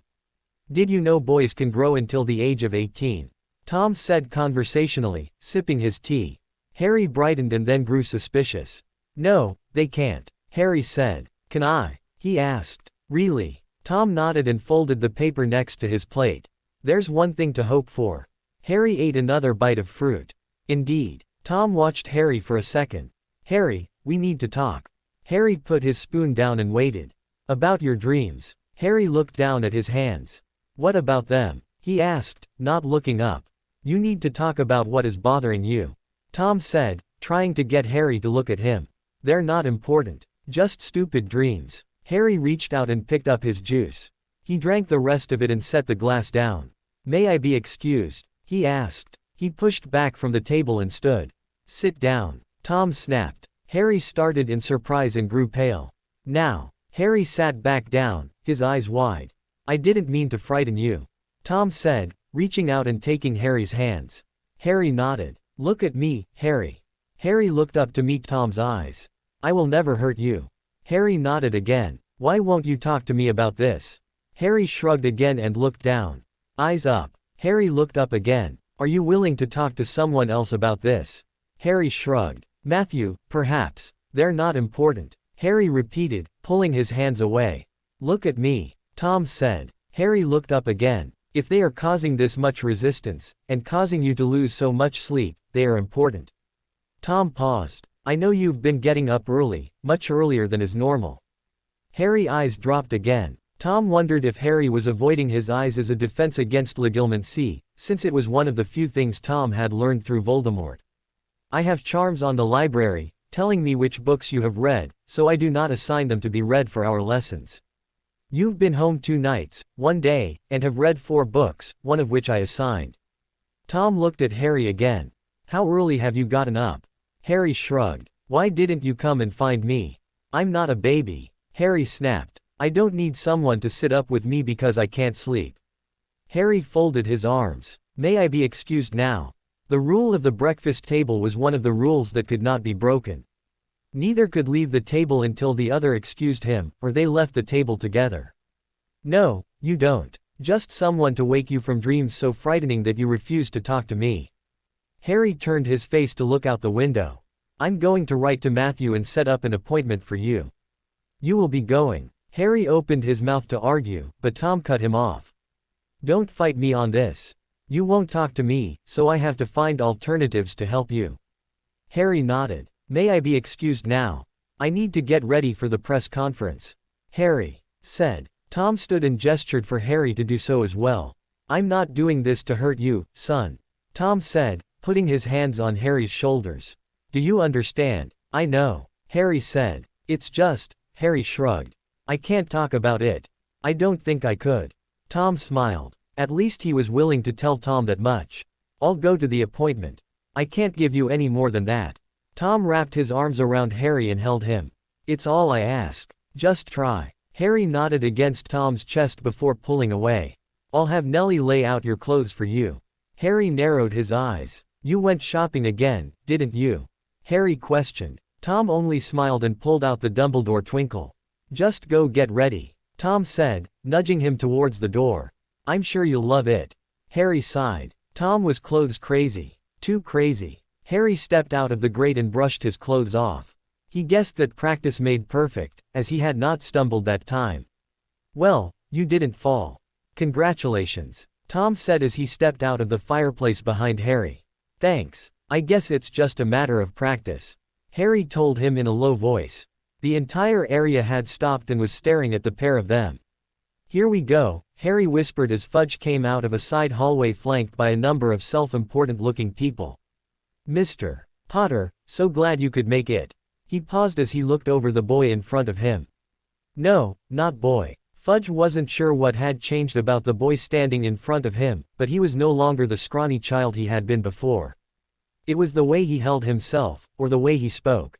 "Did you know boys can grow until the age of 18? Tom said conversationally, sipping his tea. Harry brightened and then grew suspicious. "No, they can't," Harry said. "Can I?" he asked. "Really?" Tom nodded and folded the paper next to his plate. "There's one thing to hope for." Harry ate another bite of fruit. "Indeed." Tom watched Harry for a second. "Harry, we need to talk." Harry put his spoon down and waited. "About your dreams." Harry looked down at his hands. "What about them?" he asked, not looking up. "You need to talk about what is bothering you," Tom said, trying to get Harry to look at him. They're not important. Just stupid dreams. Harry reached out and picked up his juice. He drank the rest of it and set the glass down. May I be excused? He asked. He pushed back from the table and stood. Sit down. Tom snapped. Harry started in surprise and grew pale. Now. Harry sat back down, his eyes wide. I didn't mean to frighten you, Tom said, reaching out and taking Harry's hands. Harry nodded. Look at me, Harry. Harry looked up to meet Tom's eyes. I will never hurt you. Harry nodded again. Why won't you talk to me about this? Harry shrugged again and looked down. Eyes up. Harry looked up again. Are you willing to talk to someone else about this? Harry shrugged. Matthew, perhaps. They're not important. Harry repeated, pulling his hands away. Look at me, Tom said. Harry looked up again. If they are causing this much resistance, and causing you to lose so much sleep, they are important. Tom paused. I know you've been getting up early, much earlier than is normal. Harry's eyes dropped again. Tom wondered if Harry was avoiding his eyes as a defense against legilimency, since it was one of the few things Tom had learned through Voldemort. I have charms on the library, telling me which books you have read, so I do not assign them to be read for our lessons. You've been home 2 nights, 1 day, and have read 4 books, one of which I assigned. Tom looked at Harry again. How early have you gotten up? Harry shrugged. Why didn't you come and find me? I'm not a baby. Harry snapped. I don't need someone to sit up with me because I can't sleep. Harry folded his arms. May I be excused now? The rule of the breakfast table was one of the rules that could not be broken. Neither could leave the table until the other excused him, or they left the table together. No, you don't. Just someone to wake you from dreams so frightening that you refuse to talk to me. Harry turned his face to look out the window. I'm going to write to Matthew and set up an appointment for you. You will be going. Harry opened his mouth to argue, but Tom cut him off. Don't fight me on this. You won't talk to me, so I have to find alternatives to help you. Harry nodded. May I be excused now? I need to get ready for the press conference. Harry said. Tom stood and gestured for Harry to do so as well. I'm not doing this to hurt you, son. Tom said, putting his hands on Harry's shoulders. Do you understand? I know. Harry said. It's just, Harry shrugged. I can't talk about it. I don't think I could. Tom smiled. At least he was willing to tell Tom that much. I'll go to the appointment. I can't give you any more than that. Tom wrapped his arms around Harry and held him. It's all I ask. Just try. Harry nodded against Tom's chest before pulling away. I'll have Nellie lay out your clothes for you. Harry narrowed his eyes. You went shopping again, didn't you? Harry questioned. Tom only smiled and pulled out the Dumbledore twinkle. Just go get ready, Tom said, nudging him towards the door. I'm sure you'll love it. Harry sighed. Tom was clothes crazy. Too crazy. Harry stepped out of the grate and brushed his clothes off. He guessed that practice made perfect, as he had not stumbled that time. Well, you didn't fall. Congratulations, Tom said as he stepped out of the fireplace behind Harry. Thanks. I guess it's just a matter of practice, Harry told him in a low voice. The entire area had stopped and was staring at the pair of them. Here we go, Harry whispered as Fudge came out of a side hallway flanked by a number of self-important looking people. Mr. Potter, so glad you could make it. He paused as he looked over the boy in front of him. No, not boy. Fudge wasn't sure what had changed about the boy standing in front of him, but he was no longer the scrawny child he had been before. It was the way he held himself, or the way he spoke.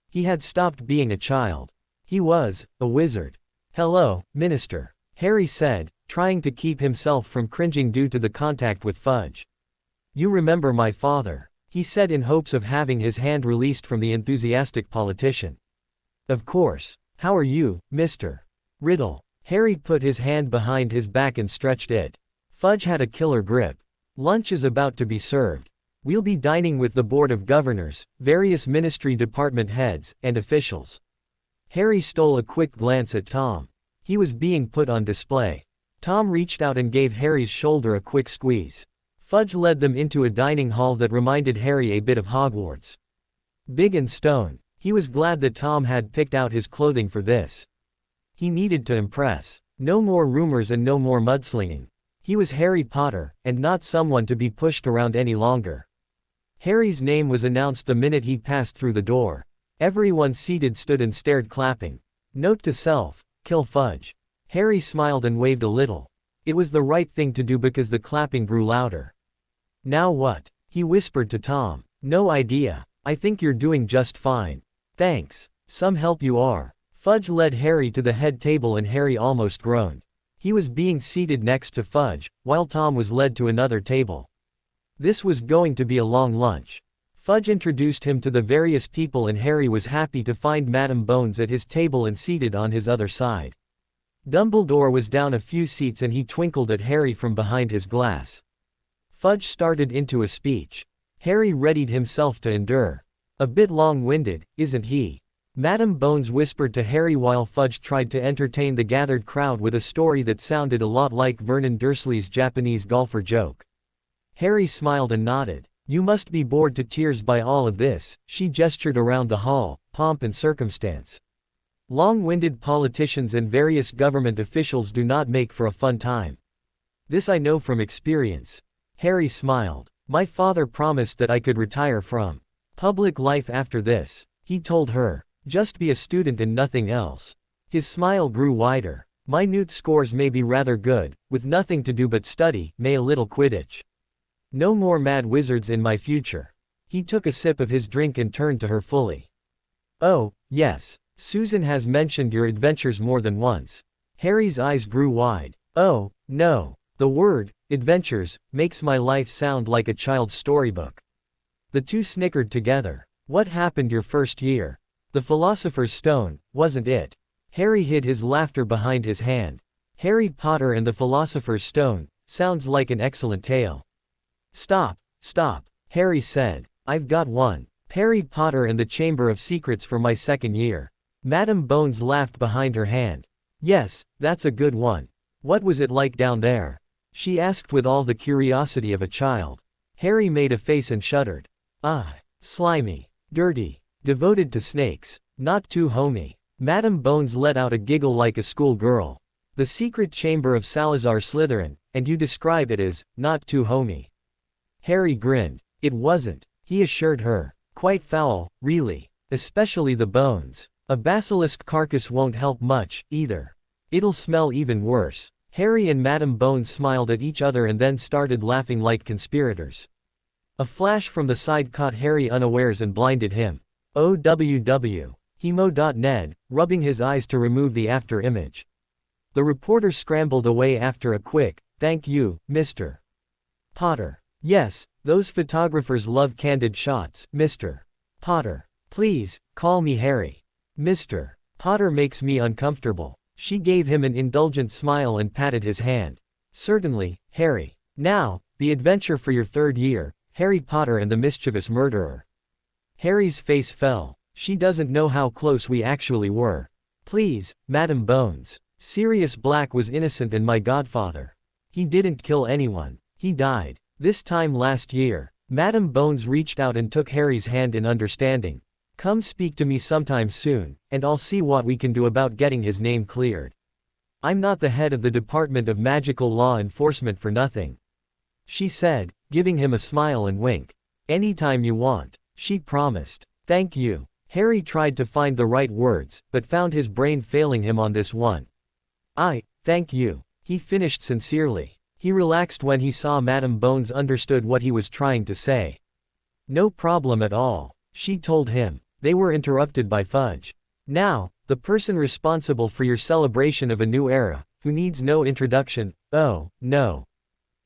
He had stopped being a child. He was a wizard. Hello, Minister, Harry said, trying to keep himself from cringing due to the contact with Fudge. You remember my father, he said in hopes of having his hand released from the enthusiastic politician. Of course. How are you, Mr. Riddle? Harry put his hand behind his back and stretched it. Fudge had a killer grip. Lunch is about to be served. We'll be dining with the Board of Governors, various ministry department heads, and officials. Harry stole a quick glance at Tom. He was being put on display. Tom reached out and gave Harry's shoulder a quick squeeze. Fudge led them into a dining hall that reminded Harry a bit of Hogwarts. Big and stone. He was glad that Tom had picked out his clothing for this. He needed to impress. No more rumors and no more mudslinging. He was Harry Potter, and not someone to be pushed around any longer. Harry's name was announced the minute he passed through the door. Everyone seated stood and stared, clapping. Note to self: kill Fudge. Harry smiled and waved a little. It was the right thing to do because the clapping grew louder. Now what? He whispered to Tom. No idea. I think you're doing just fine. Thanks. Some help you are. Fudge led Harry to the head table and Harry almost groaned. He was being seated next to Fudge, while Tom was led to another table. This was going to be a long lunch. Fudge introduced him to the various people and Harry was happy to find Madam Bones at his table and seated on his other side. Dumbledore was down a few seats and he twinkled at Harry from behind his glass. Fudge started into a speech. Harry readied himself to endure. A bit long-winded, isn't he? Madam Bones whispered to Harry while Fudge tried to entertain the gathered crowd with a story that sounded a lot like Vernon Dursley's Japanese golfer joke. Harry smiled and nodded. You must be bored to tears by all of this, she gestured around the hall, pomp and circumstance. Long-winded politicians and various government officials do not make for a fun time. This I know from experience. Harry smiled. My father promised that I could retire from public life after this. He told her. Just be a student and nothing else. His smile grew wider. My Newt scores may be rather good, with nothing to do but study, may a little Quidditch. No more mad wizards in my future. He took a sip of his drink and turned to her fully. Oh, yes. Susan has mentioned your adventures more than once. Harry's eyes grew wide. Oh, no. The word, adventures, makes my life sound like a child's storybook. The two snickered together. What happened your first year? The Philosopher's Stone, wasn't it? Harry hid his laughter behind his hand. Harry Potter and the Philosopher's Stone, sounds like an excellent tale. Stop, Harry said. I've got one. Harry Potter and the Chamber of Secrets for my second year. Madam Bones laughed behind her hand. Yes, that's a good one. What was it like down there? She asked with all the curiosity of a child. Harry made a face and shuddered. Ah, slimy, dirty. Devoted to snakes. Not too homey. Madam Bones let out a giggle like a schoolgirl. The secret chamber of Salazar Slytherin, and you describe it as, not too homey. Harry grinned. It wasn't, he assured her. Quite foul, really. Especially the bones. A basilisk carcass won't help much, either. It'll smell even worse. Harry and Madam Bones smiled at each other and then started laughing like conspirators. A flash from the side caught Harry unawares and blinded him. OWW. Hemo.Ned, rubbing his eyes to remove the after image. The reporter scrambled away after a quick, thank you, Mr. Potter. Yes, those photographers love candid shots, Mr. Potter. Please, call me Harry. Mr. Potter makes me uncomfortable. She gave him an indulgent smile and patted his hand. Certainly, Harry. Now, the adventure for your third year, Harry Potter and the Mischievous Murderer. Harry's face fell. She doesn't know how close we actually were. Please, Madam Bones. Sirius Black was innocent and my godfather. He didn't kill anyone. He died. This time last year. Madam Bones reached out and took Harry's hand in understanding. Come speak to me sometime soon, and I'll see what we can do about getting his name cleared. I'm not the head of the Department of Magical Law Enforcement for nothing. She said, giving him a smile and wink. Anytime you want. She promised. Thank you. Harry tried to find the right words, but found his brain failing him on this one. Thank you. He finished sincerely. He relaxed when he saw Madam Bones understood what he was trying to say. No problem at all, she told him. They were interrupted by Fudge. Now, the person responsible for your celebration of a new era, who needs no introduction. Oh, no.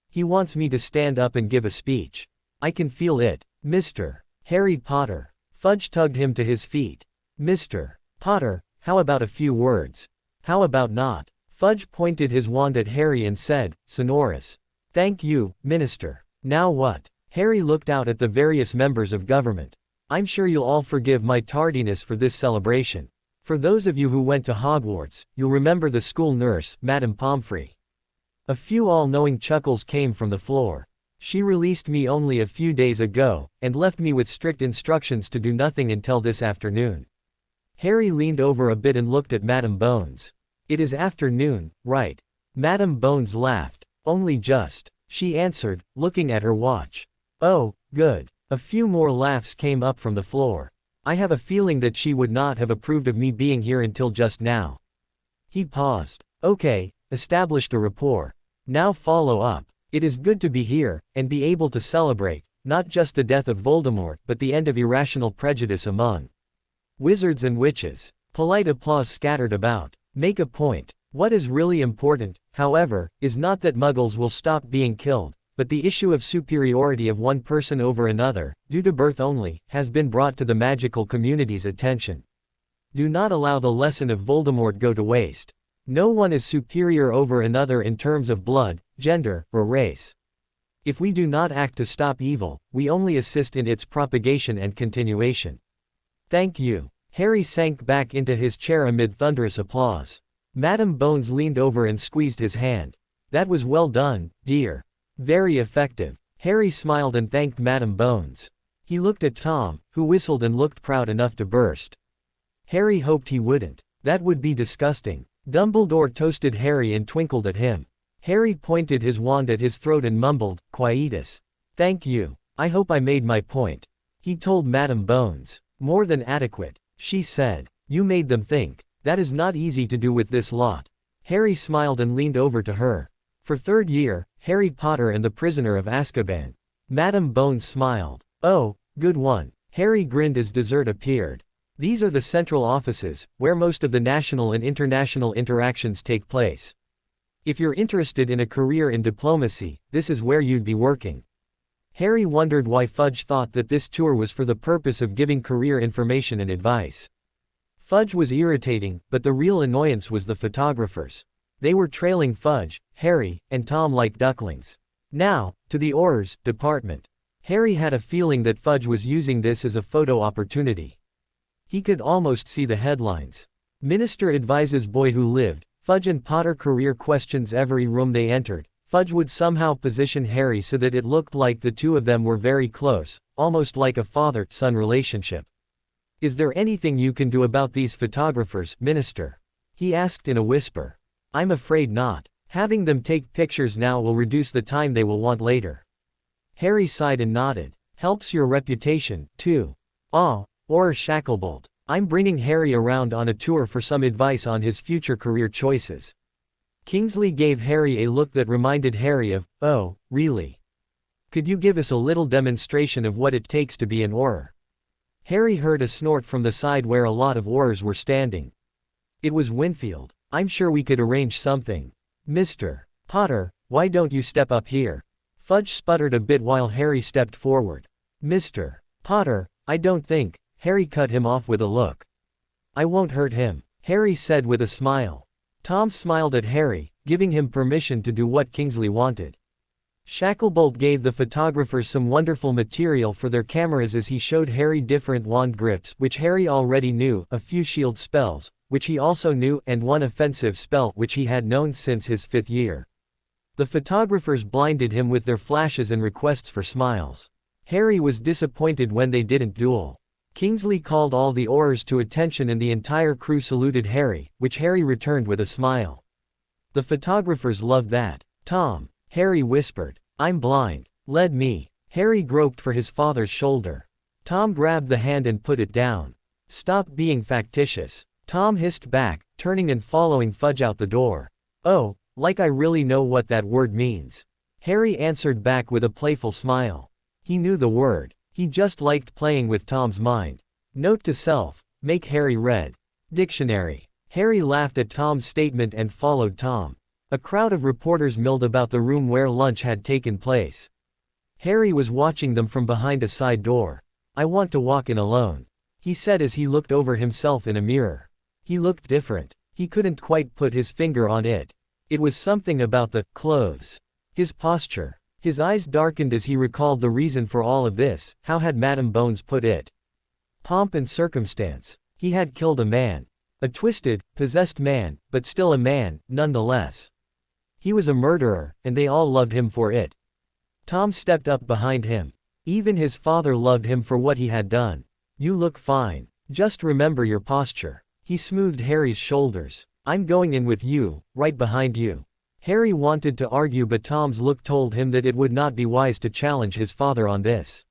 He wants me to stand up and give a speech. I can feel it, Mr. Harry Potter. Fudge tugged him to his feet. Mr. Potter, how about a few words? How about not? Fudge pointed his wand at Harry and said, sonorous. Thank you, Minister. Now what? Harry looked out at the various members of government. I'm sure you'll all forgive my tardiness for this celebration. For those of you who went to Hogwarts, you'll remember the school nurse, Madame Pomfrey. A few all-knowing chuckles came from the floor. She released me only a few days ago, and left me with strict instructions to do nothing until this afternoon. Harry leaned over a bit and looked at Madam Bones. It is afternoon, right? Madam Bones laughed. Only just, she answered, looking at her watch. Oh, good. A few more laughs came up from the floor. I have a feeling that she would not have approved of me being here until just now. He paused. Okay, established a rapport. Now follow up. It is good to be here, and be able to celebrate, not just the death of Voldemort but the end of irrational prejudice among wizards and witches. Polite applause scattered about. Make a point. What is really important, however, is not that muggles will stop being killed, but the issue of superiority of one person over another, due to birth only, has been brought to the magical community's attention. Do not allow the lesson of Voldemort go to waste. No one is superior over another in terms of blood, gender, or race. If we do not act to stop evil, we only assist in its propagation and continuation. Thank you. Harry sank back into his chair amid thunderous applause. Madam Bones leaned over and squeezed his hand. That was well done, dear. Very effective. Harry smiled and thanked Madam Bones. He looked at Tom, who whistled and looked proud enough to burst. Harry hoped he wouldn't. That would be disgusting. Dumbledore toasted Harry and twinkled at him. Harry pointed his wand at his throat and mumbled, "Quietus." Thank you. I hope I made my point. He told Madam Bones. More than adequate, she said. You made them think. That is not easy to do with this lot. Harry smiled and leaned over to her. For third year, Harry Potter and the Prisoner of Azkaban. Madam Bones smiled. Oh, good one. Harry grinned as dessert appeared. These are the central offices, where most of the national and international interactions take place. If you're interested in a career in diplomacy, this is where you'd be working. Harry wondered why Fudge thought that this tour was for the purpose of giving career information and advice. Fudge was irritating, but the real annoyance was the photographers. They were trailing Fudge, Harry, and Tom like ducklings. Now, to the Aurors department. Harry had a feeling that Fudge was using this as a photo opportunity. He could almost see the headlines. Minister advises boy who lived. Fudge and Potter career questions every room they entered. Fudge would somehow position Harry so that it looked like the two of them were very close, almost like a father-son relationship. Is there anything you can do about these photographers, Minister? He asked in a whisper. I'm afraid not. Having them take pictures now will reduce the time they will want later. Harry sighed and nodded. Helps your reputation, too. Ah, or Shacklebolt. I'm bringing Harry around on a tour for some advice on his future career choices. Kingsley gave Harry a look that reminded Harry of, oh, really? Could you give us a little demonstration of what it takes to be an Auror? Harry heard a snort from the side where a lot of Aurors were standing. It was Winfield. I'm sure we could arrange something. Mr. Potter, why don't you step up here? Fudge sputtered a bit while Harry stepped forward. Mr. Potter, I don't think. Harry cut him off with a look. I won't hurt him, Harry said with a smile. Tom smiled at Harry, giving him permission to do what Kingsley wanted. Shacklebolt gave the photographers some wonderful material for their cameras as he showed Harry different wand grips which Harry already knew, a few shield spells, which he also knew, and one offensive spell which he had known since his 5th year. The photographers blinded him with their flashes and requests for smiles. Harry was disappointed when they didn't duel. Kingsley called all the Aurors to attention and the entire crew saluted Harry, which Harry returned with a smile. The photographers loved that. Tom, Harry whispered. I'm blind. Let me. Harry groped for his father's shoulder. Tom grabbed the hand and put it down. Stop being factitious. Tom hissed back, turning and following Fudge out the door. Oh, like I really know what that word means. Harry answered back with a playful smile. He knew the word. He just liked playing with Tom's mind. Note to self, make Harry read. Dictionary. Harry laughed at Tom's statement and followed Tom. A crowd of reporters milled about the room where lunch had taken place. Harry was watching them from behind a side door. I want to walk in alone, he said as he looked over himself in a mirror. He looked different. He couldn't quite put his finger on it. It was something about the clothes. His posture. His eyes darkened as he recalled the reason for all of this. How had Madam Bones put it? Pomp and circumstance. He had killed a man. A twisted, possessed man, but still a man, nonetheless. He was a murderer, and they all loved him for it. Tom stepped up behind him. Even his father loved him for what he had done. You look fine. Just remember your posture. He smoothed Harry's shoulders. I'm going in with you, right behind you. Harry wanted to argue, but Tom's look told him that it would not be wise to challenge his father on this.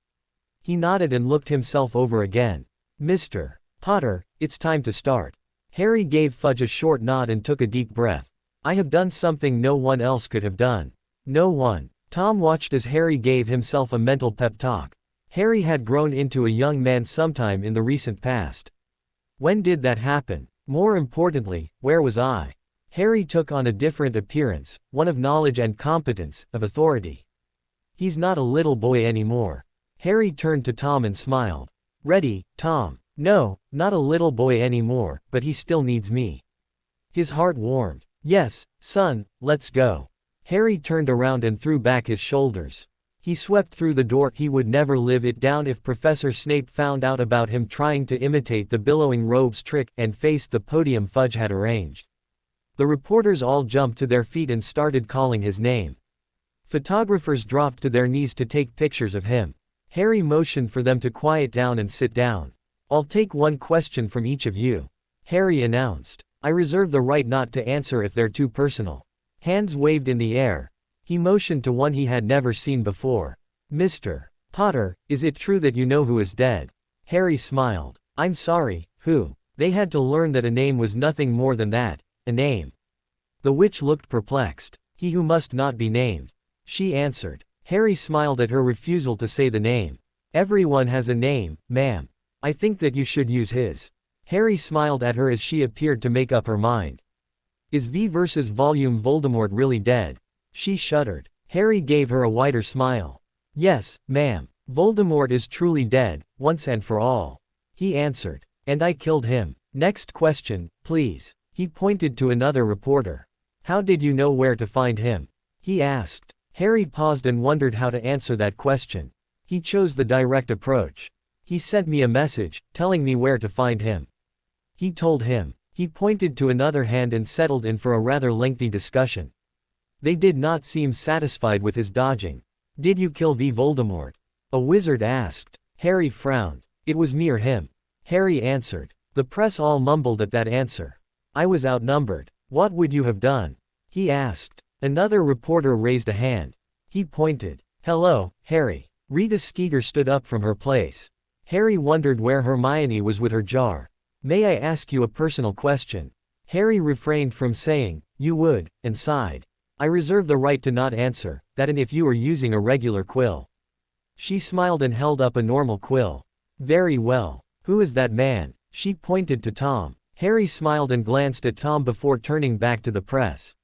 He nodded and looked himself over again. Mr. Potter, it's time to start. Harry gave Fudge a short nod and took a deep breath. I have done something no one else could have done. No one. Tom watched as Harry gave himself a mental pep talk. Harry had grown into a young man sometime in the recent past. When did that happen? More importantly, where was I? Harry took on a different appearance, one of knowledge and competence, of authority. He's not a little boy anymore. Harry turned to Tom and smiled. Ready, Tom? No, not a little boy anymore, but he still needs me. His heart warmed. Yes, son, let's go. Harry turned around and threw back his shoulders. He swept through the door. He would never live it down if Professor Snape found out about him trying to imitate the billowing robes trick and faced the podium Fudge had arranged. The reporters all jumped to their feet and started calling his name. Photographers dropped to their knees to take pictures of him. Harry motioned for them to quiet down and sit down. I'll take one question from each of you. Harry announced. I reserve the right not to answer if they're too personal. Hands waved in the air. He motioned to one he had never seen before. Mr. Potter, is it true that you know who is dead? Harry smiled. I'm sorry, who? They had to learn that a name was nothing more than that, a name. The witch looked perplexed. He who must not be named. She answered. Harry smiled at her refusal to say the name. Everyone has a name, ma'am. I think that you should use his. Harry smiled at her as she appeared to make up her mind. Is V versus Volume Voldemort really dead? She shuddered. Harry gave her a wider smile. Yes, ma'am. Voldemort is truly dead, once and for all. He answered. And I killed him. Next question, please. He pointed to another reporter. How did you know where to find him? He asked. Harry paused and wondered how to answer that question. He chose the direct approach. He sent me a message, telling me where to find him. He told him. He pointed to another hand and settled in for a rather lengthy discussion. They did not seem satisfied with his dodging. Did you kill V. Voldemort? A wizard asked. Harry frowned. It was me or him. Harry answered. The press all mumbled at that answer. I was outnumbered. What would you have done? He asked. Another reporter raised a hand. He pointed. Hello, Harry. Rita Skeeter stood up from her place. Harry wondered where Hermione was with her jar. May I ask you a personal question? Harry refrained from saying, you would, and sighed. I reserve the right to not answer, that and if you are using a regular quill. She smiled and held up a normal quill. Very well. Who is that man? She pointed to Tom. Harry smiled and glanced at Tom before turning back to the press.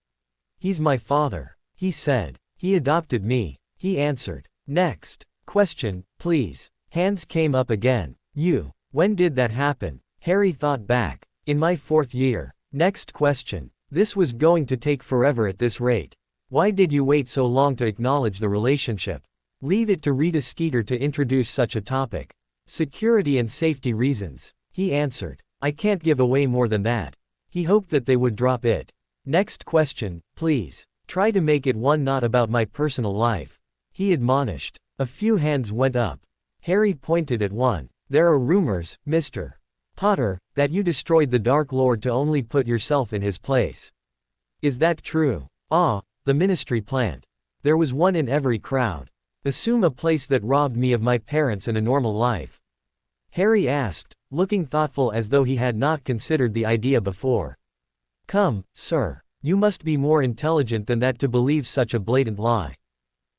He's my father, he said. He adopted me, he answered. Next question, please. Hands came up again. You. When did that happen? Harry thought back. In my 4th year. Next question. This was going to take forever at this rate. Why did you wait so long to acknowledge the relationship? Leave it to Rita Skeeter to introduce such a topic. Security and safety reasons, he answered. I can't give away more than that. He hoped that they would drop it. Next question, please. Try to make it one not about my personal life. He admonished. A few hands went up. Harry pointed at one. There are rumors, Mr. Potter, that you destroyed the Dark Lord to only put yourself in his place. Is that true? Ah, the ministry plant. There was one in every crowd. Assume a place that robbed me of my parents and a normal life. Harry asked, looking thoughtful as though he had not considered the idea before. Come, sir. You must be more intelligent than that to believe such a blatant lie.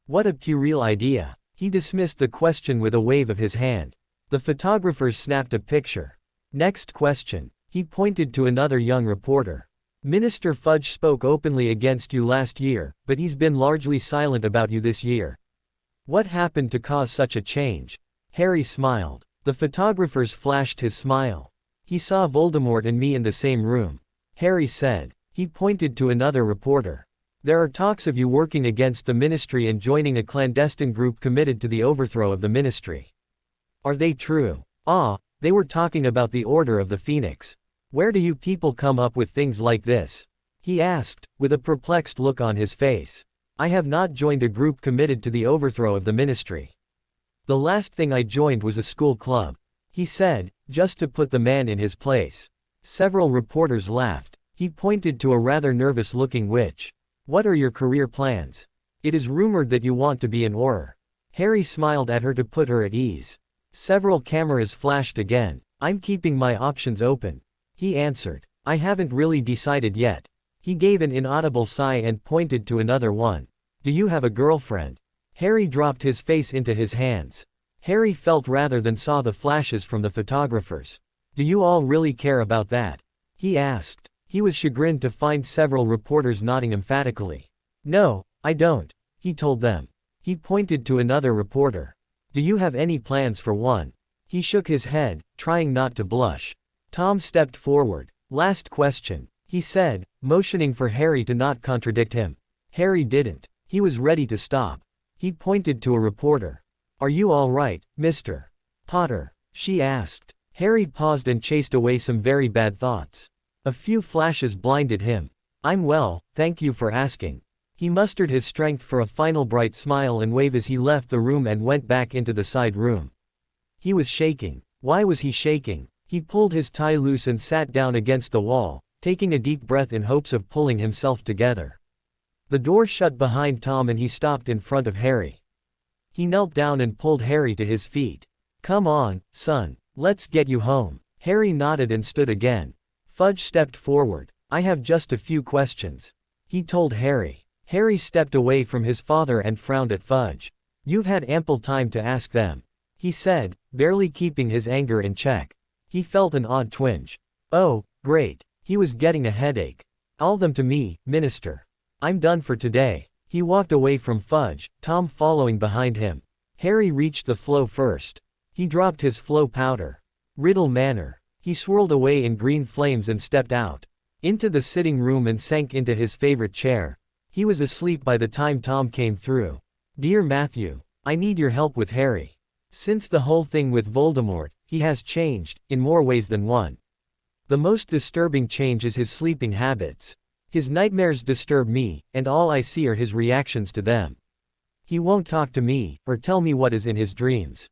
What a puerile idea. He dismissed the question with a wave of his hand. The photographers snapped a picture. Next question. He pointed to another young reporter. Minister Fudge spoke openly against you last year, but he's been largely silent about you this year. What happened to cause such a change? Harry smiled. The photographers flashed his smile. He saw Voldemort and me in the same room. Harry said. He pointed to another reporter. There are talks of you working against the ministry and joining a clandestine group committed to the overthrow of the ministry. Are they true? Ah, they were talking about the Order of the Phoenix. Where do you people come up with things like this? He asked, with a perplexed look on his face. I have not joined a group committed to the overthrow of the ministry. The last thing I joined was a school club. He said, just to put the man in his place. Several reporters laughed. He pointed to a rather nervous-looking witch. What are your career plans? It is rumored that you want to be an Auror. Harry smiled at her to put her at ease. Several cameras flashed again. I'm keeping my options open. He answered. I haven't really decided yet. He gave an inaudible sigh and pointed to another one. Do you have a girlfriend? Harry dropped his face into his hands. Harry felt rather than saw the flashes from the photographers. Do you all really care about that? He asked. He was chagrined to find several reporters nodding emphatically. No, I don't, he told them. He pointed to another reporter. Do you have any plans for one? He shook his head, trying not to blush. Tom stepped forward. Last question, he said, motioning for Harry to not contradict him. Harry didn't. He was ready to stop. He pointed to a reporter. Are you all right, Mr. Potter? She asked. Harry paused and chased away some very bad thoughts. A few flashes blinded him. I'm well, thank you for asking. He mustered his strength for a final bright smile and wave as he left the room and went back into the side room. He was shaking. Why was he shaking? He pulled his tie loose and sat down against the wall, taking a deep breath in hopes of pulling himself together. The door shut behind Tom and he stopped in front of Harry. He knelt down and pulled Harry to his feet. Come on, son, let's get you home. Harry nodded and stood again. Fudge stepped forward. I have just a few questions, he told Harry. Harry stepped away from his father and frowned at Fudge. You've had ample time to ask them, he said, barely keeping his anger in check. He felt an odd twinge. Oh, great. He was getting a headache. All them to me, Minister. I'm done for today. He walked away from Fudge, Tom following behind him. Harry reached the flow first. He dropped his flow powder. Riddle Manor. He swirled away in green flames and stepped out into the sitting room and sank into his favorite chair. He was asleep by the time Tom came through. Dear Matthew, I need your help with Harry. Since the whole thing with Voldemort, he has changed, in more ways than one. The most disturbing change is his sleeping habits. His nightmares disturb me, and all I see are his reactions to them. He won't talk to me, or tell me what is in his dreams.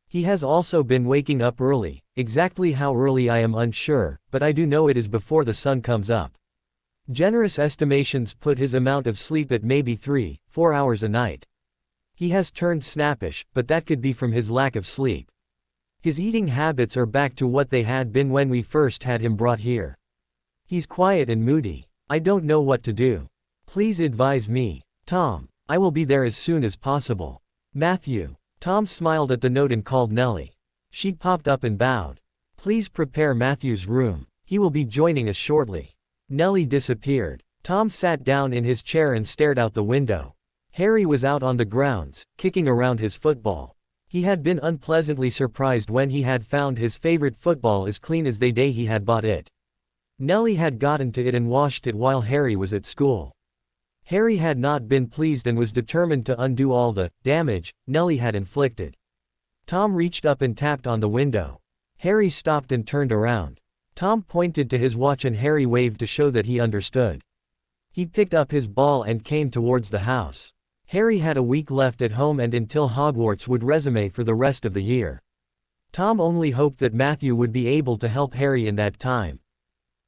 He has also been waking up early, exactly how early I am unsure, but I do know it is before the sun comes up. Generous estimations put his amount of sleep at maybe 3-4 hours a night. He has turned snappish, but that could be from his lack of sleep. His eating habits are back to what they had been when we first had him brought here. He's quiet and moody. I don't know what to do. Please advise me. Tom. I will be there as soon as possible. Matthew. Tom smiled at the note and called Nellie. She popped up and bowed. Please prepare Matthew's room. He will be joining us shortly. Nellie disappeared. Tom sat down in his chair and stared out the window. Harry was out on the grounds, kicking around his football. He had been unpleasantly surprised when he had found his favorite football as clean as the day he had bought it. Nellie had gotten to it and washed it while Harry was at school. Harry had not been pleased and was determined to undo all the damage Nellie had inflicted. Tom reached up and tapped on the window. Harry stopped and turned around. Tom pointed to his watch and Harry waved to show that he understood. He picked up his ball and came towards the house. Harry had a week left at home and until Hogwarts would resume for the rest of the year. Tom only hoped that Matthew would be able to help Harry in that time.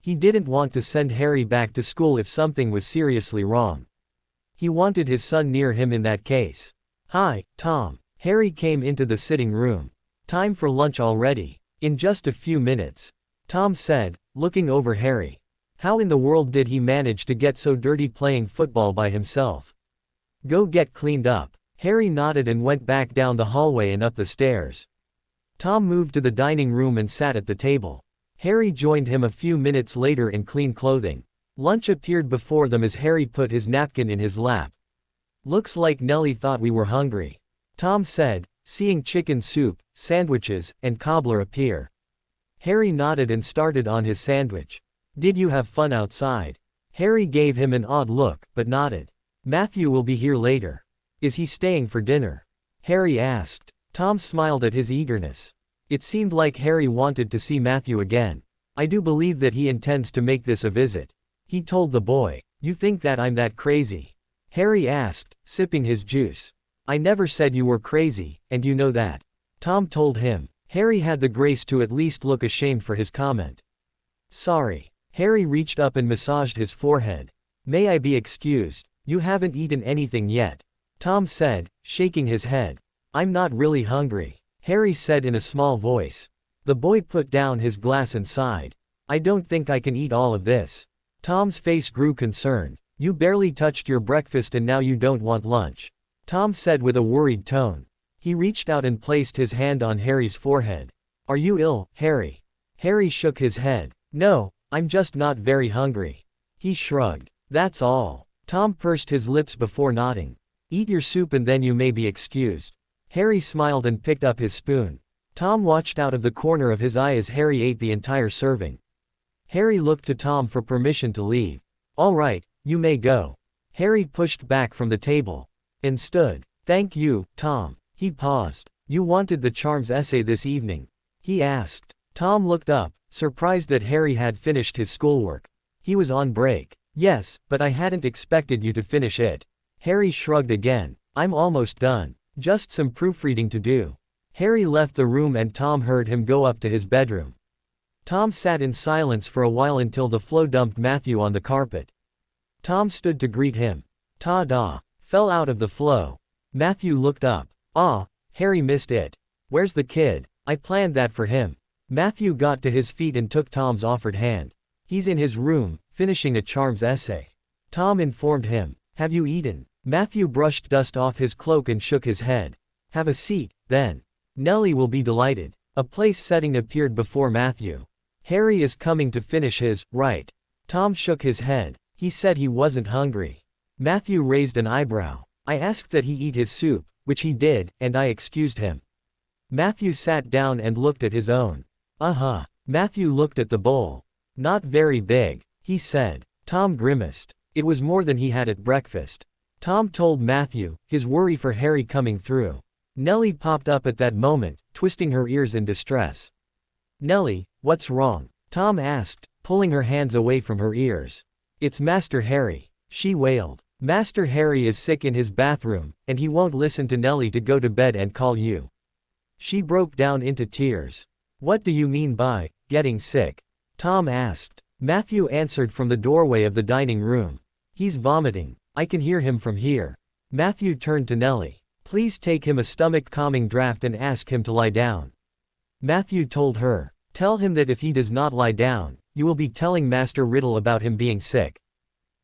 He didn't want to send Harry back to school if something was seriously wrong. He wanted his son near him in that case. Hi, Tom. Harry came into the sitting room. Time for lunch already. In just a few minutes, Tom said, looking over Harry. How in the world did he manage to get so dirty playing football by himself? Go get cleaned up. Harry nodded and went back down the hallway and up the stairs. Tom moved to the dining room and sat at the table. Harry joined him a few minutes later in clean clothing. Lunch appeared before them as Harry put his napkin in his lap. Looks like Nellie thought we were hungry, Tom said, seeing chicken soup, sandwiches, and cobbler appear. Harry nodded and started on his sandwich. Did you have fun outside? Harry gave him an odd look, but nodded. Matthew will be here later. Is he staying for dinner? Harry asked. Tom smiled at his eagerness. It seemed like Harry wanted to see Matthew again. I do believe that he intends to make this a visit, he told the boy. You think that I'm that crazy? Harry asked, sipping his juice. I never said you were crazy, and you know that, Tom told him. Harry had the grace to at least look ashamed for his comment. Sorry. Harry reached up and massaged his forehead. May I be excused? You haven't eaten anything yet, Tom said, shaking his head. I'm not really hungry. Harry said in a small voice. The boy put down his glass and sighed. I don't think I can eat all of this. Tom's face grew concerned. You barely touched your breakfast and now you don't want lunch. Tom said with a worried tone. He reached out and placed his hand on Harry's forehead. Are you ill, Harry? Harry shook his head. No, I'm just not very hungry. He shrugged. That's all. Tom pursed his lips before nodding. Eat your soup and then you may be excused. Harry smiled and picked up his spoon. Tom watched out of the corner of his eye as Harry ate the entire serving. Harry looked to Tom for permission to leave. All right, you may go. Harry pushed back from the table and stood. Thank you, Tom. He paused. You wanted the charms essay this evening? He asked. Tom looked up, surprised that Harry had finished his schoolwork. He was on break. Yes, but I hadn't expected you to finish it. Harry shrugged again. I'm almost done. Just some proofreading to do. Harry left the room and Tom heard him go up to his bedroom. Tom sat in silence for a while until the flow dumped Matthew on the carpet. Tom stood to greet him. Ta-da! Fell out of the flow. Matthew looked up. Ah, Harry missed it. Where's the kid? I planned that for him. Matthew got to his feet and took Tom's offered hand. He's in his room, finishing a charms essay. Tom informed him. Have you eaten? Matthew brushed dust off his cloak and shook his head. Have a seat, then. Nellie will be delighted. A place setting appeared before Matthew. Harry is coming to finish his, right? Tom shook his head. He said he wasn't hungry. Matthew raised an eyebrow. I asked that he eat his soup, which he did, and I excused him. Matthew sat down and looked at his own. Uh-huh. Matthew looked at the bowl. Not very big, he said. Tom grimaced. It was more than he had at breakfast. Tom told Matthew, his worry for Harry coming through. Nellie popped up at that moment, twisting her ears in distress. Nellie, what's wrong? Tom asked, pulling her hands away from her ears. It's Master Harry, she wailed. Master Harry is sick in his bathroom, and he won't listen to Nellie to go to bed and call you. She broke down into tears. What do you mean by getting sick? Tom asked. Matthew answered from the doorway of the dining room. He's vomiting. I can hear him from here. Matthew turned to Nellie. Please take him a stomach-calming draft and ask him to lie down. Matthew told her. Tell him that if he does not lie down, you will be telling Master Riddle about him being sick.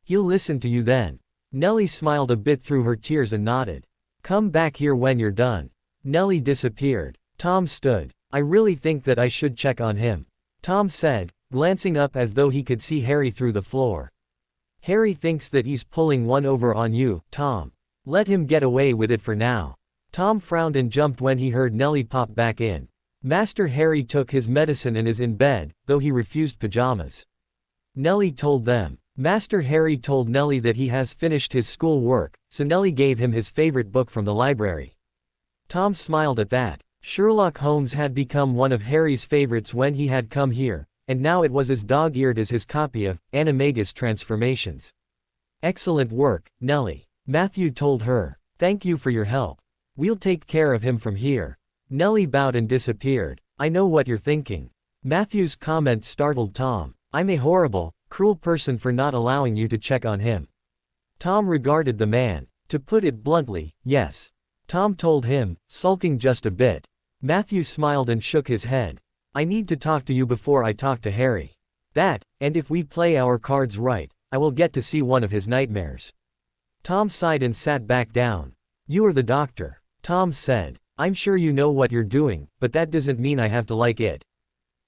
He'll listen to you then. Nellie smiled a bit through her tears and nodded. Come back here when you're done. Nellie disappeared. Tom stood. I really think that I should check on him. Tom said, glancing up as though he could see Harry through the floor. Harry thinks that he's pulling one over on you, Tom. Let him get away with it for now. Tom frowned and jumped when he heard Nellie pop back in. Master Harry took his medicine and is in bed, though he refused pajamas. Nellie told them. Master Harry told Nellie that he has finished his school work, so Nellie gave him his favorite book from the library. Tom smiled at that. Sherlock Holmes had become one of Harry's favorites when he had come here, and now it was as dog-eared as his copy of Animagus Transformations. Excellent work, Nellie. Matthew told her. Thank you for your help. We'll take care of him from here. Nellie bowed and disappeared. I know what you're thinking. Matthew's comment startled Tom. I'm a horrible, cruel person for not allowing you to check on him. Tom regarded the man. To put it bluntly, yes. Tom told him, sulking just a bit. Matthew smiled and shook his head. I need to talk to you before I talk to Harry. That, and if we play our cards right, I will get to see one of his nightmares. Tom sighed and sat back down. You are the doctor. Tom said. I'm sure you know what you're doing, but that doesn't mean I have to like it.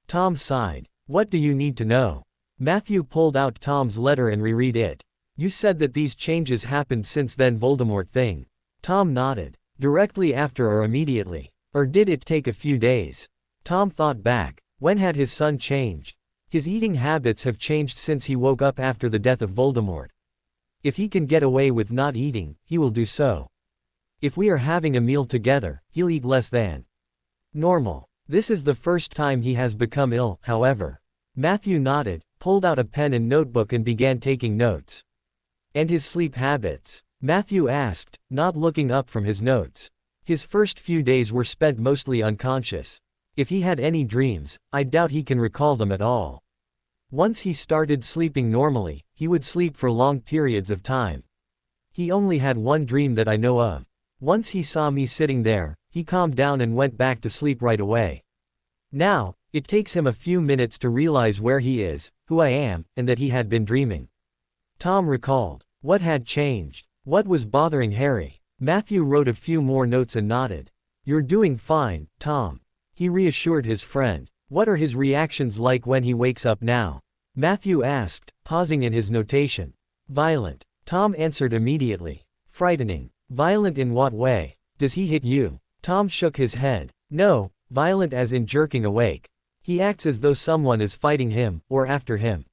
Tom sighed. What do you need to know? Matthew pulled out Tom's letter and reread it. You said that these changes happened since then Voldemort thing. Tom nodded. Directly after or immediately? Or did it take a few days? Tom thought back. When had his son changed? His eating habits have changed since he woke up after the death of Voldemort. If he can get away with not eating, he will do so. If we are having a meal together, he'll eat less than normal. This is the first time he has become ill, however. Matthew nodded, pulled out a pen and notebook and began taking notes. And his sleep habits? Matthew asked, not looking up from his notes. His first few days were spent mostly unconscious. If he had any dreams, I doubt he can recall them at all. Once he started sleeping normally, he would sleep for long periods of time. He only had one dream that I know of. Once he saw me sitting there, He calmed down and went back to sleep right away. Now, it takes him a few minutes to realize where he is, who I am, and that he had been dreaming. Tom recalled. What had changed? What was bothering Harry? Matthew wrote a few more notes and nodded. You're doing fine, Tom. He reassured his friend. What are his reactions like when he wakes up now? Matthew asked, pausing in his notation. Violent. Tom answered immediately. Frightening. Violent in what way? Does he hit you? Tom shook his head. No, violent as in jerking awake. He acts as though someone is fighting him, or after him.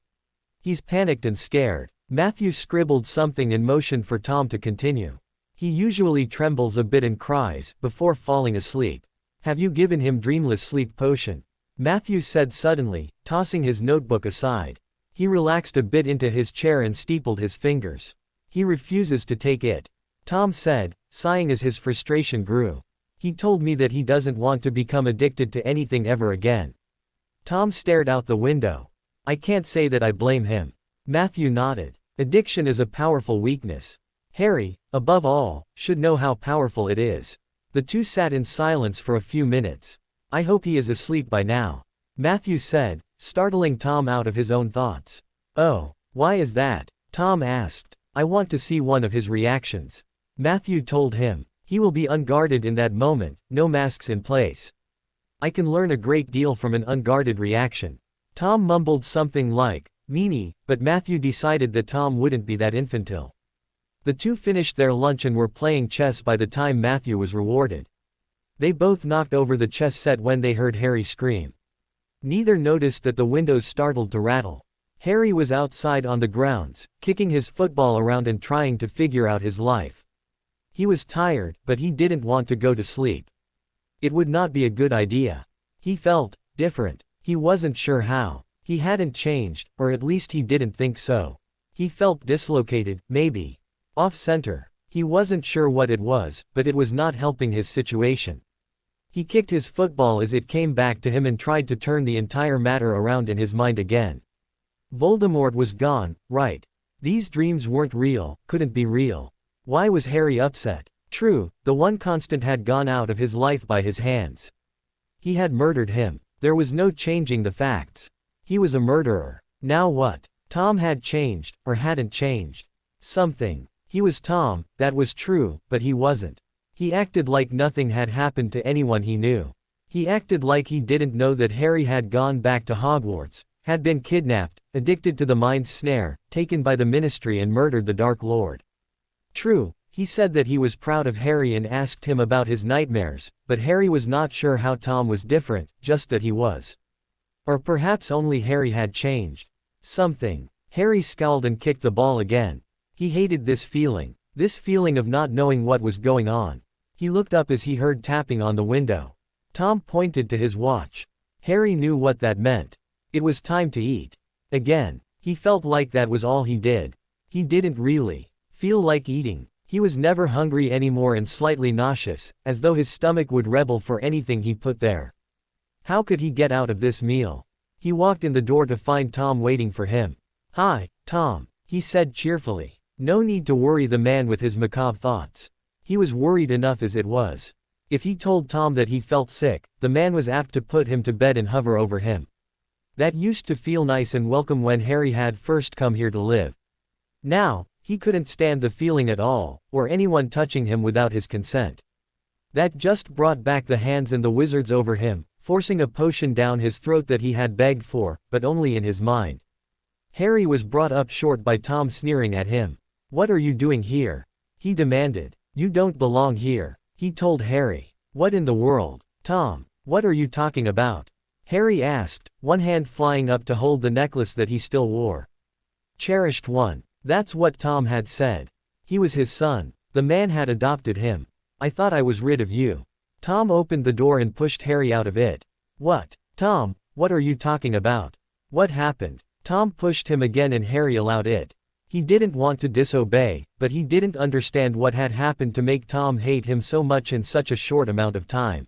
He's panicked and scared. Matthew scribbled something and motioned for Tom to continue. He usually trembles a bit and cries, before falling asleep. Have you given him dreamless sleep potion? Matthew said suddenly, tossing his notebook aside. He relaxed a bit into his chair and steepled his fingers. He refuses to take it. Tom said, sighing as his frustration grew. He told me that he doesn't want to become addicted to anything ever again. Tom stared out the window. I can't say that I blame him. Matthew nodded. Addiction is a powerful weakness. Harry, above all, should know how powerful it is. The two sat in silence for a few minutes. I hope he is asleep by now. Matthew said, startling Tom out of his own thoughts. Oh, why is that? Tom asked. I want to see one of his reactions. Matthew told him. He will be unguarded in that moment, no masks in place. I can learn a great deal from an unguarded reaction. Tom mumbled something like, meanie, but Matthew decided that Tom wouldn't be that infantile. The two finished their lunch and were playing chess by the time Matthew was rewarded. They both knocked over the chess set when they heard Harry scream. Neither noticed that the windows startled to rattle. Harry was outside on the grounds, kicking his football around and trying to figure out his life. He was tired, but he didn't want to go to sleep. It would not be a good idea. He felt different. He wasn't sure how. He hadn't changed, or at least he didn't think so. He felt dislocated, maybe. Off-center. He wasn't sure what it was, but it was not helping his situation. He kicked his football as it came back to him and tried to turn the entire matter around in his mind again. Voldemort was gone, right? These dreams weren't real, couldn't be real. Why was Harry upset? True, the one constant had gone out of his life by his hands. He had murdered him. There was no changing the facts. He was a murderer. Now what? Tom had changed, or hadn't changed. Something. He was Tom, that was true, but he wasn't. He acted like nothing had happened to anyone he knew. He acted like he didn't know that Harry had gone back to Hogwarts, had been kidnapped, addicted to the mind's snare, taken by the Ministry and murdered the Dark Lord. True, he said that he was proud of Harry and asked him about his nightmares, but Harry was not sure how Tom was different, just that he was. Or perhaps only Harry had changed. Something. Harry scowled and kicked the ball again. He hated this feeling of not knowing what was going on. He looked up as he heard tapping on the window. Tom pointed to his watch. Harry knew what that meant. It was time to eat. Again. He felt like that was all he did. He didn't really feel like eating. He was never hungry anymore and slightly nauseous, as though his stomach would rebel for anything he put there. How could he get out of this meal? He walked in the door to find Tom waiting for him. Hi, Tom, he said cheerfully. No need to worry the man with his macabre thoughts. He was worried enough as it was. If he told Tom that he felt sick, the man was apt to put him to bed and hover over him. That used to feel nice and welcome when Harry had first come here to live. Now, he couldn't stand the feeling at all, or anyone touching him without his consent. That just brought back the hands and the wizards over him, forcing a potion down his throat that he had begged for, but only in his mind. Harry was brought up short by Tom sneering at him. What are you doing here? He demanded. You don't belong here, he told Harry. What in the world? Tom, what are you talking about? Harry asked, one hand flying up to hold the necklace that he still wore. Cherished one. That's what Tom had said. He was his son. The man had adopted him. I thought I was rid of you. Tom opened the door and pushed Harry out of it. What? Tom, what are you talking about? What happened? Tom pushed him again and Harry allowed it. He didn't want to disobey, but he didn't understand what had happened to make Tom hate him so much in such a short amount of time.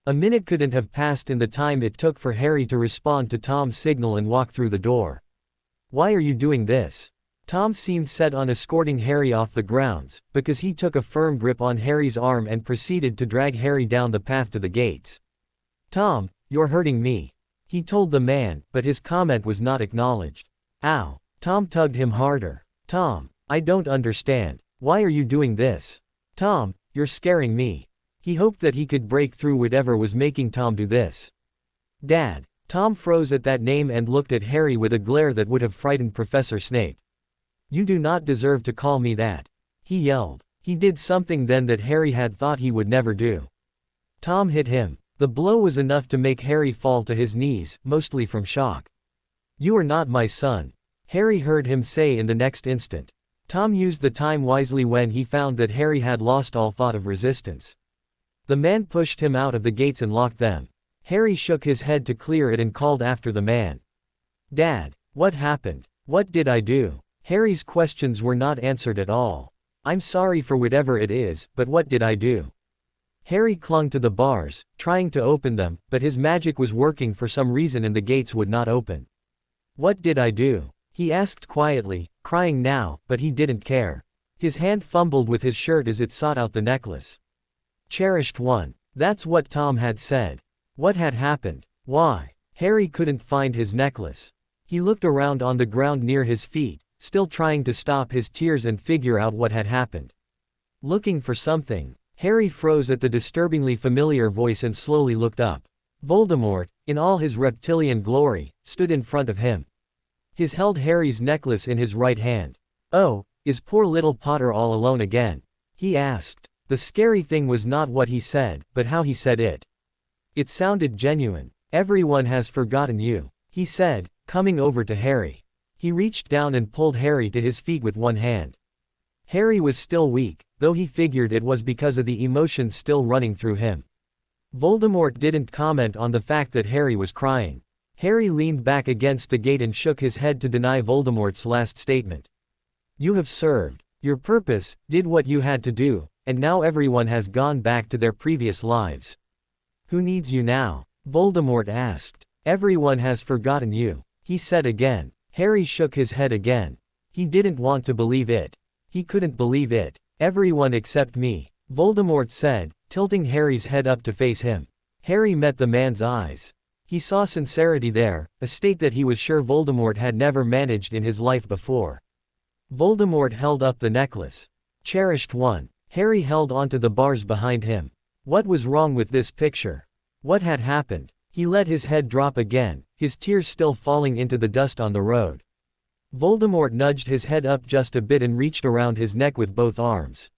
A minute couldn't have passed in the time it took for Harry to respond to Tom's signal and walk through the door. Why are you doing this? Tom seemed set on escorting Harry off the grounds, because he took a firm grip on Harry's arm and proceeded to drag Harry down the path to the gates. "Tom, you're hurting me," he told the man, but his comment was not acknowledged. "Ow." Tom tugged him harder. "Tom, I don't understand. Why are you doing this? Tom, you're scaring me." He hoped that he could break through whatever was making Tom do this. "Dad." Tom froze at that name and looked at Harry with a glare that would have frightened Professor Snape. "You do not deserve to call me that," he yelled. He did something then that Harry had thought he would never do. Tom hit him. The blow was enough to make Harry fall to his knees, mostly from shock. "You are not my son," Harry heard him say in the next instant. Tom used the time wisely when he found that Harry had lost all thought of resistance. The man pushed him out of the gates and locked them. Harry shook his head to clear it and called after the man. "Dad, what happened? What did I do?" Harry's questions were not answered at all. "I'm sorry for whatever it is, but what did I do?" Harry clung to the bars, trying to open them, but his magic was working for some reason and the gates would not open. "What did I do?" he asked quietly, crying now, but he didn't care. His hand fumbled with his shirt as it sought out the necklace. "Cherished one." That's what Tom had said. What had happened? Why? Harry couldn't find his necklace. He looked around on the ground near his feet, still trying to stop his tears and figure out what had happened. Looking for something. Harry froze at the disturbingly familiar voice and slowly looked up. Voldemort, in all his reptilian glory, stood in front of him. He held Harry's necklace in his right hand. "Oh, is poor little Potter all alone again?" he asked. The scary thing was not what he said, but how he said it. It sounded genuine. "Everyone has forgotten you," he said, coming over to Harry. He reached down and pulled Harry to his feet with one hand. Harry was still weak, though he figured it was because of the emotions still running through him. Voldemort didn't comment on the fact that Harry was crying. Harry leaned back against the gate and shook his head to deny Voldemort's last statement. "You have served your purpose, did what you had to do, and now everyone has gone back to their previous lives. Who needs you now?" Voldemort asked. "Everyone has forgotten you," he said again. Harry shook his head again. He didn't want to believe it. He couldn't believe it. "Everyone except me," Voldemort said, tilting Harry's head up to face him. Harry met the man's eyes. He saw sincerity there, a state that he was sure Voldemort had never managed in his life before. Voldemort held up the necklace. "Cherished one." Harry held onto the bars behind him. What was wrong with this picture? What had happened? He let his head drop again, his tears still falling into the dust on the road. Voldemort nudged his head up just a bit and reached around his neck with both arms.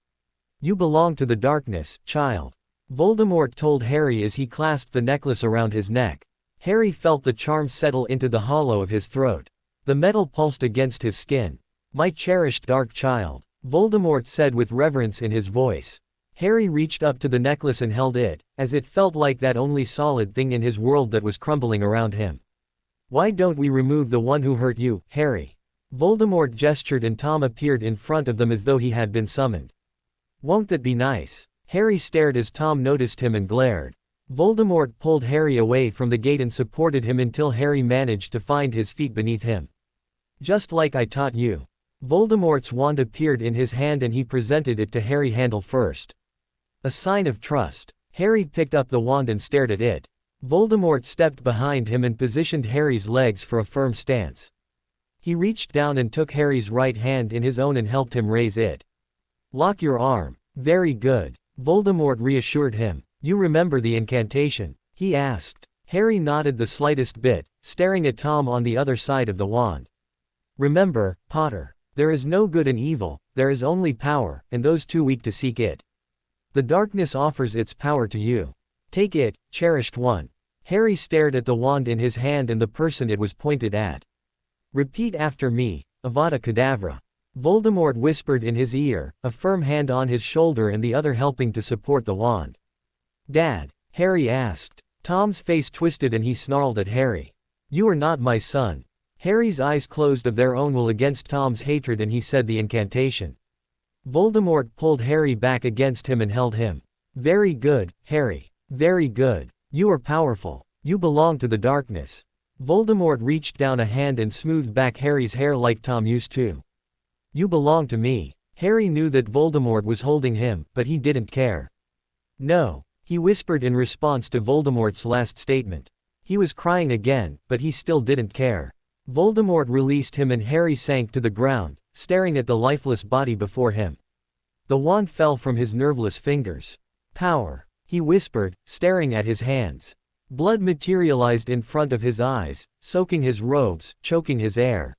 "You belong to the darkness, child," Voldemort told Harry as he clasped the necklace around his neck. Harry felt the charm settle into the hollow of his throat. The metal pulsed against his skin. "My cherished dark child," Voldemort said with reverence in his voice. Harry reached up to the necklace and held it, as it felt like that only solid thing in his world that was crumbling around him. "Why don't we remove the one who hurt you, Harry?" Voldemort gestured and Tom appeared in front of them as though he had been summoned. "Won't that be nice?" Harry stared as Tom noticed him and glared. Voldemort pulled Harry away from the gate and supported him until Harry managed to find his feet beneath him. "Just like I taught you." Voldemort's wand appeared in his hand and he presented it to Harry handle first. A sign of trust. Harry picked up the wand and stared at it. Voldemort stepped behind him and positioned Harry's legs for a firm stance. He reached down and took Harry's right hand in his own and helped him raise it. "Lock your arm." "Very good," Voldemort reassured him. "You remember the incantation?" he asked. Harry nodded the slightest bit, staring at Tom on the other side of the wand. "Remember, Potter, there is no good and evil, there is only power, and those too weak to seek it. The darkness offers its power to you. Take it, cherished one." Harry stared at the wand in his hand and the person it was pointed at. "Repeat after me, Avada Kedavra," Voldemort whispered in his ear, a firm hand on his shoulder and the other helping to support the wand. "Dad?" Harry asked. Tom's face twisted and he snarled at Harry. "You are not my son." Harry's eyes closed of their own will against Tom's hatred and he said the incantation. Voldemort pulled Harry back against him and held him. "Very good, Harry. Very good. You are powerful. You belong to the darkness." Voldemort reached down a hand and smoothed back Harry's hair like Tom used to. You belong to me. Harry knew that Voldemort was holding him, but he didn't care. No, he whispered in response to Voldemort's last statement. He was crying again, but he still didn't care. Voldemort released him and Harry sank to the ground, staring at the lifeless body before him. The wand fell from his nerveless fingers. Power, he whispered, staring at his hands. Blood materialized in front of his eyes, soaking his robes, choking his air.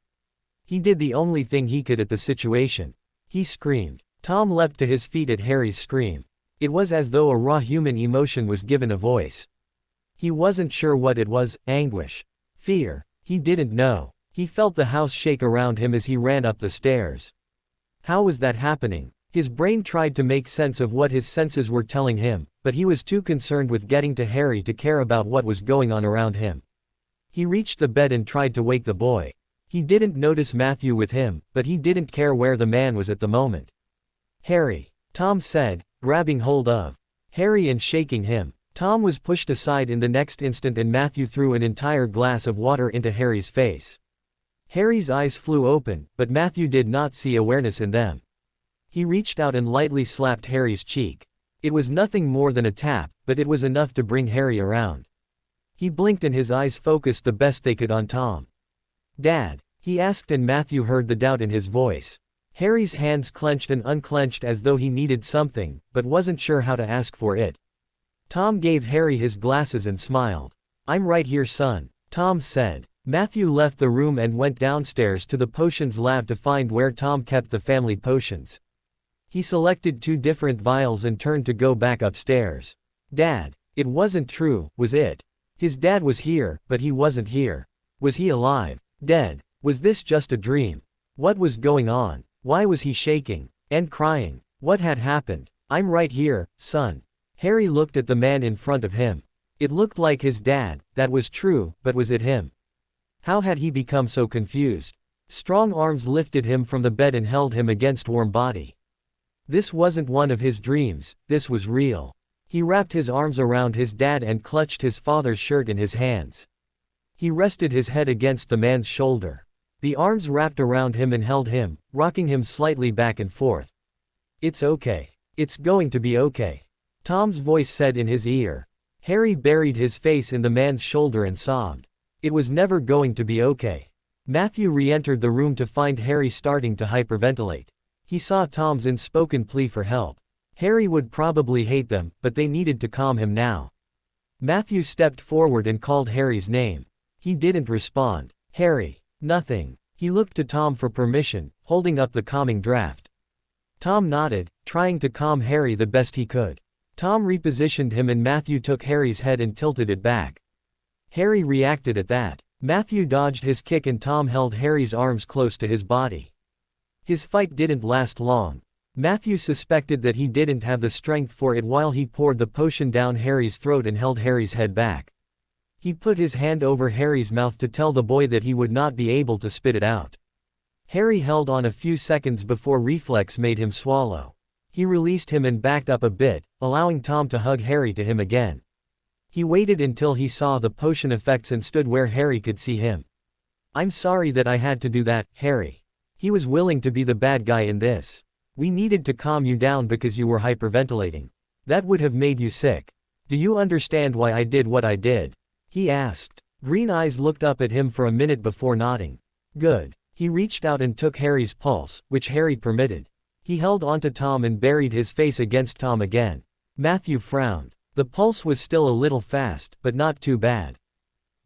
He did the only thing he could at the situation. He screamed. Tom leapt to his feet at Harry's scream. It was as though a raw human emotion was given a voice. He wasn't sure what it was, anguish. Fear. He didn't know. He felt the house shake around him as he ran up the stairs. How was that happening? His brain tried to make sense of what his senses were telling him, but he was too concerned with getting to Harry to care about what was going on around him. He reached the bed and tried to wake the boy. He didn't notice Matthew with him, but he didn't care where the man was at the moment. Harry, Tom said, grabbing hold of Harry and shaking him. Tom was pushed aside in the next instant and Matthew threw an entire glass of water into Harry's face. Harry's eyes flew open, but Matthew did not see awareness in them. He reached out and lightly slapped Harry's cheek. It was nothing more than a tap, but it was enough to bring Harry around. He blinked and his eyes focused the best they could on Tom. "Dad?" he asked and Matthew heard the doubt in his voice. Harry's hands clenched and unclenched as though he needed something, but wasn't sure how to ask for it. Tom gave Harry his glasses and smiled. "I'm right here, son," Tom said. Matthew left the room and went downstairs to the potions lab to find where Tom kept the family potions. He selected 2 different vials and turned to go back upstairs. Dad, it wasn't true, was it? His dad was here, but he wasn't here. Was he alive? Dead? Was this just a dream? What was going on? Why was he shaking and crying? What had happened? "I'm right here, son." Harry looked at the man in front of him. It looked like his dad, that was true, but was it him? How had he become so confused? Strong arms lifted him from the bed and held him against warm body. This wasn't one of his dreams, this was real. He wrapped his arms around his dad and clutched his father's shirt in his hands. He rested his head against the man's shoulder. The arms wrapped around him and held him, rocking him slightly back and forth. "It's okay. It's going to be okay," Tom's voice said in his ear. Harry buried his face in the man's shoulder and sobbed. It was never going to be okay. Matthew re-entered the room to find Harry starting to hyperventilate. He saw Tom's unspoken plea for help. Harry would probably hate them, but they needed to calm him now. Matthew stepped forward and called Harry's name. He didn't respond. "Harry." "Nothing." He looked to Tom for permission, holding up the calming draft. Tom nodded, trying to calm Harry the best he could. Tom repositioned him and Matthew took Harry's head and tilted it back. Harry reacted at that. Matthew dodged his kick and Tom held Harry's arms close to his body. His fight didn't last long. Matthew suspected that he didn't have the strength for it while he poured the potion down Harry's throat and held Harry's head back. He put his hand over Harry's mouth to tell the boy that he would not be able to spit it out. Harry held on a few seconds before reflex made him swallow. He released him and backed up a bit, allowing Tom to hug Harry to him again. He waited until he saw the potion effects and stood where Harry could see him. "I'm sorry that I had to do that, Harry." He was willing to be the bad guy in this. "We needed to calm you down because you were hyperventilating. That would have made you sick. Do you understand why I did what I did?" he asked. Green eyes looked up at him for a minute before nodding. "Good." He reached out and took Harry's pulse, which Harry permitted. He held onto Tom and buried his face against Tom again. Matthew frowned. The pulse was still a little fast, but not too bad.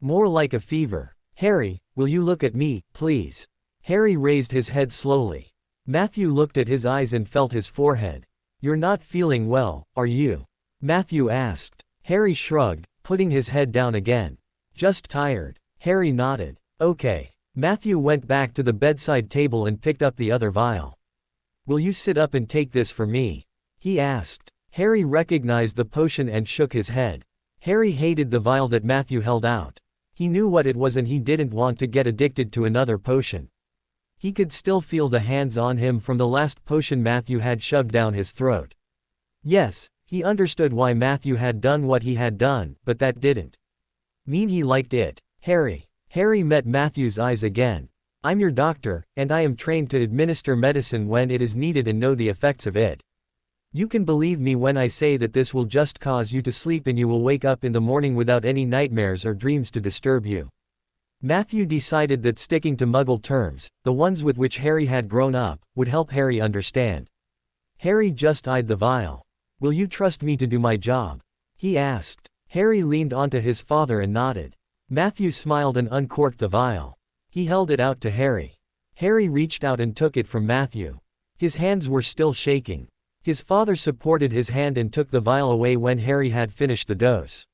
More like a fever. "Harry, will you look at me, please?" Harry raised his head slowly. Matthew looked at his eyes and felt his forehead. "You're not feeling well, are you?" Matthew asked. Harry shrugged, putting his head down again. "Just tired." Harry nodded. "Okay." Matthew went back to the bedside table and picked up the other vial. "Will you sit up and take this for me?" he asked. Harry recognized the potion and shook his head. Harry hated the vial that Matthew held out. He knew what it was and he didn't want to get addicted to another potion. He could still feel the hands on him from the last potion Matthew had shoved down his throat. Yes, he understood why Matthew had done what he had done, but that didn't mean he liked it. Harry met Matthew's eyes again. I'm your doctor, and I am trained to administer medicine when it is needed and know the effects of it. You can believe me when I say that this will just cause you to sleep and you will wake up in the morning without any nightmares or dreams to disturb you. Matthew decided that sticking to Muggle terms, the ones with which Harry had grown up, would help Harry understand. Harry just eyed the vial. Will you trust me to do my job? He asked. Harry leaned onto his father and nodded. Matthew smiled and uncorked the vial. He held it out to Harry. Harry reached out and took it from Matthew. His hands were still shaking. His father supported his hand and took the vial away when Harry had finished the dose.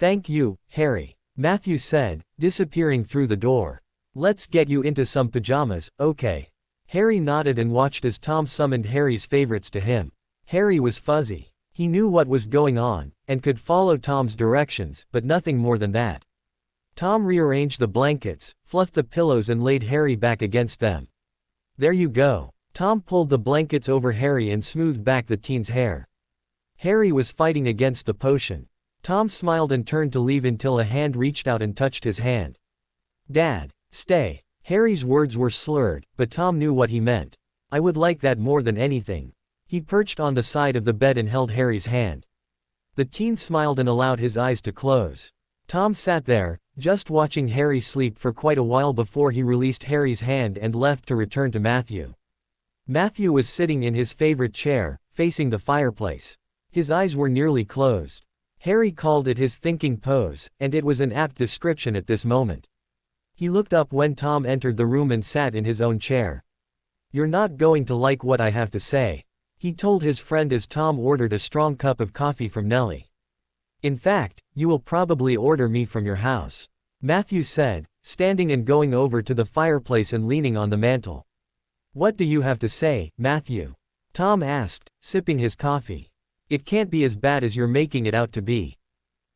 Thank you, Harry, Matthew said, disappearing through the door. Let's get you into some pajamas, okay? Harry nodded and watched as Tom summoned Harry's favorites to him. Harry was fuzzy. He knew what was going on, and could follow Tom's directions, but nothing more than that. Tom rearranged the blankets, fluffed the pillows and laid Harry back against them. There you go. Tom pulled the blankets over Harry and smoothed back the teen's hair. Harry was fighting against the potion. Tom smiled and turned to leave until a hand reached out and touched his hand. Dad, stay. Harry's words were slurred, but Tom knew what he meant. I would like that more than anything. He perched on the side of the bed and held Harry's hand. The teen smiled and allowed his eyes to close. Tom sat there, just watching Harry sleep for quite a while before he released Harry's hand and left to return to Matthew. Matthew was sitting in his favorite chair, facing the fireplace. His eyes were nearly closed. Harry called it his thinking pose, and it was an apt description at this moment. He looked up when Tom entered the room and sat in his own chair. You're not going to like what I have to say, he told his friend as Tom ordered a strong cup of coffee from Nellie. In fact, you will probably order me from your house, Matthew said, standing and going over to the fireplace and leaning on the mantel. What do you have to say, Matthew? Tom asked, sipping his coffee. It can't be as bad as you're making it out to be,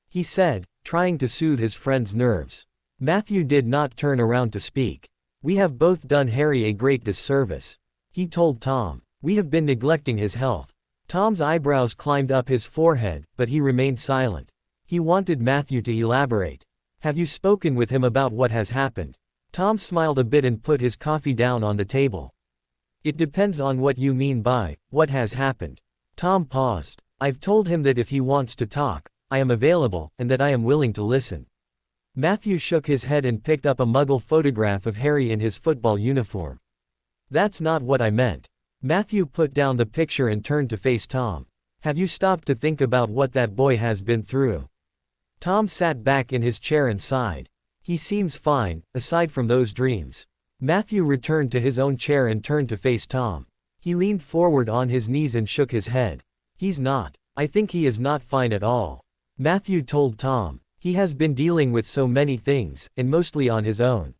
he said, trying to soothe his friend's nerves. Matthew did not turn around to speak. We have both done Harry a great disservice, he told Tom. We have been neglecting his health. Tom's eyebrows climbed up his forehead, but he remained silent. He wanted Matthew to elaborate. Have you spoken with him about what has happened? Tom smiled a bit and put his coffee down on the table. It depends on what you mean by, what has happened. Tom paused. I've told him that if he wants to talk, I am available, and that I am willing to listen. Matthew shook his head and picked up a Muggle photograph of Harry in his football uniform. That's not what I meant. Matthew put down the picture and turned to face Tom. Have you stopped to think about what that boy has been through? Tom sat back in his chair and sighed. He seems fine, aside from those dreams. Matthew returned to his own chair and turned to face Tom. He leaned forward on his knees and shook his head. He's not. I think he is not fine at all, Matthew told Tom. He has been dealing with so many things, and mostly on his own.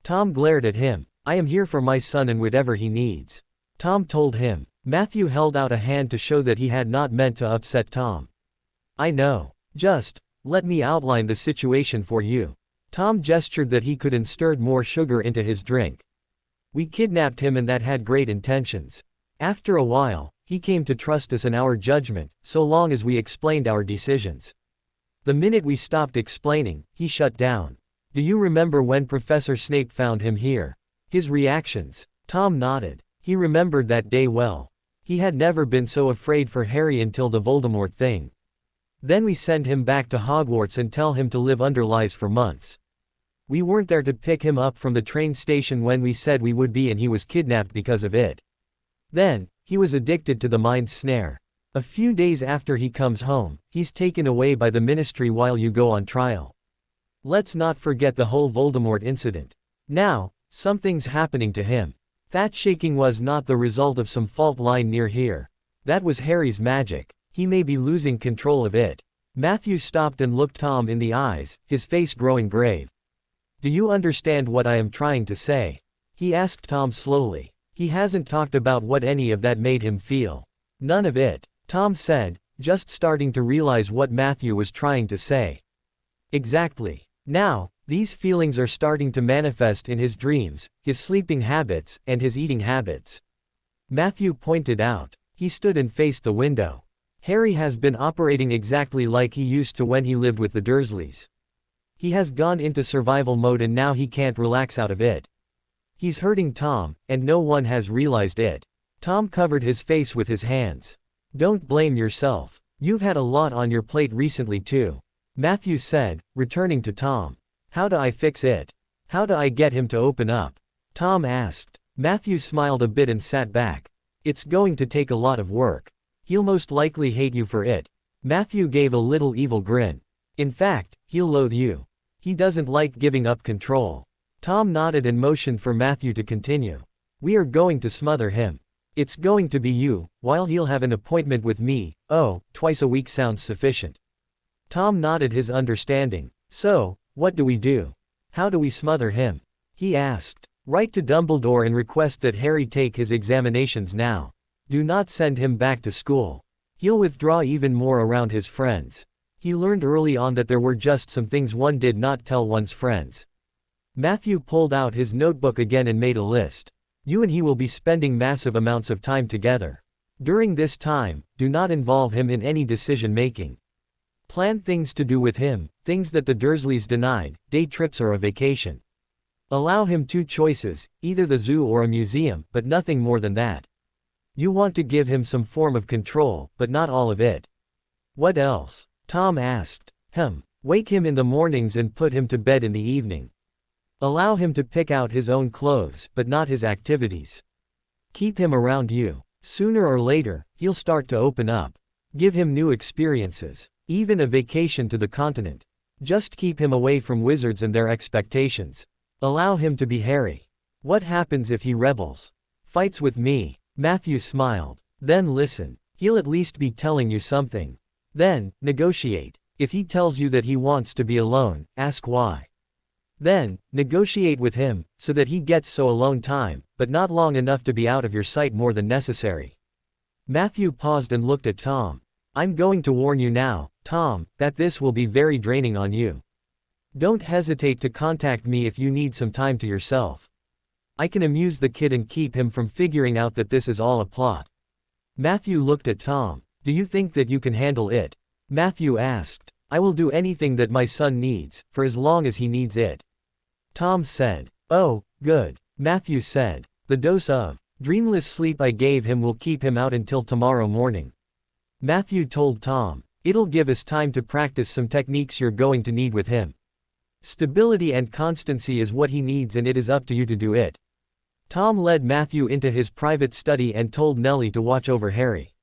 Tom glared at him. I am here for my son and whatever he needs, Tom told him. Matthew held out a hand to show that he had not meant to upset Tom. I know. Just, let me outline the situation for you. Tom gestured that he could and stirred more sugar into his drink. We kidnapped him and that had great intentions. After a while, he came to trust us and our judgment, so long as we explained our decisions. The minute we stopped explaining, he shut down. Do you remember when Professor Snape found him here? His reactions? Tom nodded. He remembered that day well. He had never been so afraid for Harry until the Voldemort thing. Then we send him back to Hogwarts and tell him to live under lies for months. We weren't there to pick him up from the train station when we said we would be, and he was kidnapped because of it. Then, he was addicted to the mind snare. A few days after he comes home, he's taken away by the Ministry while you go on trial. Let's not forget the whole Voldemort incident. Now, something's happening to him. That shaking was not the result of some fault line near here. That was Harry's magic. He may be losing control of it. Matthew stopped and looked Tom in the eyes, his face growing grave. Do you understand what I am trying to say? He asked Tom slowly. He hasn't talked about what any of that made him feel. None of it, Tom said, just starting to realize what Matthew was trying to say. Exactly. Now, these feelings are starting to manifest in his dreams, his sleeping habits, and his eating habits. Matthew pointed out. He stood and faced the window. Harry has been operating exactly like he used to when he lived with the Dursleys. He has gone into survival mode and now he can't relax out of it. He's hurting Tom, and no one has realized it. Tom covered his face with his hands. Don't blame yourself. You've had a lot on your plate recently too. Matthew said, returning to Tom. How do I fix it? How do I get him to open up? Tom asked. Matthew smiled a bit and sat back. It's going to take a lot of work. He'll most likely hate you for it. Matthew gave a little evil grin. In fact, he'll loathe you. He doesn't like giving up control. Tom nodded and motioned for Matthew to continue. We are going to smother him. It's going to be you, while he'll have an appointment with me. Oh, twice a week sounds sufficient. Tom nodded his understanding. So, what do we do? How do we smother him? He asked. Write to Dumbledore and request that Harry take his examinations now. Do not send him back to school. He'll withdraw even more around his friends. He learned early on that there were just some things one did not tell one's friends. Matthew pulled out his notebook again and made a list. You and he will be spending massive amounts of time together. During this time, do not involve him in any decision-making. Plan things to do with him, things that the Dursleys denied, day trips or a vacation. Allow him 2 choices, either the zoo or a museum, but nothing more than that. You want to give him some form of control, but not all of it. What else? Tom asked. Wake him in the mornings and put him to bed in the evening. Allow him to pick out his own clothes, but not his activities. Keep him around you. Sooner or later, he'll start to open up. Give him new experiences, even a vacation to the continent. Just keep him away from wizards and their expectations. Allow him to be Harry. What happens if he rebels? Fights with me. Matthew smiled. Then listen. He'll at least be telling you something. Then, negotiate. If he tells you that he wants to be alone, ask why. Then, negotiate with him, so that he gets so alone time, but not long enough to be out of your sight more than necessary. Matthew paused and looked at Tom. I'm going to warn you now, Tom, that this will be very draining on you. Don't hesitate to contact me if you need some time to yourself. I can amuse the kid and keep him from figuring out that this is all a plot. Matthew looked at Tom. Do you think that you can handle it? Matthew asked. I will do anything that my son needs, for as long as he needs it. Tom said. Oh, good. Matthew said. The dose of dreamless sleep I gave him will keep him out until tomorrow morning. Matthew told Tom. It'll give us time to practice some techniques you're going to need with him. Stability and constancy is what he needs and it is up to you to do it. Tom led Matthew into his private study and told Nellie to watch over Harry.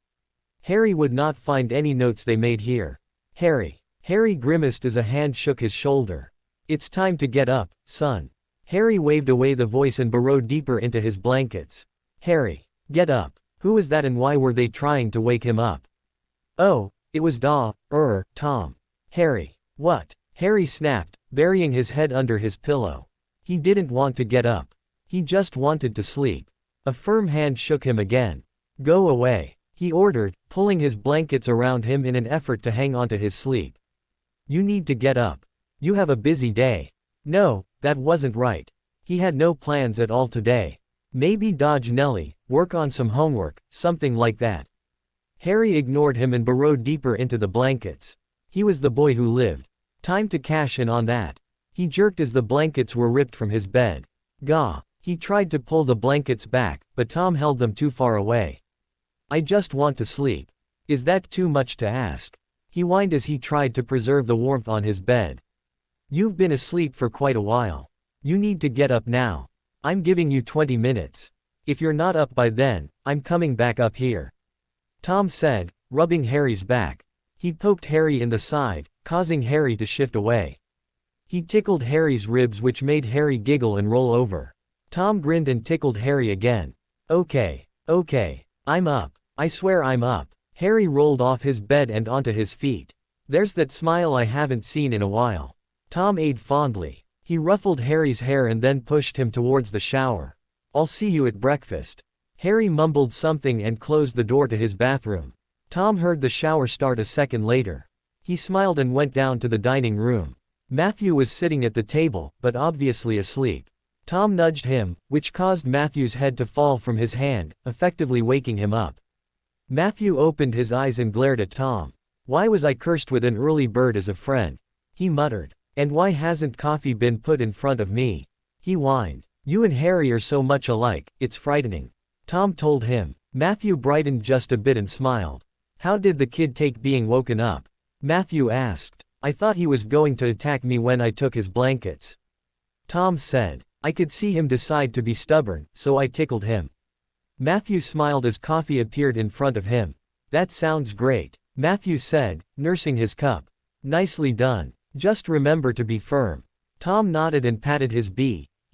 Harry would not find any notes they made here. Harry grimaced as a hand shook his shoulder. It's time to get up, son. Harry waved away the voice and burrowed deeper into his blankets. Harry, get up. Who was that and why were they trying to wake him up? Oh, it was Tom. Harry. What? Harry snapped, burying his head under his pillow. He didn't want to get up. He just wanted to sleep. A firm hand shook him again. Go away, he ordered, pulling his blankets around him in an effort to hang on to his sleep. You need to get up. You have a busy day. No, that wasn't right. He had no plans at all today. Maybe dodge Nellie, work on some homework, something like that. Harry ignored him and burrowed deeper into the blankets. He was the boy who lived. Time to cash in on that. He jerked as the blankets were ripped from his bed. Gah! He tried to pull the blankets back, but Tom held them too far away. I just want to sleep. Is that too much to ask? He whined as he tried to preserve the warmth on his bed. You've been asleep for quite a while. You need to get up now. I'm giving you 20 minutes. If you're not up by then, I'm coming back up here. Tom said, rubbing Harry's back. He poked Harry in the side, causing Harry to shift away. He tickled Harry's ribs, which made Harry giggle and roll over. Tom grinned and tickled Harry again. Okay, I'm up. I swear I'm up. Harry rolled off his bed and onto his feet. There's that smile I haven't seen in a while. Tom eyed fondly. He ruffled Harry's hair and then pushed him towards the shower. I'll see you at breakfast. Harry mumbled something and closed the door to his bathroom. Tom heard the shower start a second later. He smiled and went down to the dining room. Matthew was sitting at the table, but obviously asleep. Tom nudged him, which caused Matthew's head to fall from his hand, effectively waking him up. Matthew opened his eyes and glared at Tom. Why was I cursed with an early bird as a friend? He muttered. And why hasn't coffee been put in front of me? He whined. You and Harry are so much alike, it's frightening. Tom told him. Matthew brightened just a bit and smiled. How did the kid take being woken up? Matthew asked. I thought he was going to attack me when I took his blankets. Tom said. I could see him decide to be stubborn, so I tickled him. Matthew smiled as coffee appeared in front of him. That sounds great, Matthew said, nursing his cup. Nicely done. Just remember to be firm. Tom nodded and patted his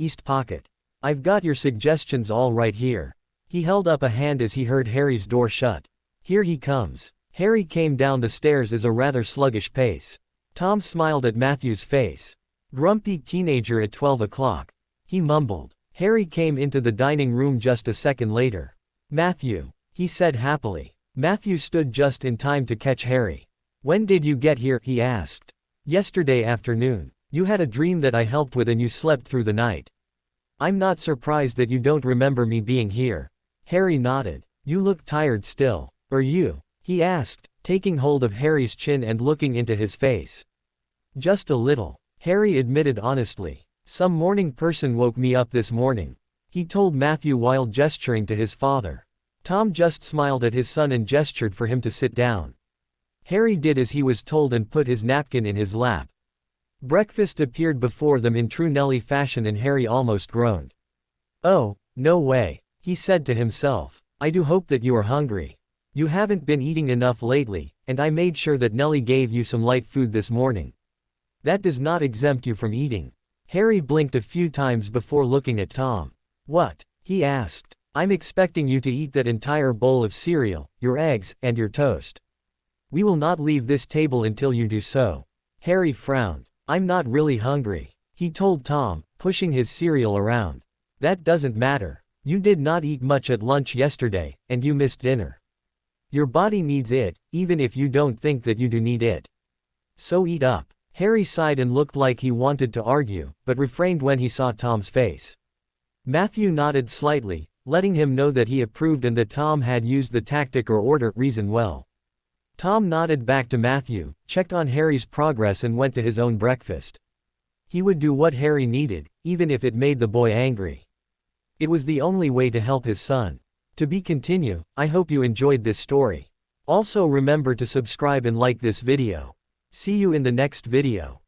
East pocket. I've got your suggestions all right here. He held up a hand as he heard Harry's door shut. Here he comes. Harry came down the stairs at a rather sluggish pace. Tom smiled at Matthew's face. Grumpy teenager at 12 o'clock. He mumbled. Harry came into the dining room just a second later. Matthew, he said happily. Matthew stood just in time to catch Harry. When did you get here? He asked. Yesterday afternoon. You had a dream that I helped with and you slept through the night. I'm not surprised that you don't remember me being here. Harry nodded. You look tired still. Are you? He asked, taking hold of Harry's chin and looking into his face. Just a little, Harry admitted honestly. Some morning person woke me up this morning. He told Matthew while gesturing to his father. Tom just smiled at his son and gestured for him to sit down. Harry did as he was told and put his napkin in his lap. Breakfast appeared before them in true Nelly fashion and Harry almost groaned. Oh, no way, he said to himself. I do hope that you are hungry. You haven't been eating enough lately, and I made sure that Nelly gave you some light food this morning. That does not exempt you from eating. Harry blinked a few times before looking at Tom. What? He asked. I'm expecting you to eat that entire bowl of cereal, your eggs, and your toast. We will not leave this table until you do so. Harry frowned. I'm not really hungry, he told Tom, pushing his cereal around. That doesn't matter. You did not eat much at lunch yesterday, and you missed dinner. Your body needs it, even if you don't think that you do need it. So eat up. Harry sighed and looked like he wanted to argue, but refrained when he saw Tom's face. Matthew nodded slightly, letting him know that he approved and that Tom had used the tactic or order reason well. Tom nodded back to Matthew, checked on Harry's progress and went to his own breakfast. He would do what Harry needed, even if it made the boy angry. It was the only way to help his son. To be continued. I hope you enjoyed this story. Also remember to subscribe and like this video. See you in the next video.